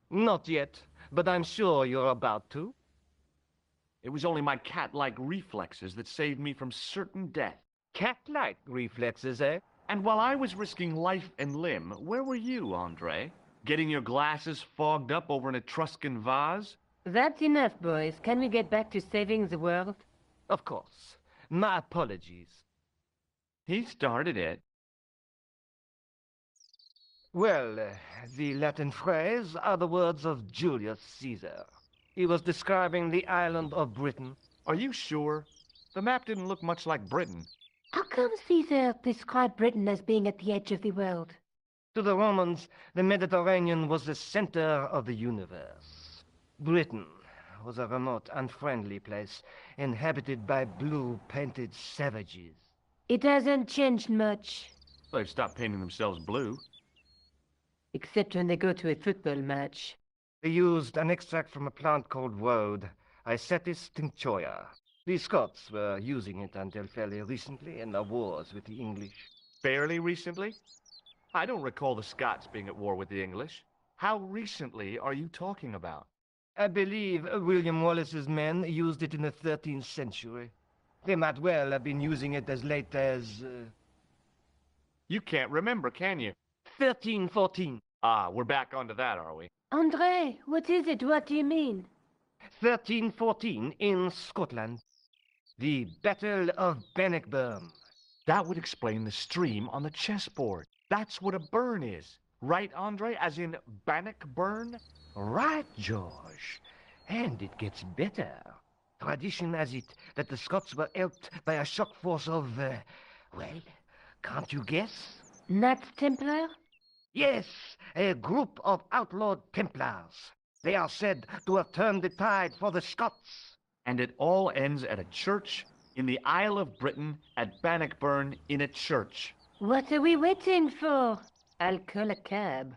Not yet, but I'm sure you're about to. It was only my cat-like reflexes that saved me from certain death. Cat-like reflexes, eh? And while I was risking life and limb, where were you, Andre? Getting your glasses fogged up over an Etruscan vase? That's enough, boys. Can we get back to saving the world? Of course. My apologies. He started it. Well, the Latin phrase are the words of Julius Caesar. He was describing the island of Britain. Are you sure? The map didn't look much like Britain. How come Caesar described Britain as being at the edge of the world? To the Romans, the Mediterranean was the center of the universe. Britain was a remote, unfriendly place, inhabited by blue-painted savages. It hasn't changed much. They've stopped painting themselves blue. Except when they go to a football match. They used an extract from a plant called woad, Isetis tinctoria. The Scots were using it until fairly recently in the wars with the English. Fairly recently? I don't recall the Scots being at war with the English. How recently are you talking about? I believe William Wallace's men used it in the 13th century. They might well have been using it as late as... You can't remember, can you? 1314. Ah, we're back onto that, are we? Andre, what is it? What do you mean? 1314 in Scotland. The Battle of Bannockburn. That would explain the stream on the chessboard. That's what a burn is. Right, Andre? As in Bannockburn? Right, George. And it gets better. Tradition has it that the Scots were helped by a shock force of, well, can't you guess? Knights Templar? Yes, a group of outlawed Templars. They are said to have turned the tide for the Scots. And it all ends at a church in the Isle of Britain at Bannockburn in a church. What are we waiting for? I'll call a cab.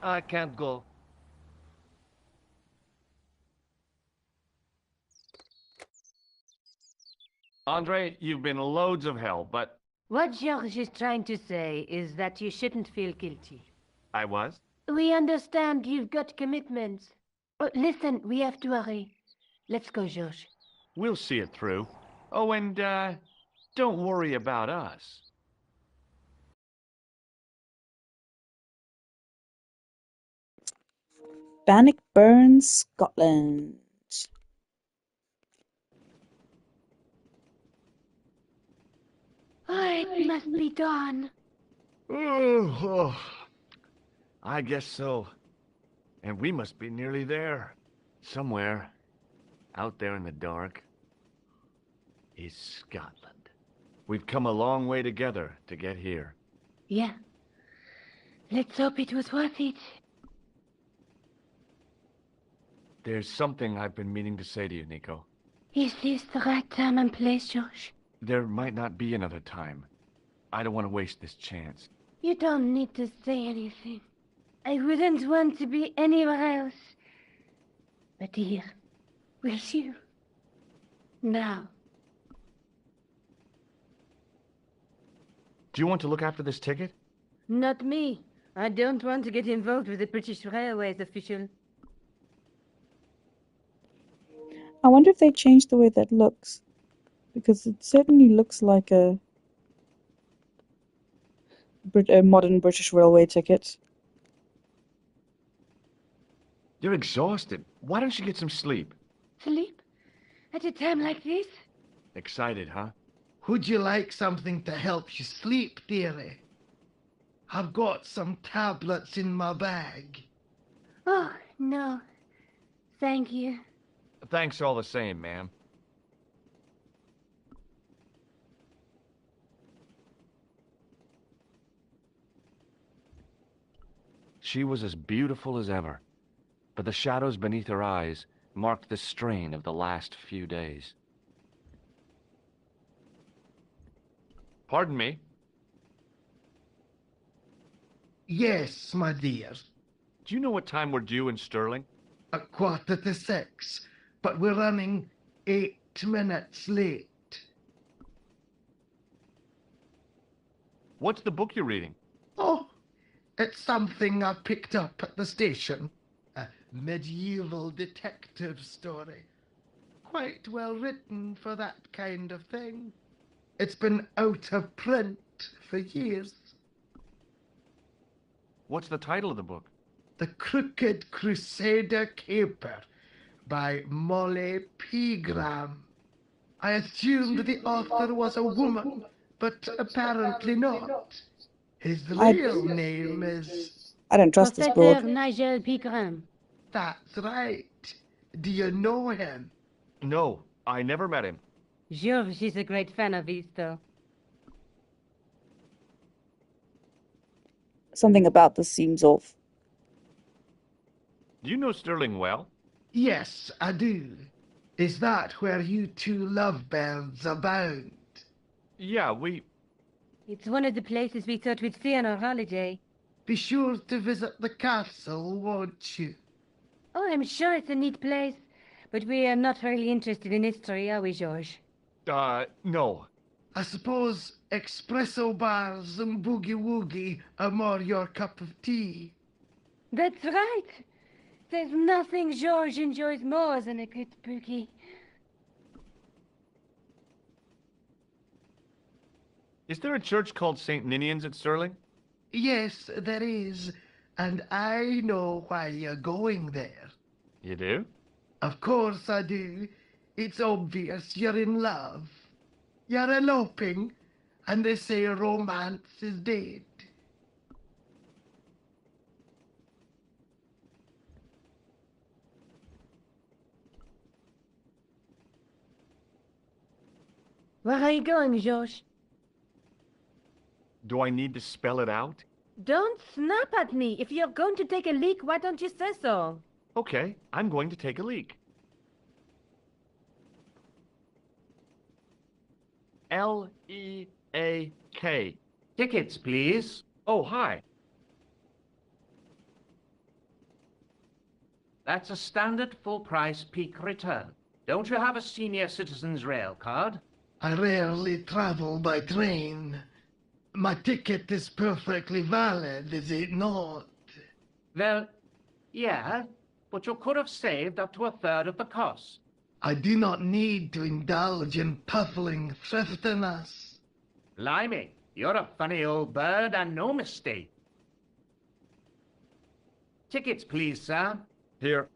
I can't go. Andre, you've been loads of help, but What George is trying to say is that you shouldn't feel guilty. I was? We understand you've got commitments. Oh, listen, we have to hurry. Let's go, George. We'll see it through. Oh, and, don't worry about us. Bannockburn, Scotland. Oh, it must be dawn. Oh, I guess so. And we must be nearly there. Somewhere, out there in the dark, is Scotland. We've come a long way together to get here. Yeah. Let's hope it was worth it. There's something I've been meaning to say to you, Nico. Is this the right time and place, George? There might not be another time. I don't want to waste this chance. You don't need to say anything. I wouldn't want to be anywhere else. But here, with you. Now. Do you want to look after this ticket? Not me. I don't want to get involved with the British Railways official. I wonder if they changed the way that looks. Because it certainly looks like a modern British railway ticket. You're exhausted. Why don't you get some sleep? Sleep? At a time like this? Excited, huh? Would you like something to help you sleep, dearie? I've got some tablets in my bag. Oh, no. Thank you. Thanks all the same, ma'am. She was as beautiful as ever, but the shadows beneath her eyes marked the strain of the last few days. Pardon me? Yes, my dear. Do you know what time we're due in Stirling? 6:15, but we're running 8 minutes late. What's the book you're reading? Oh, it's something I picked up at the station. A medieval detective story. Quite well written for that kind of thing. It's been out of print for years. What's the title of the book? The Crooked Crusader Caper by Molly Pegram. I assumed the author was a woman, but apparently not. His real name is... I don't trust this Professor book. Nigel Pegram. That's right. Do you know him? No, I never met him. George is a great fan of his, though. Something about this seems off. Do you know Stirling well? Yes, I do. Is that where you two lovebirds abound? Yeah, we... It's one of the places we thought we'd see on our holiday. Be sure to visit the castle, won't you? Oh, I'm sure it's a neat place. But we are not really interested in history, are we, George? No. I suppose espresso bars and boogie-woogie are more your cup of tea. That's right. There's nothing George enjoys more than a good boogie. Is there a church called St. Ninian's at Stirling? Yes, there is. And I know why you're going there. You do? Of course I do. It's obvious you're in love. You're eloping, and they say romance is dead. Where are you going, George? Do I need to spell it out? Don't snap at me. If you're going to take a leak, why don't you say so? Okay, I'm going to take a leak. L-E-A-K. Tickets, please. Oh, hi. That's a standard full-price peak return. Don't you have a senior citizen's rail card? I rarely travel by train. My ticket is perfectly valid, is it not? Well, yeah, but you could have saved up to a third of the cost. I do not need to indulge in puffling thriftiness. Blimey, you're a funny old bird and no mistake. Tickets, please, sir. Here.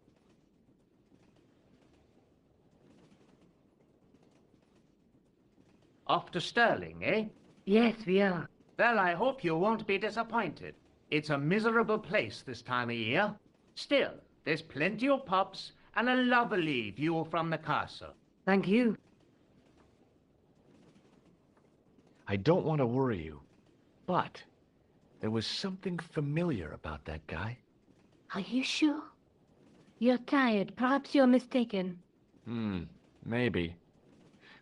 Off to Stirling, eh? Yes, we are. Well, I hope you won't be disappointed. It's a miserable place this time of year. Still, there's plenty of pubs and a lovely view from the castle. Thank you. I don't want to worry you, but there was something familiar about that guy. Are you sure? You're tired. Perhaps you're mistaken. Maybe.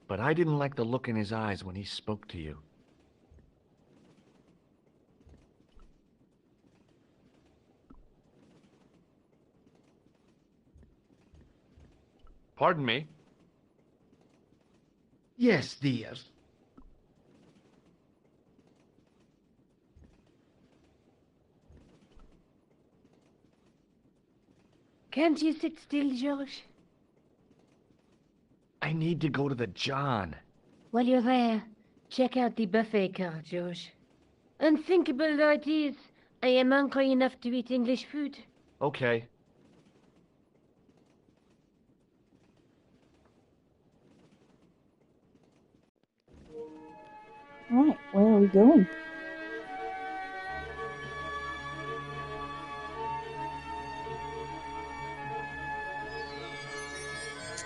But I didn't like the look in his eyes when he spoke to you. Pardon me. Yes, dear. Can't you sit still, George? I need to go to the John. While you're there, check out the buffet car, George. Unthinkable though it is, I am hungry enough to eat English food. Okay. Right, where are we going?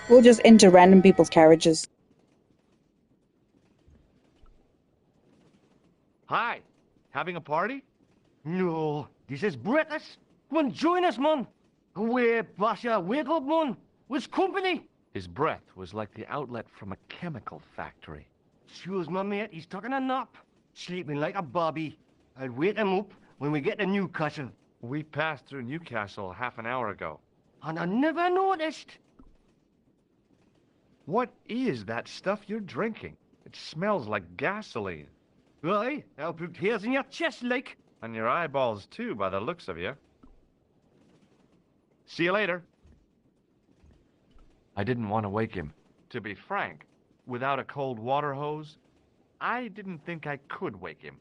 We'll just enter random people's carriages. Hi. Having a party? No, this is British. Come on, join us, man. Away, Basha, wake up, man. What's company? His breath was like the outlet from a chemical factory. Excuse my mate, he's taking a nap. Sleeping like a bobby. I'll wake him up when we get to Newcastle. We passed through Newcastle half an hour ago. And I never noticed. What is that stuff you're drinking? It smells like gasoline. Right, I'll put hairs in your chest, like. And your eyeballs, too, by the looks of you. See you later. I didn't want to wake him. To be frank, without a cold water hose, I didn't think I could wake him.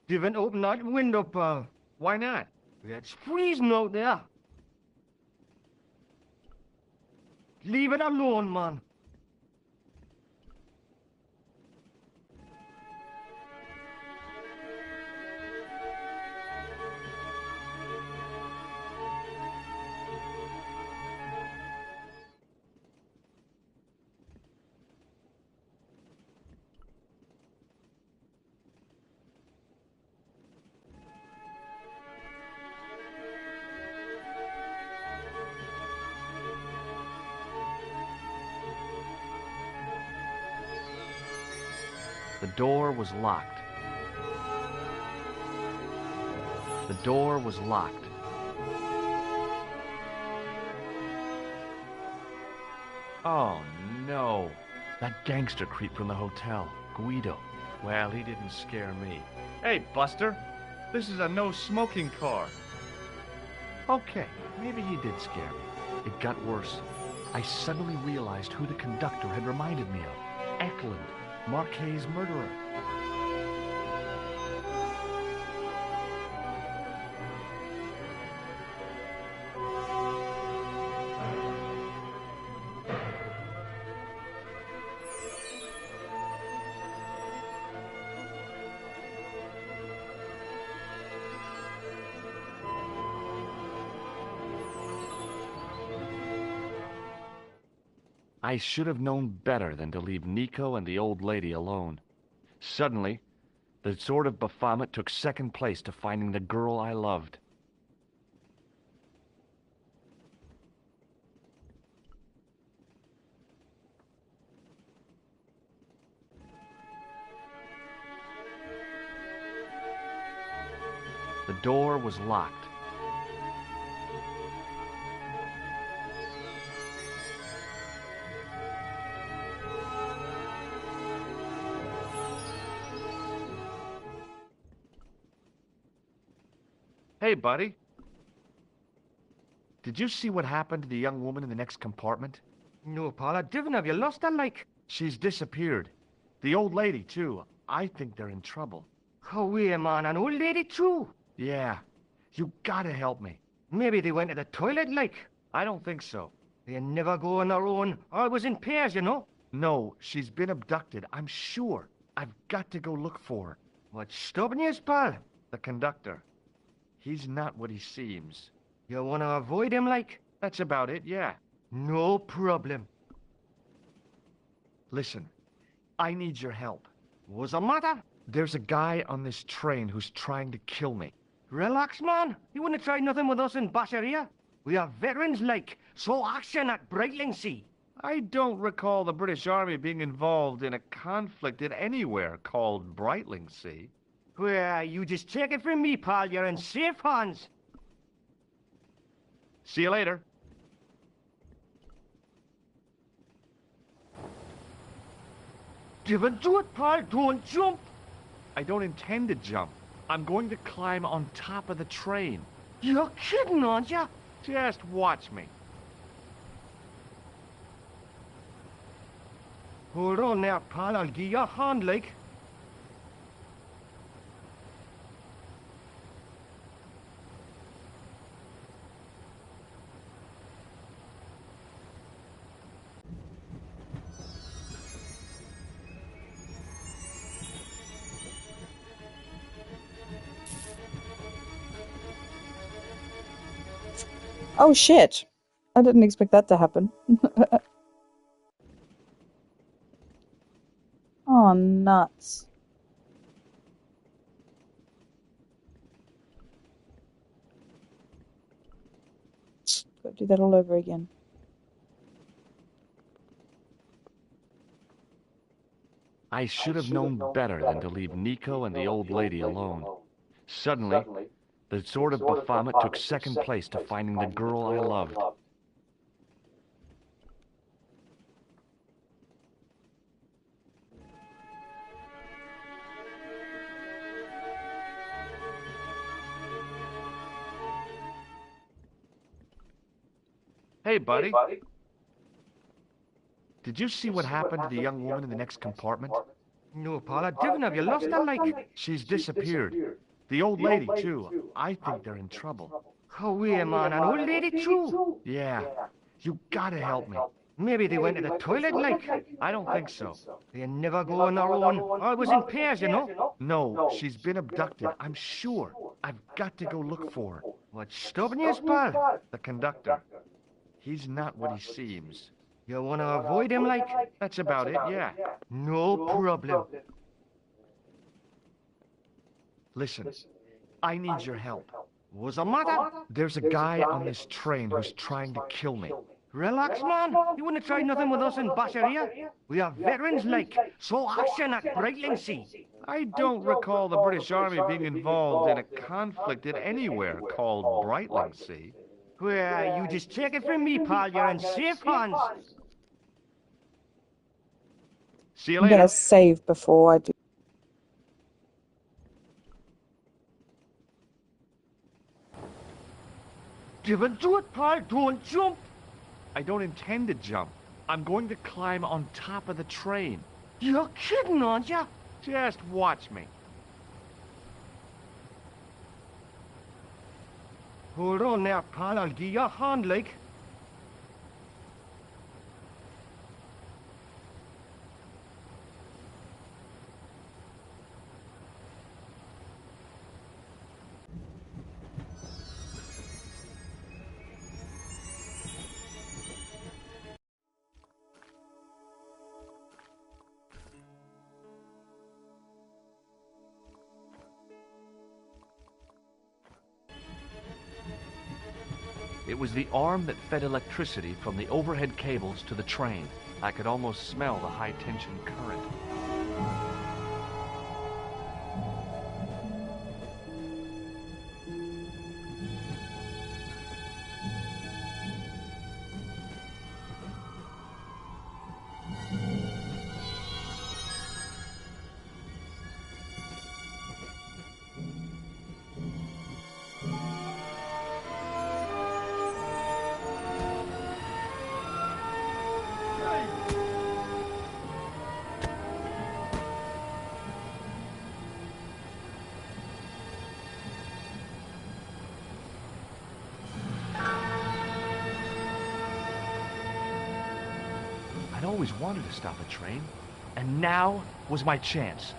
You haven't opened that window, pal. Why not? It's freezing out there. Leave it alone, man. The door was locked. The door was locked. Oh, no. That gangster creep from the hotel, Guido. Well, he didn't scare me. Hey, Buster. This is a no-smoking car. Okay, maybe he did scare me. It got worse. I suddenly realized who the conductor had reminded me of. Eklund, Marquet's murderer. I should have known better than to leave Nico and the old lady alone. Suddenly, the sword of Baphomet took second place to finding the girl I loved. The door was locked. Hey, buddy. Did you see what happened to the young woman in the next compartment? No, Paul, I didn't. Have you lost her, like? She's disappeared. The old lady, too. I think they're in trouble. Oh, wait, man. An old lady, too? Yeah. You gotta help me. Maybe they went to the toilet, like? I don't think so. They never go on their own. Always in pairs, you know? No, she's been abducted. I'm sure. I've got to go look for her. What's stopping you, pal? The conductor. He's not what he seems. You want to avoid him, like? That's about it, yeah. No problem. Listen, I need your help. What's the matter? There's a guy on this train who's trying to kill me. Relax, man. You wouldn't try nothing with us in Basharia. We are veterans, like. So action at Brightlingsea. I don't recall the British Army being involved in a conflict in anywhere called Brightlingsea. Well, you just take it from me, pal. You're in safe hands. See you later. Don't do it, pal. Don't jump. I don't intend to jump. I'm going to climb on top of the train. You're kidding, aren't you? Just watch me. Hold on there, pal. I'll give you a hand, like. Oh shit! I didn't expect that to happen. Oh, nuts. Gotta do that all over again. I should have known better than to leave Nico and the old lady alone. Suddenly, the sword of Baphomet took second place to finding the girl I loved. Hey, buddy. Did you see what happened to the young woman in the next compartment? No, Paul, I didn't. Have you lost her, like? She's disappeared. The old lady, too. I think they're in trouble. Oh, wait, man. An old lady, too? Yeah. You gotta help me. Maybe they went to the toilet, like? I don't think so. They never go on their own. Always in pairs, you know? No, she's been abducted. I'm sure. I've got to go look for her. What's stopping you, pal? The conductor. He's not what he seems. You want to avoid him, like? That's about it, yeah. No problem. Listen, I need your help. What's the matter? There's a guy on this train who's trying to kill me. Relax, man. You wouldn't try nothing with us in Basharia. We are veterans, like. So action at Brightlingsea. I don't recall the British Army being involved in a conflict in anywhere called Brightlingsea. Well, you just take it from me, pal. You're in safe hands. See you I'm later. gonna save before I do. Don't do it, pal. Don't jump. I don't intend to jump. I'm going to climb on top of the train. You're kidding, aren't you? Just watch me. Hold on there, pal. I'll give you a hand, like. It was the arm that fed electricity from the overhead cables to the train. I could almost smell the high-tension current. I'd always wanted to stop a train, and now was my chance.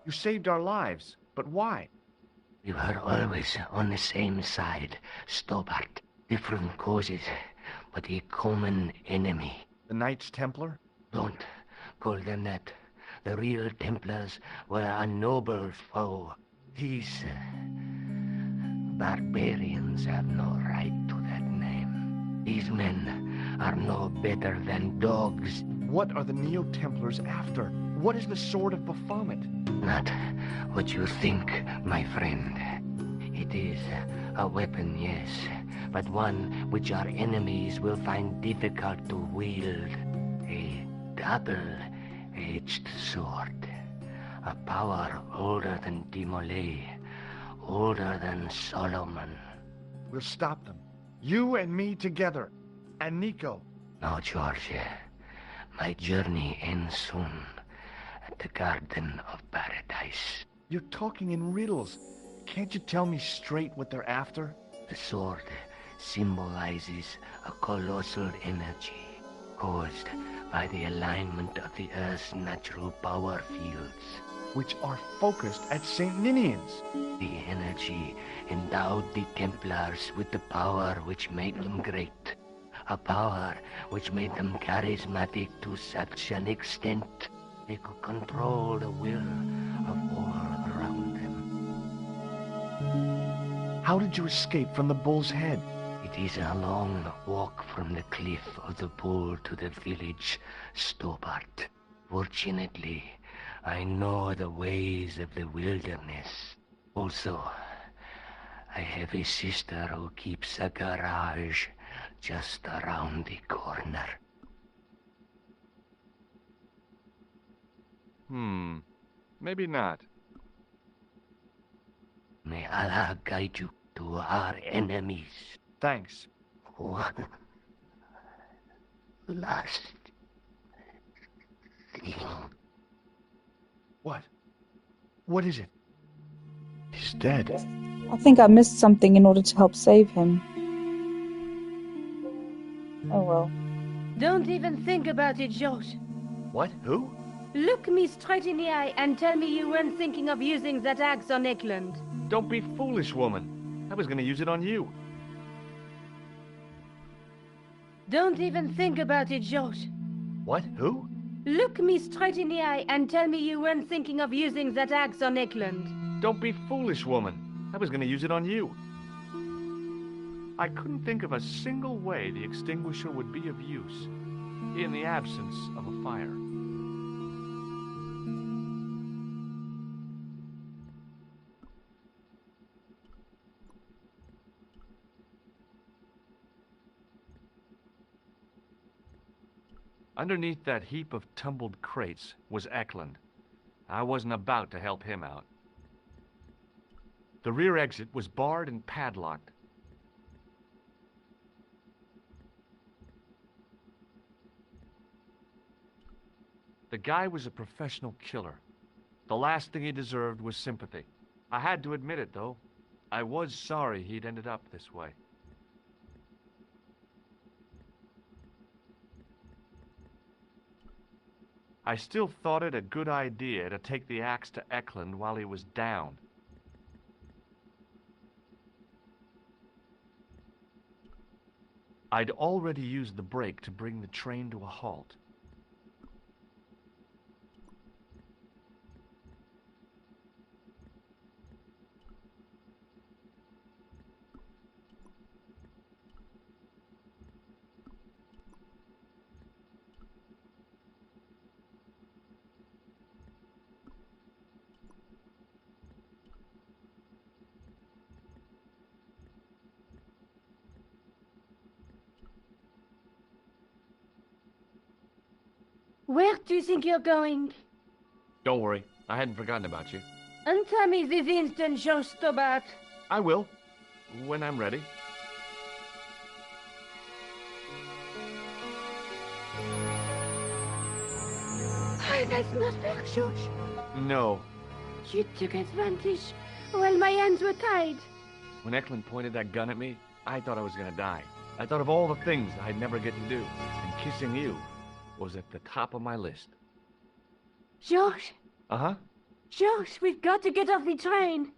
You saved our lives, but why? We were always on the same side, Stobart. Different causes, but a common enemy. The Knights Templar? Don't call them that. The real Templars were a noble foe. These barbarians have no right to that name. These men are no better than dogs. What are the Neo-Templars after? What is the Sword of Baphomet? Not what you think, my friend. It is a weapon, yes, but one which our enemies will find difficult to wield. A double-edged sword. A power older than Demolay, older than Solomon. We'll stop them. You and me together. And Nico. No, George. My journey ends soon at the Garden of Paradise. You're talking in riddles. Can't you tell me straight what they're after? The sword symbolizes a colossal energy caused by the alignment of the Earth's natural power fields, which are focused at St. Ninian's. The energy endowed the Templars with the power which made them great. A power which made them charismatic to such an extent they could control the will of all around them. How did you escape from the Bull's Head? It is a long walk from the cliff of the Bull to the village, Stobart. Fortunately, I know the ways of the wilderness. Also, I have a sister who keeps a garage just around the corner. Maybe not. May Allah guide you to our enemies. Thanks. One last thing. What? What is it? He's dead. I think I missed something in order to help save him. Oh well. Don't even think about it, George. What? Who? Look me straight in the eye and tell me you weren't thinking of using that axe on Eklund. Don't be foolish, woman. I was gonna use it on you. Don't even think about it, George. What? Who? Look me straight in the eye and tell me you weren't thinking of using that axe on Eklund. Don't be foolish, woman. I was gonna use it on you. I couldn't think of a single way the extinguisher would be of use in the absence of a fire. Underneath that heap of tumbled crates was Eklund. I wasn't about to help him out. The rear exit was barred and padlocked. The guy was a professional killer. The last thing he deserved was sympathy. I had to admit it, though. I was sorry he'd ended up this way. I still thought it a good idea to take the axe to Eklund while he was down. I'd already used the brake to bring the train to a halt. Where do you think you're going? Don't worry, I hadn't forgotten about you. And tell me this instant, George Stobart. I will, when I'm ready. That's not fair, George. No. You took advantage while my hands were tied. When Eklund pointed that gun at me, I thought I was gonna die. I thought of all the things I'd never get to do, and kissing you was at the top of my list. George! Uh-huh. George, we've got to get off the train.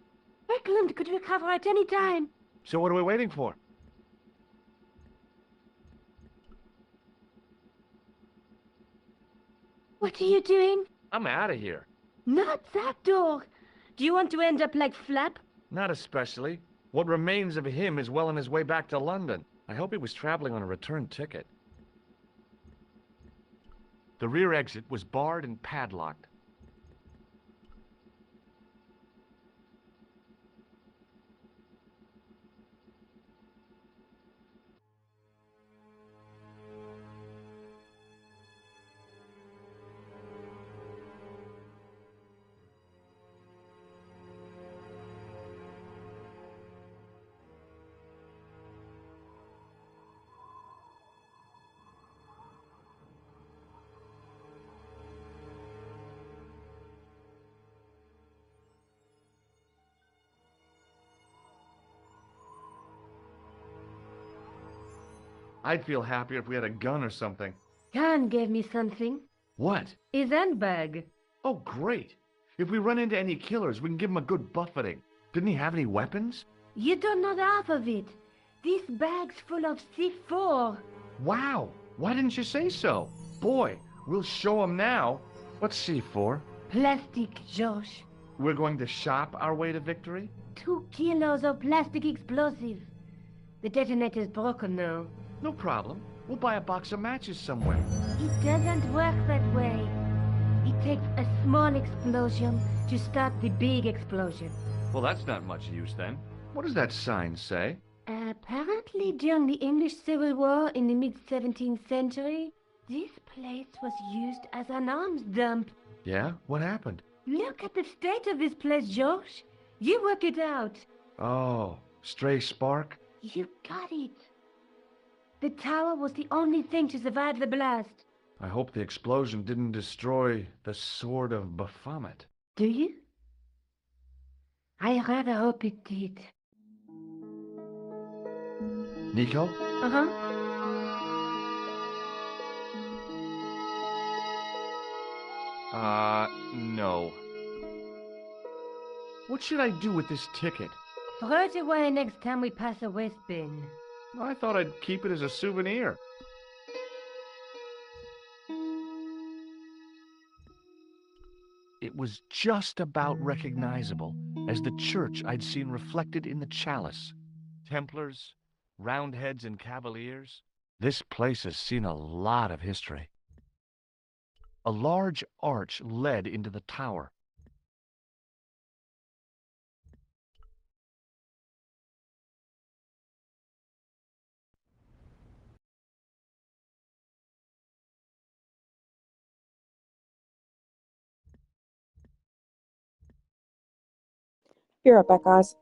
Eklund could recover at any time. So what are we waiting for? What are you doing? I'm out of here. Not that door. Do you want to end up like Flap? Not especially. What remains of him is well on his way back to London. I hope he was traveling on a return ticket. The rear exit was barred and padlocked. I'd feel happier if we had a gun or something. Khan gave me something. What? His handbag. Oh, great. If we run into any killers, we can give them a good buffeting. Didn't he have any weapons? You don't know half of it. This bag's full of C4. Wow. Why didn't you say so? Boy, we'll show him now. What's C4? Plastic, Josh. We're going to shop our way to victory? 2 kilos of plastic explosive. The detonator's broken now. No problem. We'll buy a box of matches somewhere. It doesn't work that way. It takes a small explosion to start the big explosion. Well, that's not much use then. What does that sign say? Apparently, during the English Civil War in the mid-17th century, this place was used as an arms dump. Yeah? What happened? Look at the state of this place, Josh. You work it out. Oh, stray spark? You got it. The tower was the only thing to survive the blast. I hope the explosion didn't destroy the Sword of Baphomet. Do you? I rather hope it did. Nico? Uh-huh. No. What should I do with this ticket? Throw it away next time we pass a waste bin. I thought I'd keep it as a souvenir. It was just about recognizable as the church I'd seen reflected in the chalice. Templars, Roundheads, and Cavaliers. This place has seen a lot of history. A large arch led into the tower. Be right back, guys.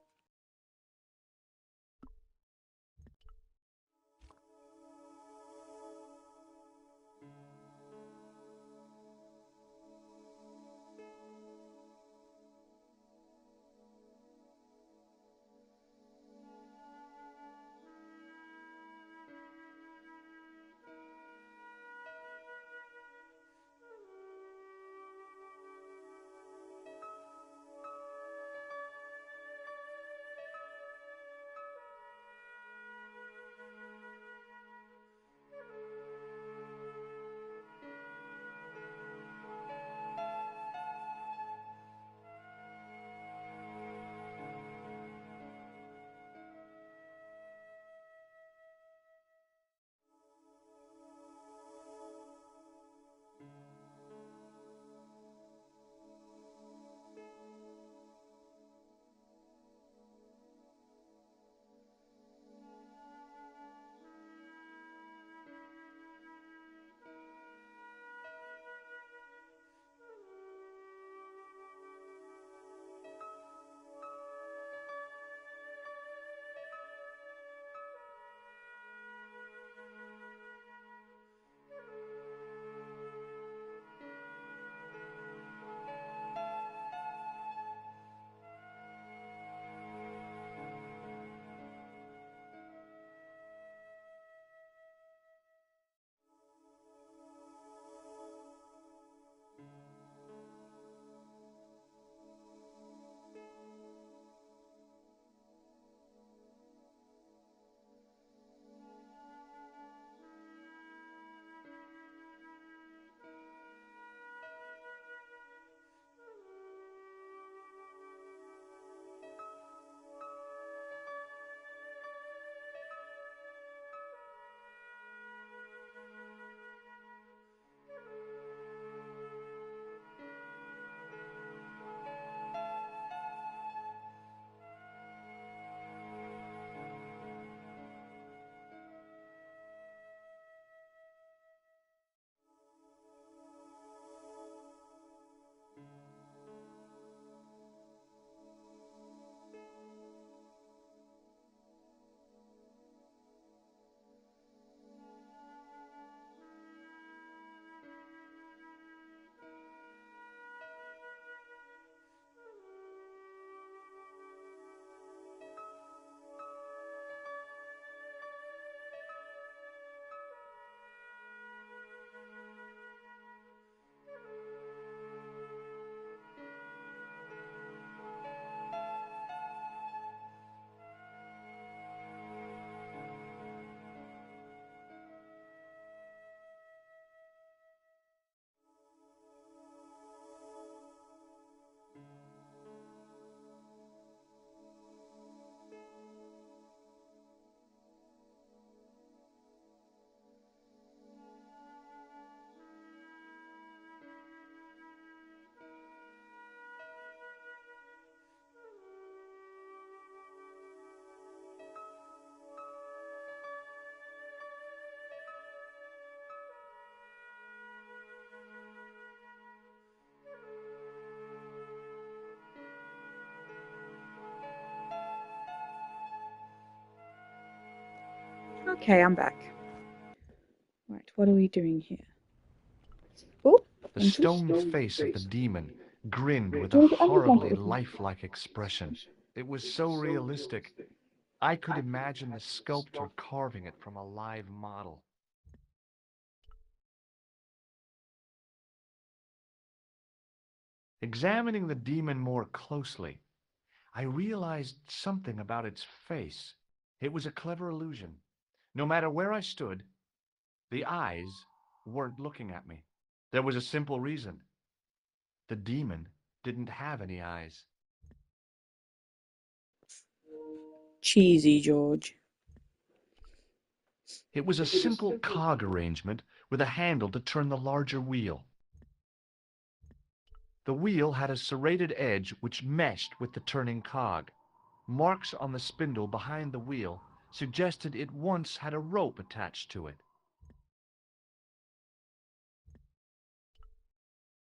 Okay, I'm back. Right, what are we doing here? Oh, The stone face of the demon grinned with a Do you want to get under horribly blanket with me? lifelike expression. It was so realistic. I could imagine the sculptor carving it from a live model. Examining the demon more closely, I realized something about its face. It was a clever illusion. No matter where I stood, the eyes weren't looking at me. There was a simple reason. The demon didn't have any eyes. Cheesy, George. It was a simple cog arrangement with a handle to turn the larger wheel. The wheel had a serrated edge which meshed with the turning cog. Marks on the spindle behind the wheel suggested it once had a rope attached to it.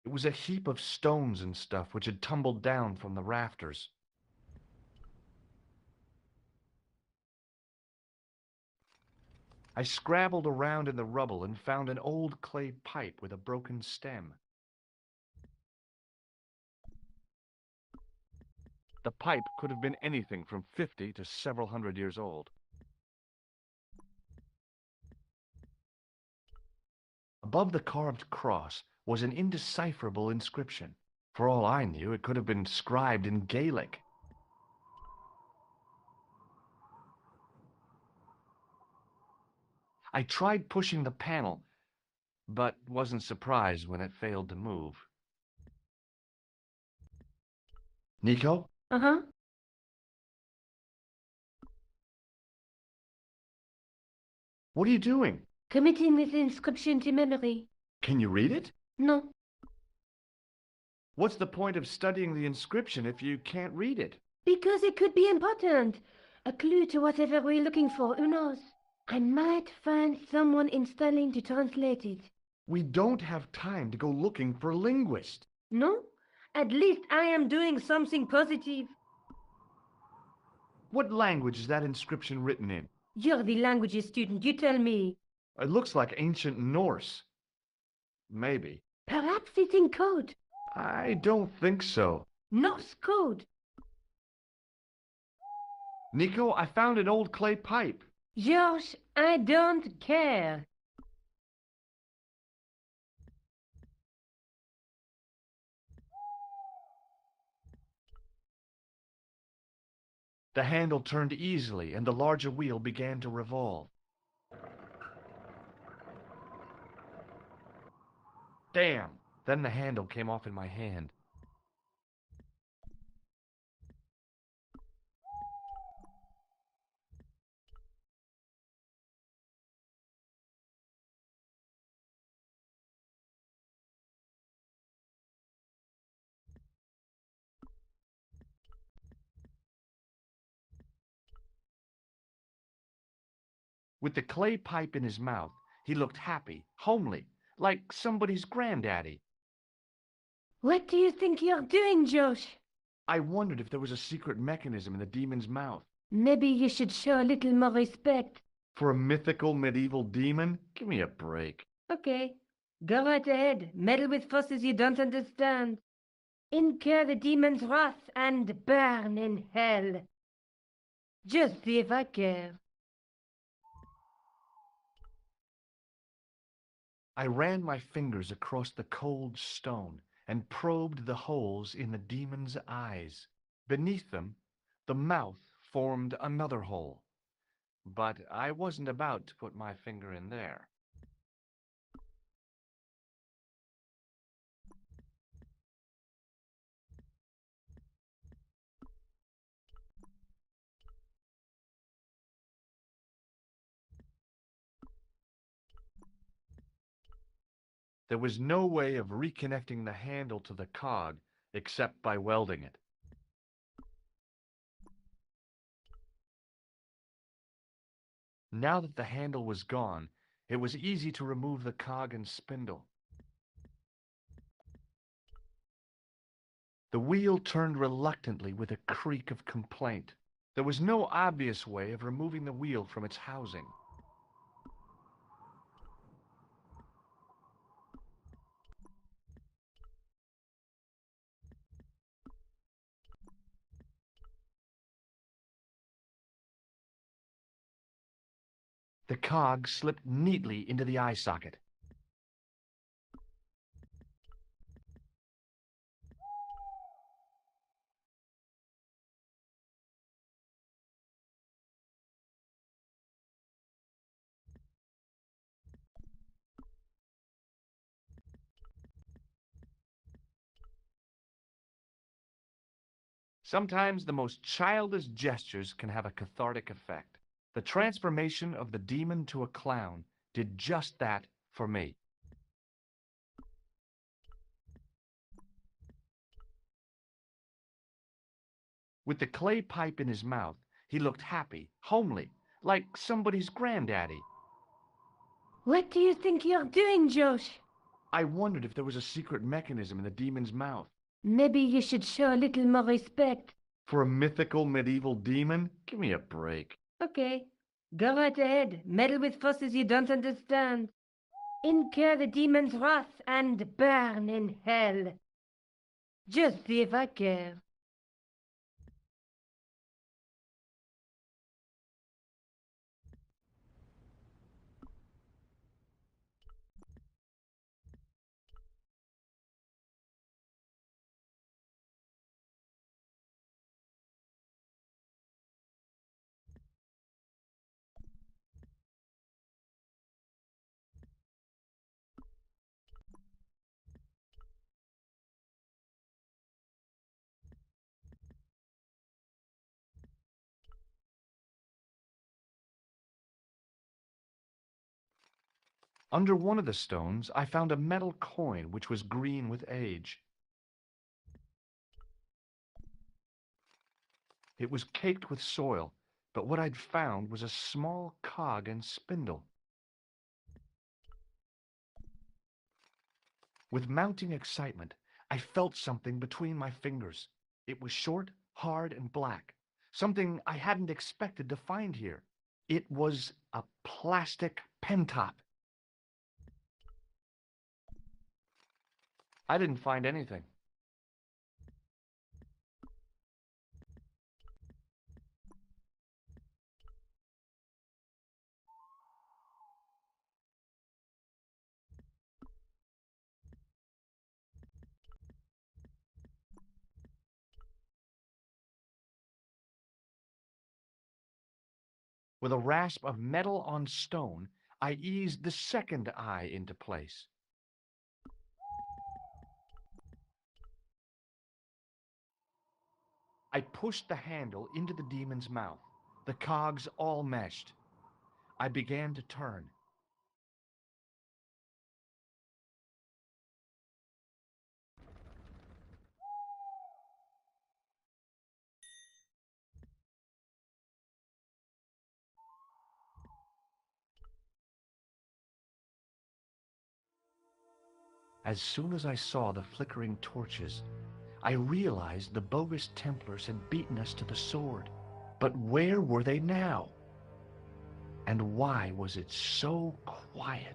It was a heap of stones and stuff which had tumbled down from the rafters. I scrabbled around in the rubble and found an old clay pipe with a broken stem. The pipe could have been anything from 50 to several hundred years old. Above the carved cross was an indecipherable inscription. For all I knew, it could have been scribed in Gaelic. I tried pushing the panel, but wasn't surprised when it failed to move. Nico? Uh-huh. What are you doing? Committing this inscription to memory. Can you read it? No. What's the point of studying the inscription if you can't read it? Because it could be important. A clue to whatever we're looking for, who knows? I might find someone installing to translate it. We don't have time to go looking for a linguist. No? At least I am doing something positive. What language is that inscription written in? You're the languages student, you tell me. It looks like ancient Norse. Maybe. Perhaps it's in code. I don't think so. Norse code. Nico, I found an old clay pipe. George, I don't care. The handle turned easily, and the larger wheel began to revolve. Damn! Then the handle came off in my hand. With the clay pipe in his mouth, he looked happy, homely, like somebody's granddaddy. What do you think you're doing, Josh? I wondered if there was a secret mechanism in the demon's mouth. Maybe you should show a little more respect. For a mythical medieval demon? Give me a break. Okay, go right ahead. Meddle with forces you don't understand. Incur the demon's wrath and burn in hell. Just see if I care. I ran my fingers across the cold stone and probed the holes in the demon's eyes. Beneath them, the mouth formed another hole. But I wasn't about to put my finger in there. There was no way of reconnecting the handle to the cog except by welding it. Now that the handle was gone, it was easy to remove the cog and spindle. The wheel turned reluctantly with a creak of complaint. There was no obvious way of removing the wheel from its housing. The cog slipped neatly into the eye socket. Sometimes the most childish gestures can have a cathartic effect. The transformation of the demon to a clown did just that for me. With the clay pipe in his mouth, he looked happy, homely, like somebody's granddaddy. What do you think you're doing, Josh? I wondered if there was a secret mechanism in the demon's mouth. Maybe you should show a little more respect. For a mythical medieval demon? Give me a break. Okay, go right ahead. Meddle with forces you don't understand. Incur the demon's wrath and burn in hell. Just see if I care. Under one of the stones, I found a metal coin which was green with age. It was caked with soil, but what I'd found was a small cog and spindle. With mounting excitement, I felt something between my fingers. It was short, hard, and black, something I hadn't expected to find here. It was a plastic pentop. I didn't find anything. With a rasp of metal on stone, I eased the second eye into place. I pushed the handle into the demon's mouth. The cogs all meshed. I began to turn. As soon as I saw the flickering torches, I realized the bogus Templars had beaten us to the sword. But where were they now? And why was it so quiet?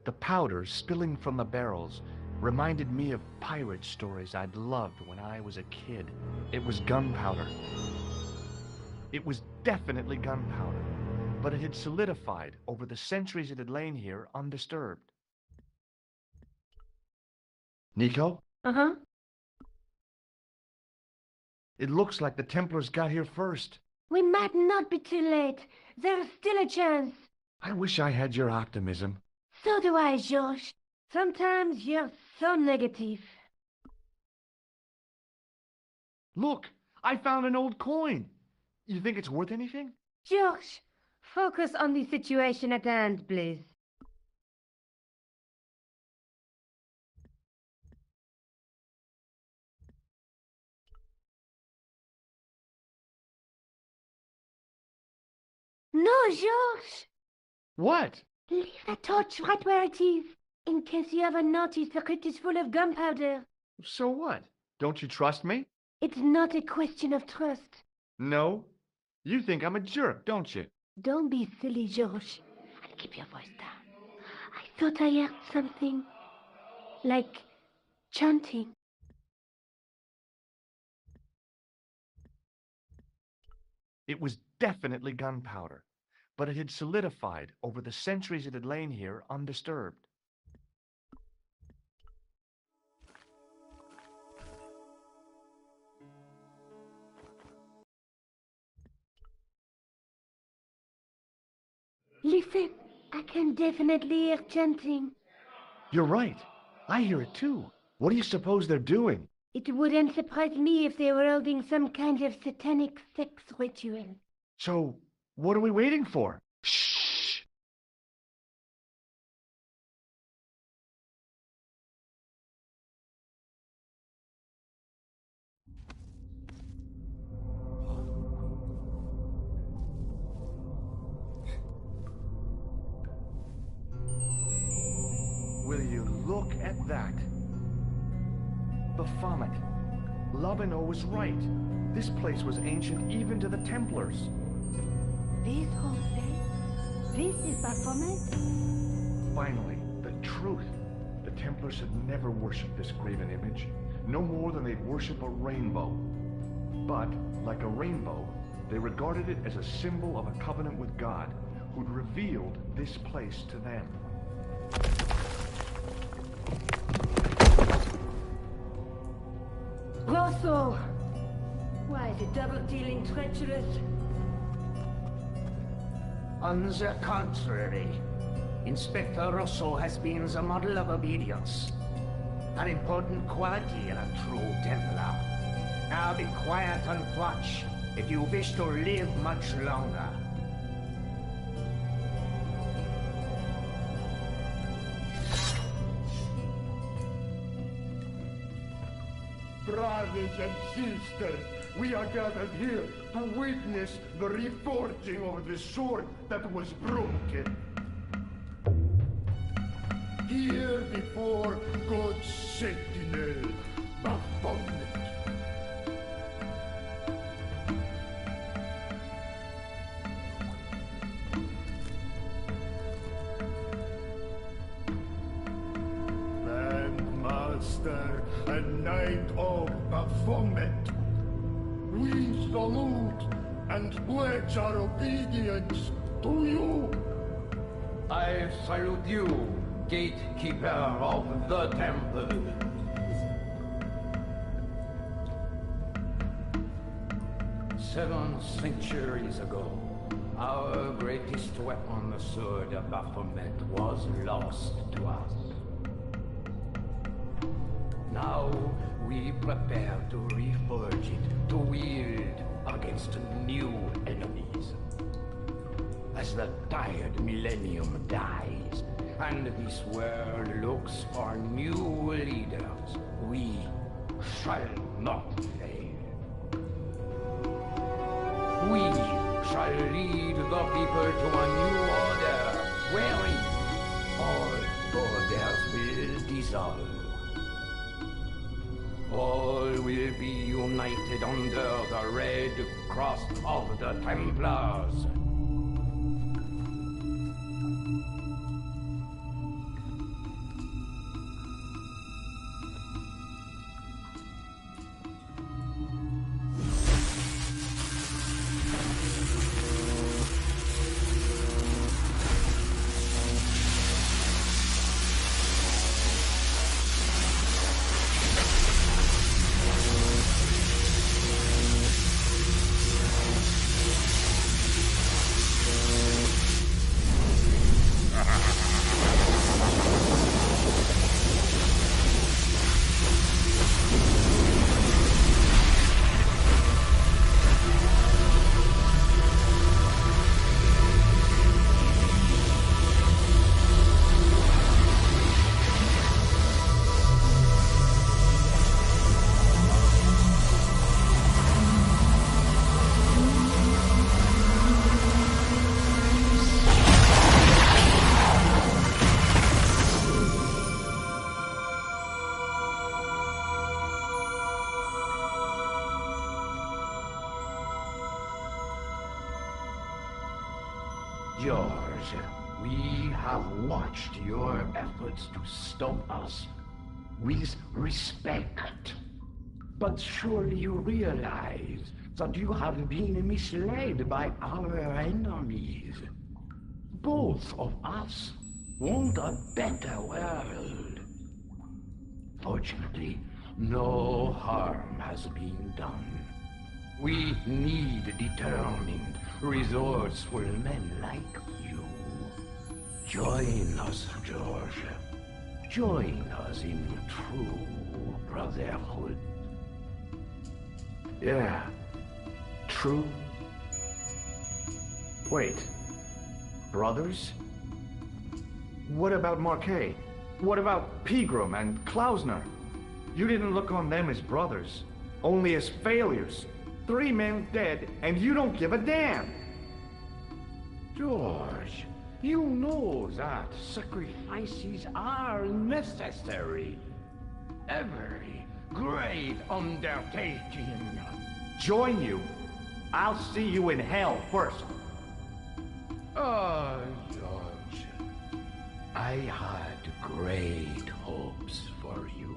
The powder spilling from the barrels reminded me of pirate stories I'd loved when I was a kid. It was gunpowder. It was definitely gunpowder, but it had solidified over the centuries it had lain here undisturbed. Nico? Uh-huh. It looks like the Templars got here first. We might not be too late. There's still a chance. I wish I had your optimism. So do I, Josh. Sometimes you're so negative. Look, I found an old coin. You think it's worth anything? Josh, focus on the situation at hand, please. No, George! What? Leave the torch right where it is, in case you haven't noticed the crypt is full of gunpowder. So what? Don't you trust me? It's not a question of trust. No? You think I'm a jerk, don't you? Don't be silly, George. And keep your voice down. I thought I heard something. Like chanting. It was definitely gunpowder, but it had solidified over the centuries it had lain here undisturbed. Listen, I can definitely hear chanting. You're right. I hear it too. What do you suppose they're doing? It wouldn't surprise me if they were holding some kind of satanic sex ritual. So, what are we waiting for? Shh! Will you look at that? Baphomet. Lovino was right. This place was ancient even to the Templars. This Jose? This is Baphomet? Finally, the truth. The Templars had never worshipped this graven image, no more than they'd worship a rainbow. But, like a rainbow, they regarded it as a symbol of a covenant with God, who'd revealed this place to them. Rosso! Why is it double-dealing treacherous? On the contrary, Inspector Rosso has been the model of obedience, an important quality in a true Templar. Now be quiet and watch if you wish to live much longer. Brothers and sisters, we are gathered here to witness the reforging of the sword that was broken. Here before God's sentinel, Baphomet. Master and Knight of Baphomet, we salute and pledge our obedience to you. I salute you, gatekeeper of the temple. Seven centuries ago, our greatest weapon, the sword of Baphomet, was lost to us. Now we prepare to reforge it, to wield against new enemies. As the tired millennium dies, and this world looks for new leaders, we shall not fail. We shall lead the people to a new order, wherein all borders will dissolve. All will be united under the red cross of the Templars. George, we have watched your efforts to stop us with respect. But surely you realize that you have been misled by our enemies. Both of us want a better world. Fortunately, no harm has been done. We need determined, resourceful men like you. Join us, George. Join us in true brotherhood. Yeah. True. Wait. Brothers? What about Marquet? What about Pegram and Klausner? You didn't look on them as brothers, only as failures. 3 men dead, and you don't give a damn! George, you know that sacrifices are necessary. Every great undertaking. Join you? I'll see you in hell first. Oh, George, I had great hopes for you.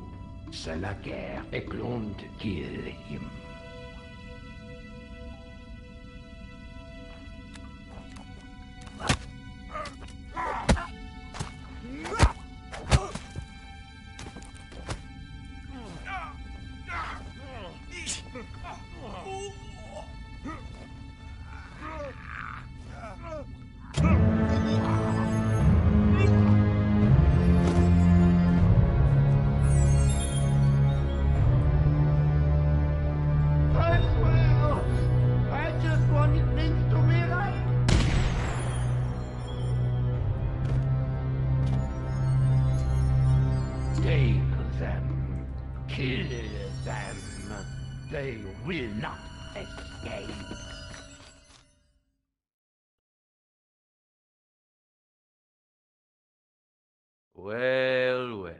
C'est la guerre est going to kill him. Take them. Kill them. They will not escape. Well, well.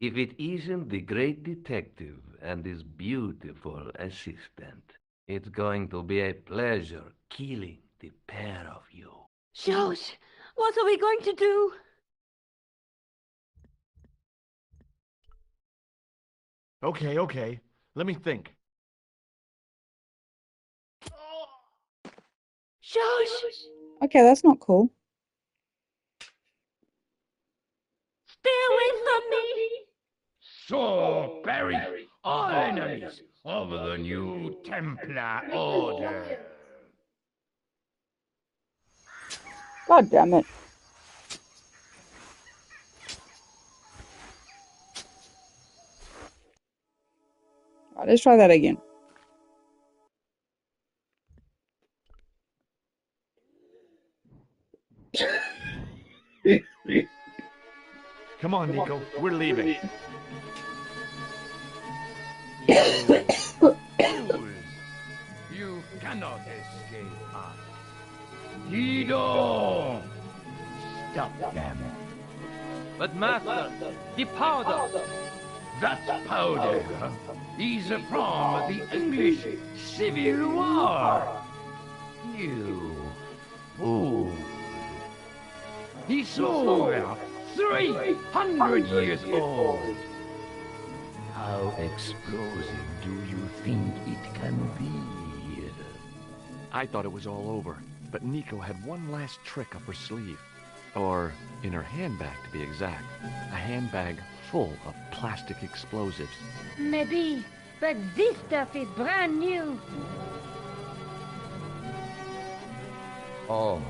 If it isn't the great detective and his beautiful assistant, it's going to be a pleasure killing the pair of you. George, what are we going to do? Okay. Let me think. George! Okay, that's not cool. Stay away from me! So bury all enemies of the new Templar Order. God damn it. Right, let's try that again. Come on, Nico. We're leaving. You cannot escape us. Guido! Stop them. But Master, the powder! That powder is from the English Civil War. You fool. He's over 300 years old. How explosive do you think it can be? I thought it was all over, but Nico had one last trick up her sleeve. Or in her handbag, to be exact. A handbag full of plastic explosives. Maybe, but this stuff is brand new. Oh.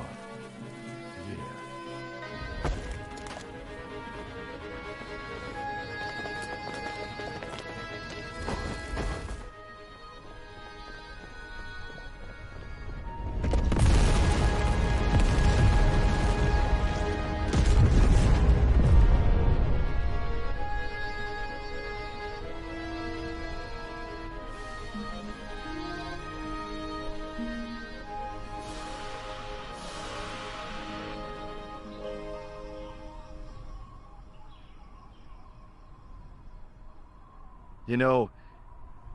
You know,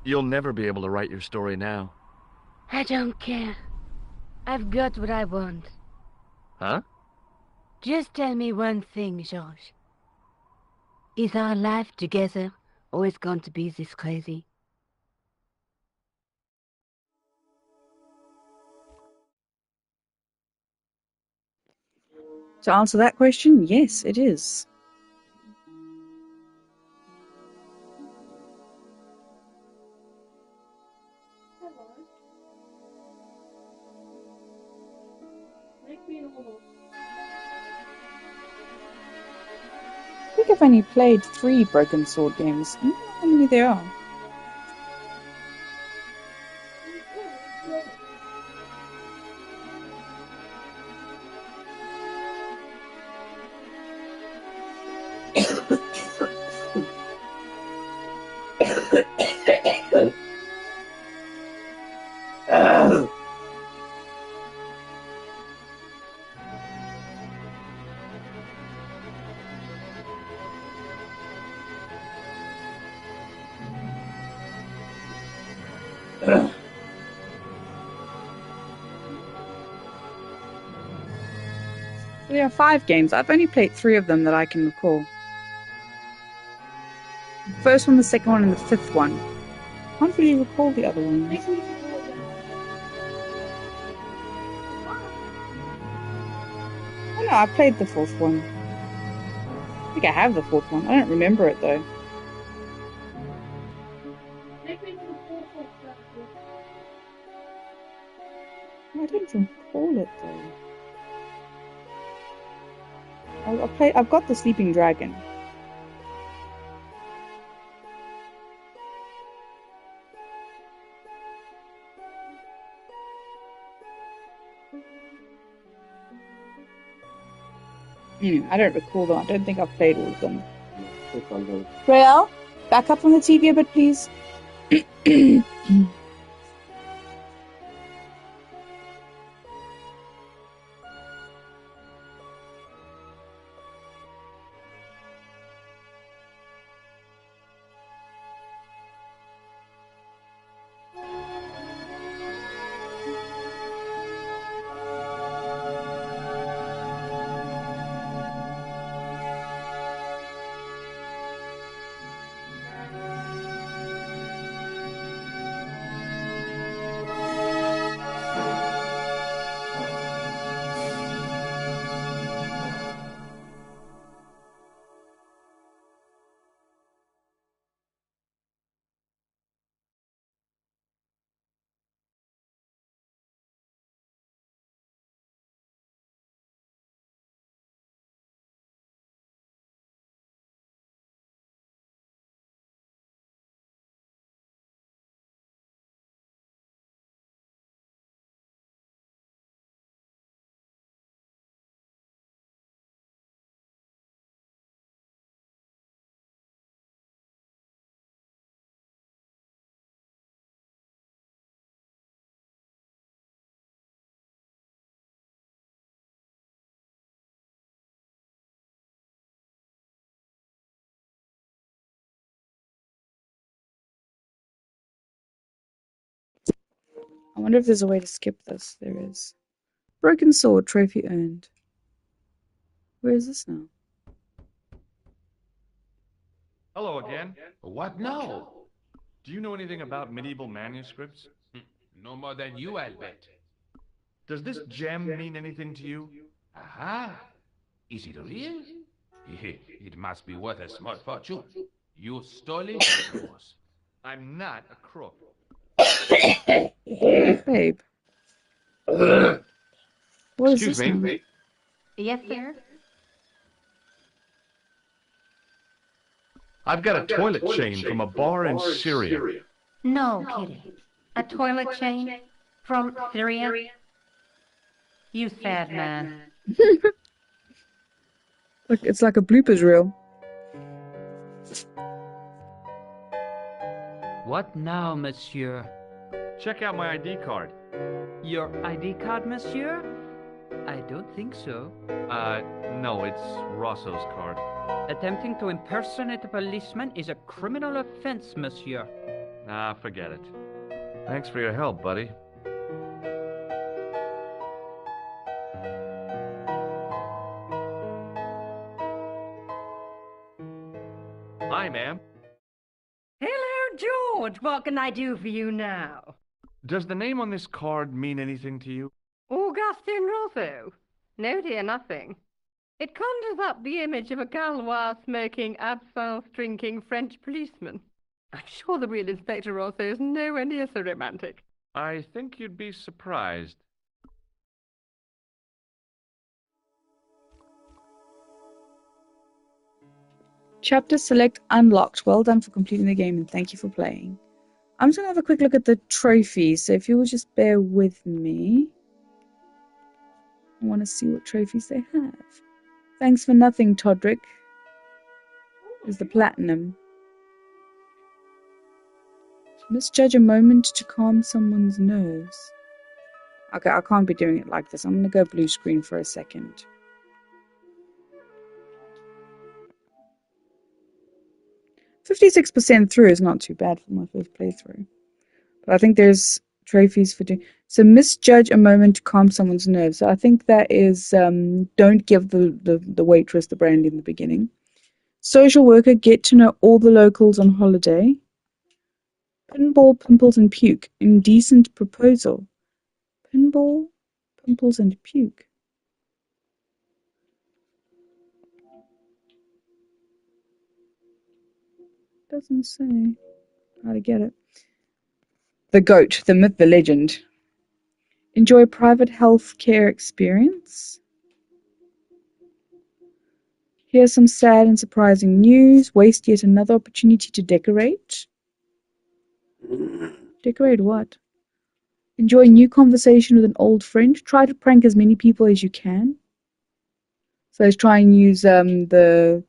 you'll never be able to write your story now. I don't care. I've got what I want. Huh? Just tell me one thing, George. Is our life together always going to be this crazy? To answer that question, yes, it is. I think I've only played 3 Broken Sword games. I don't know how many there are. There are 5 games. I've only played 3 of them that I can recall. The first one, the second one, and the 5th one. I can't really recall the other ones. Oh no, I played the 4th one. I think I have the 4th one. I don't remember it though. I don't recall it though. I've got the Sleeping Dragon. I don't recall them. I don't think I've played all of them. Rael, back up from the TV a bit, please. I wonder if there's a way to skip this. There is. Broken Sword, trophy earned. Where is this now? Hello again. What now? Do you know anything about medieval manuscripts? No more than you, I'll bet. Does this gem mean anything to you? Aha! Is it real? It must be worth a small fortune. You stole it, of course. I'm not a crook. Babe. What is Excuse this me. now? Yes, sir. I've got a toilet chain from a bar in Syria. No kidding. A toilet chain? From Syria? You sad man. Look, it's like a bloopers reel. What now, monsieur? Check out my ID card. Your ID card, monsieur? I don't think so. No, it's Rosso's card. Attempting to impersonate a policeman is a criminal offense, monsieur. Ah, forget it. Thanks for your help, buddy. Hi, ma'am. Hello, George. What can I do for you now? Does the name on this card mean anything to you? Augustin Rosso? No, dear, nothing. It conjures up the image of a Gaulois-smoking, absinthe-drinking French policeman. I'm sure the real Inspector Rosso is nowhere near so romantic. I think you'd be surprised. Chapter select unlocked. Well done for completing the game and thank you for playing. I'm just going to have a quick look at the trophies, so if you will just bear with me. I want to see what trophies they have. Thanks for nothing, Todrick. Is the platinum. Misjudge a moment to calm someone's nerves. Okay, I can't be doing it like this. I'm going to go blue screen for a second. 56% through is not too bad for my first playthrough. But I think there's trophies for doing... So misjudge a moment to calm someone's nerves. So I think that is don't give the waitress the brandy in the beginning. Social worker, get to know all the locals on holiday. Pinball, pimples, and puke. Indecent proposal. Pinball, pimples, and puke. Doesn't say how to get it. The goat, the myth, the legend. Enjoy private health care experience. Here's some sad and surprising news. Waste yet another opportunity to decorate. Decorate what? Enjoy a new conversation with an old friend. Try to prank as many people as you can. So let's try and use the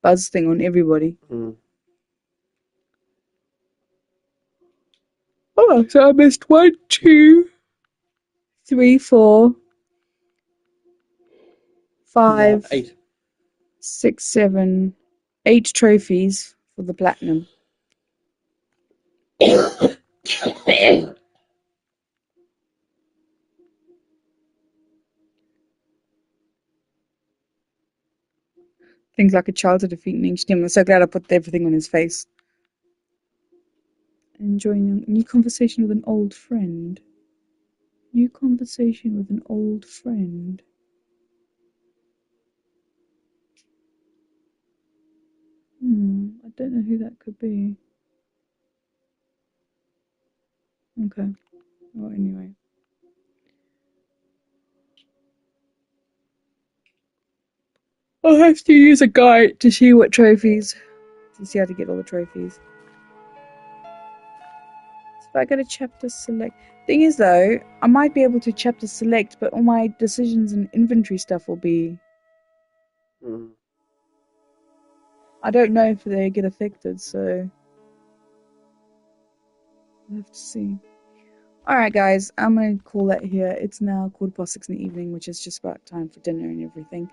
buzz thing on everybody. Oh, so I missed 1, 2, 3, 4, 5, 6, 7, 8 trophies for the platinum. Things like a child to defeat an ancient demon. I'm so glad I put everything on his face. Enjoying a new conversation with an old friend. New conversation with an old friend. I don't know who that could be. Okay. Well, anyway. I'll have to use a guide to see what trophies. To see how to get all the trophies. So if I go to chapter select. Thing is though, I might be able to chapter select, but all my decisions and inventory stuff will be... I don't know if they get affected, so... I'll have to see. Alright guys, I'm going to call that here. It's now 6:15 in the evening, which is just about time for dinner and everything.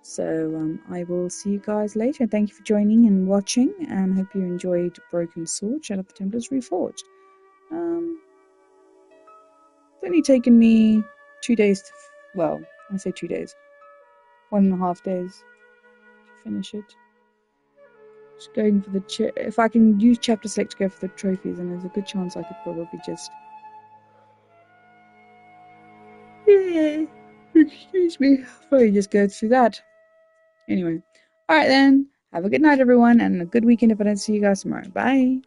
So I will see you guys later. Thank you for joining and watching, and hope you enjoyed Broken Sword, Shadow of the Templars Reforged. It's only taken me 2 days to... Well, I say 2 days. 1.5 days to finish it. Just going for the... If I can use chapter select to go for the trophies, then there's a good chance I could probably just... Yeah, excuse me. Probably just go through that. Anyway. Alright then. Have a good night, everyone, and a good weekend if I don't see you guys tomorrow. Bye.